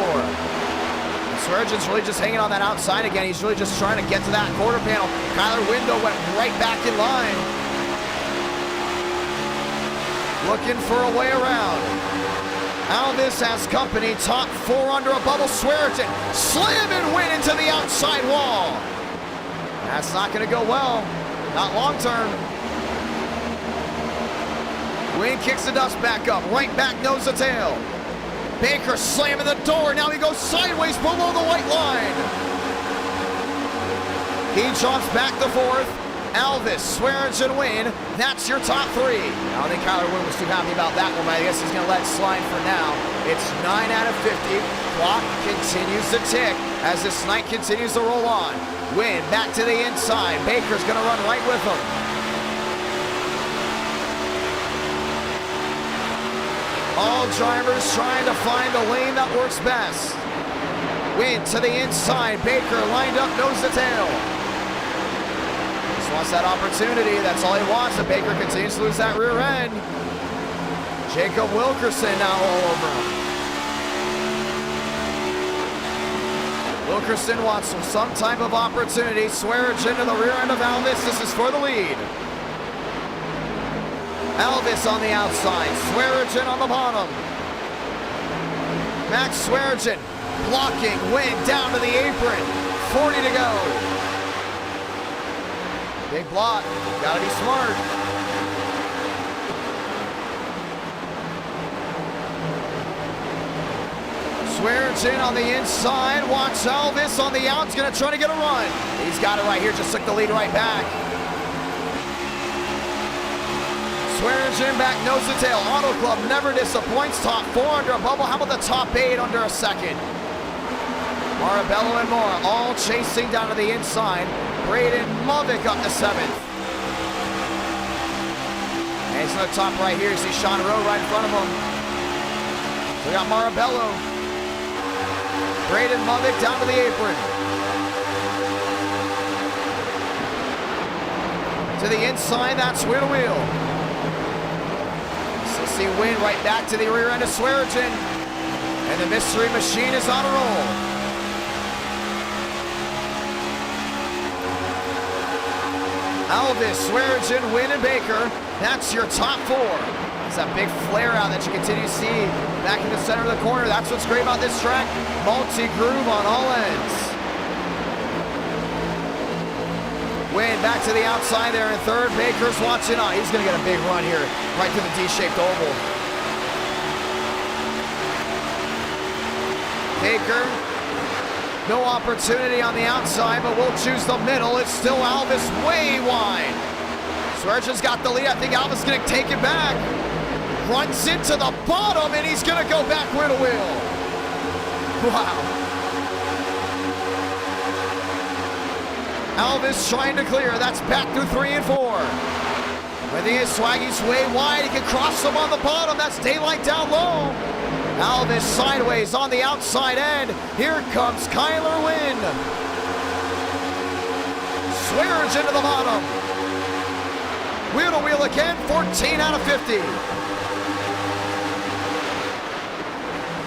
Swearage's really just hanging on that outside again. He's really just trying to get to that quarter panel. Kyler Window went right back in line. Looking for a way around. Alvis has company, top 4 under a bubble. Swearage slam and win into the outside wall. That's not going to go well, not long term. Wayne kicks the dust back up, right back nose to tail. Baker slamming the door, now he goes sideways below the white line. He jumps back to 4th. Alvis, Swearingen, Win. That's your top three. I don't think Kyler Wynn was too happy about that one, but I guess he's going to let it slide for now. It's 9 out of 50. Clock continues to tick as this night continues to roll on. Win back to the inside. Baker's going to run right with him. All drivers trying to find the lane that works best. Win to the inside. Baker lined up nose to tail. Just wants that opportunity. That's all he wants. And Baker continues to lose that rear end. Jacob Wilkerson now all over him. Wilkerson wants some type of opportunity. Swearingen to the rear end of Alvis. This is for the lead. Alvis on the outside. Swearingen on the bottom. Max Swearingen blocking. Win down to the apron. 40 to go. Big block. Gotta be smart. Swearingen on the inside. Watch Alvis on the out. He's gonna try to get a run. He's got it right here. Just took the lead right back. Swearingen back nose to tail. Auto Club never disappoints. Top 4 under a bubble. How about the top 8 under a second? Marabello and more all chasing down to the inside. Braden Movick up to 7th. And he's on the top right here. You see Sean Rowe right in front of him. So we got Marabello. Braden Movick down to the apron. To the inside, that's wheel to wheel. See Win right back to the rear end of Swearingen. And the mystery machine is on a roll. Alvis, Swearingen, Win, and Baker. That's your top 4. It's that big flare out that you continue to see back in the center of the corner. That's what's great about this track. Multi-groove on all ends. Win back to the outside there in third. Baker's watching on. He's going to get a big run here, right to the D-shaped oval. Baker, no opportunity on the outside, but we'll choose the middle. It's still Alvis way wide. Swearingen's got the lead. I think Alvis is going to take it back. Runs into the bottom, and he's going to go back wheel to wheel. Wow. Alvis trying to clear. That's back through 3 and 4. I think Swaggy's way wide. He can cross him on the bottom. That's daylight down low. Alvis sideways on the outside end. Here comes Kyler Wynn. Swearingen to the bottom. Wheel to wheel again. 14 out of 50.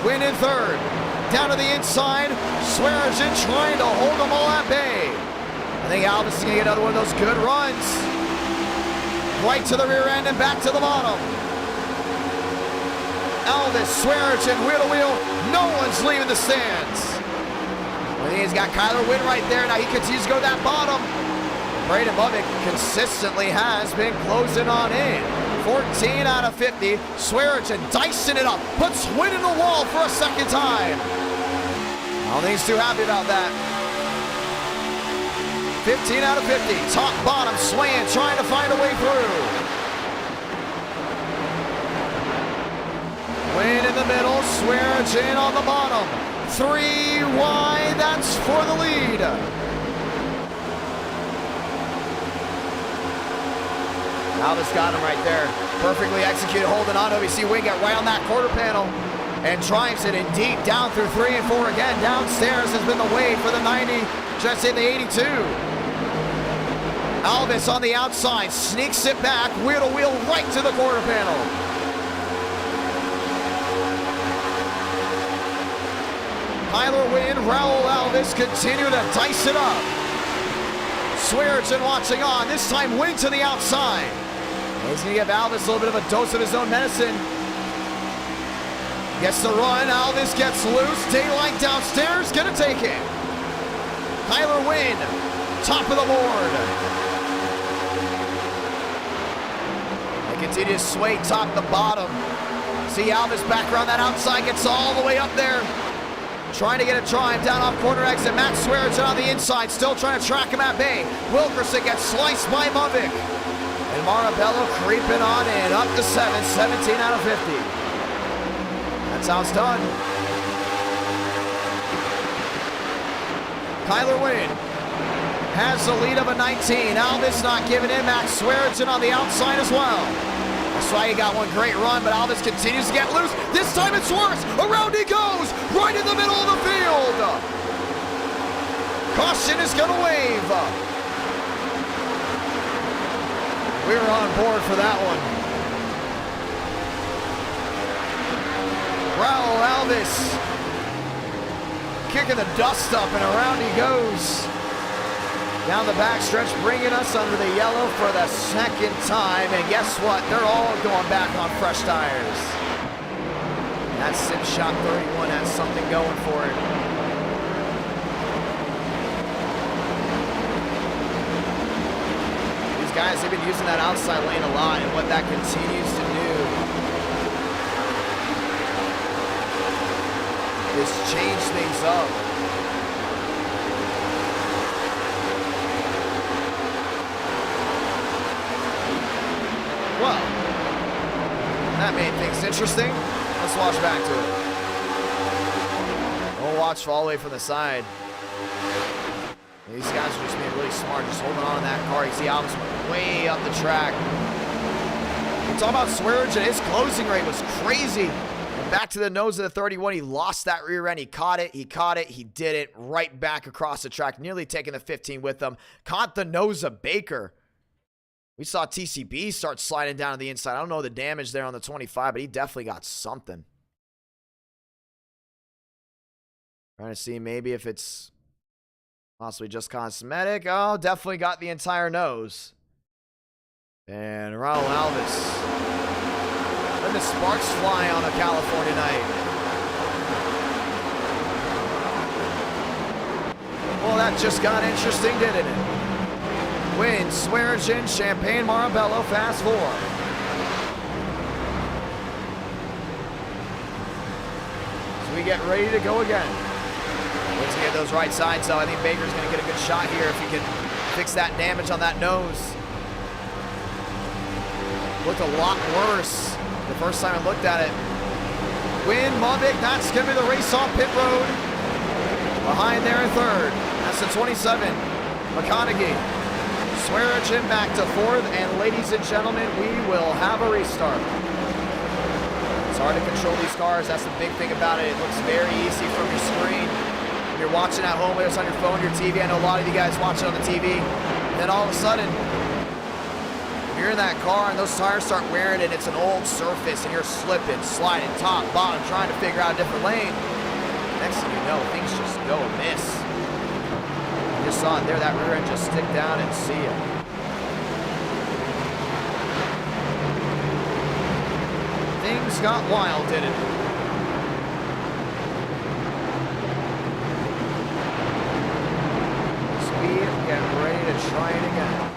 Wynn in third. Down to the inside. Swearingen trying to hold them all at bay. I think Alvis is going to get another one of those good runs. Right to the rear end and back to the bottom. Alvis, Swearingen, wheel to wheel. No one's leaving the stands. I think he's got Kyler Wynn right there. Now he continues to go that bottom. Braden Movick consistently has been closing on in. 14 out of 50. Swearingen dicing it up. Puts Wynn in the wall for a second time. I don't think he's too happy about that. 15 out of 50, top, bottom, swaying, trying to find a way through. Wynn in the middle, Swearingen on the bottom. 3 wide, that's for the lead. Alvis got him right there. Perfectly executed, holding on to him. You see Wynn get right on that quarter panel and drives it in deep down through 3 and 4 again. Downstairs has been the wait for the 90, should I say the 82. Alvis on the outside, sneaks it back, wheel to wheel right to the quarter panel. Kyler Wynn, Raul Alvis continue to dice it up. Swearingen watching on, this time Wynn to the outside. He's going to give Alvis a little bit of a dose of his own medicine. Gets the run, Alvis gets loose, daylight downstairs, gonna take it. Kyler Wynn, top of the board. Continue to sway top to bottom. See Alvis back around that outside, gets all the way up there. trying to get a drive down off corner exit. Matt Swearinger on the inside, still trying to track him at bay. Wilkerson gets sliced by Movic. And Marabello creeping on in, up to 7, 17 out of 50. That's how it's done. Kyler Wynn has the lead of a 19. Alvis not giving in. Max Swearinger on the outside as well. That's why he got one great run, but Alvis continues to get loose. This time it's worse. Around he goes, right in the middle of the field. Caution is going to wave. We were on board for that one. Raul Alvis kicking the dust up, and around he goes. Down the backstretch, bringing us under the yellow for the second time. And guess what? They're all going back on fresh tires. That Sim Shop 31 has something going for it. These guys, they've been using that outside lane a lot, and what that continues to do is change things up. Well, that made things interesting. Let's watch back to it. We'll watch all the way from the side. These guys are just being really smart, just holding on to that car. You see Alvis way up the track. We're talking about Swearinger. His closing rate was crazy. And back to the nose of the 31. He lost that rear end. He caught it. He caught it. He did it right back across the track, nearly taking the 15 with him. Caught the nose of Baker. We saw TCB start sliding down to the inside. I don't know the damage there on the 25, but he definitely got something. Trying to see maybe if it's possibly just cosmetic. Oh, definitely got the entire nose. And Raul Alvis. Letting the sparks fly on a California night. Well, that just got interesting, didn't it? Wynn, Swearinger, Champagne, Marabello, fast four. So we get ready to go again. Let's get those right sides, though. I think Baker's going to get a good shot here if he can fix that damage on that nose. Looked a lot worse the first time I looked at it. Wynn, Movic, that's going to be the race off pit road. Behind there in third. That's the 27. McConaughey. Swearinger back to fourth, and ladies and gentlemen, we will have a restart. It's hard to control these cars. That's the big thing about it. It looks very easy from your screen. When you're watching at home, whether it's on your phone, your TV. I know a lot of you guys watch it on the TV. And then all of a sudden, you're in that car and those tires start wearing and it's an old surface and you're slipping, sliding, top, bottom, trying to figure out a different lane. Next thing you know, things just go amiss. You just saw it there, that rear end just stick down and see it. Things got wild, didn't it? Speed, getting ready to try it again.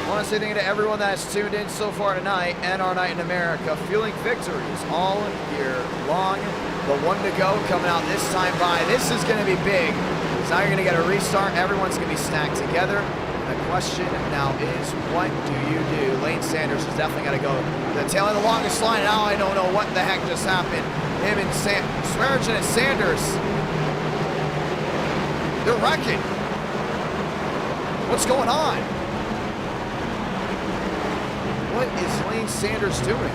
I want to say thank you to everyone that has tuned in so far tonight and our night in America. Fueling victories all year long. The one to go coming out this time by. This is going to be big. So now you're going to get a restart. Everyone's going to be stacked together. The question now is, what do you do? Lane Sanders is definitely going to go to the tail end of the longest line. Now I don't know what the heck just happened. Him and Swearinger and Sanders. They're wrecking. What's going on? What is Lane Sanders doing?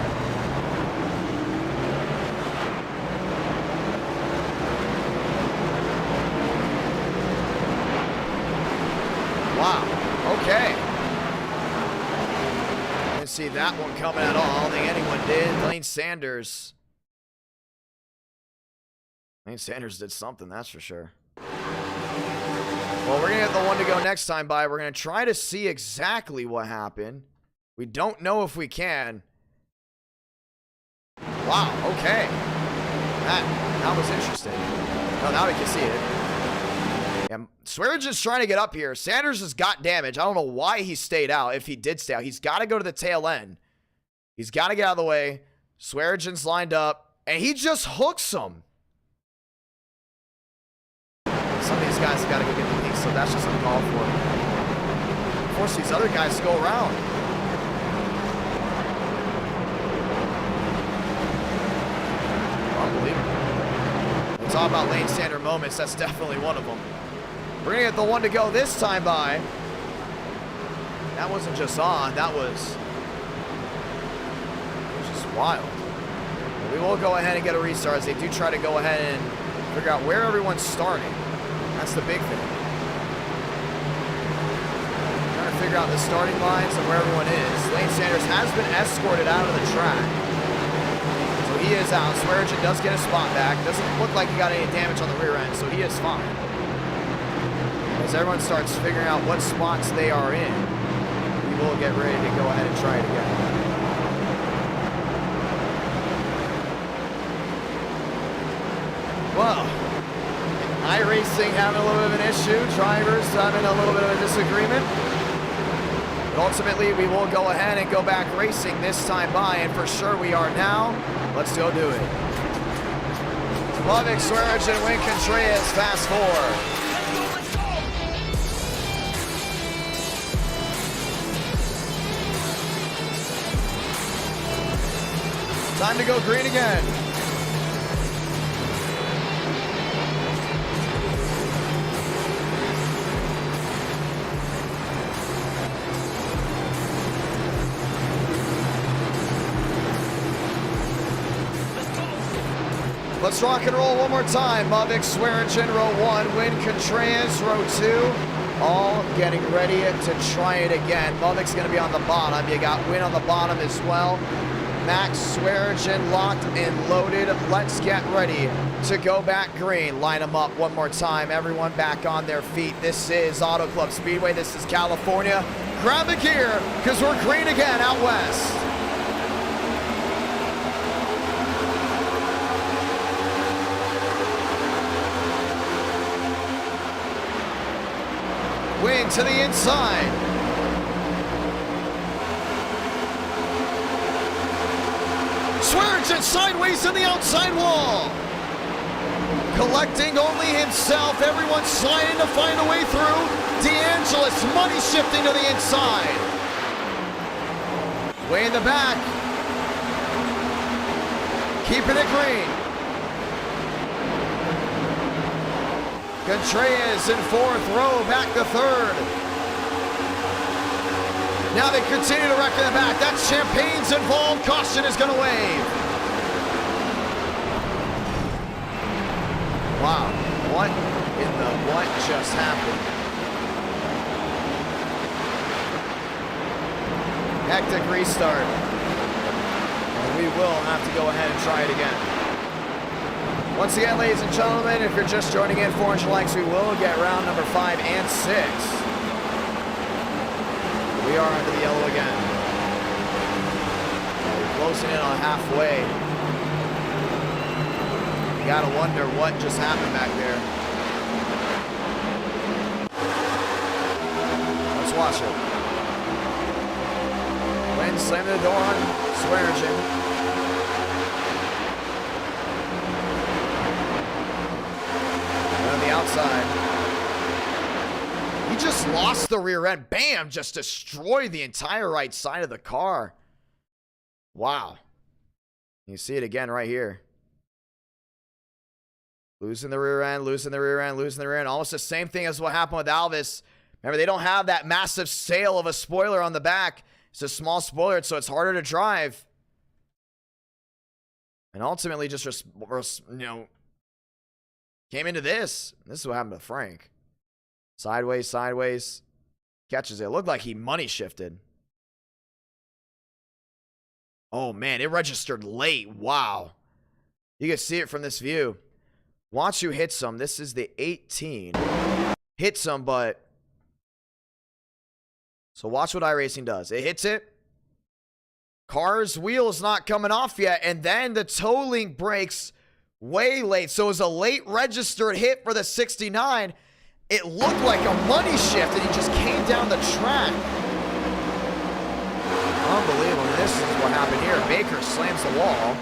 Wow. Okay. Didn't see that one coming at all. I don't think anyone did. Lane Sanders. Lane Sanders did something, that's for sure. Well, we're going to get the one to go next time by. We're going to try to see exactly what happened. We don't know if we can. Wow, okay. That was interesting. Oh, now we can see it. Yeah, Swearinger's trying to get up here. Sanders has got damage. I don't know why he stayed out, if he did stay out. He's got to go to the tail end. He's got to get out of the way. Swearigen's lined up, and he just hooks him. Some of these guys have got to go get the peak, so that's just uncalled for. Force these other guys to go around. Unbelievable. We talk about lane standard moments. That's definitely one of them. We're going to get the one to go this time by. That wasn't just on. That was just wild. We will go ahead and get a restart as they do try to go ahead and figure out where everyone's starting. That's the big thing. Trying to figure out the starting lines and where everyone is. Lane Sanders has been escorted out of the track. So he is out. Swearigen does get a spot back. Doesn't look like he got any damage on the rear end, so he is fine. As everyone starts figuring out what spots they are in, we will get ready to go ahead and try it again. Well, Iracing having a little bit of an issue. Drivers having a little bit of a disagreement. But ultimately, we will go ahead and go back racing this time by, and for sure we are now. Let's go do it. Lovick, Swearigen, Win Contreras, fast four. Time to go green again. Let's rock and roll one more time. Lovick, Swearigen, row 1. Win Contreras, row 2. All getting ready to try it again. Lovick's going to be on the bottom. You got Win on the bottom as well. Max, Swearigen locked and loaded. Let's get ready to go back green. Line them up one more time. Everyone back on their feet. This is Auto Club Speedway. This is California. Grab the gear because we're green again out west. Win to the inside. Swearigen sideways in the outside wall. Collecting only himself. Everyone sliding to find a way through. DeAngelis money shifting to the inside. Way in the back. Keeping it green. Contreras in 4th row, back to 3rd. Now they continue to wreck in the back. That's Champagne's involved. Caution is going to wave. Wow, what just happened? Hectic restart. And we will have to go ahead and try it again. Once again, ladies and gentlemen, if you're just joining in, 400 likes, we will get round number 5 and 6. We are under the yellow again. We're closing in on halfway. You gotta wonder what just happened back there. Let's watch it. Win slamming the door on Swearigen. Outside. He just lost the rear end. Bam! Just destroyed the entire right side of the car. Wow. You see it again right here. Losing the rear end, losing the rear end, losing the rear end. Almost the same thing as what happened with Alvis. Remember, they don't have that massive sail of a spoiler on the back. It's a small spoiler, so it's harder to drive. And ultimately just, came into this. This is what happened to Frank. Sideways, sideways. Catches it. Looked like he money shifted. Oh, man. It registered late. Wow. You can see it from this view. Watch who hits him. This is the 18. Hits him, but... So watch what iRacing does. It hits it. Car's wheel's not coming off yet. And then the toe link breaks... way late. So it was a late registered hit for the 69. It looked like a money shift and he just came down the track. Unbelievable. I mean, this is what happened here. Baker slams the wall.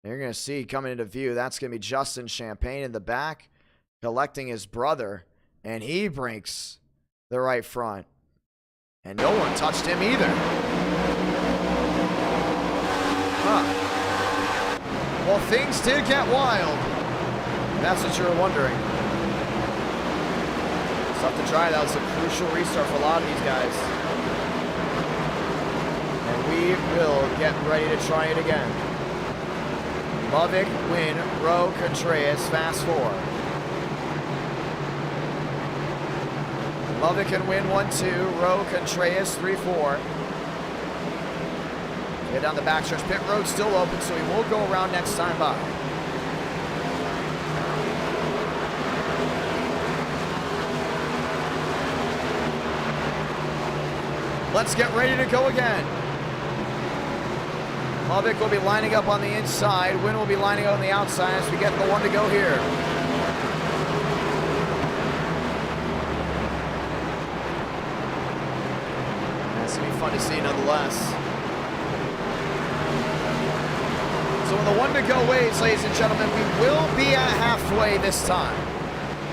You're going to see coming into view, that's going to be Justin Champagne in the back, collecting his brother, and he breaks the right front. And no one touched him either. Huh. Well, things did get wild. That's what you were wondering. Tough to try. That was a crucial restart for a lot of these guys. And we will get ready to try it again. Lovick, Win, Rowe, Contreras, fast four. Lovick and Win 1-2. Rowe, Contreras 3-4. Get down the backstretch. Pit road still open, so he will go around next time by. Let's get ready to go again. Lovick will be lining up on the inside. Win will be lining up on the outside as we get the one to go here. That's going to be fun to see nonetheless. So when the one to go waits, ladies and gentlemen, we will be at halfway this time,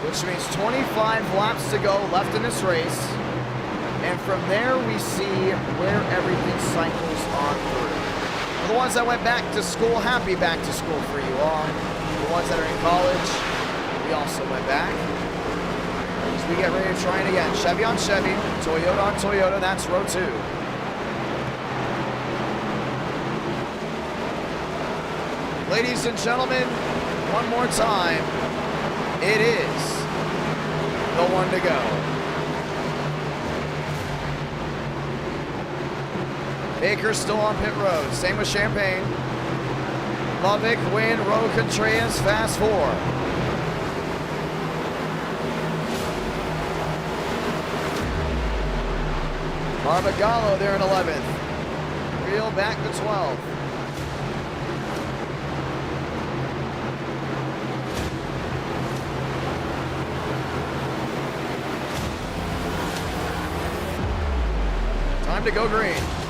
which means 25 laps to go left in this race. And from there, we see where everything cycles on through. For the ones that went back to school, happy back to school for you all. The ones that are in college, we also went back. As we get ready to try it again. Chevy on Chevy, Toyota on Toyota, that's row 2. Ladies and gentlemen, one more time, it is the one to go. Baker's still on pit road. Same with Champagne. Lovick, Win, Rowe, Contreras, fast four. Barbagallo there in 11th. Reel back to 12. Time to go green.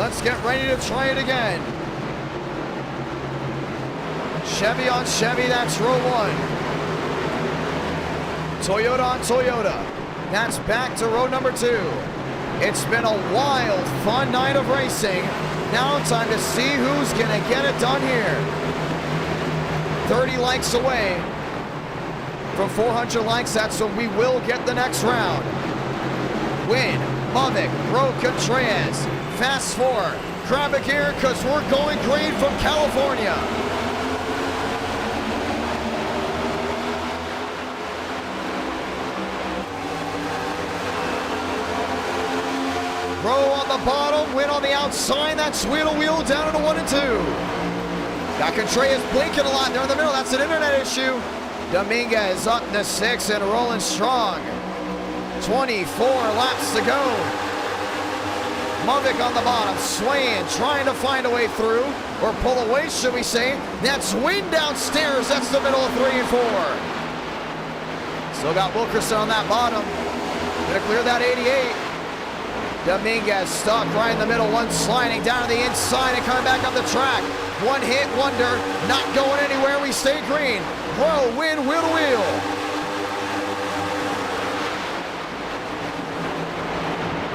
Let's get ready to try it again. Chevy on Chevy, that's row 1. Toyota on Toyota. That's back to row number 2. It's been a wild, fun night of racing. Now time to see who's gonna get it done here. 30 likes away from 400 likes. That's when we will get the next round. Win, Lovick, Rowe, Contreras. Fast four. Grab a gear because we're going green from California. Rowe on the bottom, Win on the outside. That's wheel to wheel down to 1 and 2. Got Contreras blinking a lot there in the middle. That's an internet issue. Dominguez up to 6 and rolling strong. 24 laps to go. Lovick on the bottom, swaying, trying to find a way through, or pull away, should we say. That's Win downstairs. That's the middle of 3 and 4. Still got Wilkerson on that bottom. Gonna clear that 88. Dominguez stuck right in the middle, one sliding down to the inside and coming back up the track. One hit wonder, not going anywhere. We stay green. Rowe, Win, wheel to wheel.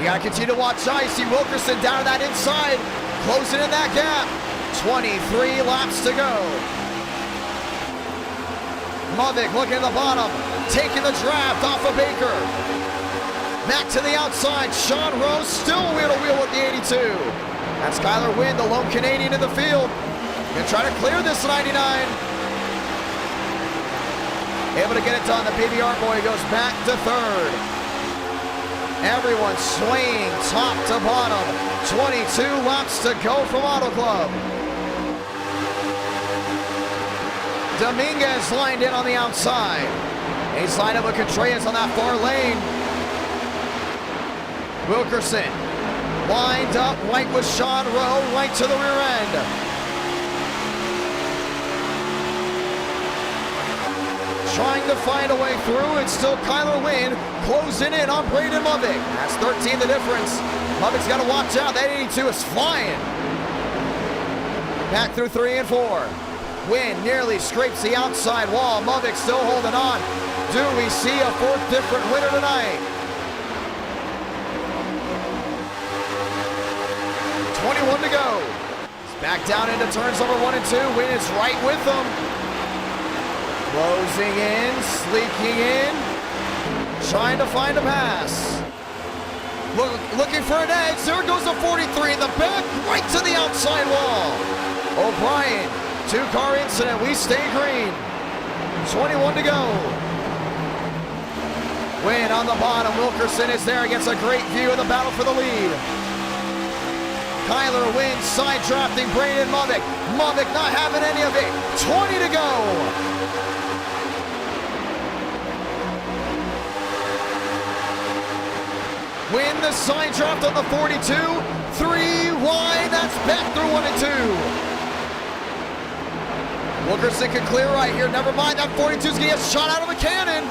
You gotta continue to watch Icy Wilkerson down to that inside, closing in that gap. 23 laps to go. Lovick looking at the bottom, taking the draft off of Baker. Back to the outside, Sean Rose still wheel to wheel with the 82. That's Kyler Wynn, the lone Canadian in the field. Gonna try to clear this 99. Able to get it done. The PBR boy goes back to 3rd. Everyone swaying top to bottom. 22 laps to go from Auto Club. Dominguez lined in on the outside. He's lined up with Contreras on that far lane. Wilkerson lined up right with Sean Rowe, right to the rear end. Trying to find a way through. It's still Kyler Wynn closing in on Braden Movick. That's 13 the difference. Movick's got to watch out. That 82 is flying. Back through 3 and 4. Wynn nearly scrapes the outside wall. Movick still holding on. Do we see a 4th different winner tonight? 21 to go. He's back down into turns number 1 and 2. Wynn is right with them. Closing in, sleeking in, trying to find a pass. Looking for an edge. There goes the 43 in the back, right to the outside wall. O'Brien, 2-car incident. We stay green. 21 to go. Wynn on the bottom. Wilkerson is there, gets a great view of the battle for the lead. Kyler Wynn side drafting Braden Movick. Movick not having any of it. 20 to go. Win the side draft on the 42. 3 wide. That's back through 1 and 2. Wilkerson can clear right here. Never mind. That 42 is going to get shot out of a cannon.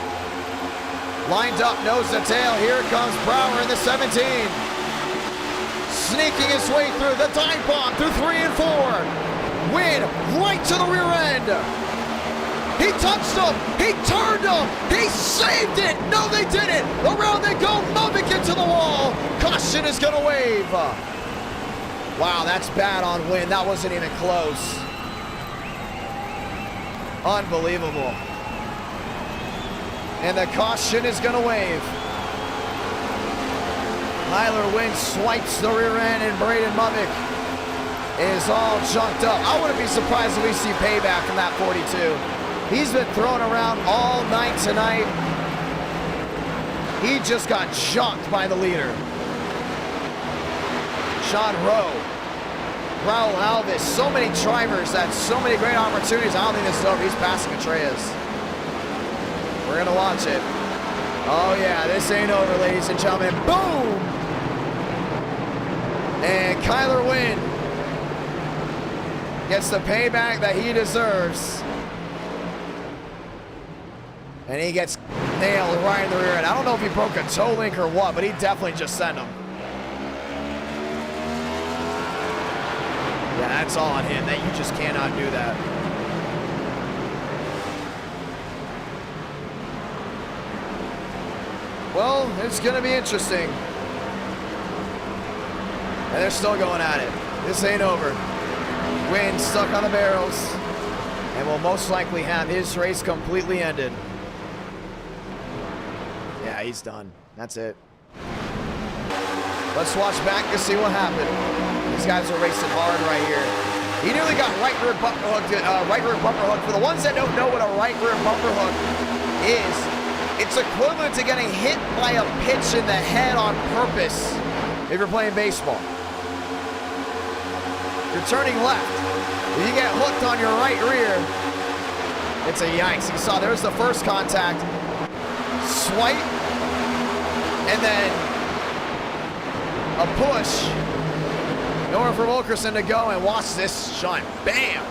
Lined up, nose to tail. Here comes Brower in the 17. Sneaking his way through the dive bomb through 3 and 4. Win right to the rear end. He touched him. He turned him. He saved it. No, they didn't. Around they go. Movick into the wall. Caution is going to wave. Wow, that's bad on Wynn. That wasn't even close. Unbelievable. And the caution is going to wave. Kyler Wynn swipes the rear end, and Braden Movick is all junked up. I wouldn't be surprised if we see payback from that 42. He's been thrown around all night tonight. He just got junked by the leader. Sean Rowe, Raul Alves, so many drivers that so many great opportunities. I don't think this is over. He's passing Contreras. We're gonna watch it. Oh yeah, this ain't over, ladies and gentlemen. Boom! And Kyler Wynn gets the payback that he deserves. And he gets nailed right in the rear end. I don't know if he broke a toe link or what, but he definitely just sent him. Yeah, that's all on him. That you just cannot do that. Well, it's going to be interesting. And they're still going at it. This ain't over. Wynn stuck on the barrels and will most likely have his race completely ended. Yeah, he's done. That's it. Let's watch back to see what happened. These guys are racing hard right here. He nearly got right rear bumper hook. For the ones that don't know what a right rear bumper hook is, it's equivalent to getting hit by a pitch in the head on purpose if you're playing baseball. You're turning left. If you get hooked on your right rear, it's a yikes. You saw there's the first contact. Swipe, and then a push. Nowhere for Wilkerson to go, and watch this shine. Bam!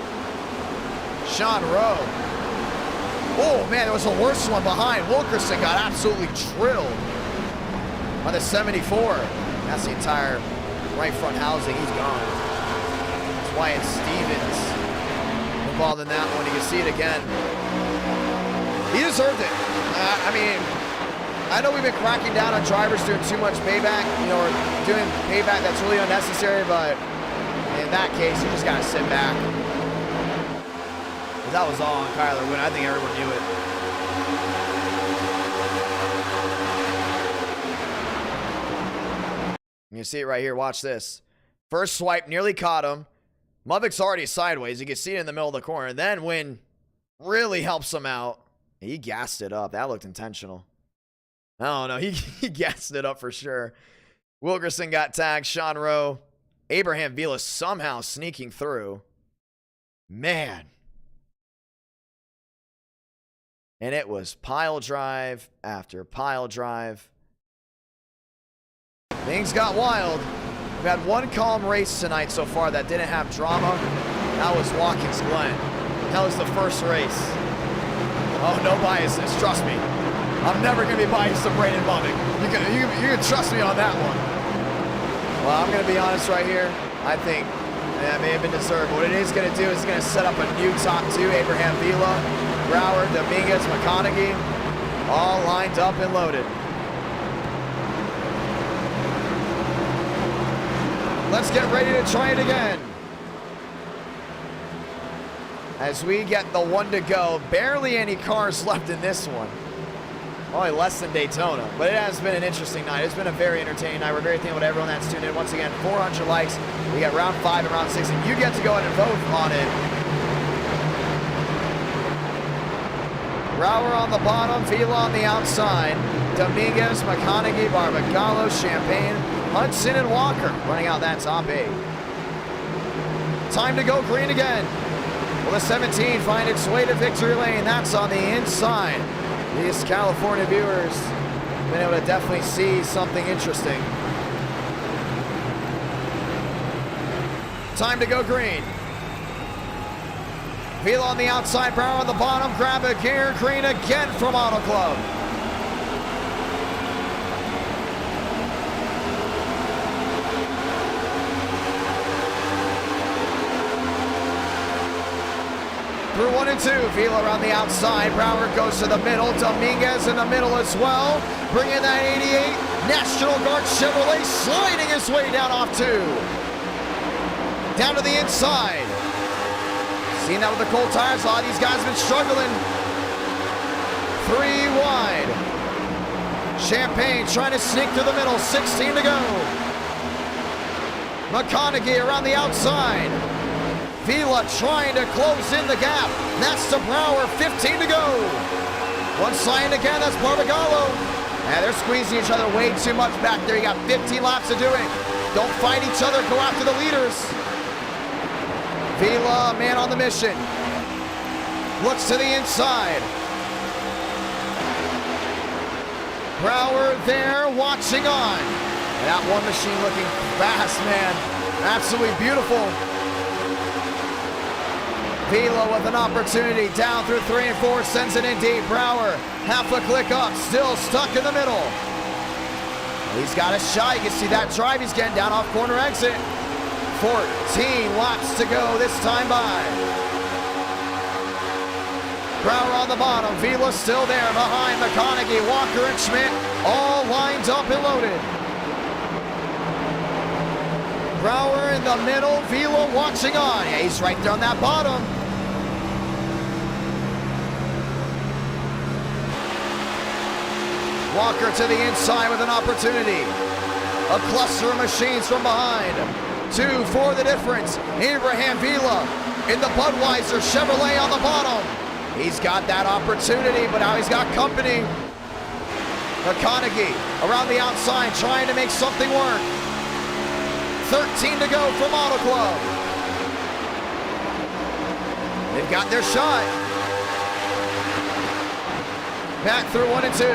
Sean Rowe. Oh man, there was a worse one behind. Wilkerson got absolutely drilled by the 74. That's the entire right front housing. He's gone. That's Wyatt Stevens involved in that one. You can see it again. He deserved it. I mean, I know we've been cracking down on drivers doing too much payback, or doing payback that's really unnecessary, but in that case, you just gotta sit back. That was all on Kyler Wynn. I think everyone knew it. You see it right here. Watch this. First swipe, nearly caught him. Movick's already sideways. You can see it in the middle of the corner. Then Wynn really helps him out. He gassed it up. That looked intentional. I don't know. He gassed it up for sure. Wilkerson got tagged. Sean Rowe. Abraham Vila somehow sneaking through. Man. And it was pile drive after pile drive. Things got wild. We had one calm race tonight so far that didn't have drama. That was Watkins Glen. That was the first race. Oh, no biases, trust me. I'm never gonna be biased to Braden Bumming. You can trust me on that one. Well, I'm gonna be honest right here. I think that may have been deserved. What it is gonna do is gonna set up a new top two. Abraham Vila, Brower, Dominguez, McConaughey, all lined up and loaded. Let's get ready to try it again. As we get the one to go, barely any cars left in this one. Only less than Daytona, but it has been an interesting night. It's been a very entertaining night. We're very thankful to everyone that's tuned in. Once again, 400 likes. We got round 5 and round 6, and you get to go ahead and vote on it. Brower on the bottom, Vila on the outside. Dominguez, McConaughey, Barbagallo, Champagne, Hudson, and Walker running out that top 8. Time to go green again. Will the 17 find its way to victory lane? That's on the inside. These California viewers been able to definitely see something interesting. Time to go green. Vila on the outside, Brower on the bottom, grab a gear, green again from Auto Club. Through 1 and 2, Vila around the outside, Brower goes to the middle, Dominguez in the middle as well, bringing that 88 National Guard Chevrolet, sliding his way down off 2. Down to the inside. Seen that with the cold tires, a lot of these guys have been struggling. 3 wide. Champagne trying to sneak through the middle, 16 to go. McConaughey around the outside. Vila trying to close in the gap. That's to Brower, 15 to go. One side again, that's Barbagallo. And they're squeezing each other way too much back there. You got 15 laps to do it. Don't fight each other, go after the leaders. Vila, man on the mission. Looks to the inside. Brower there, watching on. And that one machine looking fast, man. Absolutely beautiful. Vila with an opportunity, down through 3 and 4, sends it in deep. Brower, half a click up, still stuck in the middle. He's got a shot, you can see that drive, he's getting down off corner exit. 14 laps to go this time by. Brower on the bottom, Vila still there behind McConaughey, Walker and Schmidt, all lined up and loaded. Brower in the middle, Vila watching on. Yeah, he's right there on that bottom. Walker to the inside with an opportunity. A cluster of machines from behind. 2 for the difference. Abraham Vila in the Budweiser Chevrolet on the bottom. He's got that opportunity, but now he's got company. McConaughey around the outside trying to make something work. 13 to go from Auto Club. They've got their shot. Back through 1 and 2.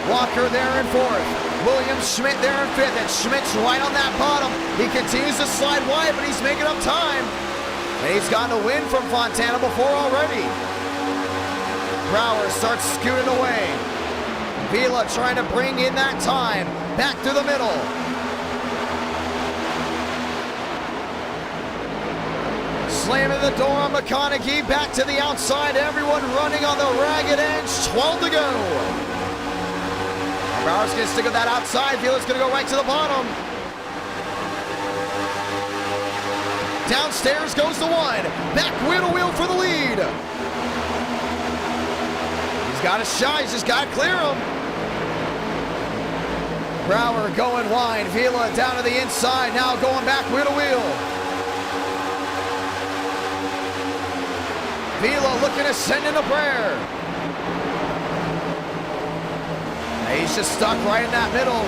Walker there in 4th. Williams, Schmidt there in 5th, and Schmidt's right on that bottom. He continues to slide wide, but he's making up time. And he's gotten a win from Fontana before already. Brower starts scooting away. Vila trying to bring in that time. Back through the middle. Slamming the door on McConaughey, back to the outside, everyone running on the ragged edge, 12 to go. Brower's gonna stick with that outside, Vila's gonna go right to the bottom. Downstairs goes the 1, back wheel for the lead. He's got a shot, he's just gotta clear him. Brower going wide, Vila down to the inside, now going back wheel to wheel. Vila looking to send in a prayer. He's just stuck right in that middle.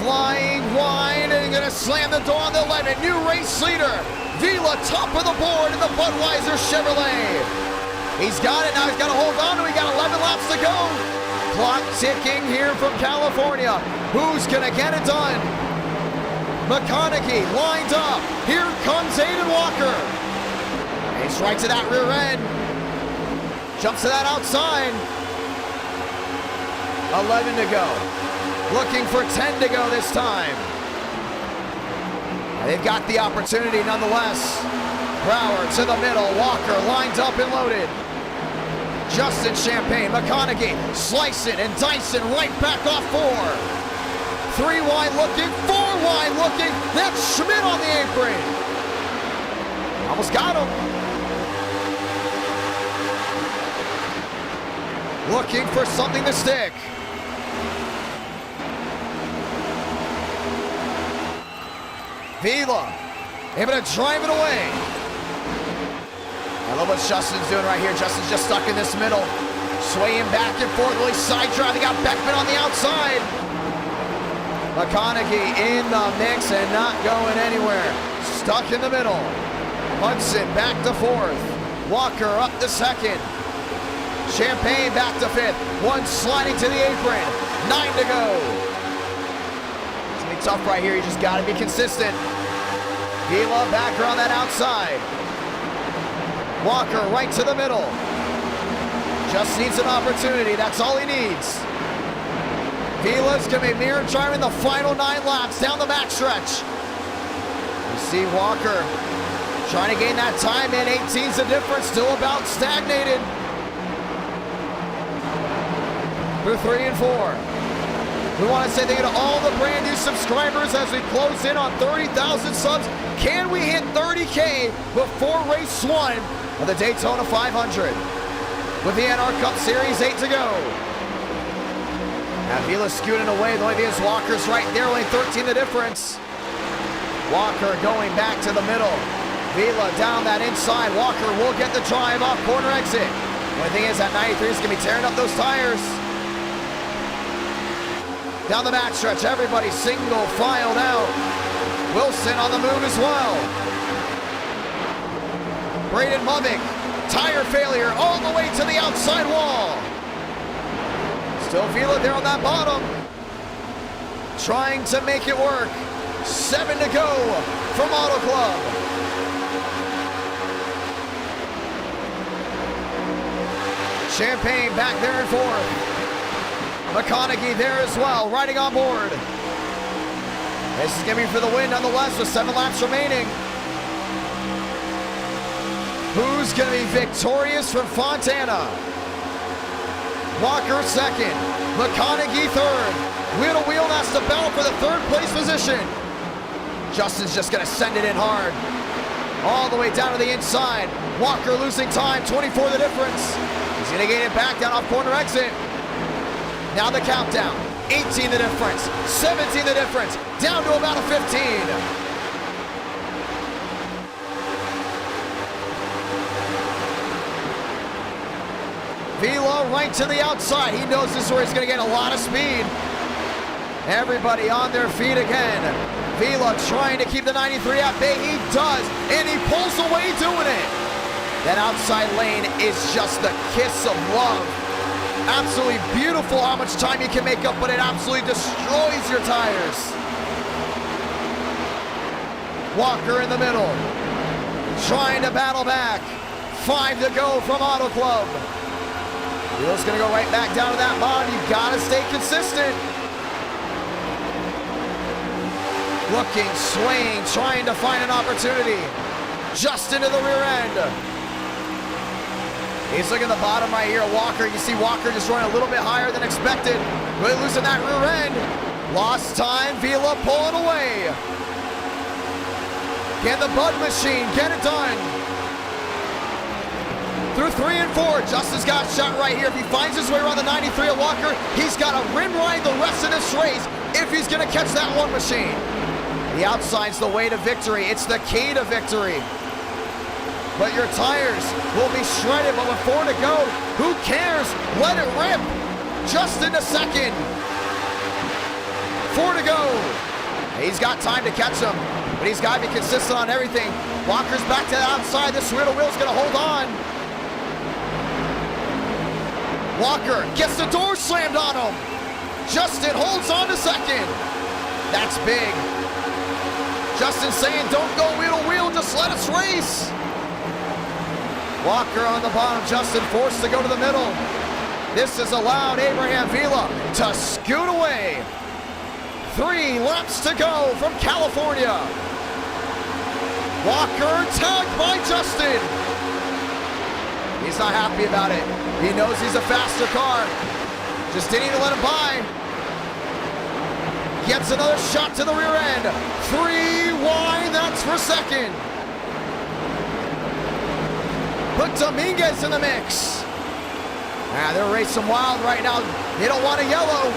Flying wide and gonna slam the door on the 11. New race leader, Vila, top of the board in the Budweiser Chevrolet. He's got it now, he's got to hold on to it. We got 11 laps to go. Clock ticking here from California. Who's gonna get it done? McConaughey lined up. Here comes Aiden Walker. He's right to that rear end. Jumps to that outside. 11 to go. Looking for 10 to go this time. They've got the opportunity nonetheless. Brower to the middle. Walker lined up and loaded. Justin Champagne, McConaughey slicing and dicing right back off 4. 3 wide looking, 4 wide looking. That's Schmidt on the apron. Almost got him. Looking for something to stick. Vila able to drive it away. I love what Justin's doing right here. Justin's just stuck in this middle. Swaying back and forth, really side driving. Got Beckman on the outside. McConaughey in the mix and not going anywhere. Stuck in the middle. Hudson back to 4th. Walker up to 2nd. Champagne back to 5th. 1 sliding to the apron. 9 to go. It's gonna be tough right here. You just gotta be consistent. Vila back around that outside. Walker right to the middle. Just needs an opportunity. That's all he needs. Vila's gonna be mirror driving the final 9 laps down the backstretch. You see Walker trying to gain that time in. 18's the difference. Still about stagnated. Through 3 and 4. We want to say thank you to all the brand new subscribers as we close in on 30,000 subs. Can we hit 30K before race 1 of the Daytona 500? With the NR Cup Series 8 to go. Now Vila's scooting away. The only thing is Walker's right there, only 13 the difference. Walker going back to the middle. Vila down that inside. Walker will get the drive off corner exit. The only thing is that 93 is going to be tearing up those tires. Down the backstretch, everybody single filed out. Wilson on the move as well. Braden Movick, tire failure all the way to the outside wall. Still Vila there on that bottom. Trying to make it work. 7 to go from Auto Club. Champagne back there in 4th. McConaughey there as well, riding on board. This is going to be for the win nonetheless with 7 laps remaining. Who's going to be victorious from Fontana? Walker 2nd, McConaughey 3rd. Wheel to wheel, that's the battle for the 3rd place position. Justin's just going to send it in hard. All the way down to the inside. Walker losing time, 24 the difference. He's going to gain it back down off corner exit. Now the countdown, 18 the difference, 17 the difference, down to about a 15. Vila right to the outside. He knows this is where he's going to get a lot of speed. Everybody on their feet again. Vila trying to keep the 93 at bay. He does, and he pulls away doing it. That outside lane is just the kiss of love. Absolutely beautiful how much time you can make up, but it absolutely destroys your tires. Walker in the middle, trying to battle back. 5 to go from Auto Club. Vila's gonna go right back down to that bottom. You gotta stay consistent. Looking, swaying, trying to find an opportunity. Just into the rear end. He's looking at the bottom right here. Walker, you see Walker just running a little bit higher than expected. Really losing that rear end. Lost time, Vila pulling away. Can the Bud machine get it done? Through 3 and 4, Justin's got a shot right here. If he finds his way around the 93 of Walker, he's got to rim ride the rest of this race if he's gonna catch that one machine. The outside's the way to victory. It's the key to victory. But your tires will be shredded, but with 4 to go, who cares? Let it rip. Justin to 2nd. 4 to go. He's got time to catch him, but he's got to be consistent on everything. Walker's back to the outside. This rear wheel's going to hold on. Walker gets the door slammed on him. Justin holds on to second. That's big. Justin saying, don't go wheel to wheel, just let us race. Walker on the bottom, Justin forced to go to the middle. This has allowed Abraham Vila to scoot away. 3 laps to go from California. Walker tagged by Justin. He's not happy about it. He knows he's a faster car. Just didn't even let him by. Gets another shot to the rear end. 3 wide, that's for second. Put Dominguez in the mix. They're racing wild right now. They don't want a yellow.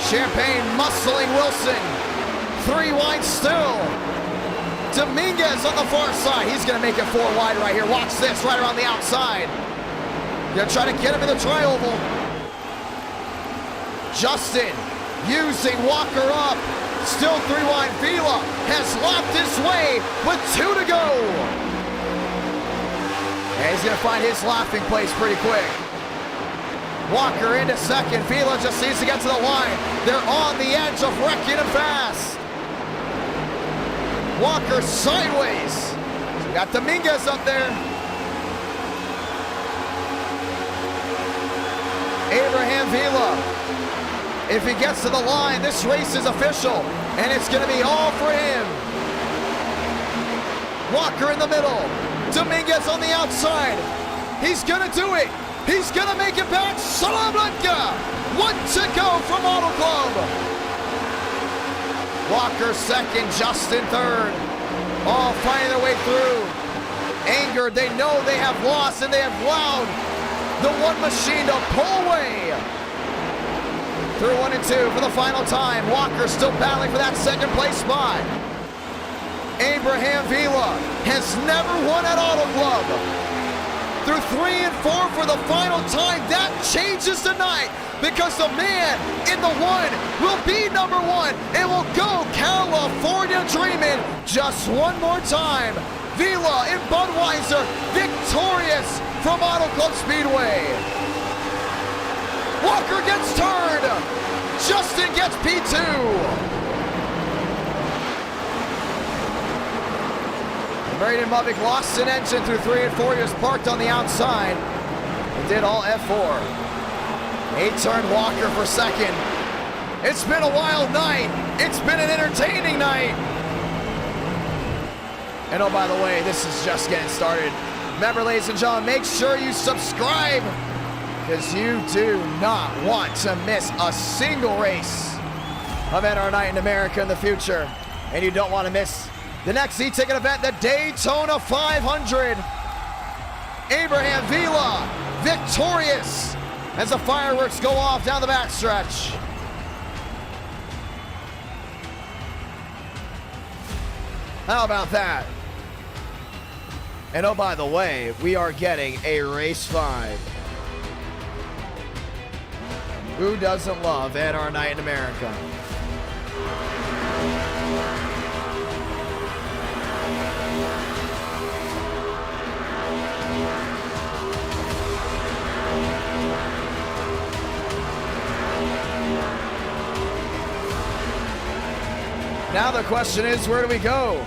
Champagne muscling Wilson. 3 wide still. Dominguez on the far side. He's going to make it 4 wide right here. Watch this, right around the outside. They're trying to get him in the tri-oval. Justin using Walker up. Still 3 wide. Vila has lapped his way with 2 to go. And he's going to find his lapping place pretty quick. Walker into second. Vila just needs to get to the line. They're on the edge of wrecking him fast. Walker sideways. So we got Dominguez up there. Abraham Vila. If he gets to the line, this race is official, and it's going to be all for him. Walker in the middle. Dominguez on the outside. He's going to do it. He's going to make it back. Salamanca. 1 to go from Auto Club. Walker second, Justin third. All fighting their way through. Angered, they know they have lost, and they have allowed the one machine to pull away. Through 1 and 2 for the final time. Walker still battling for that second place spot. Abraham Vila has never won at Auto Club. Through 3 and 4 for the final time. That changes tonight because the man in the 1 will be number 1 and will go California dreaming just one more time. Vila in Budweiser, victorious from Auto Club Speedway. Walker gets turned. Justin gets P2. Braden Bubbick lost an engine through 3 and 4. He was parked on the outside and did all F4. 8-turn Walker for second. It's been a wild night. It's been an entertaining night. And oh, by the way, this is just getting started. Remember, ladies and gentlemen, make sure you subscribe because you do not want to miss a single race of NR Night in America in the future. And you don't want to miss the next eTicket event, the Daytona 500. Abraham Vila, victorious as the fireworks go off down the backstretch. How about that? And oh, by the way, we are getting a race 5. Who doesn't love NR Night in America? Now the question is, where do we go?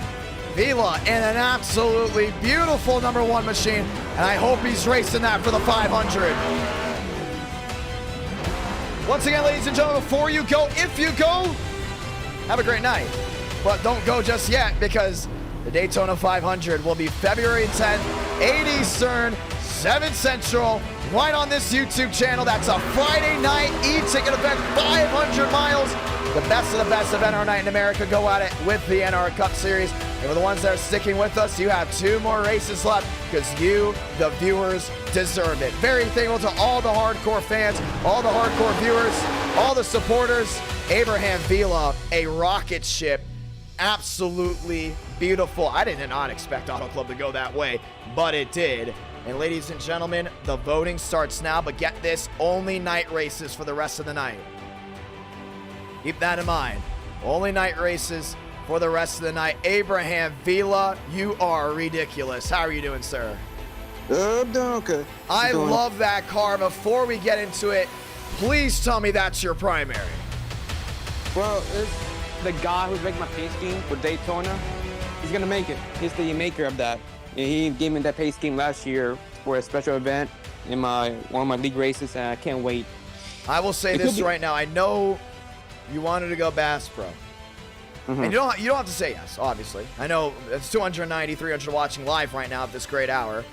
Vila in an absolutely beautiful number 1 machine, and I hope he's racing that for the 500. Once again, ladies and gentlemen, before you go, if you go, have a great night. But don't go just yet because the Daytona 500 will be February 10th, 8 Eastern, 7 Central, right on this YouTube channel. That's a Friday night e-ticket event, 500 miles. The best of the best of NR Night in America go at it with the NR Cup Series. And for the ones that are sticking with us, you have 2 more races left because you, the viewers, deserve it. Very thankful to all the hardcore fans, all the hardcore viewers, all the supporters. Abraham Vila, a rocket ship, absolutely beautiful. I did not expect Auto Club to go that way, but it did. And ladies and gentlemen, the voting starts now, but get this, only night races for the rest of the night. Keep that in mind. Only night races for the rest of the night. Abraham Vila, you are ridiculous. How are you doing, sir? I'm doing okay. I love that car. Before we get into it, please tell me that's your primary. Well, it's the guy who's making my pace scheme for Daytona. He's gonna make it. He's the maker of that. And he gave me that pace scheme last year for a special event in one of my league races, and I can't wait. I will say this right now. I know you wanted to go Bass Pro. And you don't have to say yes, obviously. I know it's 290, 300 watching live right now at this great hour.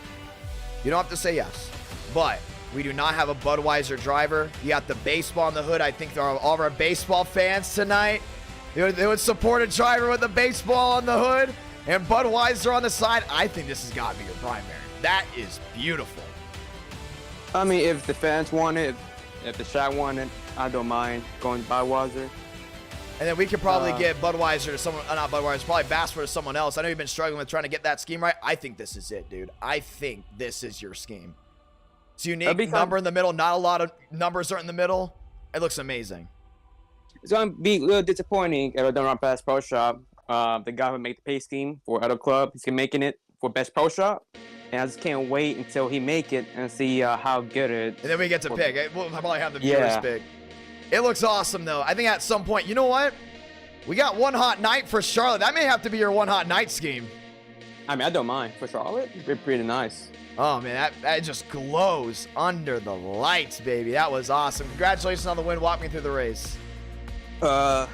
You don't have to say yes. But we do not have a Budweiser driver. You got the baseball on the hood. I think all of our baseball fans tonight, they would support a driver with a baseball on the hood and Budweiser on the side. I think this has got to be your primary. That is beautiful. I mean, if the fans want it, if the chat want it, I don't mind going Budweiser. And then we could probably get Budweiser to someone, not Budweiser, probably Bass Pro to someone else. I know you've been struggling with trying to get that scheme right. I think this is it, dude. I think this is your scheme. It's a unique number in the middle. Not a lot of numbers are in the middle. It looks amazing. It's going to be a little disappointing if I don't run past Pro Shop. The guy who made the pace scheme for Auto Club, he's making it for Best Pro Shop. And I just can't wait until he make it and see how good it is. And then we get to pick. We'll probably have the viewers pick. It looks awesome, though. I think at some point, you know what? We got one hot night for Charlotte. That may have to be your one hot night scheme. I mean, I don't mind. For Charlotte, it'd be pretty nice. Oh, man, that just glows under the lights, baby. That was awesome. Congratulations on the win. Walk me through the race. Well,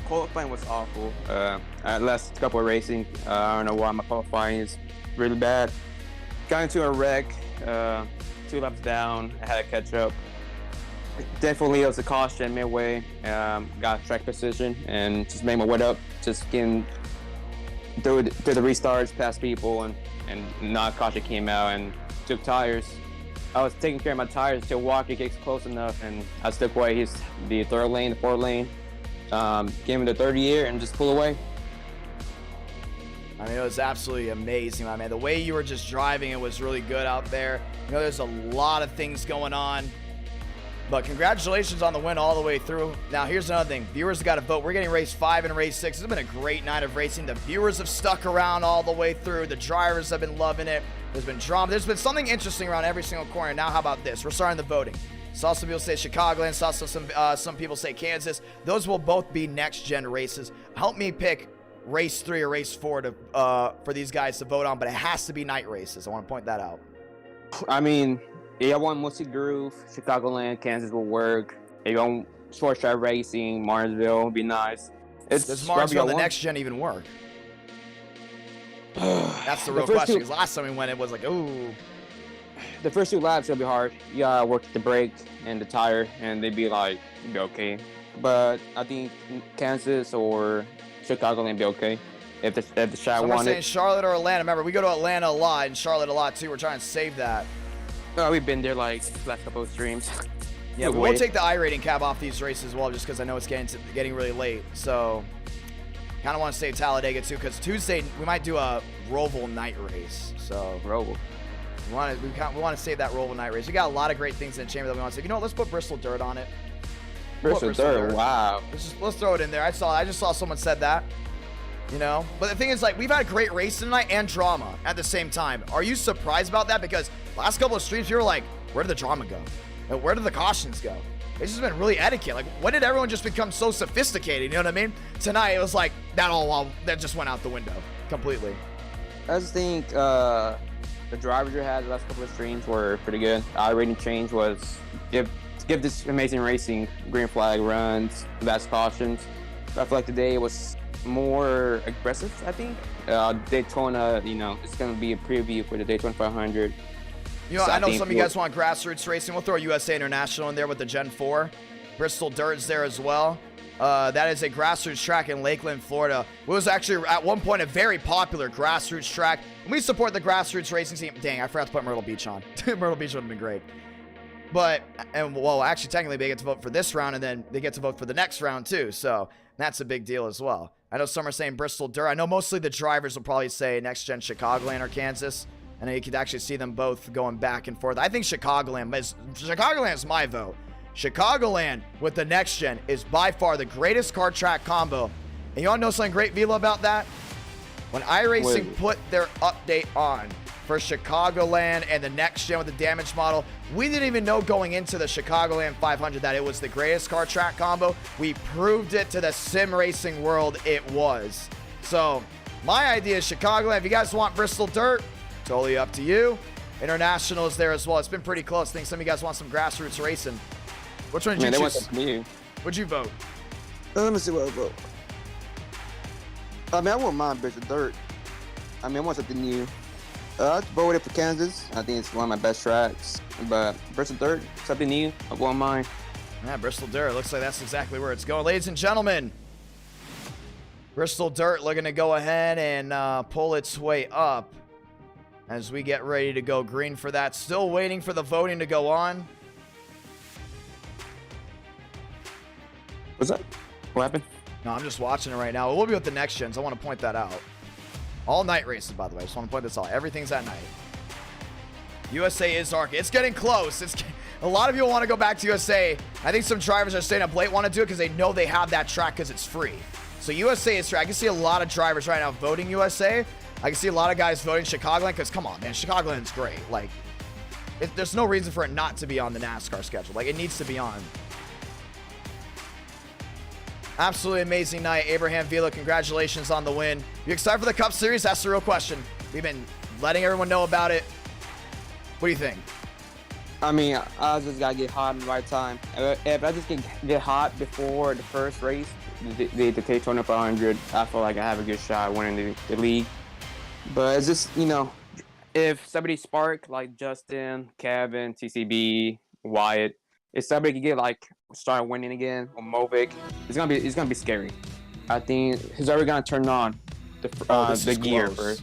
qualifying was awful. I last couple of racing. I don't know why my qualifying is really bad. Got into a wreck, 2 laps down. I had to catch up. Definitely, it was a caution midway. Got track position and just made my way up. Just getting through the restarts, past people, and not caution came out and took tires. I was taking care of my tires until Walker gets close enough, and I took away the third lane, the fourth lane. Gave him the third year and just pulled away. I mean, it was absolutely amazing, my man. The way you were just driving, it was really good out there. You know, there's a lot of things going on. But congratulations on the win all the way through. Now, here's another thing. Viewers have got to vote. We're getting race 5 and race 6. It's been a great night of racing. The viewers have stuck around all the way through. The drivers have been loving it. There's been drama. There's been something interesting around every single corner. Now, how about this? We're starting the voting. Saw some people say Chicagoland. Saw some people say Kansas. Those will both be next-gen races. Help me pick race 3 or race 4 for these guys to vote on, but it has to be night races. I want to point that out. I mean, yeah, I want Musty Groove, Chicagoland, Kansas will work. If you want short track racing, Martinsville would be nice. Does Martinsville the next gen even work? That's the real question. Because last time we went, it was like, ooh. The first 2 laps will be hard. You gotta work the brake and the tire, and they'd be like, be okay. But I think Kansas or Chicagoland be okay. If the shot wanted. Saying Charlotte or Atlanta. Remember, we go to Atlanta a lot and Charlotte a lot too. We're trying to save that. We've been there like last couple of streams. Yeah, but we'll take the iRating cap off these races as well, just because I know it's getting really late. So, kind of want to save Talladega too, because Tuesday we might do a Roval night race. So Roval. We want to save that Roval night race. We got a lot of great things in the chamber that we want to save. You know what? Let's put Bristol Dirt on it. Bristol Dirt. Wow. Let's throw it in there. I just saw someone said that. You know, but the thing is, like, we've had a great race tonight and drama at the same time. Are you surprised about that? Because last couple of streams, you were like, where did the drama go? And where did the cautions go? It's just been really etiquette. Like, when did everyone just become so sophisticated? You know what I mean? Tonight, it was like, that just went out the window completely. I just think the drivers you had the last couple of streams were pretty good. Our rating change was give this amazing racing, green flag runs, last cautions. I feel like today was more aggressive, I think. Daytona, you know, it's going to be a preview for the Daytona 500. You know, so I know some of you guys want grassroots racing. We'll throw USA International in there with the Gen 4. Bristol Dirt's there as well. That is a grassroots track in Lakeland, Florida. It was actually, at one point, a very popular grassroots track. And we support the grassroots racing team. Dang, I forgot to put Myrtle Beach on. Myrtle Beach would have been great. But, well, actually, technically, they get to vote for this round, and then they get to vote for the next round, too. So, that's a big deal as well. I know some are saying Bristol Dirt. I know mostly the drivers will probably say next-gen Chicagoland or Kansas. And you could actually see them both going back and forth. I think Chicagoland is my vote. Chicagoland with the next gen is by far the greatest car track combo. And you want to know something great, Vila, about that? When iRacing put their update on for Chicagoland and the next gen with the damage model, we didn't even know going into the Chicagoland 500 that it was the greatest car track combo. We proved it to the sim racing world it was. So my idea is Chicagoland. If you guys want Bristol Dirt, totally up to you. International is there as well. It's been pretty close. I think some of you guys want some grassroots racing. Which one did you choose? What'd you vote? Let me see what I vote. I mean, I wouldn't mind Bristol Dirt. I mean, I want something new. I voted for Kansas. I think it's one of my best tracks. But Bristol Dirt, something new. I won't mind. Yeah, Bristol Dirt. Looks like that's exactly where it's going. Ladies and gentlemen, Bristol Dirt looking to go ahead and pull its way up as we get ready to go green for that. Still waiting for the voting to go on. What's up? What happened? No, I'm just watching it right now. We'll be with the next gens. I want to point that out. All night races, by the way. I just want to point this out. Everything's at night. USA is arc. It's getting close. A lot of people want to go back to USA. I think some drivers are staying up late want to do it because they know they have that track because it's free. So USA is free. I can see a lot of drivers right now voting USA. I can see a lot of guys voting Chicagoland because, come on, man, Chicagoland's great. Like, there's no reason for it not to be on the NASCAR schedule. Like, it needs to be on. Absolutely amazing night. Abraham Vila, congratulations on the win. You excited for the Cup Series? That's the real question. We've been letting everyone know about it. What do you think? I mean, I just gotta get hot in the right time. If I just can get hot before the first race, the Daytona 500, I feel like I have a good shot at winning the league. But it's just, you know, if somebody spark like Justin, Kevin, TCB, Wyatt, if somebody can get like start winning again, or Movic, it's gonna be scary. I think he's already gonna turn on the gear first.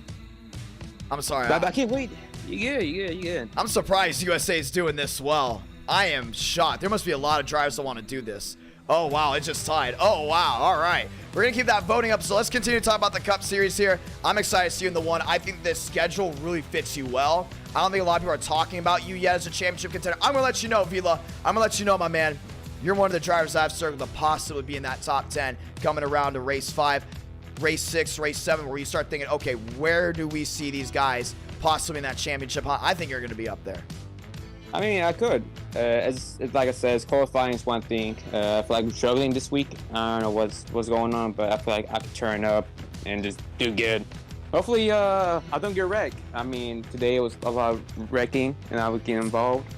I'm sorry. I can't wait. You good. I'm surprised USA is doing this well. I am shocked. There must be a lot of drivers that want to do this. Oh, wow, it just tied. Oh, wow, all right. We're going to keep that voting up, so let's continue to talk about the Cup Series here. I'm excited to see you in the one. I think this schedule really fits you well. I don't think a lot of people are talking about you yet as a championship contender. I'm going to let you know, Vila. I'm going to let you know, my man. You're one of the drivers I've circled to possibly be in that top 10 coming around to race 5, race 6, race 7, where you start thinking, okay, where do we see these guys possibly in that championship hunt? I think you're going to be up there. I mean, I could. It's like I said, qualifying is one thing. I feel like I'm struggling this week. I don't know what's going on, but I feel like I could turn up and just do good. Hopefully, I don't get wrecked. I mean, today it was a lot of wrecking, and I would get involved.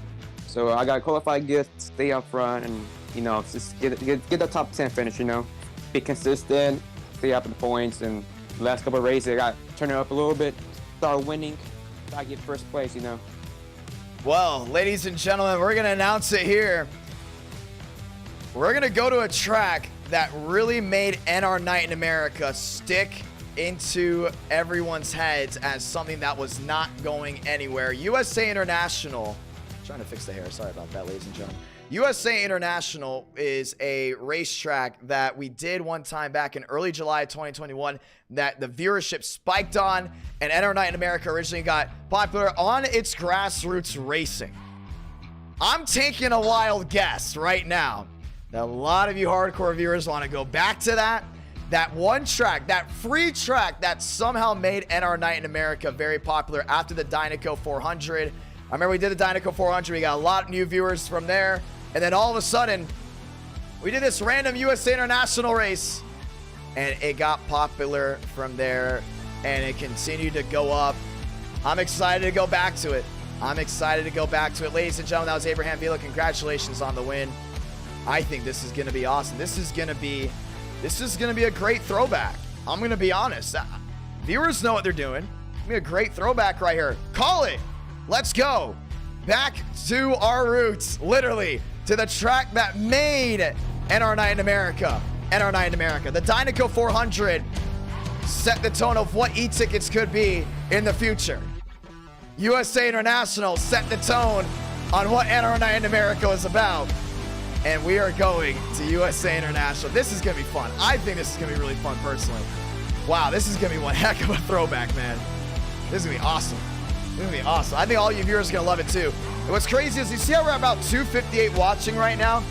So I got to qualify good, stay up front, and, you know, just get the top 10 finish, you know. Be consistent, stay up in the points, and the last couple of races, I got to turn it up a little bit, start winning, I get first place, you know. Well, ladies and gentlemen, we're going to announce it here. We're going to go to a track that really made NR Night in America stick into everyone's heads as something that was not going anywhere. USA International. Trying to fix the hair. Sorry about that, ladies and gentlemen. USA International is a racetrack that we did one time back in early July 2021 that the viewership spiked on, and NR Night in America originally got popular on its grassroots racing. I'm taking a wild guess right now that a lot of you hardcore viewers want to go back to that one track, that free track that somehow made NR Night in America very popular after the Dynaco 400. I remember we did the Dynaco 400. We got a lot of new viewers from there. And then all of a sudden, we did this random USA International race. And it got popular from there. And it continued to go up. I'm excited to go back to it. Ladies and gentlemen, that was Abraham Vila. Congratulations on the win. I think this is going to be awesome. This is going to be a great throwback. I'm going to be honest. Viewers know what they're doing. It's going to be a great throwback right here. Call it. Let's go back to our roots, literally, to the track that made NR Night in America. The Dynaco 400 set the tone of what e-tickets could be in the future. USA International set the tone on what NR Night in America was about. And we are going to USA International. This is going to be fun. I think this is going to be really fun personally. Wow, this is going to be one heck of a throwback, man. This is going to be awesome. gonna be awesome. I think all you viewers are gonna love it too. And what's crazy is you see how we're about 258 watching right now?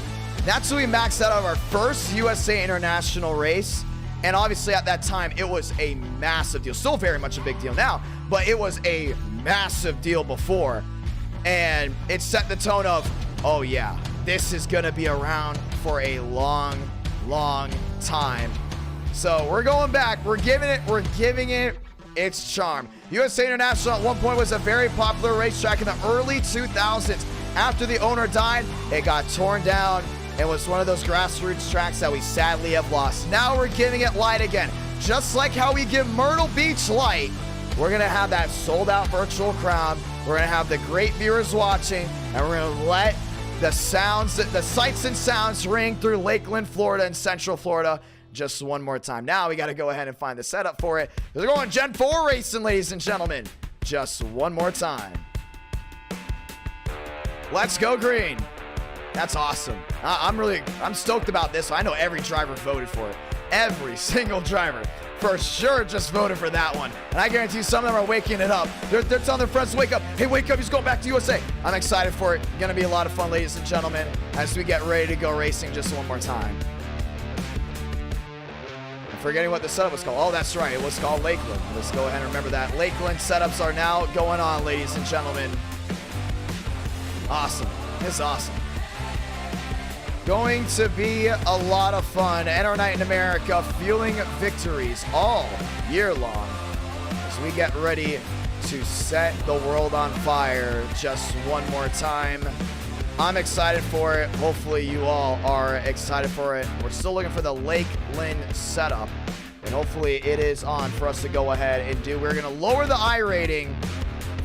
That's what we maxed out of our first USA International race. And obviously at that time, it was a massive deal. Still very much a big deal now, but it was a massive deal before. And it set the tone of, oh yeah, this is gonna be around for a long, long time. So we're going back. We're giving it its charm. USA International at one point was a very popular racetrack in the early 2000s. After the owner died, it got torn down and was one of those grassroots tracks that we sadly have lost. Now we're giving it light again. Just like how we give Myrtle Beach light, we're gonna have that sold out virtual crowd. We're gonna have the great viewers watching, and we're gonna let the sounds, the sights and sounds ring through Lakeland, Florida and Central Florida just one more time. Now we got to go ahead and find the setup for it. We're going Gen 4 racing, ladies and gentlemen. Just one more time. Let's go green. That's awesome. I'm stoked about this. I know every driver voted for it. Every single driver for sure just voted for that one. And I guarantee some of them are waking it up. They're telling their friends to wake up. Hey, wake up, he's going back to USA. I'm excited for it. Gonna be a lot of fun, ladies and gentlemen, as we get ready to go racing just one more time. I'm forgetting what the setup was called. Oh, that's right. It was called Lakeland. Let's go ahead and remember that. Lakeland setups are now going on, ladies and gentlemen. Awesome. It's awesome. Going to be a lot of fun. NR Night in America, fueling victories all year long as we get ready to set the world on fire just one more time. I'm excited for it. Hopefully you all are excited for it. We're still looking for the Lakeland setup, and hopefully it is on for us to go ahead and do. We're gonna lower the I rating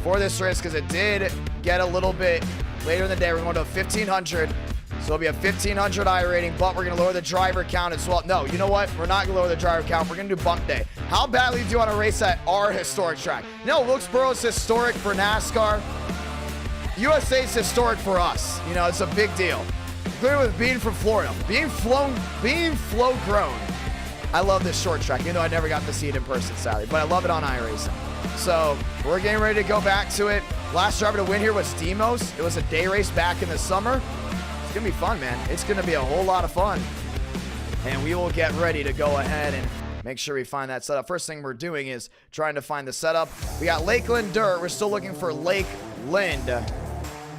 for this race because it did get a little bit later in the day. We're going to 1,500. So it'll be a 1,500 I rating, but we're going to lower the driver count as well. No, you know what? We're not going to lower the driver count. We're going to do bump day. How badly do you want to race at our historic track? No, Wilkesboro is historic for NASCAR. USA is historic for us. You know, it's a big deal. Including with being from Florida. Being flow grown. I love this short track, even though I never got to see it in person, sadly. But I love it on iRacing. So we're getting ready to go back to it. Last driver to win here was Demos. It was a day race back in the summer. It's gonna be fun, man. It's gonna be a whole lot of fun. And we will get ready to go ahead and make sure we find that setup. First thing we're doing is trying to find the setup. We got Lakeland Dirt. We're still looking for Lakeland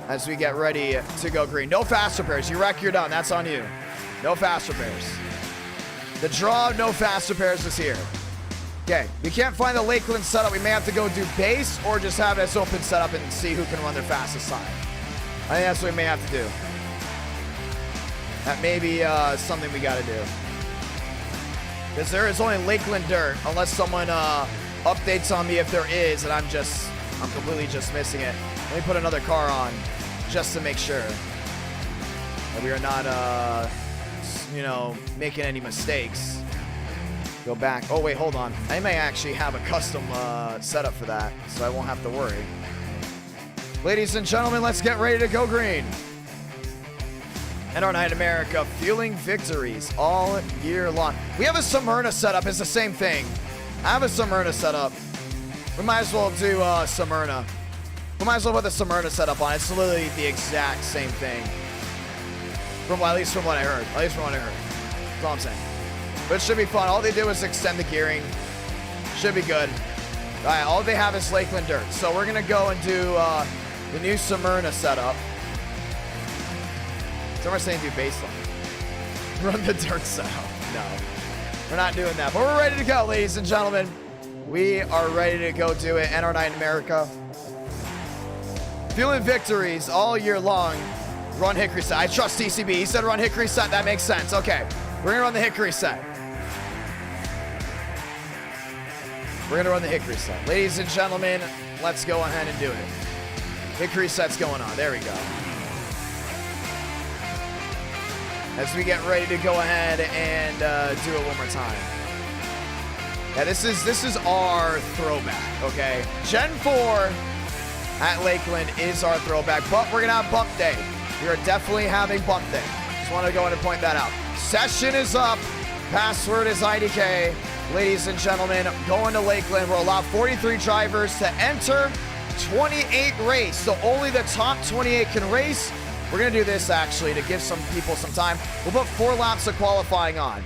as we get ready to go green. No fast repairs. You wreck, you're done. That's on you. No fast repairs. The draw, no fast repairs is here. Okay, we can't find the Lakeland setup. We may have to go do base or just have this open setup and see who can run their fastest time. I think that's what we may have to do. That may be something we got to do. Because there is only Lakeland Dirt, unless someone updates on me if there is, and I'm completely just missing it. Let me put another car on, just to make sure that we are not, you know, making any mistakes. Go back. Oh, wait, hold on. I may actually have a custom setup for that, so I won't have to worry. Ladies and gentlemen, let's get ready to go green. NR Night America, fueling victories all year long. We have a Smyrna setup. It's the same thing. I have a Smyrna setup. We might as well do Smyrna. We might as well put the Smyrna setup on. It's literally the exact same thing. At least from what I heard. That's all I'm saying. But it should be fun. All they do is extend the gearing. Should be good. All right, all they have is Lakeland Dirt. So we're going to go and do the new Smyrna setup. Someone's saying do baseline. Run the dirt setup. No, we're not doing that. But we're ready to go, ladies and gentlemen. We are ready to go do it. NR Night in America. Fueling victories all year long. Run Hickory set. I trust TCB. He said run Hickory set. That makes sense. Okay. We're going to run the Hickory set. We're going to run the Hickory set. Ladies and gentlemen, let's go ahead and do it. Hickory set's going on. There we go. As we get ready to go ahead and do it one more time. Yeah, this is our throwback, okay? Gen 4 at Lakeland is our throwback, but we're going to have bump day. We are definitely having bump day. Just want to go ahead and point that out. Session is up. Password is IDK. Ladies and gentlemen, going to Lakeland. We'll allow 43 drivers to enter 28 race, so only the top 28 can race. We're gonna do this actually to give some people some time. We'll put 4 laps of qualifying on.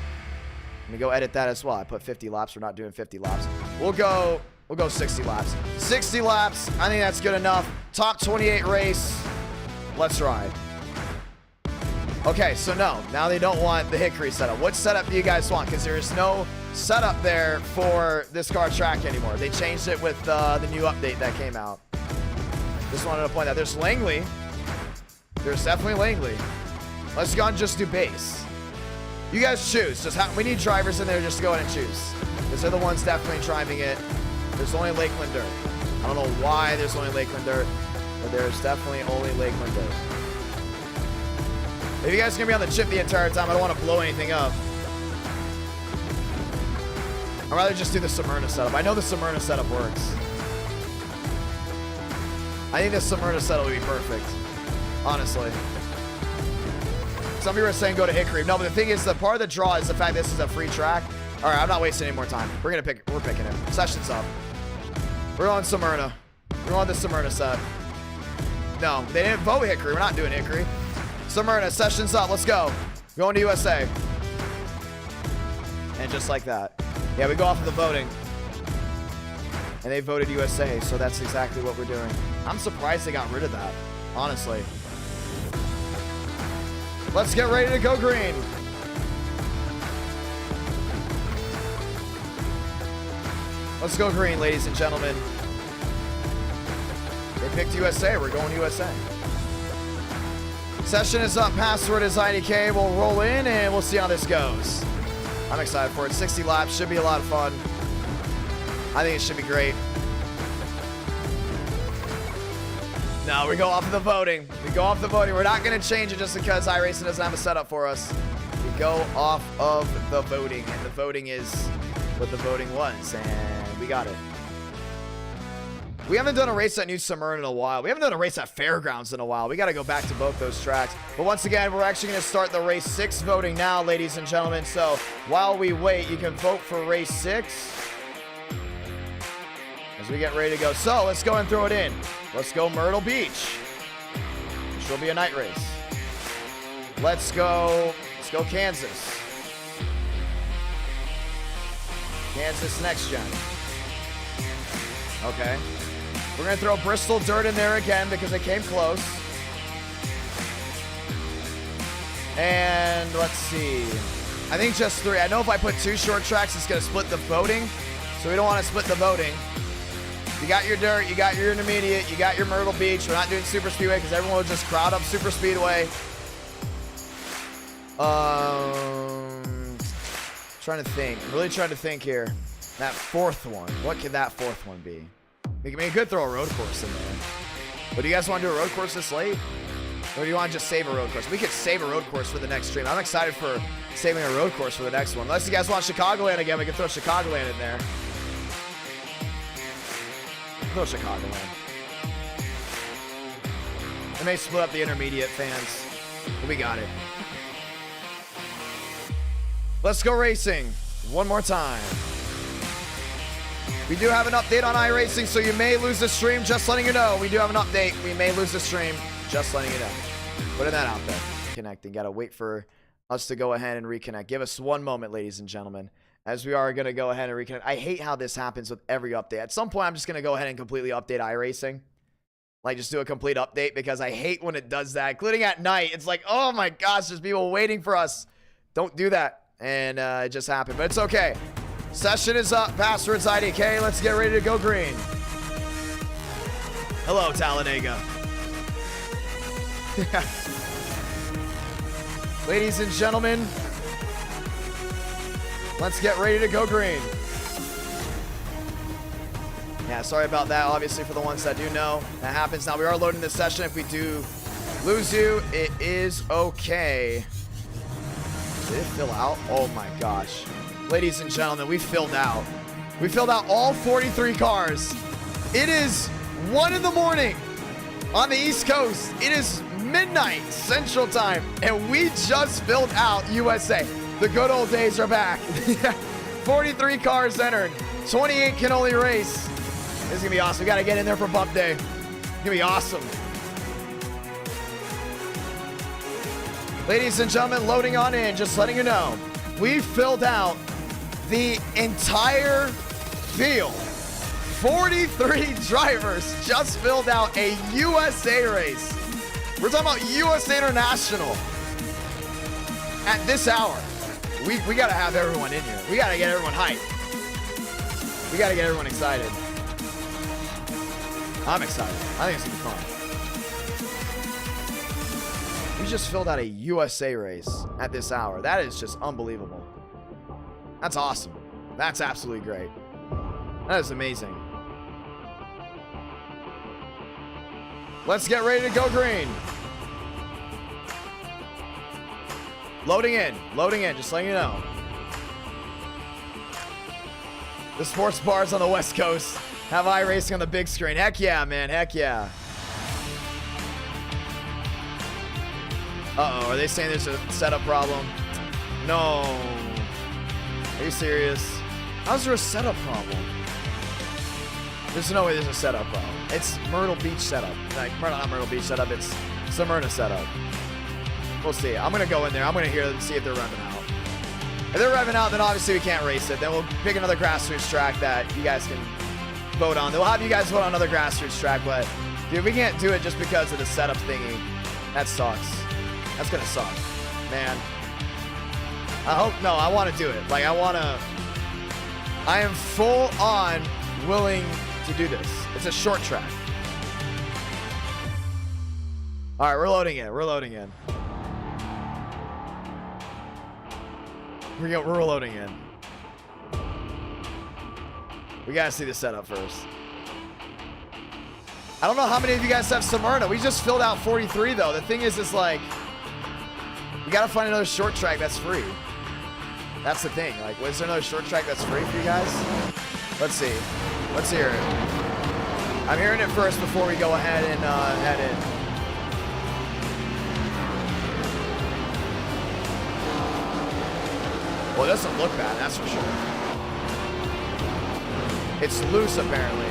Let me go edit that as well. I put 50 laps. We're not doing 50 laps. We'll go 60 laps. 60 laps. I think that's good enough. Top 28 race. Let's ride. Okay, so no. Now they don't want the Hickory setup. What setup do you guys want? Because there is no setup there for this car track anymore. They changed it with the new update that came out. Just wanted to point out. There's Langley. There's definitely Langley. Let's go and just do base. You guys choose. We need drivers in there. Just go ahead and choose. Because they're the ones definitely driving it. There's only Lakeland Dirt. I don't know why there's only Lakeland Dirt, but there's definitely only Lakeland Dirt. If you guys are going to be on the chip the entire time, I don't want to blow anything up. I'd rather just do the Smyrna setup. I know the Smyrna setup works. I think the Smyrna setup would be perfect. Honestly. Some people are saying go to Hickory. No, but the thing is, the part of the draw is the fact this is a free track. All right, I'm not wasting any more time. We're picking it. Session's up. We're on Smyrna. We're on the Smyrna set. No, they didn't vote Hickory. We're not doing Hickory. Smyrna, session's up. Let's go. Going to USA. And just like that. Yeah, we go off of the voting. And they voted USA, so that's exactly what we're doing. I'm surprised they got rid of that, honestly. Let's get ready to go green. Let's go green, ladies and gentlemen. They picked USA. We're going USA. Session is up. Password is IDK. We'll roll in and we'll see how this goes. I'm excited for it. 60 laps. Should be a lot of fun. I think it should be great. No, we go off of the voting. We go off the voting. We're not going to change it just because iRacing doesn't have a setup for us. We go off of the voting. And the voting is what the voting was. And we got it. We haven't done a race at New Smyrna in a while. We haven't done a race at Fairgrounds in a while. We got to go back to both those tracks. But once again, we're actually going to start the race 6 voting now, ladies and gentlemen. So while we wait, you can vote for race 6 as we get ready to go. So let's go and throw it in. Let's go Myrtle Beach, which will be a night race. Let's go Kansas. Kansas next gen. Okay. We're going to throw Bristol Dirt in there again because it came close. And let's see. I think just 3. I know if I put 2 short tracks, it's going to split the voting. So we don't want to split the voting. You got your dirt, you got your intermediate, you got your Myrtle Beach. We're not doing Super Speedway because everyone will just crowd up Super Speedway. Trying to think. I'm really trying to think here. That 4th one. What could that 4th one be? We could throw a road course in there. But do you guys want to do a road course this late? Or do you want to just save a road course? We could save a road course for the next stream. I'm excited for saving a road course for the next one. Unless you guys want Chicagoland again, we can throw Chicagoland in there. Throw Chicagoland. They may split up the intermediate fans, but we got it. Let's go racing one more time. We do have an update on iRacing, so you may lose the stream. Just letting you know, we do have an update. We may lose the stream. Just letting you know. Putting that out there. Connecting. Got to wait for us to go ahead and reconnect. Give us one moment, ladies and gentlemen, as we are going to go ahead and reconnect. I hate how this happens with every update. At some point, I'm just going to go ahead and completely update iRacing. Like, just do a complete update because I hate when it does that, including at night. It's like, oh my gosh, there's people waiting for us. Don't do that. And it just happened, but it's okay. Session is up. Password's IDK. Let's get ready to go green. Hello, Talladega. Ladies and gentlemen, let's get ready to go green. Yeah, sorry about that. Obviously, for the ones that do know, that happens. Now, we are loading this session. If we do lose you, it is okay. Did it fill out? Oh my gosh. Ladies and gentlemen, we filled out. We filled out all 43 cars. It is 1 in the morning on the East Coast. It is midnight Central Time, and we just filled out USA. The good old days are back. 43 cars entered. 28 can only race. This is gonna be awesome. We gotta get in there for bump day. It's gonna be awesome. Ladies and gentlemen, loading on in, just letting you know, we filled out the entire field. 43 drivers just filled out a USA race. We're talking about USA International. At this hour, we gotta have everyone in here. We gotta get everyone hyped. We gotta get everyone excited. I'm excited. I think it's gonna be fun. We just filled out a USA race at this hour. That is just unbelievable. That's awesome. That's absolutely great. That is amazing. Let's get ready to go green. Loading in, just letting you know. The sports bars on the West Coast have iRacing on the big screen. Heck yeah, man, heck yeah. Uh-oh, are they saying there's a setup problem? No. Are you serious? How's there a setup problem? There's no way there's a setup problem. It's Myrtle Beach setup. Like, not Myrtle Beach setup, it's Smyrna setup. We'll see. I'm going to go in there. I'm going to hear them and see if they're revving out. If they're revving out, then obviously we can't race it. Then we'll pick another grassroots track that you guys can vote on. They'll have you guys vote on another grassroots track, but, dude, we can't do it just because of the setup thingy. That sucks. That's going to suck. Man. I want to do it. Like, I am full on willing to do this. It's a short track. All right, we're loading in. We're loading in. We're loading in. We gotta see the setup first. I don't know how many of you guys have Smyrna. We just filled out 43 though. The thing is like, we gotta find another short track that's free. That's the thing. Like, was there another short track that's free for you guys? Let's see. Let's hear it. I'm hearing it first before we go ahead and head in. Well, it doesn't look bad, that's for sure. It's loose, apparently.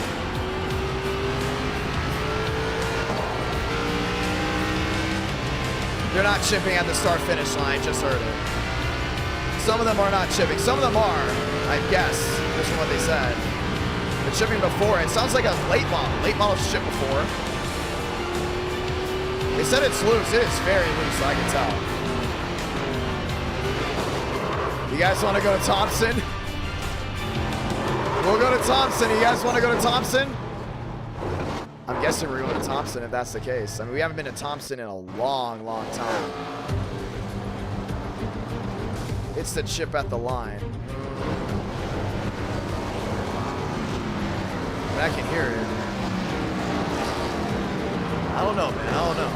They're not chipping at the start-finish line, just heard it. Some of them are not chipping. Some of them are, I guess, just from what they said. They're chipping before. It sounds like a late model. Late model's chipped before. They said it's loose. It is very loose, I can tell. You guys want to go to Thompson? We'll go to Thompson. You guys want to go to Thompson? I'm guessing we're going to Thompson if that's the case. I mean, we haven't been to Thompson in a long, long time. It's the chip at the line. But I can hear it. I don't know, man. I don't know.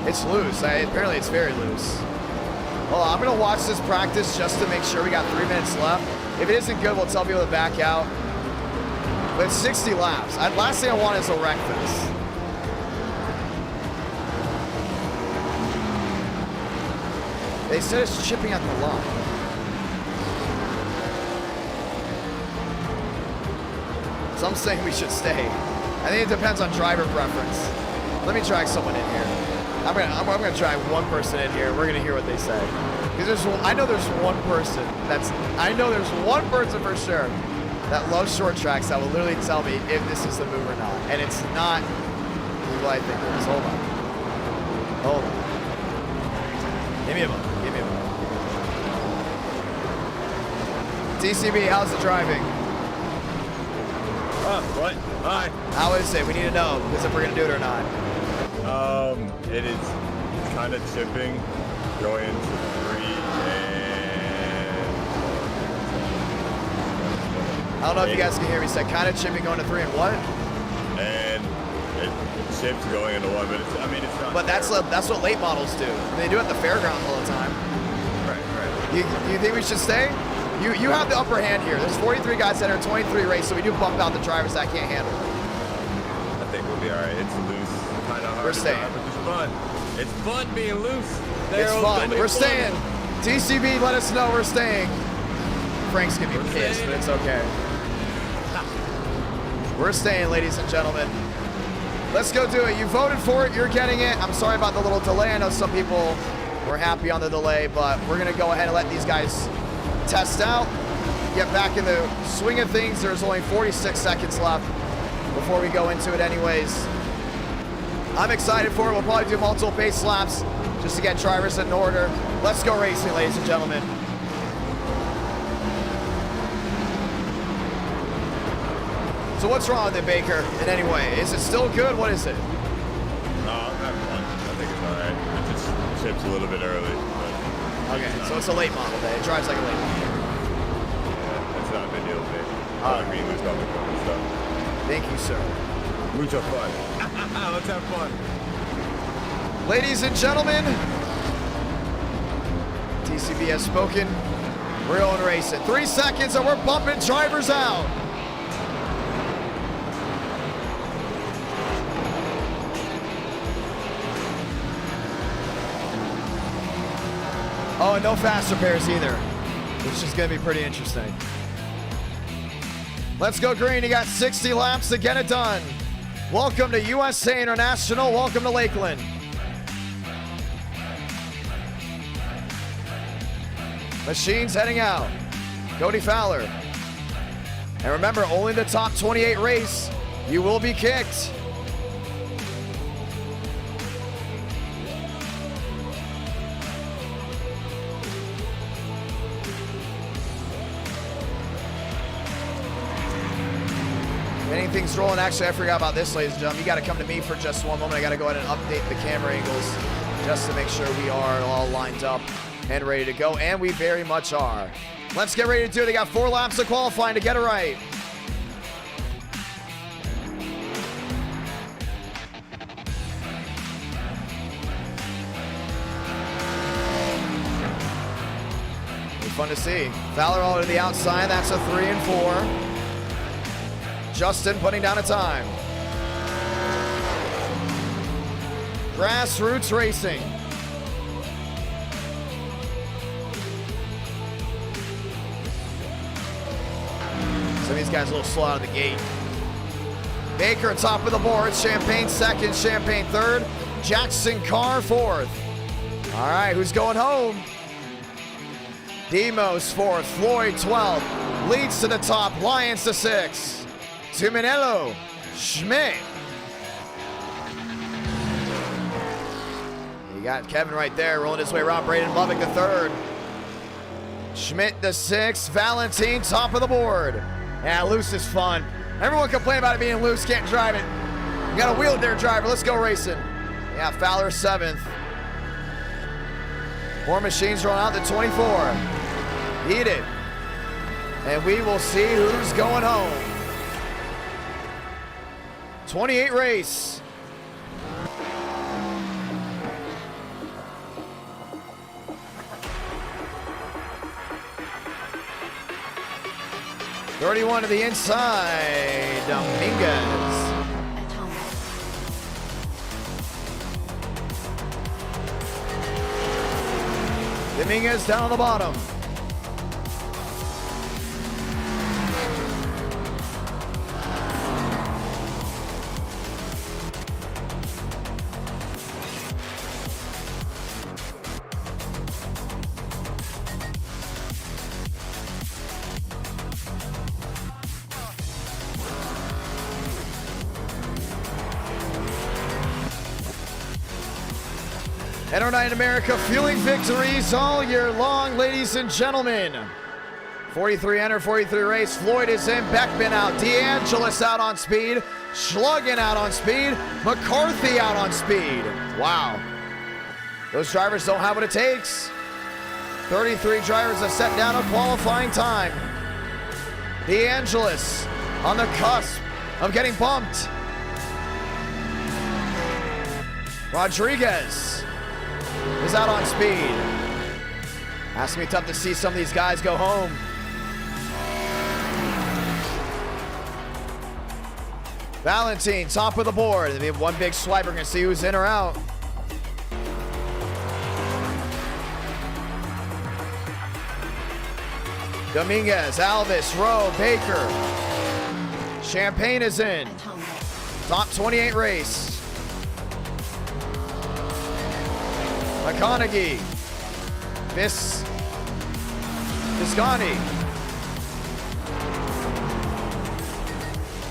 It's loose. Apparently, it's very loose. Well, I'm going to watch this practice just to make sure we got 3 minutes left. If it isn't good, we'll tell people to back out. But it's 60 laps. Last thing I want is a wreck fest. They said it's chipping at the line. So I'm saying we should stay. I think it depends on driver preference. Let me drag someone in here. I'm gonna drag one person in here. We're gonna hear what they say. Because I know there's one person for sure that loves short tracks that will literally tell me if this is the move or not. And it's not who I think it is. Hold on. Hold on. Give me a moment. Give me a moment. TCB, how's the driving? What? Hi. How is it? We need to know because if we're gonna do it or not. It is kind of chipping going into 3 and... I don't know if you guys can hear me. Said kind of chipping going to 3 and what? And it chips going into 1, but it's not. But that's what late models do. They do it at the fairgrounds all the time. Right. You think we should stay? You have the upper hand here. There's 43 guys that are 23 race, so we do bump out the drivers that can't handle it. I think we'll be all right. It's loose, kind of hard. We're staying. Drive, but it's fun. It's fun being loose. It's fun. We're staying. TCB, let us know we're staying. Frank's gonna be pissed, but it's okay. We're staying, ladies and gentlemen. Let's go do it. You voted for it. You're getting it. I'm sorry about the little delay. I know some people were happy on the delay, but we're going to go ahead and let these guys test out, get back in the swing of things. There's only 46 seconds left before we go into it anyways. I'm excited for it. We'll probably do multiple pace laps just to get drivers in order. Let's go racing, ladies and gentlemen. So what's wrong with it, Baker, in any way? Is it still good? What is it? No, I'm having fun. I think it's all right. It just chips a little bit early. But Okay, so it's a late model day. It drives like a late model. yeah, it's not a big deal, babe. I'll agree with all the fun stuff. Thank you, sir. Mucho fun. Let's have fun. Ladies and gentlemen, TCB has spoken. We're going racing. 3 seconds and we're bumping drivers out. Oh, and no fast repairs either, which is going to be pretty interesting. Let's go green. You got 60 laps to get it done. Welcome to USA International. Welcome to Lakeland. Machines heading out. Cody Fowler. And remember, only the top 28 race. You will be kicked. Anything's rolling. Actually, I forgot about this, ladies and gentlemen. You got to come to me for just one moment. I got to go ahead and update the camera angles just to make sure we are all lined up and ready to go, and we very much are. Let's get ready to do it. They got 4 laps of qualifying to get it right. Be fun to see. Fowler all to the outside. That's a 3 and 4. Justin putting down a time. Grassroots Racing. Some of these guys a little slow out of the gate. Baker top of the board. Champagne second. Champagne third. Jackson Carr fourth. All right, who's going home? Demos fourth. Floyd 12th. Leads to the top. Lyons to 6th. Tuminello, Schmidt. You got Kevin right there rolling his way around. Braden Lubbock the 3rd. Schmidt the 6th. Valentine top of the board. Yeah, loose is fun. Everyone complain about it being loose, can't drive it. You got a wheeled there, driver. Let's go racing. Yeah, Fowler 7th. More machines rolling out the 24. Eat it. And we will see who's going home. 28 race. $31 to the inside. Dominguez. Dominguez down on the bottom. NR9 in America, fueling victories all year long, ladies and gentlemen. 43 enter, 43 race. Floyd is in, Beckman out, DeAngelis out on speed, Schluggen out on speed, McCarthy out on speed. Wow. Those drivers don't have what it takes. 33 drivers have set down a qualifying time. DeAngelis on the cusp of getting bumped. Rodriguez is out on speed. Has to be tough to see some of these guys go home. Valentine, top of the board. They have one big swipe. We're going to see who's in or out. Dominguez, Alvis, Rowe, Baker, Champagne is in. Top 28 race. McConaughey. Visconti.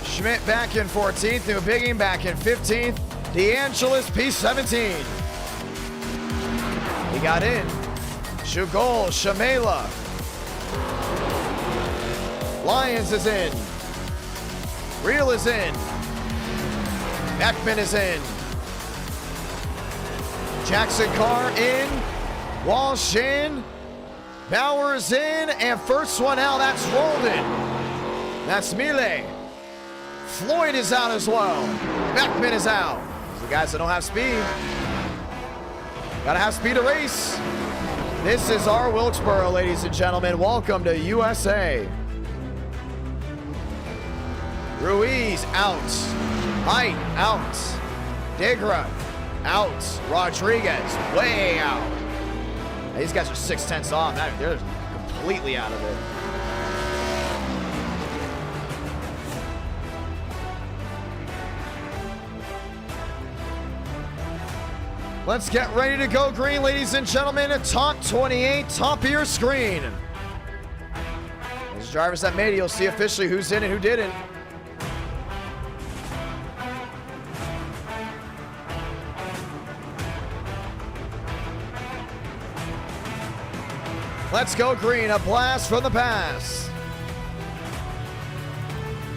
Schmidt back in 14th. New Bigging back in 15th. DeAngelis P17. He got in. Shugol, Shamela. Lyons is in. Real is in. Beckman is in. Jackson Carr in. Walsh in. Bowers in. And first one out, that's Roldan. That's Mille. Floyd is out as well. Beckman is out. Those are the guys that don't have speed. Gotta have speed to race. This is our Wilkesboro, ladies and gentlemen. Welcome to USA. Ruiz out. Height out. Digra out. Rodriguez way out. These guys are 6/10 off. They're completely out of it. Let's get ready to go green, ladies and gentlemen. Top 28, top of your screen. Those drivers that made it, you'll see officially who's in and who didn't. Let's go green, a blast from the past.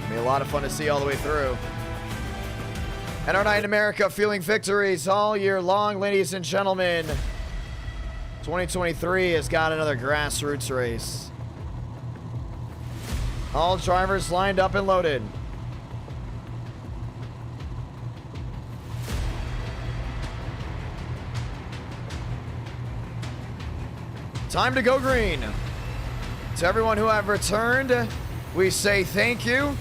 It'll be a lot of fun to see all the way through. And our night in America feeling victories all year long, ladies and gentlemen. 2023 has got another grassroots race. All drivers lined up and loaded. Time to go green. To everyone who have returned, we say thank you.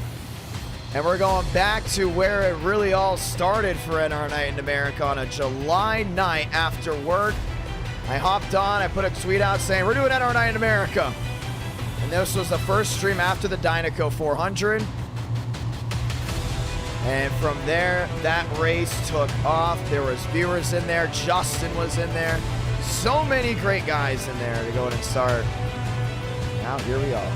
And we're going back to where it really all started for NR Night in America on a July night after work. I hopped on, I put a tweet out saying, we're doing NR Night in America. And this was the first stream after the Dynaco 400. And from there, that race took off. There was viewers in there. Justin was in there. So many great guys in there to go ahead and start. Now, here we are.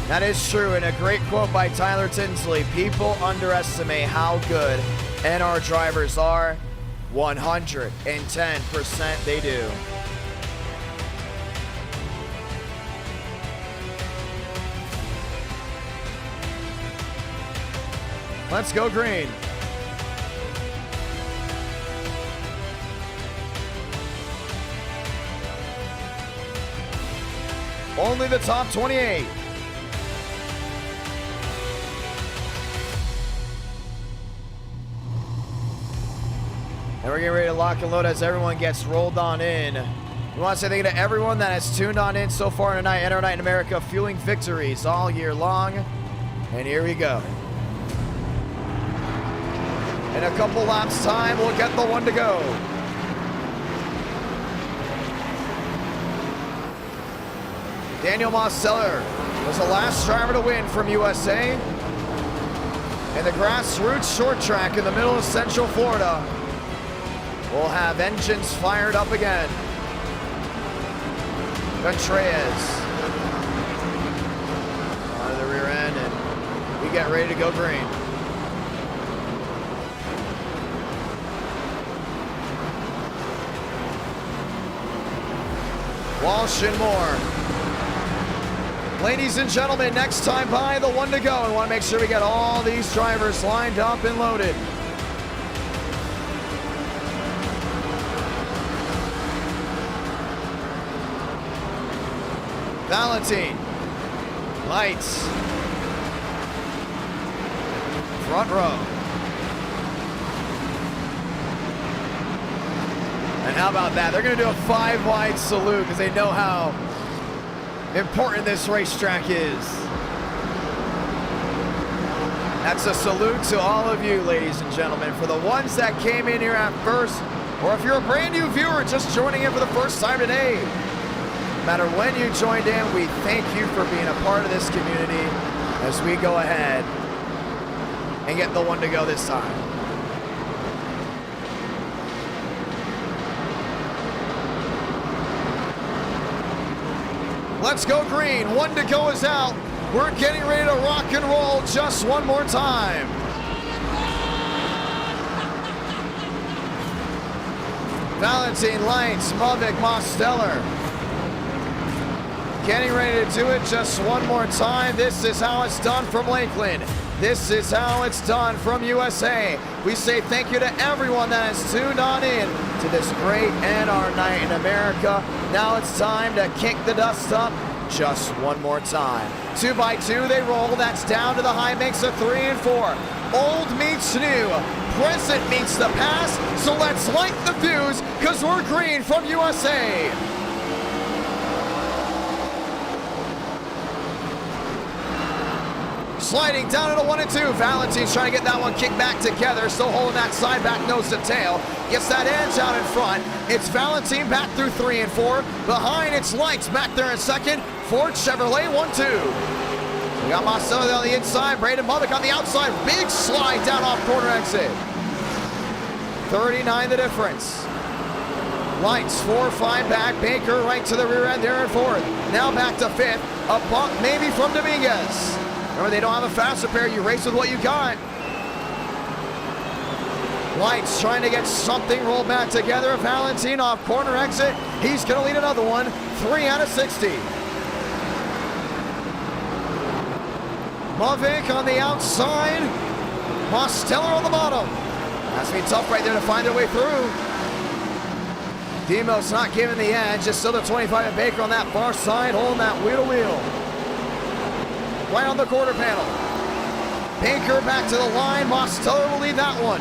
That is true, and a great quote by Tyler Tinsley. People underestimate how good NR drivers are. 110% they do. Let's go green. Only the top 28. And we're getting ready to lock and load as everyone gets rolled on in. We want to say thank you to everyone that has tuned on in so far tonight. NR Night in America, fueling victories all year long. And here we go. In a couple laps time, we'll get the one to go. Daniel Mosseller was the last driver to win from USA. In the grassroots short track in the middle of Central Florida, we'll have engines fired up again. Contreras on the rear end, and we get ready to go green. Walsh and Moore. Ladies and gentlemen, next time by the one to go. We want to make sure we get all these drivers lined up and loaded. Valentine. Lights. Front row. And how about that? They're going to do a 5-wide salute because they know how important this racetrack is. That's a salute to all of you, ladies and gentlemen. For the ones that came in here at first, or if you're a brand new viewer just joining in for the first time today, matter when you joined in, we thank you for being a part of this community as we go ahead and get the one to go this time. Let's go green. One to go is out. We're getting ready to rock and roll just one more time. Valentine, Lights, Mavic, Mosteller. Getting ready to do it just one more time. This is how it's done from Lakeland. This is how it's done from USA. We say thank you to everyone that has tuned on in to this great NR night in America. Now it's time to kick the dust up just one more time. 2 by 2 they roll. That's down to the high, makes a 3 and 4. Old meets new. Present meets the past. So let's light the fuse because we're green from USA. Sliding down to the 1 and 2. Valentine's trying to get that one kicked back together. Still holding that side back nose to tail. Gets that edge out in front. It's Valentine back through 3 and 4. Behind, it's Lights back there in second. Ford Chevrolet 1-2. We got Marcelo on the inside. Braden Mavic on the outside. Big slide down off corner exit. 39 the difference. Lights 4-5 back. Baker right to the rear end there in fourth. Now back to fifth. A bump maybe from Dominguez. Remember, they don't have a faster pair. You race with what you got. Lights trying to get something rolled back together. Valentine off corner exit. He's going to lead another one. 3 out of 60. Mavic on the outside. Mosteller on the bottom. That's going to be tough right there to find their way through. Demos not giving the edge. Just still the 25 and Baker on that far side, holding that wheel to wheel. Right on the quarter panel. Baker back to the line. Mosteller will lead that one.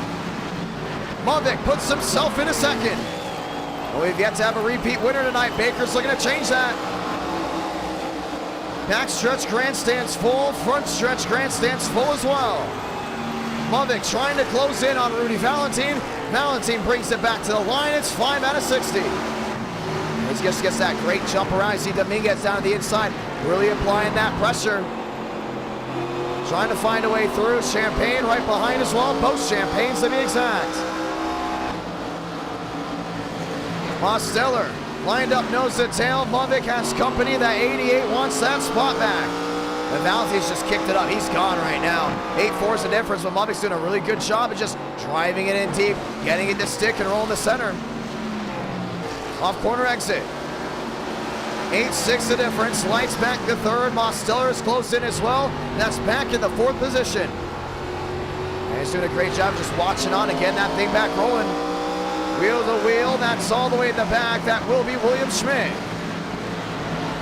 Mavic puts himself in a second. Well, we've yet to have a repeat winner tonight. Baker's looking to change that. Backstretch grandstands full. Front stretch grandstands full as well. Mavic trying to close in on Rudy Valentine. Valentine brings it back to the line. It's 5 out of 60. He just gets that great jump around. You see Dominguez down the inside, really applying that pressure. Trying to find a way through. Champagne right behind as well. Both Champagnes to be exact. Mosteller lined up nose to tail. Mavic has company. That 88 wants that spot back. And Valentine's just kicked it up. He's gone right now. 8-4 is the difference, but Mavic's doing a really good job of just driving it in deep, getting it to stick and rolling the center. Off corner exit. 8-6 the difference. Lights back to third. Mosteller is close in as well. That's back in the fourth position. And he's doing a great job just watching on and getting that thing back rolling. Wheel to wheel. That's all the way in the back. That will be William Schmidt.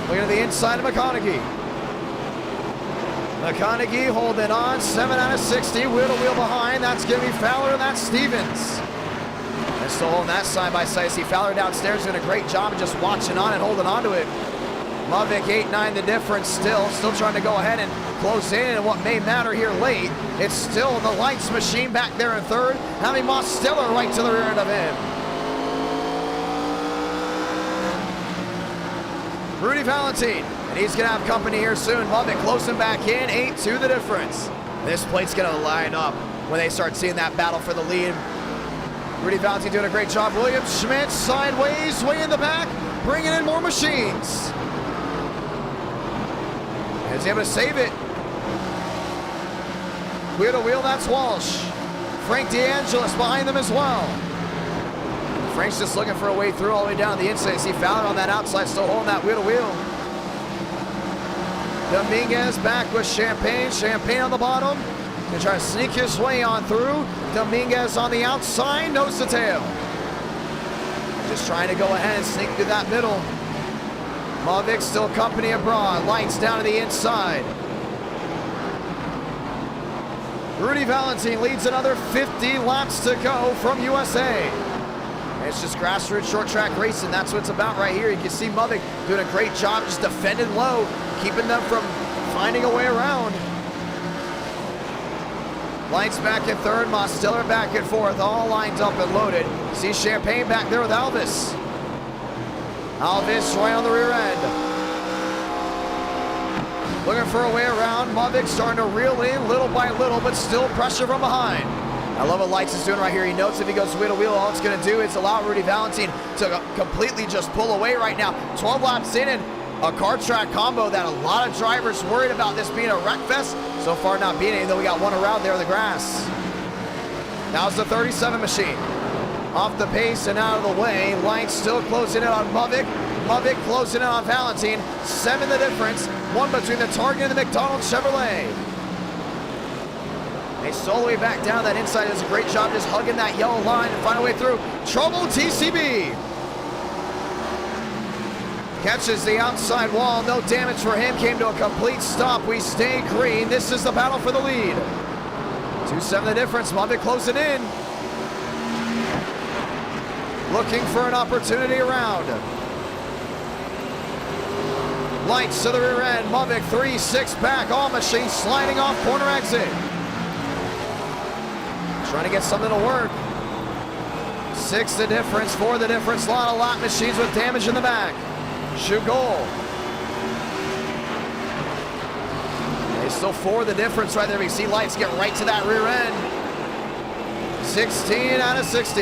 Looking at the inside of McConaughey. McConaughey holding on. 7 out of 60. Wheel to wheel behind. That's going to be Fowler and that's Stevens. And still holding that side by side. See Fowler downstairs doing a great job of just watching on and holding on to it. Mavic 8-9 the difference still trying to go ahead and close in. And what may matter here late, it's still the Lights machine back there in third, having Mosteller right to the rear end of him. Rudy Valentine, and he's going to have company here soon. Mavic closing back in, 8-2 the difference. This plate's going to line up when they start seeing that battle for the lead. Rudy Valentine doing a great job. William Schmidt sideways, way in the back, bringing in more machines. And he's able to save it. Wheel to wheel, that's Walsh. Frank DeAngelis behind them as well. Frank's just looking for a way through all the way down the inside. See Fowler on that outside, still holding that wheel to wheel. Dominguez back with Champagne. Champagne on the bottom. Gonna try to sneak his way on through. Dominguez on the outside, nose to tail. Just trying to go ahead and sneak through that middle. Mavic still company abroad. Lights down to the inside. Rudy Valentine leads another 50 laps to go from USA. And it's just grassroots short track racing. That's what it's about right here. You can see Mavic doing a great job just defending low, keeping them from finding a way around. Lights back in third, Mosteller back in fourth, all lined up and loaded. See Champagne back there with Elvis. Alvis right on the rear end. Looking for a way around. Mavic starting to reel in little by little, but still pressure from behind. I love what Lights is doing right here. He notes if he goes wheel to wheel, all it's going to do is allow Rudy Valentine to completely just pull away right now. 12 laps in and a car track combo that a lot of drivers worried about this being a wreck fest. So far not being it, though we got one around there in the grass. Now's the 37 machine. Off the pace and out of the way. Lights still closing in on Mavic. Mavic closing in on Valentine. 7 the difference. One between the Target and the McDonald's Chevrolet. They slowly back down that inside. Does a great job just hugging that yellow line and find a way through. Trouble TCB. Catches the outside wall. No damage for him. Came to a complete stop. We stay green. This is the battle for the lead. 2-7 the difference. Mavic closing in. Looking for an opportunity around. Lights to the rear end. Mavic 3-6 back. All machines sliding off corner exit. Trying to get something to work. 6 the difference, 4 the difference. A lot of lap machines with damage in the back. Shoot goal. They still 4 the difference right there. We see Lights get right to that rear end. 16 out of 60.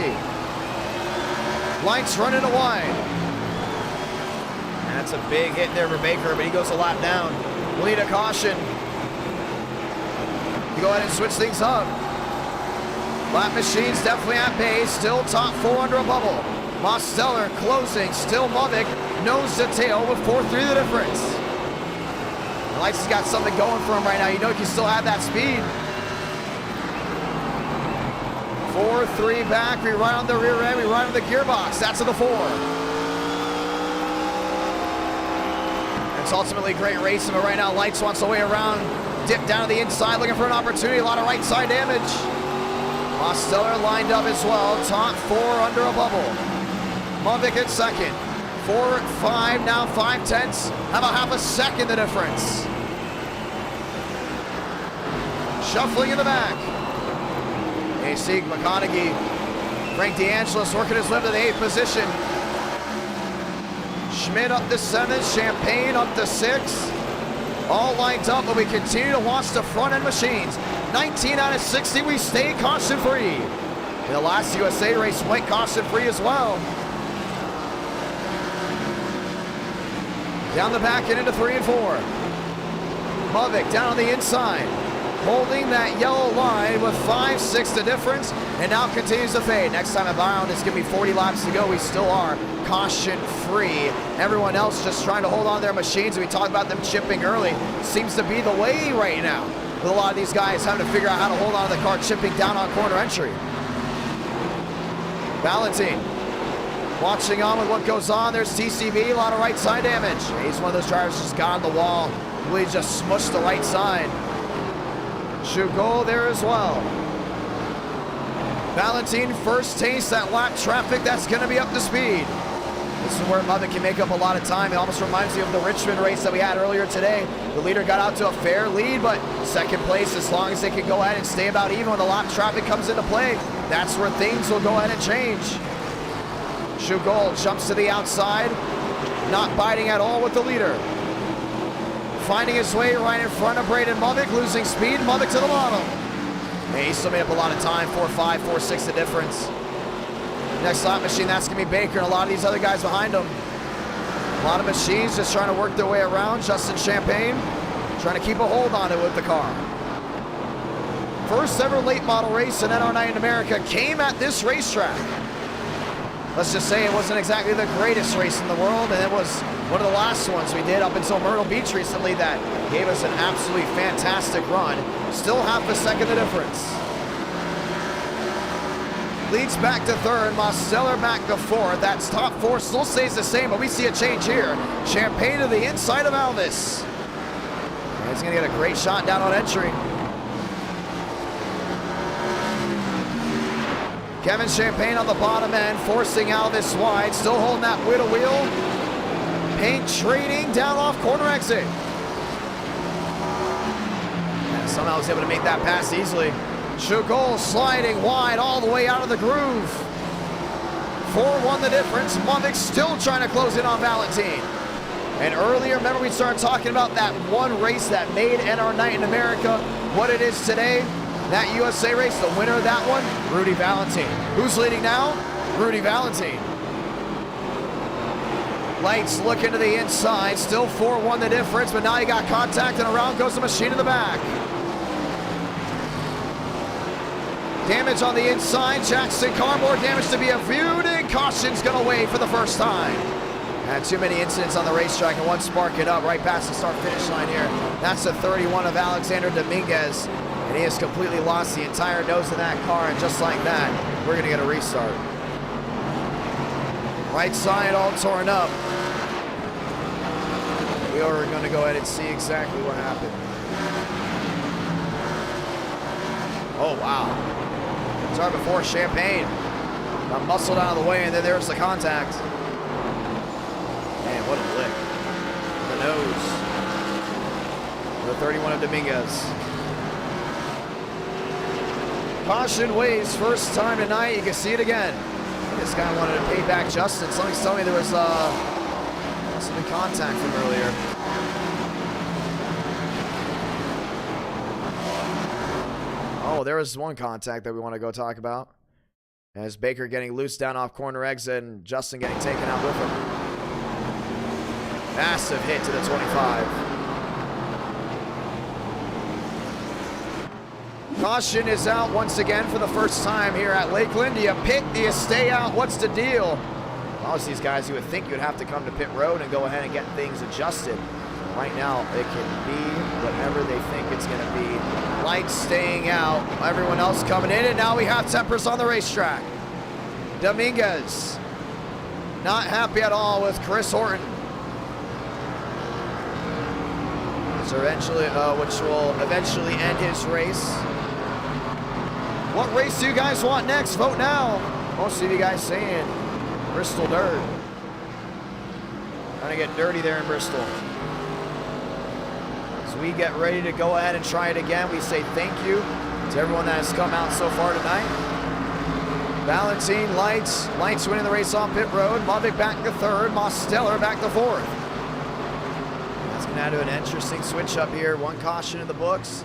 Lights running a wide. That's a big hit there for Baker, but he goes a lap down. We'll need a caution. You go ahead and switch things up. Lap machines definitely at pace. Still top 4 under a bubble. Mosteller closing. Still Mavic nose to tail with 4-3 the difference. Lights has got something going for him right now. You know he can still have that speed. 4-3 back. We ride on the rear end. We ride on the gearbox. That's to the 4. It's ultimately great racing, but right now Lights wants a way around. Dip down to the inside, looking for an opportunity. A lot of right side damage. Mosteller lined up as well. Top 4 under a bubble. Mavic in second. 4-5, now 5/10. About half a second the difference. Shuffling in the back. AC McConaughey. Frank DeAngelis working his way to the 8th position. Schmidt up to 7, Champagne up to 6. All lined up, but we continue to watch the front end machines. 19 out of 60, we stay caution free. In the last USA race, went caution free as well. Down the back and into 3 and 4. Mavic down on the inside. Holding that yellow line with 5-6 the difference, and now continues to fade. Next time around, it's going to be 40 laps to go. We still are caution-free. Everyone else just trying to hold on to their machines. We talked about them chipping early. Seems to be the way right now, with a lot of these guys having to figure out how to hold on to the car, chipping down on corner entry. Valentine watching on with what goes on. There's TCB, a lot of right side damage. He's one of those drivers just got on the wall. Really just smushed the right side. Shoot goal there as well. Valentine first taste that lap traffic. That's going to be up to speed. This is where Mavic can make up a lot of time. It almost reminds me of the Richmond race that we had earlier today. The leader got out to a fair lead, but second place, as long as they can go ahead and stay about even when the lap traffic comes into play, that's where things will go ahead and change. Shoot goal jumps to the outside, not biting at all with the leader. Finding his way right in front of Braden Mavic, losing speed. Mavic to the bottom. Hey, he still made up a lot of time. 4-5, 4-6 the difference. Next lap machine, that's going to be Baker and a lot of these other guys behind him. A lot of machines just trying to work their way around. Justin Champagne trying to keep a hold on it with the car. First ever late model race in NR9 in America came at this racetrack. Let's just say it wasn't exactly the greatest race in the world, and it was one of the last ones we did up until Myrtle Beach recently that gave us an absolutely fantastic run. Still half a second the difference. Leads back to third, Mosteller back to 4th. That's top 4 still stays the same, but we see a change here. Champagne to the inside of Alvis. And he's gonna get a great shot down on entry. Kevin Champagne on the bottom end, forcing Alvis wide, still holding that wheel to wheel. Paint trading down off corner exit. And somehow was able to make that pass easily. Chugol sliding wide all the way out of the groove. 4-1 the difference. Mavic still trying to close in on Valentine. And earlier, remember we started talking about that one race that made NR Night in America what it is today? That USA race, the winner of that one, Rudy Valentine. Who's leading now? Rudy Valentine. Lights looking to the inside, still 4-1 the difference, but now you got contact and around goes the machine in the back. Damage on the inside, Jackson Carr, more damage to be viewed, and caution's gonna wave for the first time. Had too many incidents on the racetrack and one spark it up right past the start-finish line here. That's the 31 of Alexander Dominguez, and he has completely lost the entire nose of that car, and just like that, we're gonna get a restart. Right side all torn up. We are gonna go ahead and see exactly what happened. Oh, wow. Sorry, before Champagne got muscled out of the way, and then there's the contact. Man, what a lick. The nose. The 31 of Dominguez. Caution waves, first time tonight. You can see it again. This guy wanted to pay back Justin. Somebody's telling me there was some contact from earlier. Oh, there was one contact that we want to go talk about. As Baker getting loose down off corner exit and Justin getting taken out with him. Massive hit to the 25. Caution is out once again for the first time here at Lakeland. Do you pit? Do you stay out? What's the deal? Most of these guys, you would think you'd have to come to pit road and go ahead and get things adjusted. Right now, it can be whatever they think it's going to be. Lights staying out. Everyone else coming in, and now we have tempers on the racetrack. Dominguez not happy at all with Chris Horton. Eventually, which will eventually end his race. What race do you guys want next? Vote now. Most of you guys saying Bristol Dirt. Trying to get dirty there in Bristol. As we get ready to go ahead and try it again, we say thank you to everyone that has come out so far tonight. Valentine, Lights winning the race on pit road. Mavic back to third, Mosteller back to fourth. Now to an interesting switch up here. One caution in the books.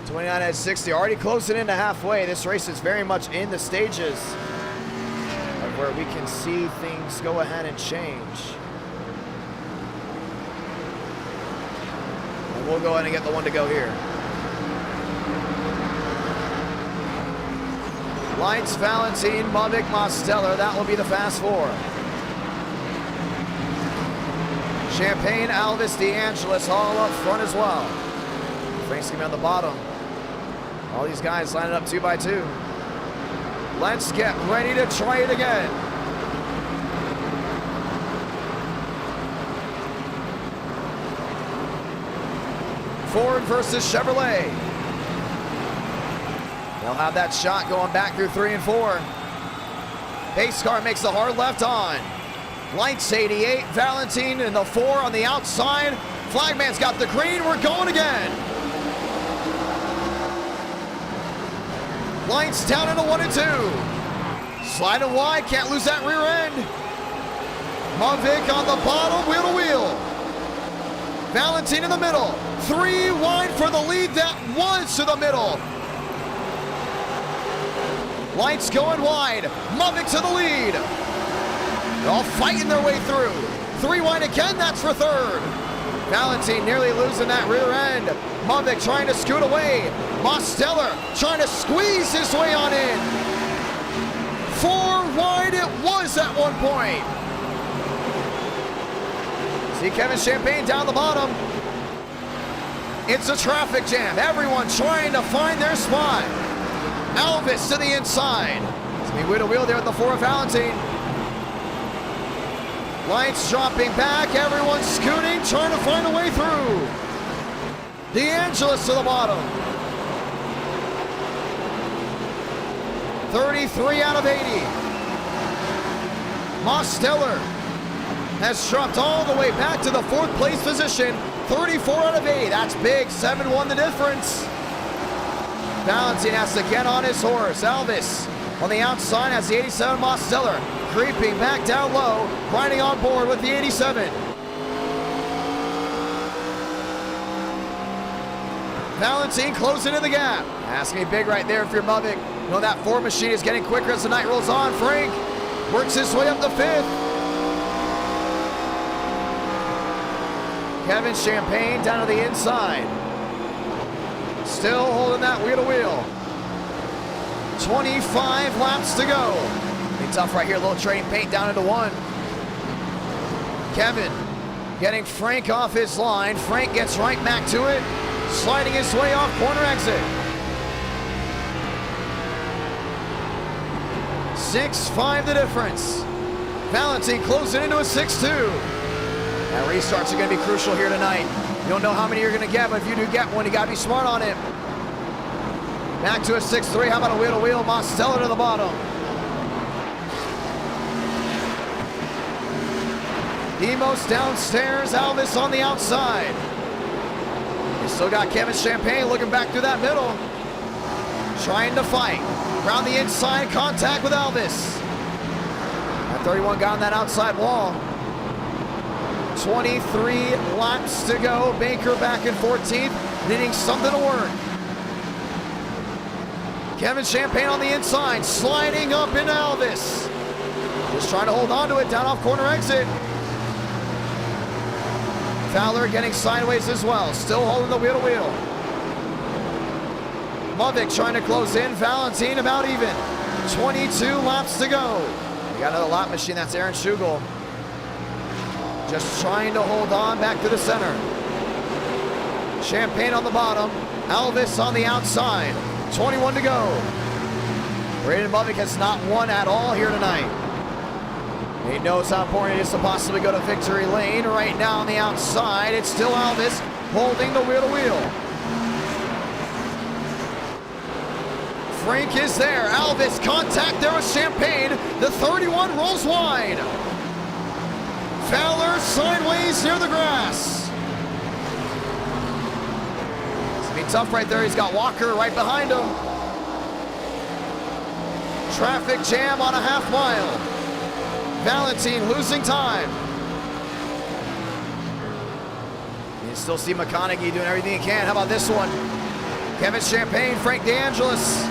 29 at 60, already closing into halfway. This race is very much in the stages of where we can see things go ahead and change. And we'll go ahead and get the one to go here. Lights, Valentine, Mavic, Mosteller. That will be the fast four. Champagne, Alvis, DeAngelis all up front as well. Frank's gonna be on the bottom. All these guys lining up 2 by 2. Let's get ready to try it again. Ford versus Chevrolet. They'll have that shot going back through 3 and 4. Pace car makes the hard left on. Lights 88, Valentine in the 4 on the outside. Flagman's got the green, we're going again. Lights down into 1 and 2. Sliding wide, can't lose that rear end. Mavic on the bottom, wheel to wheel. Valentine in the middle. 3 wide for the lead, that was to the middle. Lights going wide, Mavic to the lead. They're all fighting their way through. 3 wide again, that's for third. Valentine nearly losing that rear end. Mavic trying to scoot away. Mosteller trying to squeeze his way on in. 4 wide it was at one point. See Kevin Champagne down the bottom. It's a traffic jam. Everyone trying to find their spot. Alvis to the inside. It's gonna be wheel to wheel there at the 4 of Valentine. Lights dropping back, everyone scooting, trying to find a way through. DeAngelis to the bottom. 33 out of 80. Mosteller has dropped all the way back to the 4th place position. 34 out of 80, that's big, 7-1 the difference. Valentine has to get on his horse. Alvis On the outside has the 87 Mosteller, creeping back down low, riding on board with the 87. Valentine closing in the gap. That's going to be big right there if you're Mubik. You know that Ford machine is getting quicker as the night rolls on. Frank works his way up the 5th. Kevin Champagne down to the inside. Still holding that wheel to wheel. 25 laps to go. Be tough right here, a little trading paint down into 1. Kevin getting Frank off his line. Frank gets right back to it, sliding his way off corner exit. 6-5 the difference. Valentine closing into a 6-2. That restarts are going to be crucial here tonight. You don't know how many you're going to get, but if you do get one, you got to be smart on it. Back to a 6-3. How about a wheel-to-wheel? Mosteller to the bottom. Demos downstairs. Alvis on the outside. You still got Kevin Champagne looking back through that middle. Trying to fight. Around the inside, contact with Alvis. That 31 got on that outside wall. 23 laps to go. Baker back in 14th, needing something to work. Kevin Champagne on the inside, sliding up into Alvis. Just trying to hold on to it down off corner exit. Fowler getting sideways as well, still holding the wheel to wheel. Mubik trying to close in. Valentine about even. 22 laps to go. We got another lap machine. That's Aaron Schugel. Just trying to hold on back to the center. Champagne on the bottom. Alvis on the outside. 21 to go. Braden Mubik has not won at all here tonight. He knows how important it is to possibly go to victory lane. Right now on the outside, it's still Alvis holding the wheel to wheel. Frank is there. Alvis contact there with Champagne. The 31 rolls wide. Fowler sideways near the grass. It's gonna be tough right there. He's got Walker right behind him. Traffic jam on a half mile. Valentine losing time. You still see McConaughey doing everything he can. How about this one? Kevin Champagne, Frank DeAngelis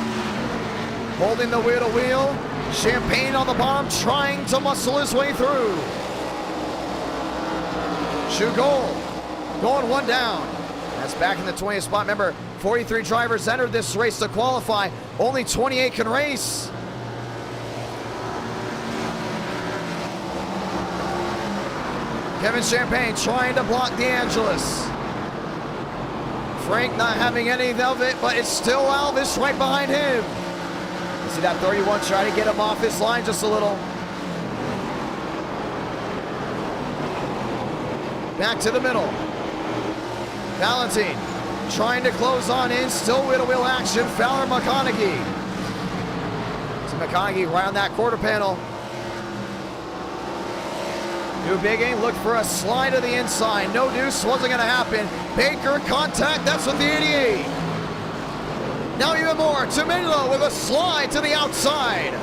holding the wheel to wheel. Champagne on the bottom, trying to muscle his way through. Schugel going one down. That's back in the 20th spot. Remember, 43 drivers entered this race to qualify. Only 28 can race. Kevin Champagne trying to block DeAngelis. Frank not having any of it, but it's still Alvis right behind him. You see that 31 trying to get him off his line just a little. Back to the middle. Valentine trying to close on in, still wheel-to-wheel action. Fowler, McConaughey. So McConaughey right on that quarter panel. New bigging, look for a slide to the inside. No deuce, wasn't gonna happen. Baker contact, that's with the 88. Now even more, Tomillo with a slide to the outside.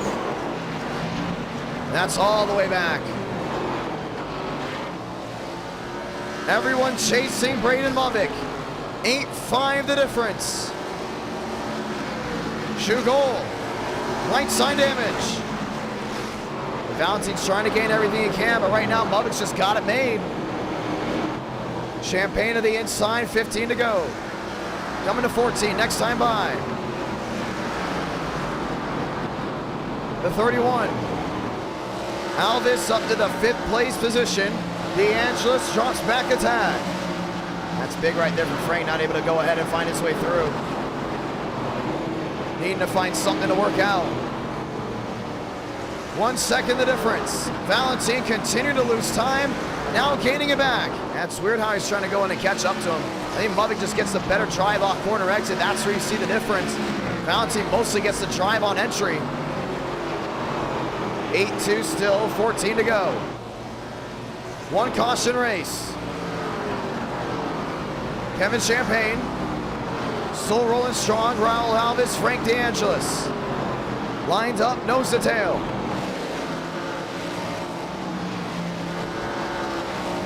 That's all the way back. Everyone chasing Braden Mubik. 8-5 the difference. Schugel, right side damage. Valentine's trying to gain everything he can, but right now Mubik's just got it made. Champagne to the inside, 15 to go. Coming to 14, next time by. The 31. Alvis up to the 5th place position. DeAngelis drops back a tag. That's big right there for Frank, not able to go ahead and find his way through. Needing to find something to work out. 1 second the difference. Valentine continued to lose time, now gaining it back. That's weird how he's trying to go in and catch up to him. I think Mubik just gets the better drive off corner exit. That's where you see the difference. Valentine mostly gets the drive on entry. 8-2 still, 14 to go. One caution race. Kevin Champagne still rolling strong. Raul Alvis, Frank DeAngelis. lined up nose to tail.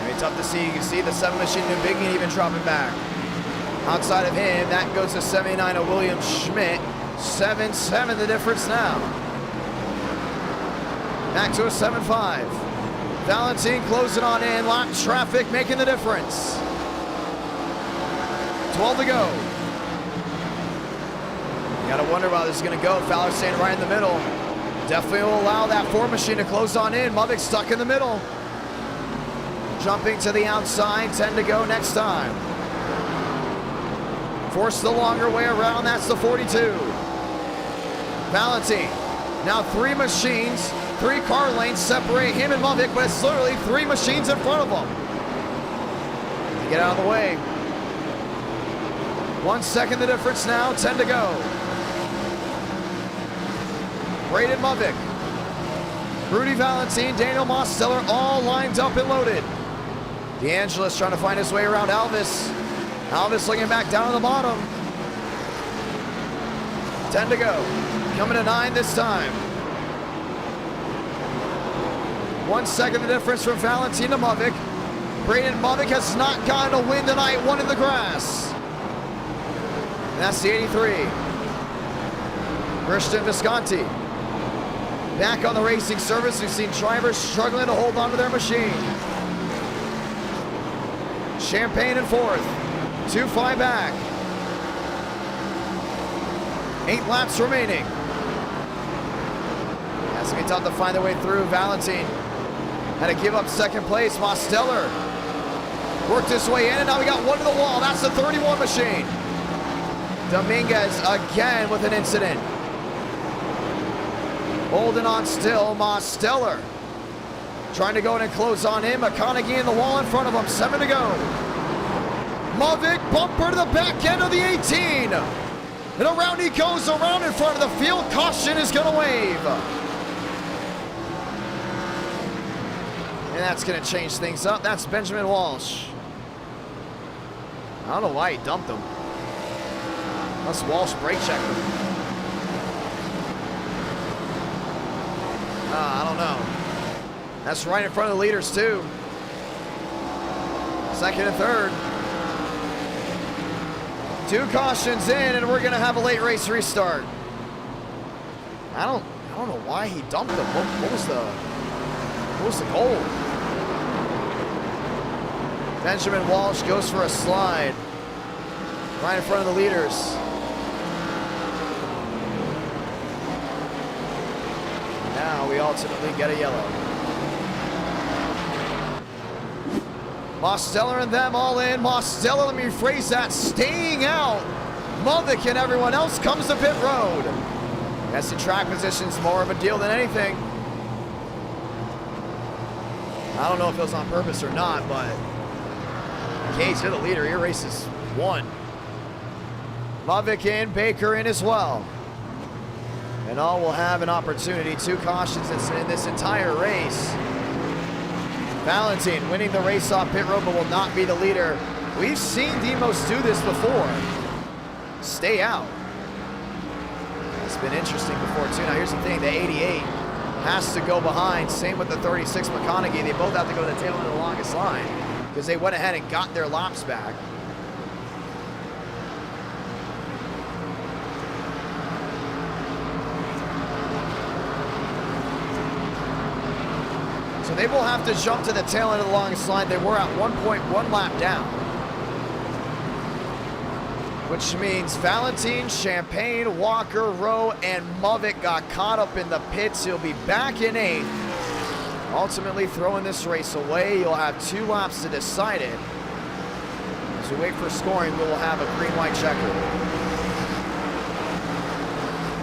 Very tough to see. You can see the 7 machine New Biggie even dropping back. Outside of him, that goes to 79 of William Schmidt. 7-7 the difference now. Back to a 7-5. Valentine closing on in. Lap traffic making the difference. 12 to go. You gotta wonder how this is gonna go. Fowler staying right in the middle. Definitely will allow that 4 machine to close on in. Mubik stuck in the middle. Jumping to the outside. 10 to go next time. Force the longer way around. That's the 42. Valentine. Now 3 machines, 3 car lanes separate him and Mubik, but it's literally 3 machines in front of him. Get out of the way. 1 second the difference now, 10 to go. Braden Mubik, Rudy Valentine, Daniel Mosteller, all lined up and loaded. DeAngelis trying to find his way around Alvis. Alvis looking back down at the bottom. 10 to go. Coming to 9 this time. 1 second the difference from Valentine to Mubik. Braden Mubik has not gotten a win tonight, one in the grass. And that's the 83. Christian Visconti. Back on the racing service. We've seen drivers struggling to hold on to their machine. Champagne in 4th. 2-5 back. 8 laps remaining. Has to be tough to find their way through. Valentine had to give up 2nd place. Mosteller worked his way in, and now we got one to the wall. That's the 31 machine. Dominguez again with an incident. Holding on still. Mosteller trying to go in and close on him. McConaughey in the wall in front of him. 7 to go. Mubik bumper to the back end of the 18. And around he goes, around in front of the field. Caution is going to wave. And that's going to change things up. That's Benjamin Walsh. I don't know why he dumped him. Unless Walsh brake checked him. I don't know. That's right in front of the leaders too. 2nd and 3rd. 2 cautions in, and we're gonna have a late race restart. I don't know why he dumped him. What was the goal? Benjamin Walsh goes for a slide right in front of the leaders. Now we ultimately get a yellow. Mosteller and them all in. Mosteller, let me rephrase that, staying out. Mubik and everyone else comes to pit road. Yes, the track position's more of a deal than anything. I don't know if it was on purpose or not, but Case, you're the leader. Your race is won. Mubik in, Baker in as well. And all will have an opportunity. 2 cautions in this entire race. Valentine winning the race off pit road, but will not be the leader. We've seen Demos do this before. Stay out. It's been interesting before too. Now here's the thing, the 88 has to go behind. Same with the 36 McConaughey. They both have to go to the tail end of the longest line because they went ahead and got their laps back. So they will have to jump to the tail end of the longest line. They were at 1.1 lap down. Which means Valentine, Champagne, Walker, Rowe, and Mubik got caught up in the pits. He'll be back in 8th. Ultimately throwing this race away. You'll have 2 laps to decide it. As we wait for scoring, we will have a green-white checker.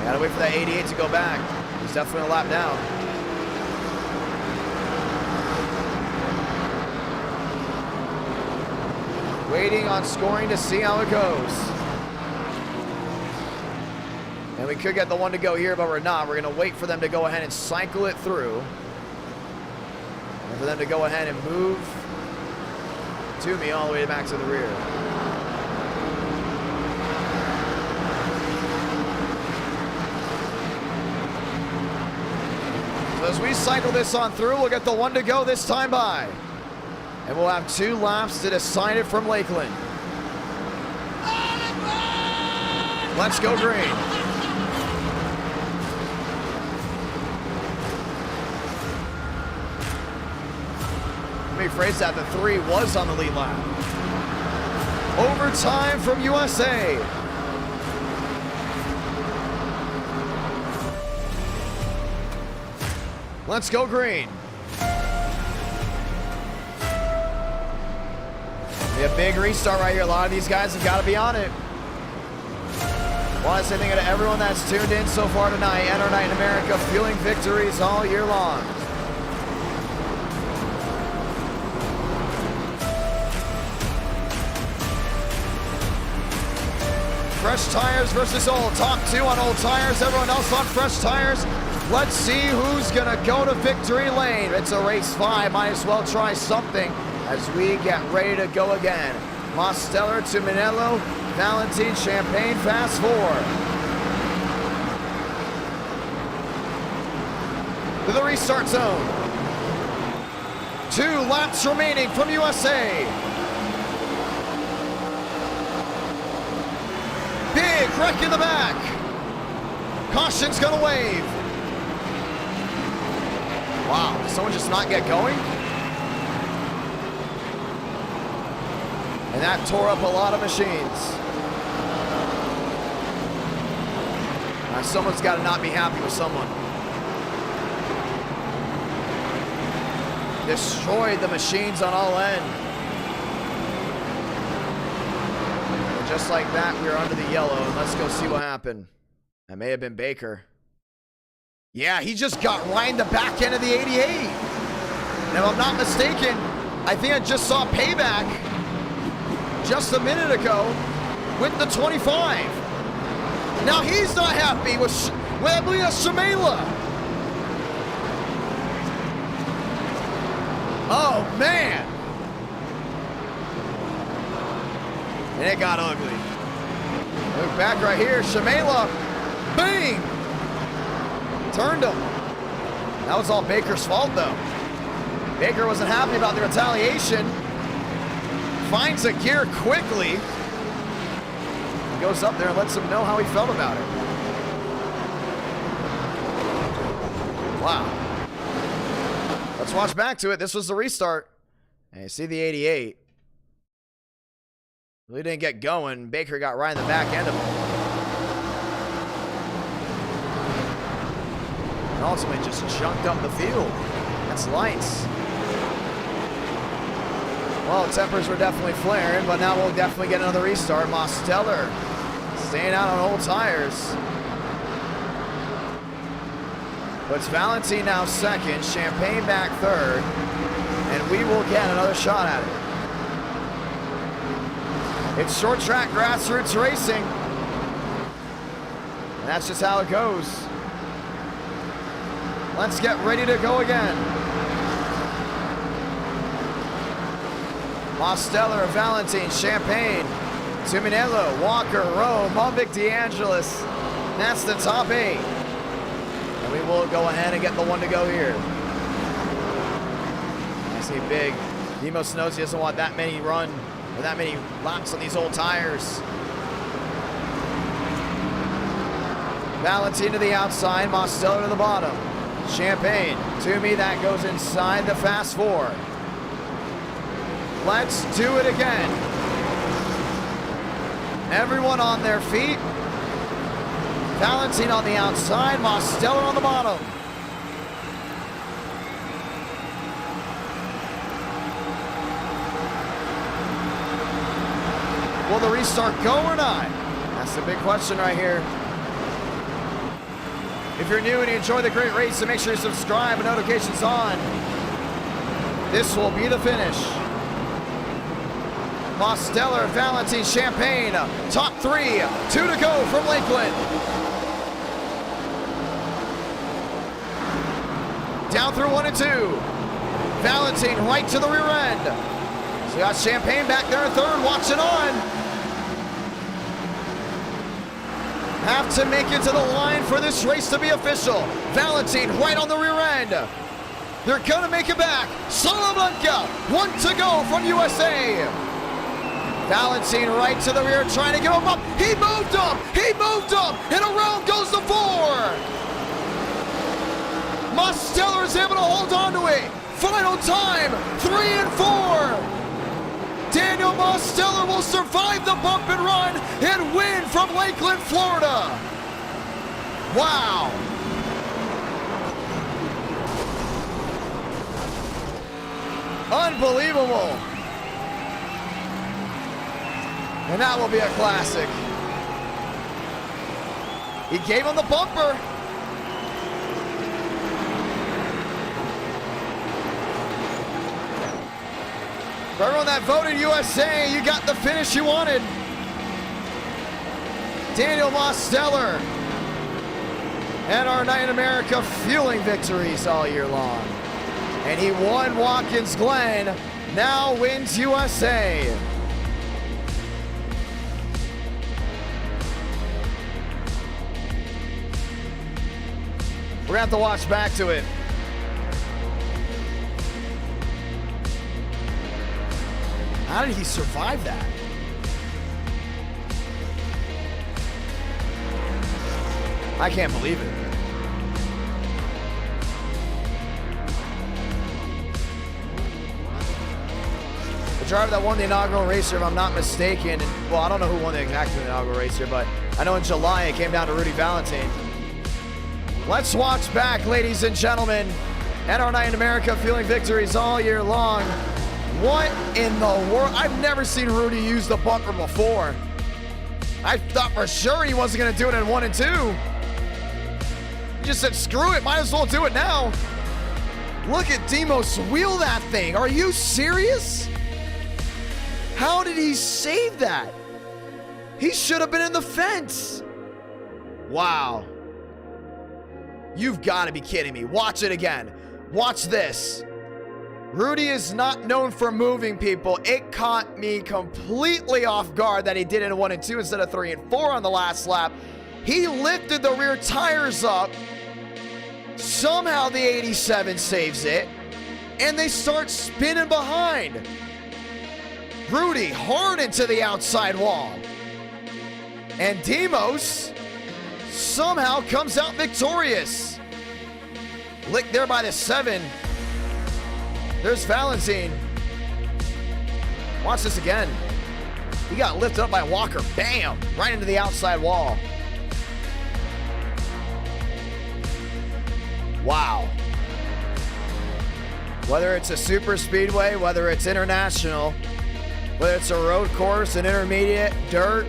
Gotta wait for that 88 to go back. He's definitely a lap down. Waiting on scoring to see how it goes. And we could get the one to go here, but we're not. We're going to wait for them to go ahead and cycle it through. And for them to go ahead and move Toomey all the way back to the rear. as we cycle this on through, we'll get the one to go this time by. And we'll have 2 laps to decide it from Lakeland. Let's go green. Let me phrase that, the 3 was on the lead lap. Overtime from USA. Let's go green. Be a big restart right here. A lot of these guys have got to be on it. Want to say thank you to everyone that's tuned in so far tonight. And our night in America, fueling victories all year long. Fresh tires versus old. Top 2 on old tires. Everyone else on fresh tires. Let's see who's going to go to victory lane. It's a race 5. Might as well try something as we get ready to go again. Mosteller to Manello. Valentine, Champagne, fast 4. To the restart zone. 2 laps remaining from USA. Big wreck in the back. Caution's gonna wave. Wow, did someone just not get going? And that tore up a lot of machines. Now someone's got to not be happy with someone. Destroyed the machines on all end. And just like that, we are under the yellow. And let's go see what happened. That may have been Baker. Yeah, he just got right in the back end of the 88. And if I'm not mistaken, I think I just saw payback just a minute ago with the 25. Now he's not happy with I believe that's Shamela. Oh man. And it got ugly. Look back right here, Shamela, bang! Turned him. That was all Baker's fault though. Baker wasn't happy about the retaliation. Finds a gear quickly. He goes up there and lets him know how he felt about it. Wow. Let's watch back to it. This was the restart. And you see the 88. Really didn't get going. Baker got right in the back end of him. And ultimately just junked up the field. That's lights. Well, tempers were definitely flaring, but now we'll definitely get another restart. Mosteller staying out on old tires. Puts Valentine now second, Champagne back third, and we will get another shot at it. It's short track grassroots racing. And that's just how it goes. Let's get ready to go again. Mosteller, Valentine, Champagne, Tuminello, Walker, Rowe, Movic, DeAngelis. That's the top 8. And we will go ahead and get the one to go here. I see big. Demos knows he doesn't want that many run or that many laps on these old tires. Valentine to the outside, Mosteller to the bottom. Champagne, Toomey, that goes inside the fast 4. Let's do it again. Everyone on their feet. Valentine on the outside, Mosteller on the bottom. Will the restart go or not? That's the big question right here. If you're new and you enjoy the great race, then make sure you subscribe and notifications on. This will be the finish. Mosteller, Valentine, Champagne, top 3, 2 to go from Lakeland. Down through 1 and 2. Valentine right to the rear end. So we got Champagne back there in third, watching on. have to make it to the line for this race to be official. Valentine right on the rear end. They're gonna make it back. Salamanca, 1 to go from USA. Valentine right to the rear, trying to get him up. He moved him, and around goes the 4. Mosteller is able to hold on to it. Final time, 3 and 4. Daniel Mosteller will survive the bump and run and win from Lakeland, Florida. Wow. Unbelievable. And that will be a classic. He gave him the bumper. For everyone that voted USA, you got the finish you wanted. Daniel Mosteller and our Night in America fueling victories all year long. And he won Watkins Glen, now wins USA. We're gonna have to watch back to it. How did he survive that? I can't believe it. The driver that won the inaugural race here, if I'm not mistaken, and, well, I don't know who won the inaugural race here, but I know in July it came down to Rudy Valentine. Let's watch back, ladies and gentlemen, and our Night in America fueling victories all year long. What in the world? I've never seen Rudy use the bumper before. I thought for sure he wasn't going to do it in 1 and 2. He just said, screw it, might as well do it now. Look at Demos wheel that thing. Are you serious? How did he save that? He should have been in the fence. Wow. You've got to be kidding me. Watch it again. Watch this. Rudy is not known for moving people. It caught me completely off guard that he did it in 1 and 2 instead of 3 and 4 on the last lap. He lifted the rear tires up. Somehow the 87 saves it. And they start spinning behind. Rudy hard into the outside wall. And Demos somehow comes out victorious. Licked there by the 7. There's Valentine. Watch this again. He got lifted up by Walker. Bam! Right into the outside wall. Wow. Whether it's a super speedway, whether it's international, whether it's a road course, an intermediate, dirt,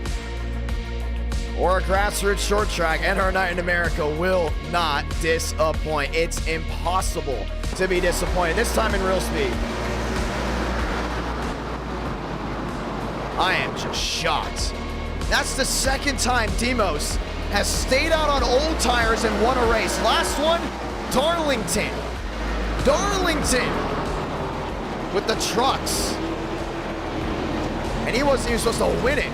or a grassroots short track, and our Night in America will not disappoint. It's impossible to be disappointed, this time in real speed. I am just shocked. That's the second time Demos has stayed out on old tires and won a race. Last one, Darlington. Darlington with the trucks. And he wasn't even supposed to win it.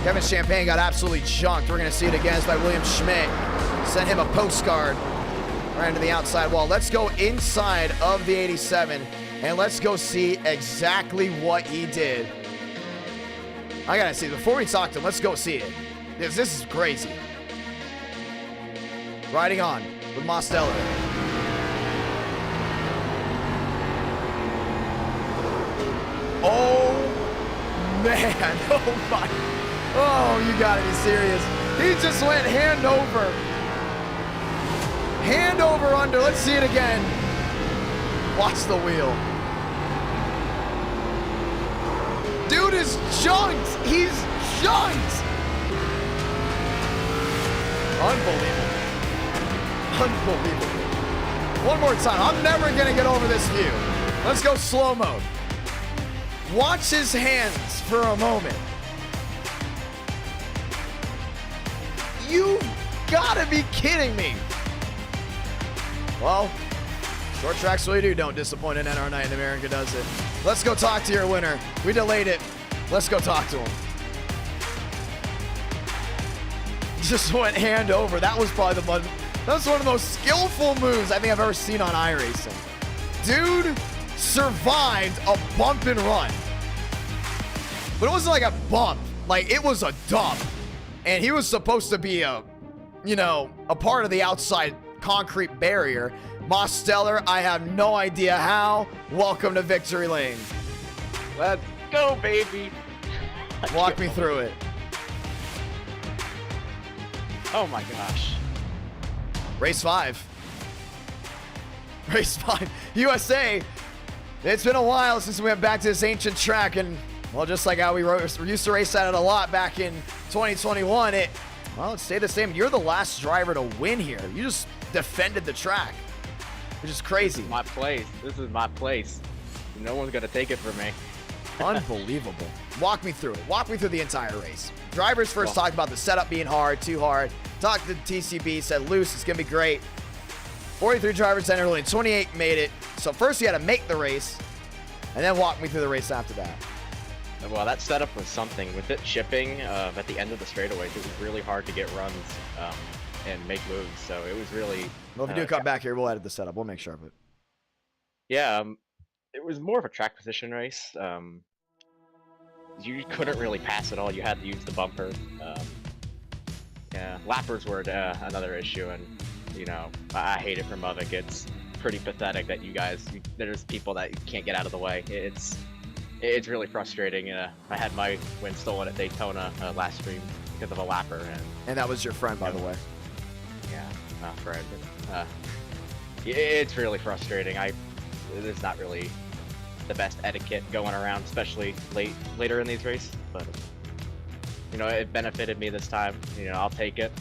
Kevin Champagne got absolutely junked. We're going to see it again. It's by William Schmidt. Sent him a postcard right into the outside wall. Let's go inside of the 87 and let's go see exactly what he did. I got to see. Before we talk to him, let's go see it. This is crazy. Riding on with Mosteller. Oh, man. Oh, my. Oh, you gotta be serious. He just went hand over. Hand over under. Let's see it again. Watch the wheel. Dude is junked. He's junked. Unbelievable. Unbelievable. One more time. I'm never gonna get over this view. Let's go slow mode. Watch his hands for a moment. You gotta be kidding me. Well, short tracks really don't disappoint, and our Night in America does it. Let's go talk to your winner. We delayed it. Let's go talk to him. just went hand over. That was probably that was one of the most skillful moves I think I've ever seen on iRacing. Dude survived a bump and run. But it wasn't like a bump. Like, it was a dump. And he was supposed to be a part of the outside concrete barrier. Mosteller, I have no idea how. Welcome to Victory Lane. Let's go, baby. Walk me through it. Oh my gosh. Race 5. Race 5. USA. It's been a while since we went back to this ancient track, and well, just like how we used to race at it a lot back in 2021, it stayed the same. You're the last driver to win here. You just defended the track, which is crazy. This is my place. This is my place. No one's gonna take it from me. Unbelievable. Walk me through it. Walk me through the entire race. Drivers first talked about the setup being hard, too hard. Talked to the TCB, said loose, it's gonna be great. 43 drivers entered, only 28 made it. So first you had to make the race, and then walk me through the race after that. Well, that setup was something. With it chipping at the end of the straightaways, it was really hard to get runs and make moves. So it was really. Well, if you do come back here, we'll edit the setup. We'll make sure of it. Yeah, it was more of a track position race. You couldn't really pass at all. You had to use the bumper. Yeah, lappers were another issue, and I hate it for Muvik. It's pretty pathetic that there's people that you can't get out of the way. It's really frustrating. I had my win stolen at Daytona last stream because of a lapper, and that was your friend, by the way. Yeah, not friend. It's really frustrating. There's not really the best etiquette going around, especially later in these races. But it benefited me this time. I'll take it.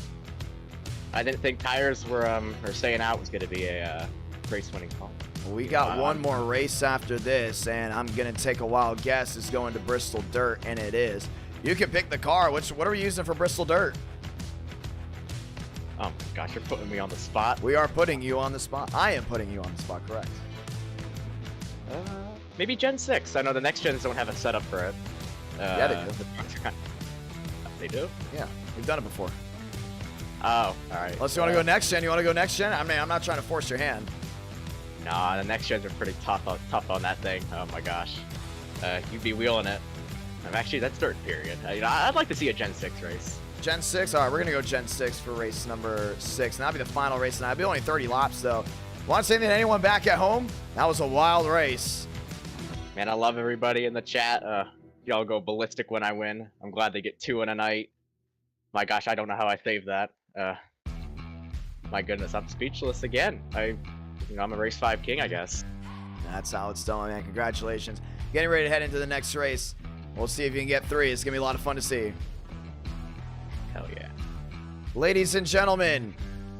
I didn't think tires were or staying out was going to be a race-winning call. We got one more race after this, and I'm going to take a wild guess. It's going to Bristol Dirt, and it is. You can pick the car. What are we using for Bristol Dirt? Oh, my gosh, you're putting me on the spot. We are putting you on the spot. I am putting you on the spot, correct. Maybe Gen 6. I know the next gens don't have a setup for it. Yeah, they do. They do? Yeah, we've done it before. Oh, all right. Unless you want to go next gen. You want to go next gen? I mean, I'm not trying to force your hand. Nah, the next gens are pretty tough on that thing. Oh my gosh, you'd be wheeling it. Actually, that's dirt period. I'd like to see a Gen 6 race. Gen 6? All right, we're going to go Gen 6 for race number 6. And that'll be the final race tonight. It'll be only 30 laps, though. Want to say anything to anyone back at home? That was a wild race. Man, I love everybody in the chat. Y'all go ballistic when I win. I'm glad they get 2 in a night. My gosh, I don't know how I saved that. My goodness, I'm speechless again. I'm a race 5 king, I guess. That's how it's done, man. Congratulations. Getting ready to head into the next race. We'll see if you can get 3. It's going to be a lot of fun to see. Hell yeah. Ladies and gentlemen,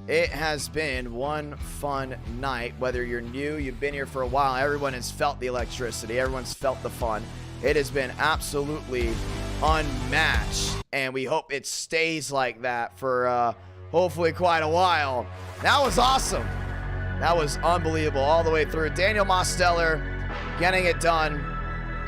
it has been one fun night. Whether you're new, you've been here for a while, everyone has felt the electricity. Everyone's felt the fun. It has been absolutely unmatched, and we hope it stays like that for hopefully quite a while. That was awesome. That was unbelievable all the way through. Daniel Mosteller getting it done.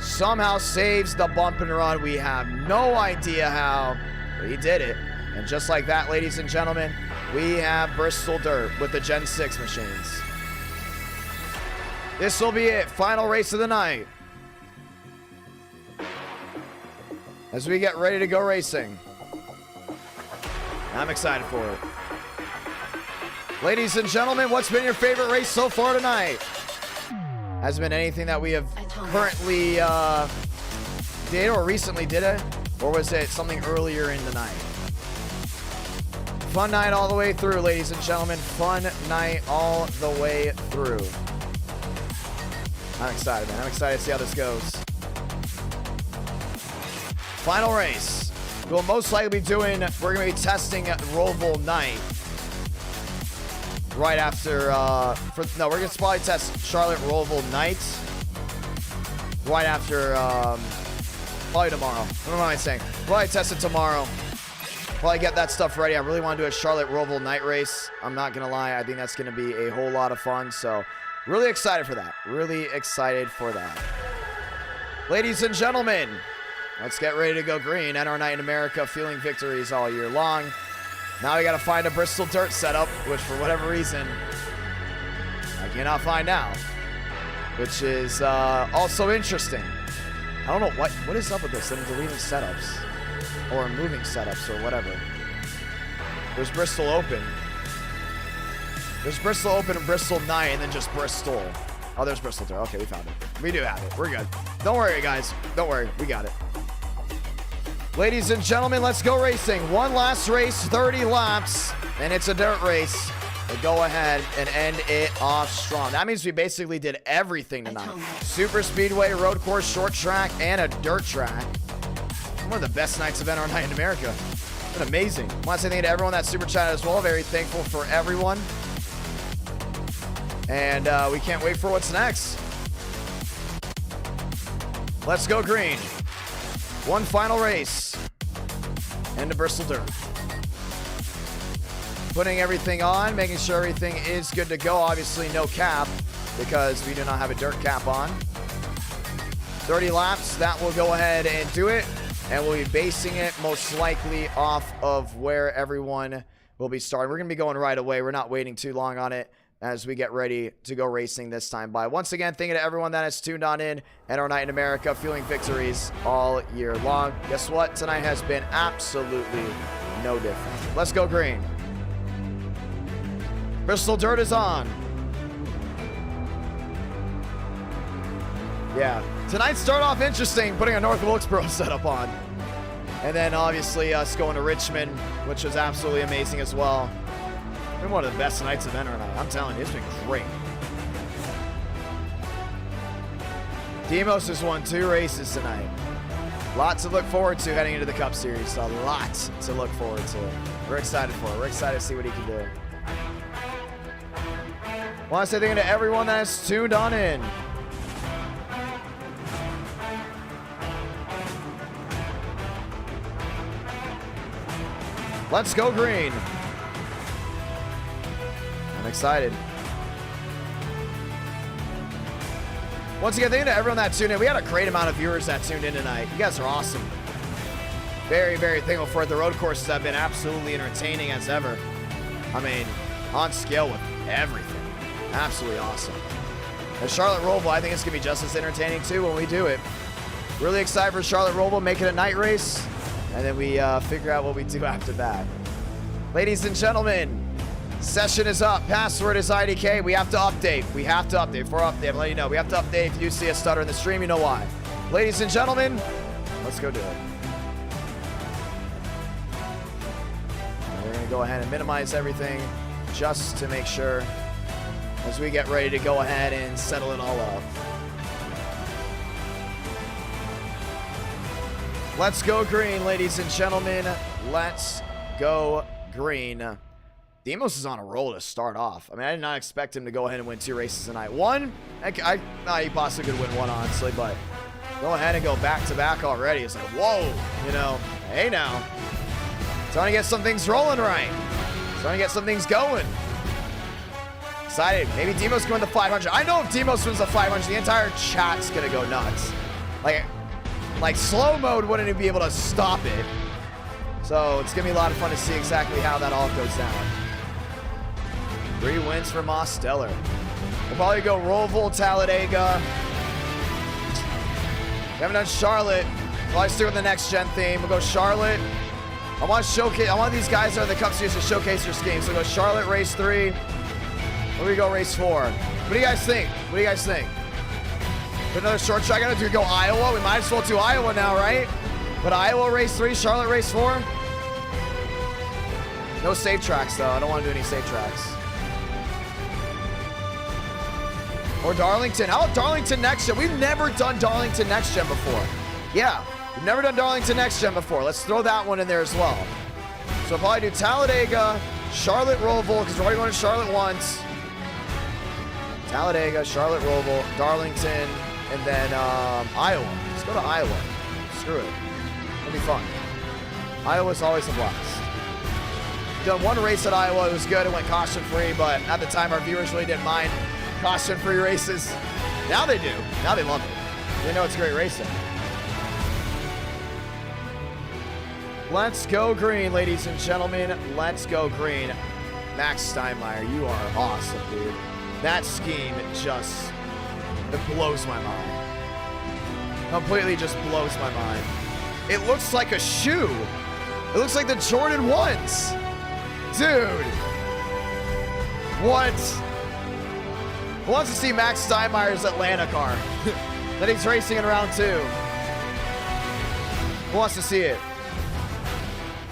Somehow saves the bump and run. We have no idea how, but he did it. And just like that, ladies and gentlemen, we have Bristol Dirt with the Gen 6 machines. This will be it. Final race of the night. As we get ready to go racing. I'm excited for it. Ladies and gentlemen, what's been your favorite race so far tonight? Hasn't been anything that we have currently did or recently did it? Or was it something earlier in the night? Fun night all the way through, ladies and gentlemen. Fun night all the way through. I'm excited, man. I'm excited to see how this goes. Final race. We'll most likely be doing, we're going to be testing Roval Night. Right after, we're going to probably test Charlotte Roval Night. Right after, probably tomorrow. What am I saying? Probably test it tomorrow. Probably get that stuff ready. I really want to do a Charlotte Roval Night race. I'm not going to lie. I think that's going to be a whole lot of fun. So, really excited for that. Really excited for that. Ladies and gentlemen, let's get ready to go green. NR Night in America, feeling victories all year long. Now we got to find a Bristol dirt setup, which for whatever reason, I cannot find now. Which is also interesting. I don't know what is up with this. I'm deleting setups. Or moving setups or whatever. There's Bristol Open. There's Bristol Open and Bristol Night and then just Bristol. Oh, there's Bristol dirt. Okay, we found it. We do have it. We're good. Don't worry, guys. Don't worry. We got it. Ladies and gentlemen, let's go racing. One last race, 30 laps, and it's a dirt race. We'll go ahead and end it off strong. That means we basically did everything tonight. Super speedway, road course, short track, and a dirt track. One of the best nights of NR Night in America. It's been amazing. I want to say thank you to everyone that super chatted as well. Very thankful for everyone. And we can't wait for what's next. Let's go green. One final race. And the Bristol dirt. Putting everything on, making sure everything is good to go. Obviously no cap because we do not have a dirt cap on. 30 laps, that will go ahead and do it. And we'll be basing it most likely off of where everyone will be starting. We're going to be going right away. We're not waiting too long on it as we get ready to go racing this time by. Once again, thank you to everyone that has tuned on in and our night in America, fueling victories all year long. Guess what? Tonight has been absolutely no different. Let's go green. Bristol dirt is on. Yeah, tonight started off interesting, putting a North Wilkesboro setup on. And then obviously us going to Richmond, which was absolutely amazing as well. Been one of the best nights of NR Night. I'm telling you, it's been great. Demos has won 2 races tonight. Lots to look forward to heading into the Cup Series. A lot to look forward to. We're excited for it. We're excited to see what he can do. Want to say thank you to everyone that has tuned on in. Let's go green. I'm excited. Once again, thank you to everyone that tuned in. We had a great amount of viewers that tuned in tonight. You guys are awesome. Very, very thankful for it. The road courses have been absolutely entertaining as ever. I mean, on scale with everything. Absolutely awesome. And Charlotte Roval, I think it's going to be just as entertaining too when we do it. Really excited for Charlotte Roval, make it a night race. And then we figure out what we do after that. Ladies and gentlemen, session is up. Password is IDK. We have to update. We have to update. For update, I'm letting you know. We have to update. If you see a stutter in the stream, you know why. Ladies and gentlemen, let's go do it. And we're going to go ahead and minimize everything just to make sure as we get ready to go ahead and settle it all up. Let's go green, ladies and gentlemen. Let's go green. Demos is on a roll to start off. I mean, I did not expect him to go ahead and win 2 races tonight. One, he possibly could win one, honestly, but go ahead and go back-to-back already. It's like, whoa, you know, hey now. Trying to get some things rolling right. Trying to get some things going. Excited. Maybe Demos can win the 500. I know if Demos wins the 500, the entire chat's going to go nuts. Like slow mode wouldn't even be able to stop it. So it's going to be a lot of fun to see exactly how that all goes down. 3 wins for Moss Stellar. We'll probably go Roval, Talladega. We haven't done Charlotte. Probably stick with the next gen theme. We'll go Charlotte. I want to showcase. I want these guys that are in the Cup Series to showcase their schemes. So we'll go Charlotte, race 3. Where do we go, race 4? What do you guys think? What do you guys think? Put another short track. I do go Iowa. We might as well do Iowa now, right? But Iowa race 3, Charlotte race 4. No safe tracks though. I don't want to do any safe tracks. Or Darlington. How about Darlington next gen? We've never done Darlington next gen before. Yeah, we've never done Darlington next gen before. Let's throw that one in there as well. So I'll probably do Talladega, Charlotte Roval, because we're already going to Charlotte once. Talladega, Charlotte Roval, Darlington, and then Iowa. Let's go to Iowa. Screw it. It'll be fun. Iowa's always a blast. Done 1 race at Iowa. It was good. It went caution-free, but at the time, our viewers really didn't mind caution-free races. Now they do. Now they love it. They know it's great racing. Let's go green, ladies and gentlemen. Let's go green. Max Steinmeier, you are awesome, dude. That scheme just, it blows my mind. Completely just blows my mind. It looks like a shoe. It looks like the Jordan 1s. Dude. What? Who wants to see Max Steinmeier's Atlanta car that he's racing in round 2? Who wants to see it?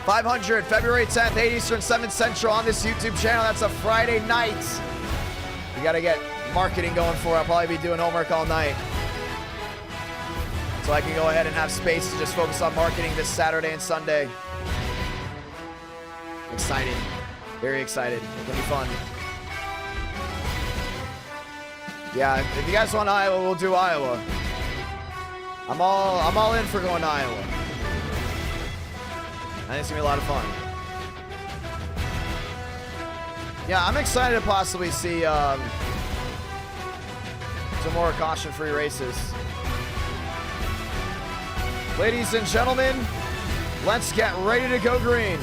500, February 10th, 8 Eastern, 7 Central on this YouTube channel. That's a Friday night. We got to get marketing going for it. I'll probably be doing homework all night. So I can go ahead and have space to just focus on marketing this Saturday and Sunday. Excited. Very excited. It's going to be fun. Yeah, if you guys want Iowa, we'll do Iowa. I'm all in for going to Iowa. I think it's gonna be a lot of fun. Yeah, I'm excited to possibly see some more caution-free races. Ladies and gentlemen, let's get ready to go green.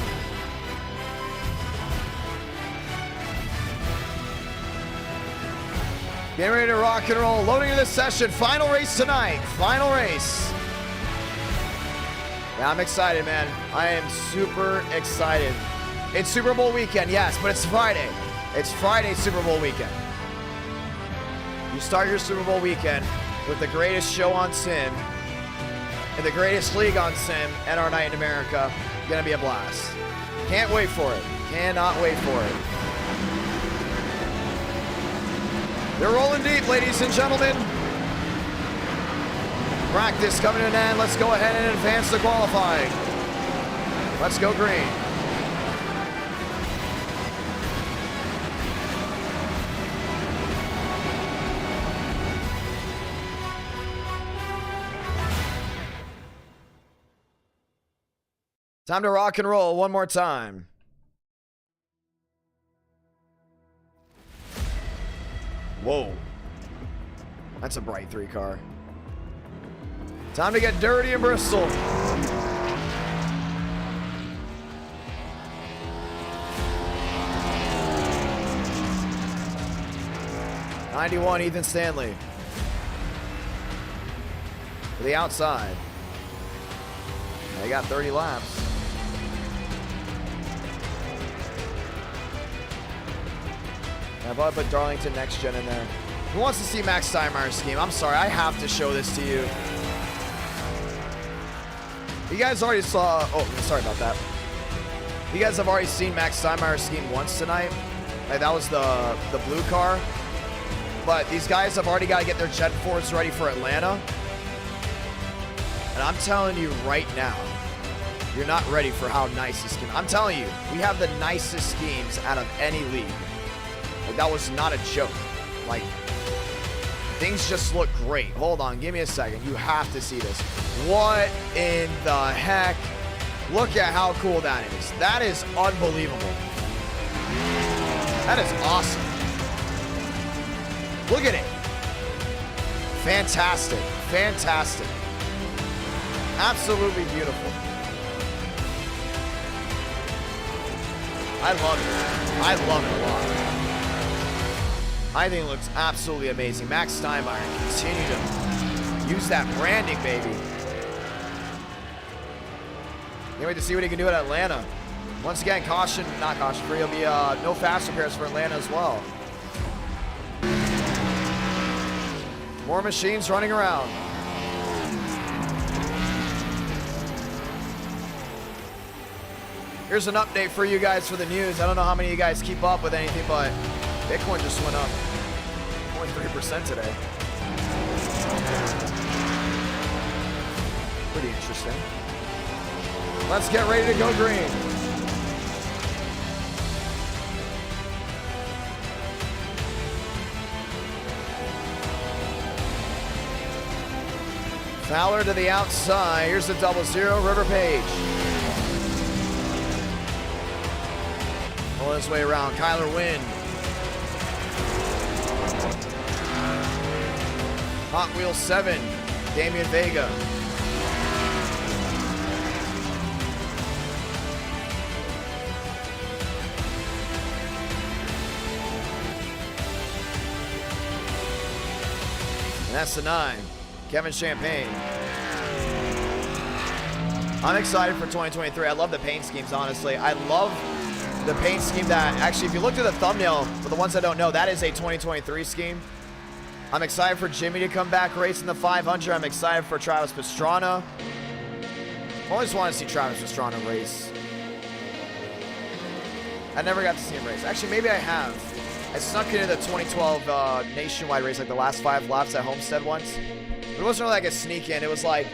Getting ready to rock and roll. Loading into this session. Final race tonight. Final race. Yeah, I'm excited, man. I am super excited. It's Super Bowl weekend, yes, but it's Friday. It's Friday Super Bowl weekend. You start your Super Bowl weekend with the greatest show on sim and the greatest league on sim and our night in America. Gonna be a blast. Can't wait for it. Cannot wait for it. They're rolling deep, ladies and gentlemen. Practice coming to an end. Let's go ahead and advance to qualifying. Let's go green. Time to rock and roll one more time. Whoa. That's a bright 3 car. Time to get dirty in Bristol. '91 Ethan Stanley. To the outside. They got 30 laps. I'll probably put Darlington Next Gen in there. Who wants to see Max Steinmeier's scheme? I'm sorry, I have to show this to you. You guys already saw, oh, sorry about that. You guys have already seen Max Steinmeier's scheme once tonight. Like, that was the blue car. But these guys have already got to get their Jet 4s ready for Atlanta. And I'm telling you right now, you're not ready for how nice this scheme. I'm telling you, we have the nicest schemes out of any league. Like, that was not a joke. Like, things just look great. Hold on, give me a second. You have to see this. What in the heck? Look at how cool that is. That is unbelievable. That is awesome. Look at it. Fantastic. Fantastic. Absolutely beautiful. I love it. I love it a lot. I think it looks absolutely amazing. Max Steinmeier, continue to use that branding, baby. Can't wait to see what he can do at Atlanta. Once again, caution, not caution free. It'll be no fast repairs for Atlanta as well. More machines running around. Here's an update for you guys for the news. I don't know how many of you guys keep up with anything, but Bitcoin just went up 0.3% today. Pretty interesting. Let's get ready to go green. Fowler to the outside. Here's the 0-0, River Page. Pulling his way around, Kyler Wynn. Hot Wheels 7, Damian Vega. That's the 9. Kevin Champagne. I'm excited for 2023. I love the paint schemes, honestly. I love the paint scheme that, actually, if you looked at the thumbnail, for the ones that don't know, that is a 2023 scheme. I'm excited for Jimmy to come back racing the 500. I'm excited for Travis Pastrana. I always want to see Travis Pastrana race. I never got to see him race. Actually, maybe I have. I snuck into the 2012 nationwide race, like the last 5 laps at Homestead once. But it wasn't really like a sneak in. It was like,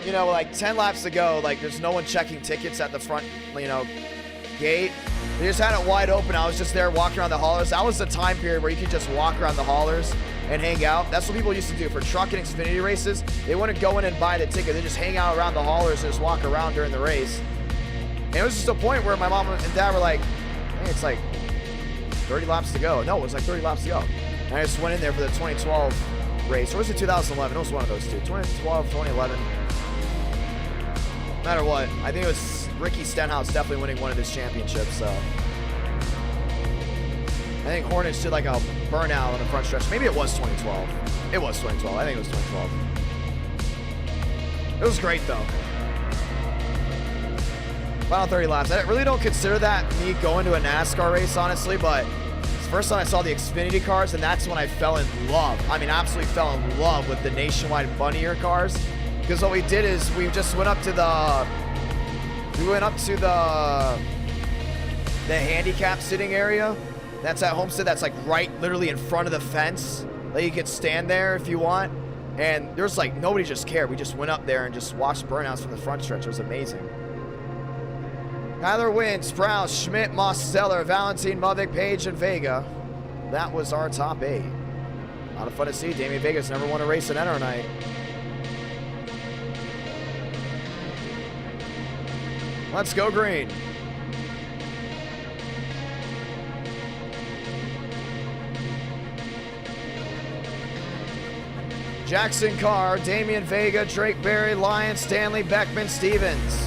you know, like 10 laps to go. Like, there's no one checking tickets at the front, you know, gate. They just had it wide open. I was just there walking around the haulers. That was the time period where you could just walk around the haulers and hang out. That's what people used to do for truck and Xfinity races. They wouldn't go in and buy the ticket. They just hang out around the haulers and just walk around during the race. And it was just a point where my mom and dad were like, hey, it's like 30 laps to go. No, it was like 30 laps to go. And I just went in there for the 2012 race. Or was it 2011? It was one of those two. 2012, 2011. No matter what, I think it was Ricky Stenhouse definitely winning one of his championships, so. I think Hornets did like a burnout on the front stretch. Maybe it was 2012. It was 2012. I think it was 2012. It was great, though. Final 30 laps. I really don't consider that me going to a NASCAR race, honestly, but it's the first time I saw the Xfinity cars, and that's when I fell in love. I mean, absolutely fell in love with the nationwide bunny ear cars. Because what we did is we just went up to the handicap sitting area. That's at Homestead. That's like right literally in front of the fence. Like you could stand there if you want. And there's like, nobody just cared. We just went up there and just watched burnouts from the front stretch. It was amazing. Kyler Wynn, Sprouse, Schmidt, Mosteller, Valentine, Movic, Page, and Vega. That was our top 8. A lot of fun to see. Damian Vega's never won a race in NR night. Let's go green. Jackson Carr, Damian Vega, Drake Berry, Lyons, Stanley, Beckman, Stevens.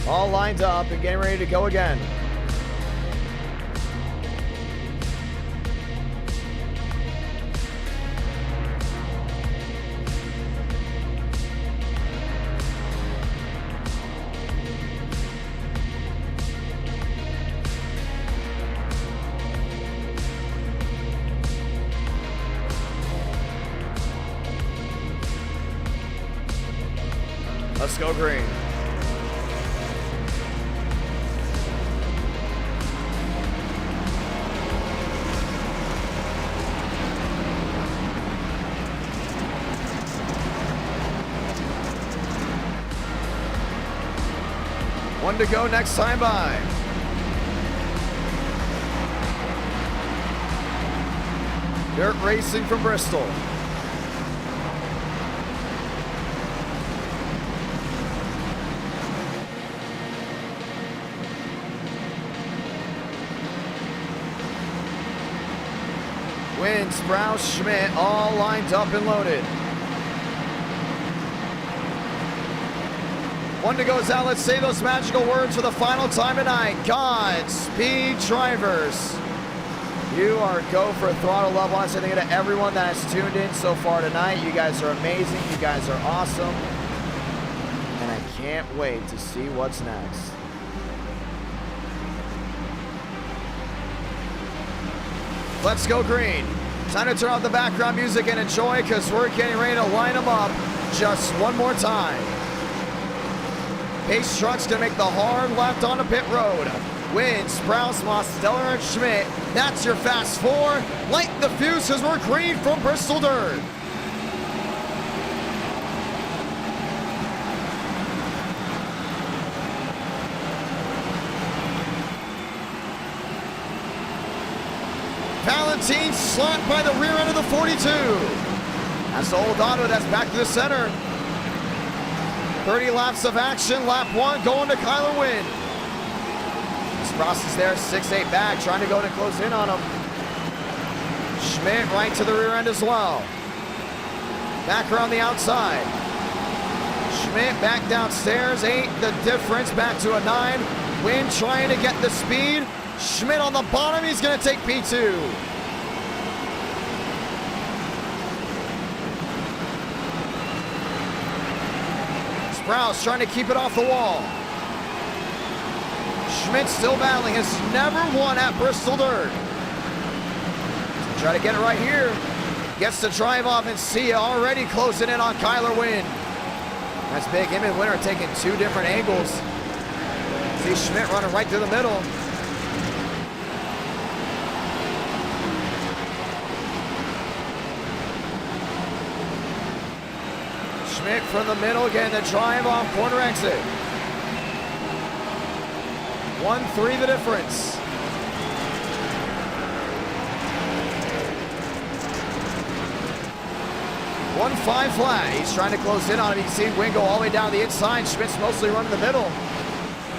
All lined up and getting ready to go again. Let's go green. One to go next time by. Dirt Racing from Bristol. Wynn, Sprouse, Schmidt, all lined up and loaded. One to goes out. Let's say those magical words for the final time tonight. Godspeed, drivers. You are go for a throttle love. I want to say thank you to everyone that has tuned in so far tonight. You guys are amazing. You guys are awesome. And I can't wait to see what's next. Let's go green. Time to turn off the background music and enjoy because we're getting ready to line them up just one more time. Pace truck's gonna make the hard left onto pit road. Wynn, Sprouse, Mosteller, and Schmidt. That's your fast 4. Light the fuse because we're green from Bristol Dirt. Valentine slapped by the rear end of the 42. That's the old auto that's back to the center. 30 laps of action. Lap 1 going to Kyler Wynn. Sprouse is there, 6-8 back, trying to go to close in on him. Schmidt right to the rear end as well. Back around the outside. Schmidt back downstairs, 8 the difference, back to a 9. Wynn trying to get the speed. Schmidt on the bottom, he's going to take P2. Sprouse trying to keep it off the wall. Schmidt still battling, has never won at Bristol Dirt. So try to get it right here. Gets the drive off and Sia already closing in on Kyler Wynn. That's big. Him and Winner taking two different angles. See Schmidt running right through the middle. Schmidt from the middle, getting the drive off corner exit. 1-3 the difference. 1-5 flat. He's trying to close in on it. You can see Wynn go all the way down the inside. Schmidt's mostly running the middle.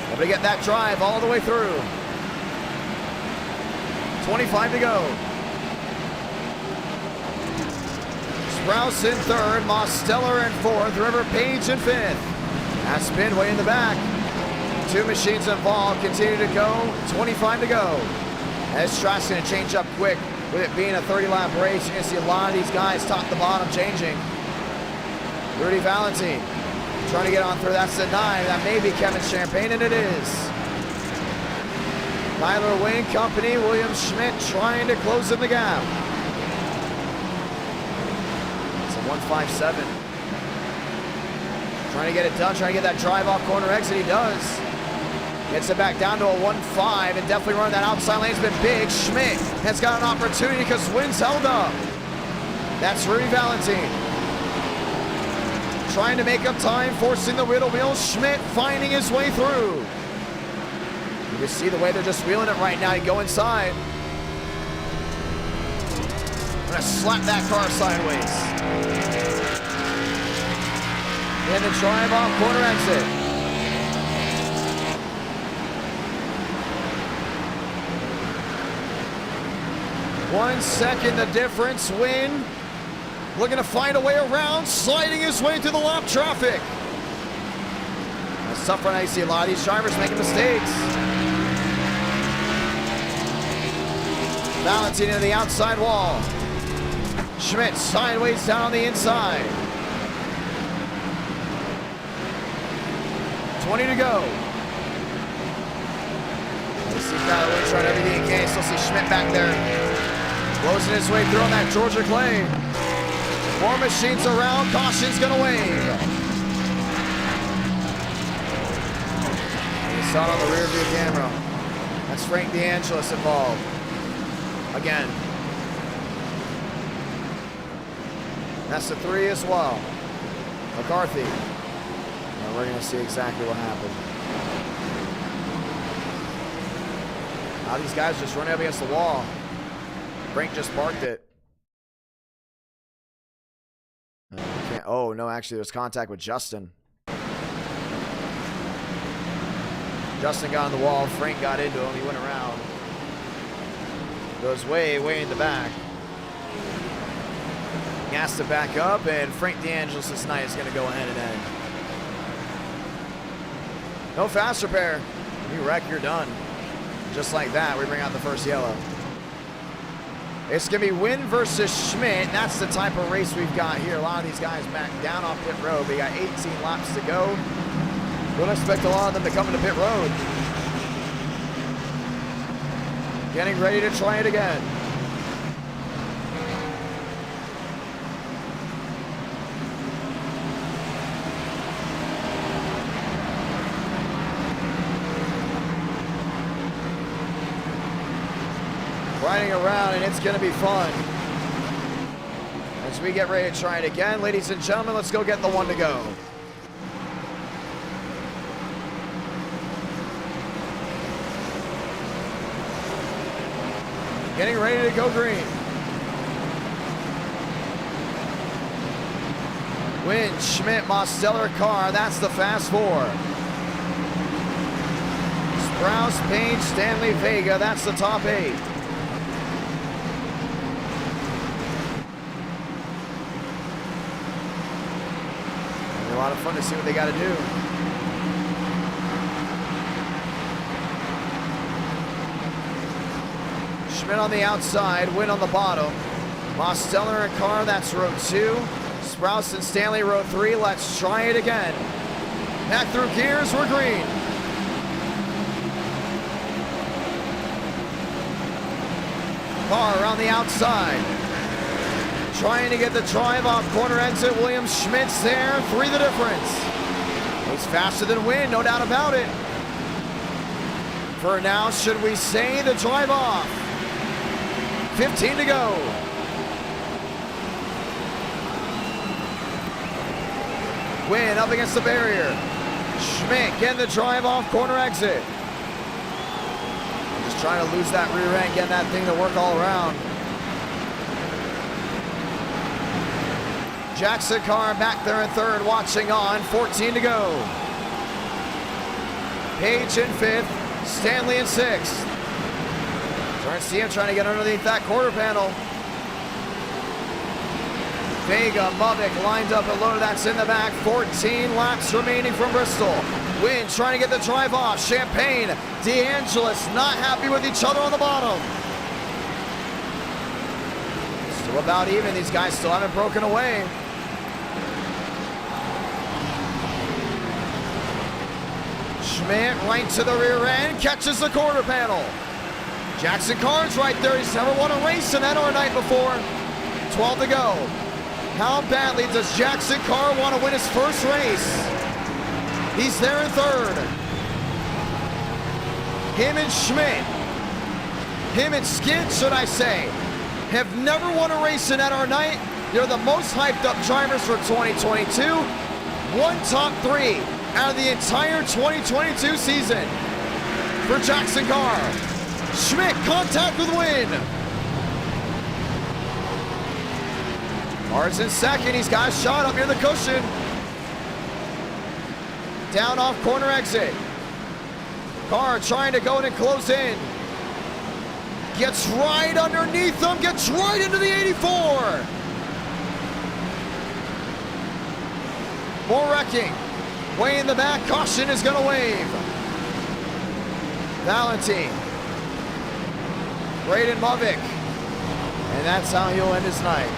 Able to get that drive all the way through. 25 to go. Sprouse in third, Mosteller in fourth, River Page in fifth. That spin way in the back. Two machines involved, continue to go, 25 to go. As Strass going to change up quick with it being a 30-lap race. You're going to see a lot of these guys top to bottom changing. Rudy Valentine trying to get on through, that's the 9. That may be Kevin Champagne, and it is. Tyler Wayne Company, William Schmidt trying to close in the gap. 157. Trying to get it done, trying to get that drive off corner exit. He does. Gets it back down to a 1-5 and definitely running that outside lane's been big. Schmidt has got an opportunity because Wynn's held up. That's Rudy Valentine. Trying to make up time, forcing the wheel. Schmidt finding his way through. You can see the way they're just wheeling it right now. You go inside. Gonna slap that car sideways. And the drive off corner exit. One second the difference. Wynn looking to find a way around, sliding his way through the lap traffic. That's tough when I see a lot of these drivers making mistakes. Valentine into the outside wall. Schmidt sideways down on the inside. 20 to go. You see Kyler trying everything he can. Still see Schmidt back there. Closing his way through on that Georgia clay. More machines around. Caution's going to wave. You saw it on the rear view camera. That's Frank DeAngelis involved. Again. That's the 3 as well. McCarthy. Now we're going to see exactly what happened. Now these guys just running up against the wall. Frank just parked it. Oh, no, actually, there's contact with Justin. Justin got on the wall. Frank got into him. He went around. Goes way, way in the back. He has to back up, and Frank DeAngelis' night is going to go ahead and end. No fast repair. You wreck, you're done. Just like that, we bring out the first yellow. It's going to be Wynn versus Schmidt. That's the type of race we've got here. A lot of these guys back down off pit road. We got 18 laps to go. Don't expect a lot of them to come into pit road. Getting ready to try it again. Riding around, and it's going to be fun. As we get ready to try it again, ladies and gentlemen, let's go get the 1 to go. Getting ready to go green. Wynn, Schmidt, Mosteller, Carr, that's the fast 4. Sprouse, Page, Stanley, Vega, that's the top 8. A lot of fun to see what they got to do. Schmidt on the outside, Wynn on the bottom. Mosteller and Carr, that's row 2. Sprouse and Stanley, row 3. Let's try it again. Back through gears, we're green. Car around the outside. Trying to get the drive off corner exit. William Schmidt's there, 3 the difference. He's faster than Wynn, no doubt about it. For now, should we say the drive off? 15 to go. Wynn up against the barrier. Schmidt getting the drive off corner exit. Just trying to lose that rear end, getting that thing to work all around. Jackson Carr back there in third, watching on. 14 to go. Page in fifth. Stanley in sixth. Trying to see him trying to get underneath that quarter panel. Vega, Mubik lined up and loaded. That's in the back. 14 laps remaining from Bristol. Wynn trying to get the drive off. Champagne, DeAngelis not happy with each other on the bottom. Still about even. These guys still haven't broken away. Schmidt right to the rear end, catches the quarter panel. Jackson Carr's right there. He's never won a race in NR night before. 12 to go. How badly does Jackson Carr want to win his first race? He's there in third. Him and Schmidt, him and Skid, should I say, have never won a race in NR night. They're the most hyped up drivers for 2022. One top 3 out of the entire 2022 season for Jackson Carr. Schmidt, contact with Wynn. Carr's in second. He's got a shot up near the cushion. Down off corner exit. Carr trying to go in and close in. Gets right underneath them. Gets right into the 84. More wrecking. Way in the back. Caution is going to wave. Valentine. Braden Mubik. And that's how he'll end his night.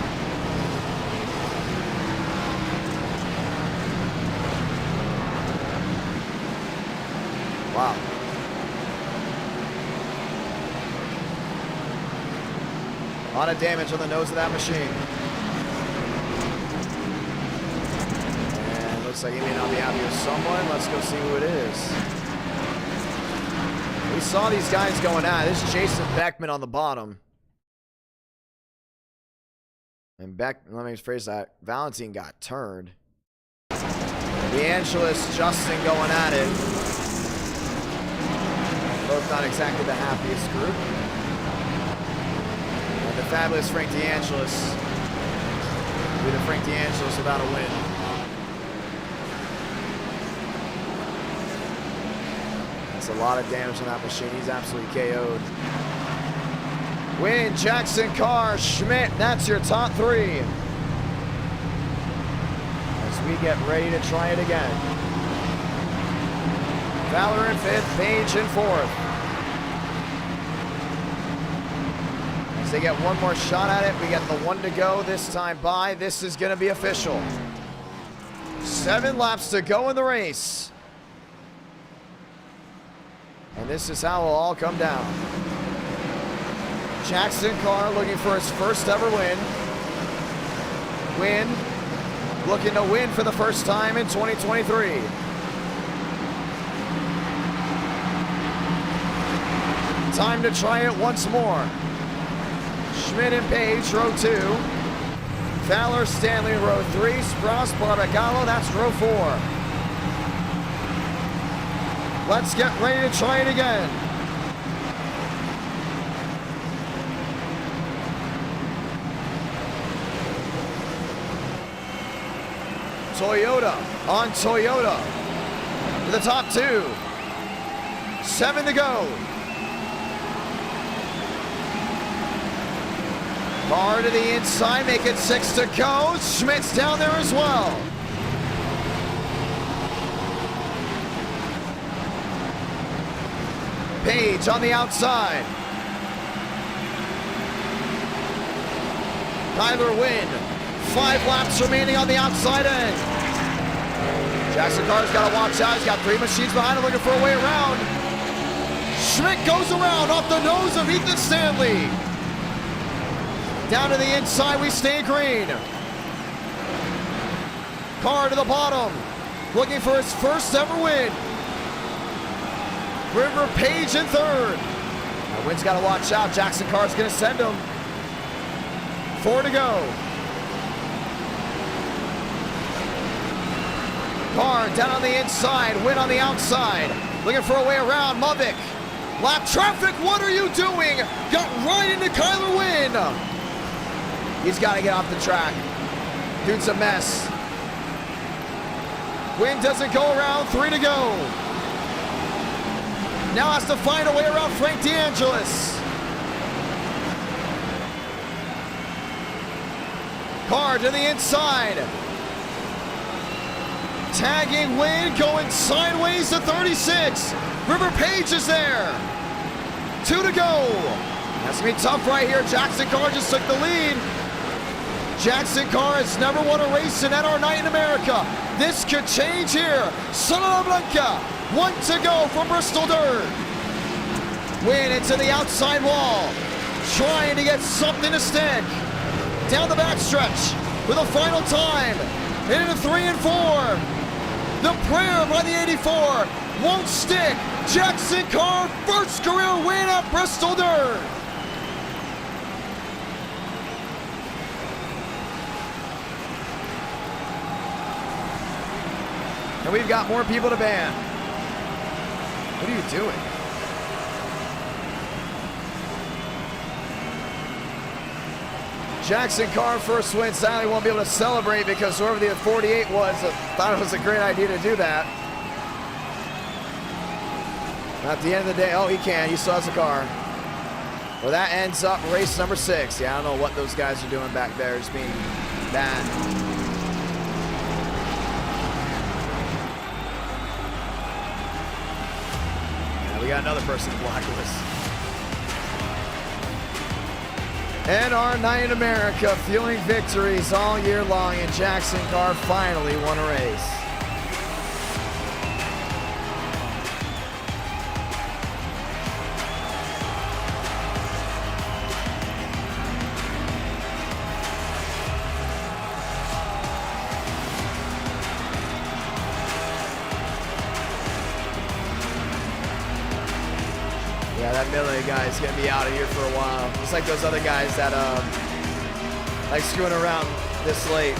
Wow. A lot of damage on the nose of that machine. And looks like he may not be happy with someone. Let's go see who it is. We saw these guys going at it. This is Jason Beckman on the bottom. And let me phrase that. Valentine got turned. DeAngelis, Justin going at it. Both not exactly the happiest group. And the fabulous Frank DeAngelis. With a Frank DeAngelis without a win. That's a lot of damage on that machine. He's absolutely KO'd. Wynn, Jackson Carr, Schmidt. That's your top 3. As we get ready to try it again. Fowler in 5th, Page in 4th. As they get one more shot at it, we get the 1 to go this time by. This is going to be official. 7 laps to go in the race. And this is how it'll all come down. Jackson Carr looking for his first ever win. Wynn looking to win for the first time in 2023. Time to try it once more. Schmidt and Page, row 2. Fowler, Stanley, row 3. Sprouse, Barbagallo, that's row 4. Let's get ready to try it again. Toyota on Toyota to the top 2. 7 to go. Carr to the inside, make it 6 to go. Schmidt's down there as well. Page on the outside. Tyler Wynn, 5 laps remaining on the outside end. Jackson Carr's got to watch out. He's got 3 machines behind him looking for a way around. Schmidt goes around off the nose of Ethan Stanley. Down to the inside, we stay green. Carr to the bottom, looking for his first ever win. River Page in third. Now, Wynn's got to watch out. Jackson Carr's going to send him. 4 to go. Carr down on the inside, Wynn on the outside. Looking for a way around, Mavic. Lap traffic, what are you doing? Got right into Kyler Wynn. He's got to get off the track. Dude's a mess. Wynn doesn't go around, 3 to go. Now has to find a way around Frank DeAngelis. Carr to the inside. Tagging Wynn, going sideways to 36. River Page is there. 2 to go. That's going to be tough right here. Jackson Carr just took the lead. Jackson Carr has never won a race in NR Night in America. This could change here. Sonora Blanca, 1 to go from Bristol Dirt. Wynn into the outside wall, trying to get something to stick. Down the backstretch for the final time. Into 3 and 4. The prayer by the 84 won't stick. Jackson Carr, first career win at Bristol Dirt. And we've got more people to ban. What are you doing? Jackson Carr first win. Sadly won't be able to celebrate because whoever the 48 was thought it was a great idea to do that. At the end of the day, oh, he can. He still has a car. Well, that ends up race number 6. Yeah, I don't know what those guys are doing back there, just being bad. Yeah, we got another person to blacklist. NR Night in America, fueling victories all year long, and Jackson Carr finally won a race. Yeah, that Millie guy's gonna be out of here for a while. Just like those other guys that like screwing around this late.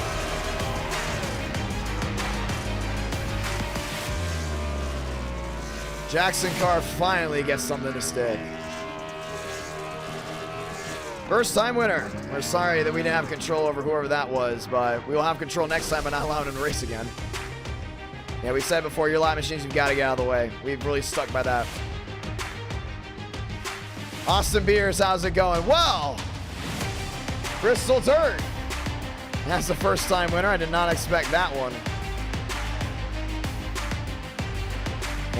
Jackson Carr finally gets something to stick. First time winner. We're sorry that we didn't have control over whoever that was, but we will have control next time by not allowing him to race again. Yeah, we said before, your lap machines, you've got to get out of the way. We've really stuck by that. Austin Beers, how's it going? Well, Bristol Dirt. That's the first time winner. I did not expect that one.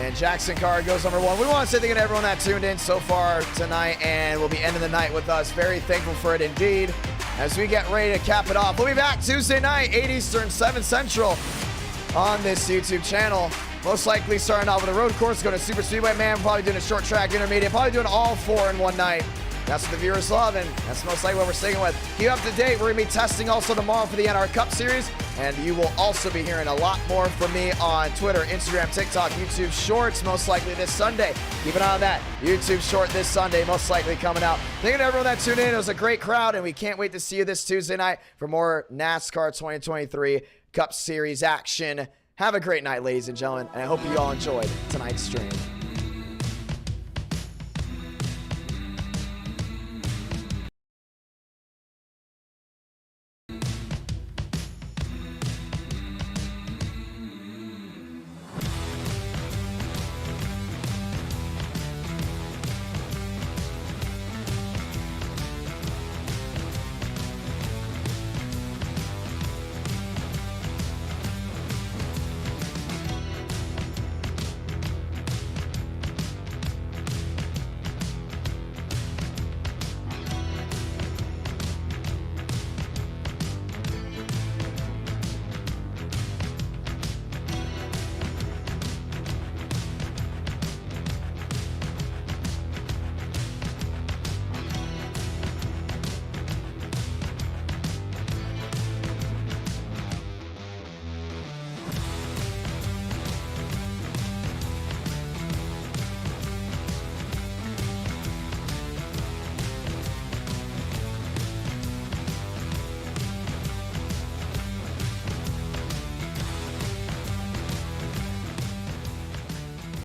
And Jackson Carr goes number 1. We want to say thank you to everyone that tuned in so far tonight and will be ending the night with us. Very thankful for it indeed. As we get ready to cap it off, we'll be back Tuesday night, 8 Eastern, 7 Central on this YouTube channel. Most likely starting off with a road course, going to Super Speedway, man. Probably doing a short track intermediate, probably doing all 4 in one night. That's what the viewers love, and that's most likely what we're sticking with. Keep up to date. We're going to be testing also tomorrow for the NR Cup Series, and you will also be hearing a lot more from me on Twitter, Instagram, TikTok, YouTube Shorts, most likely this Sunday. Keep an eye on that. YouTube Short this Sunday, most likely coming out. Thank you to everyone that tuned in. It was a great crowd, and we can't wait to see you this Tuesday night for more NASCAR 2023 Cup Series action. Have a great night, ladies and gentlemen, and I hope you all enjoyed tonight's stream.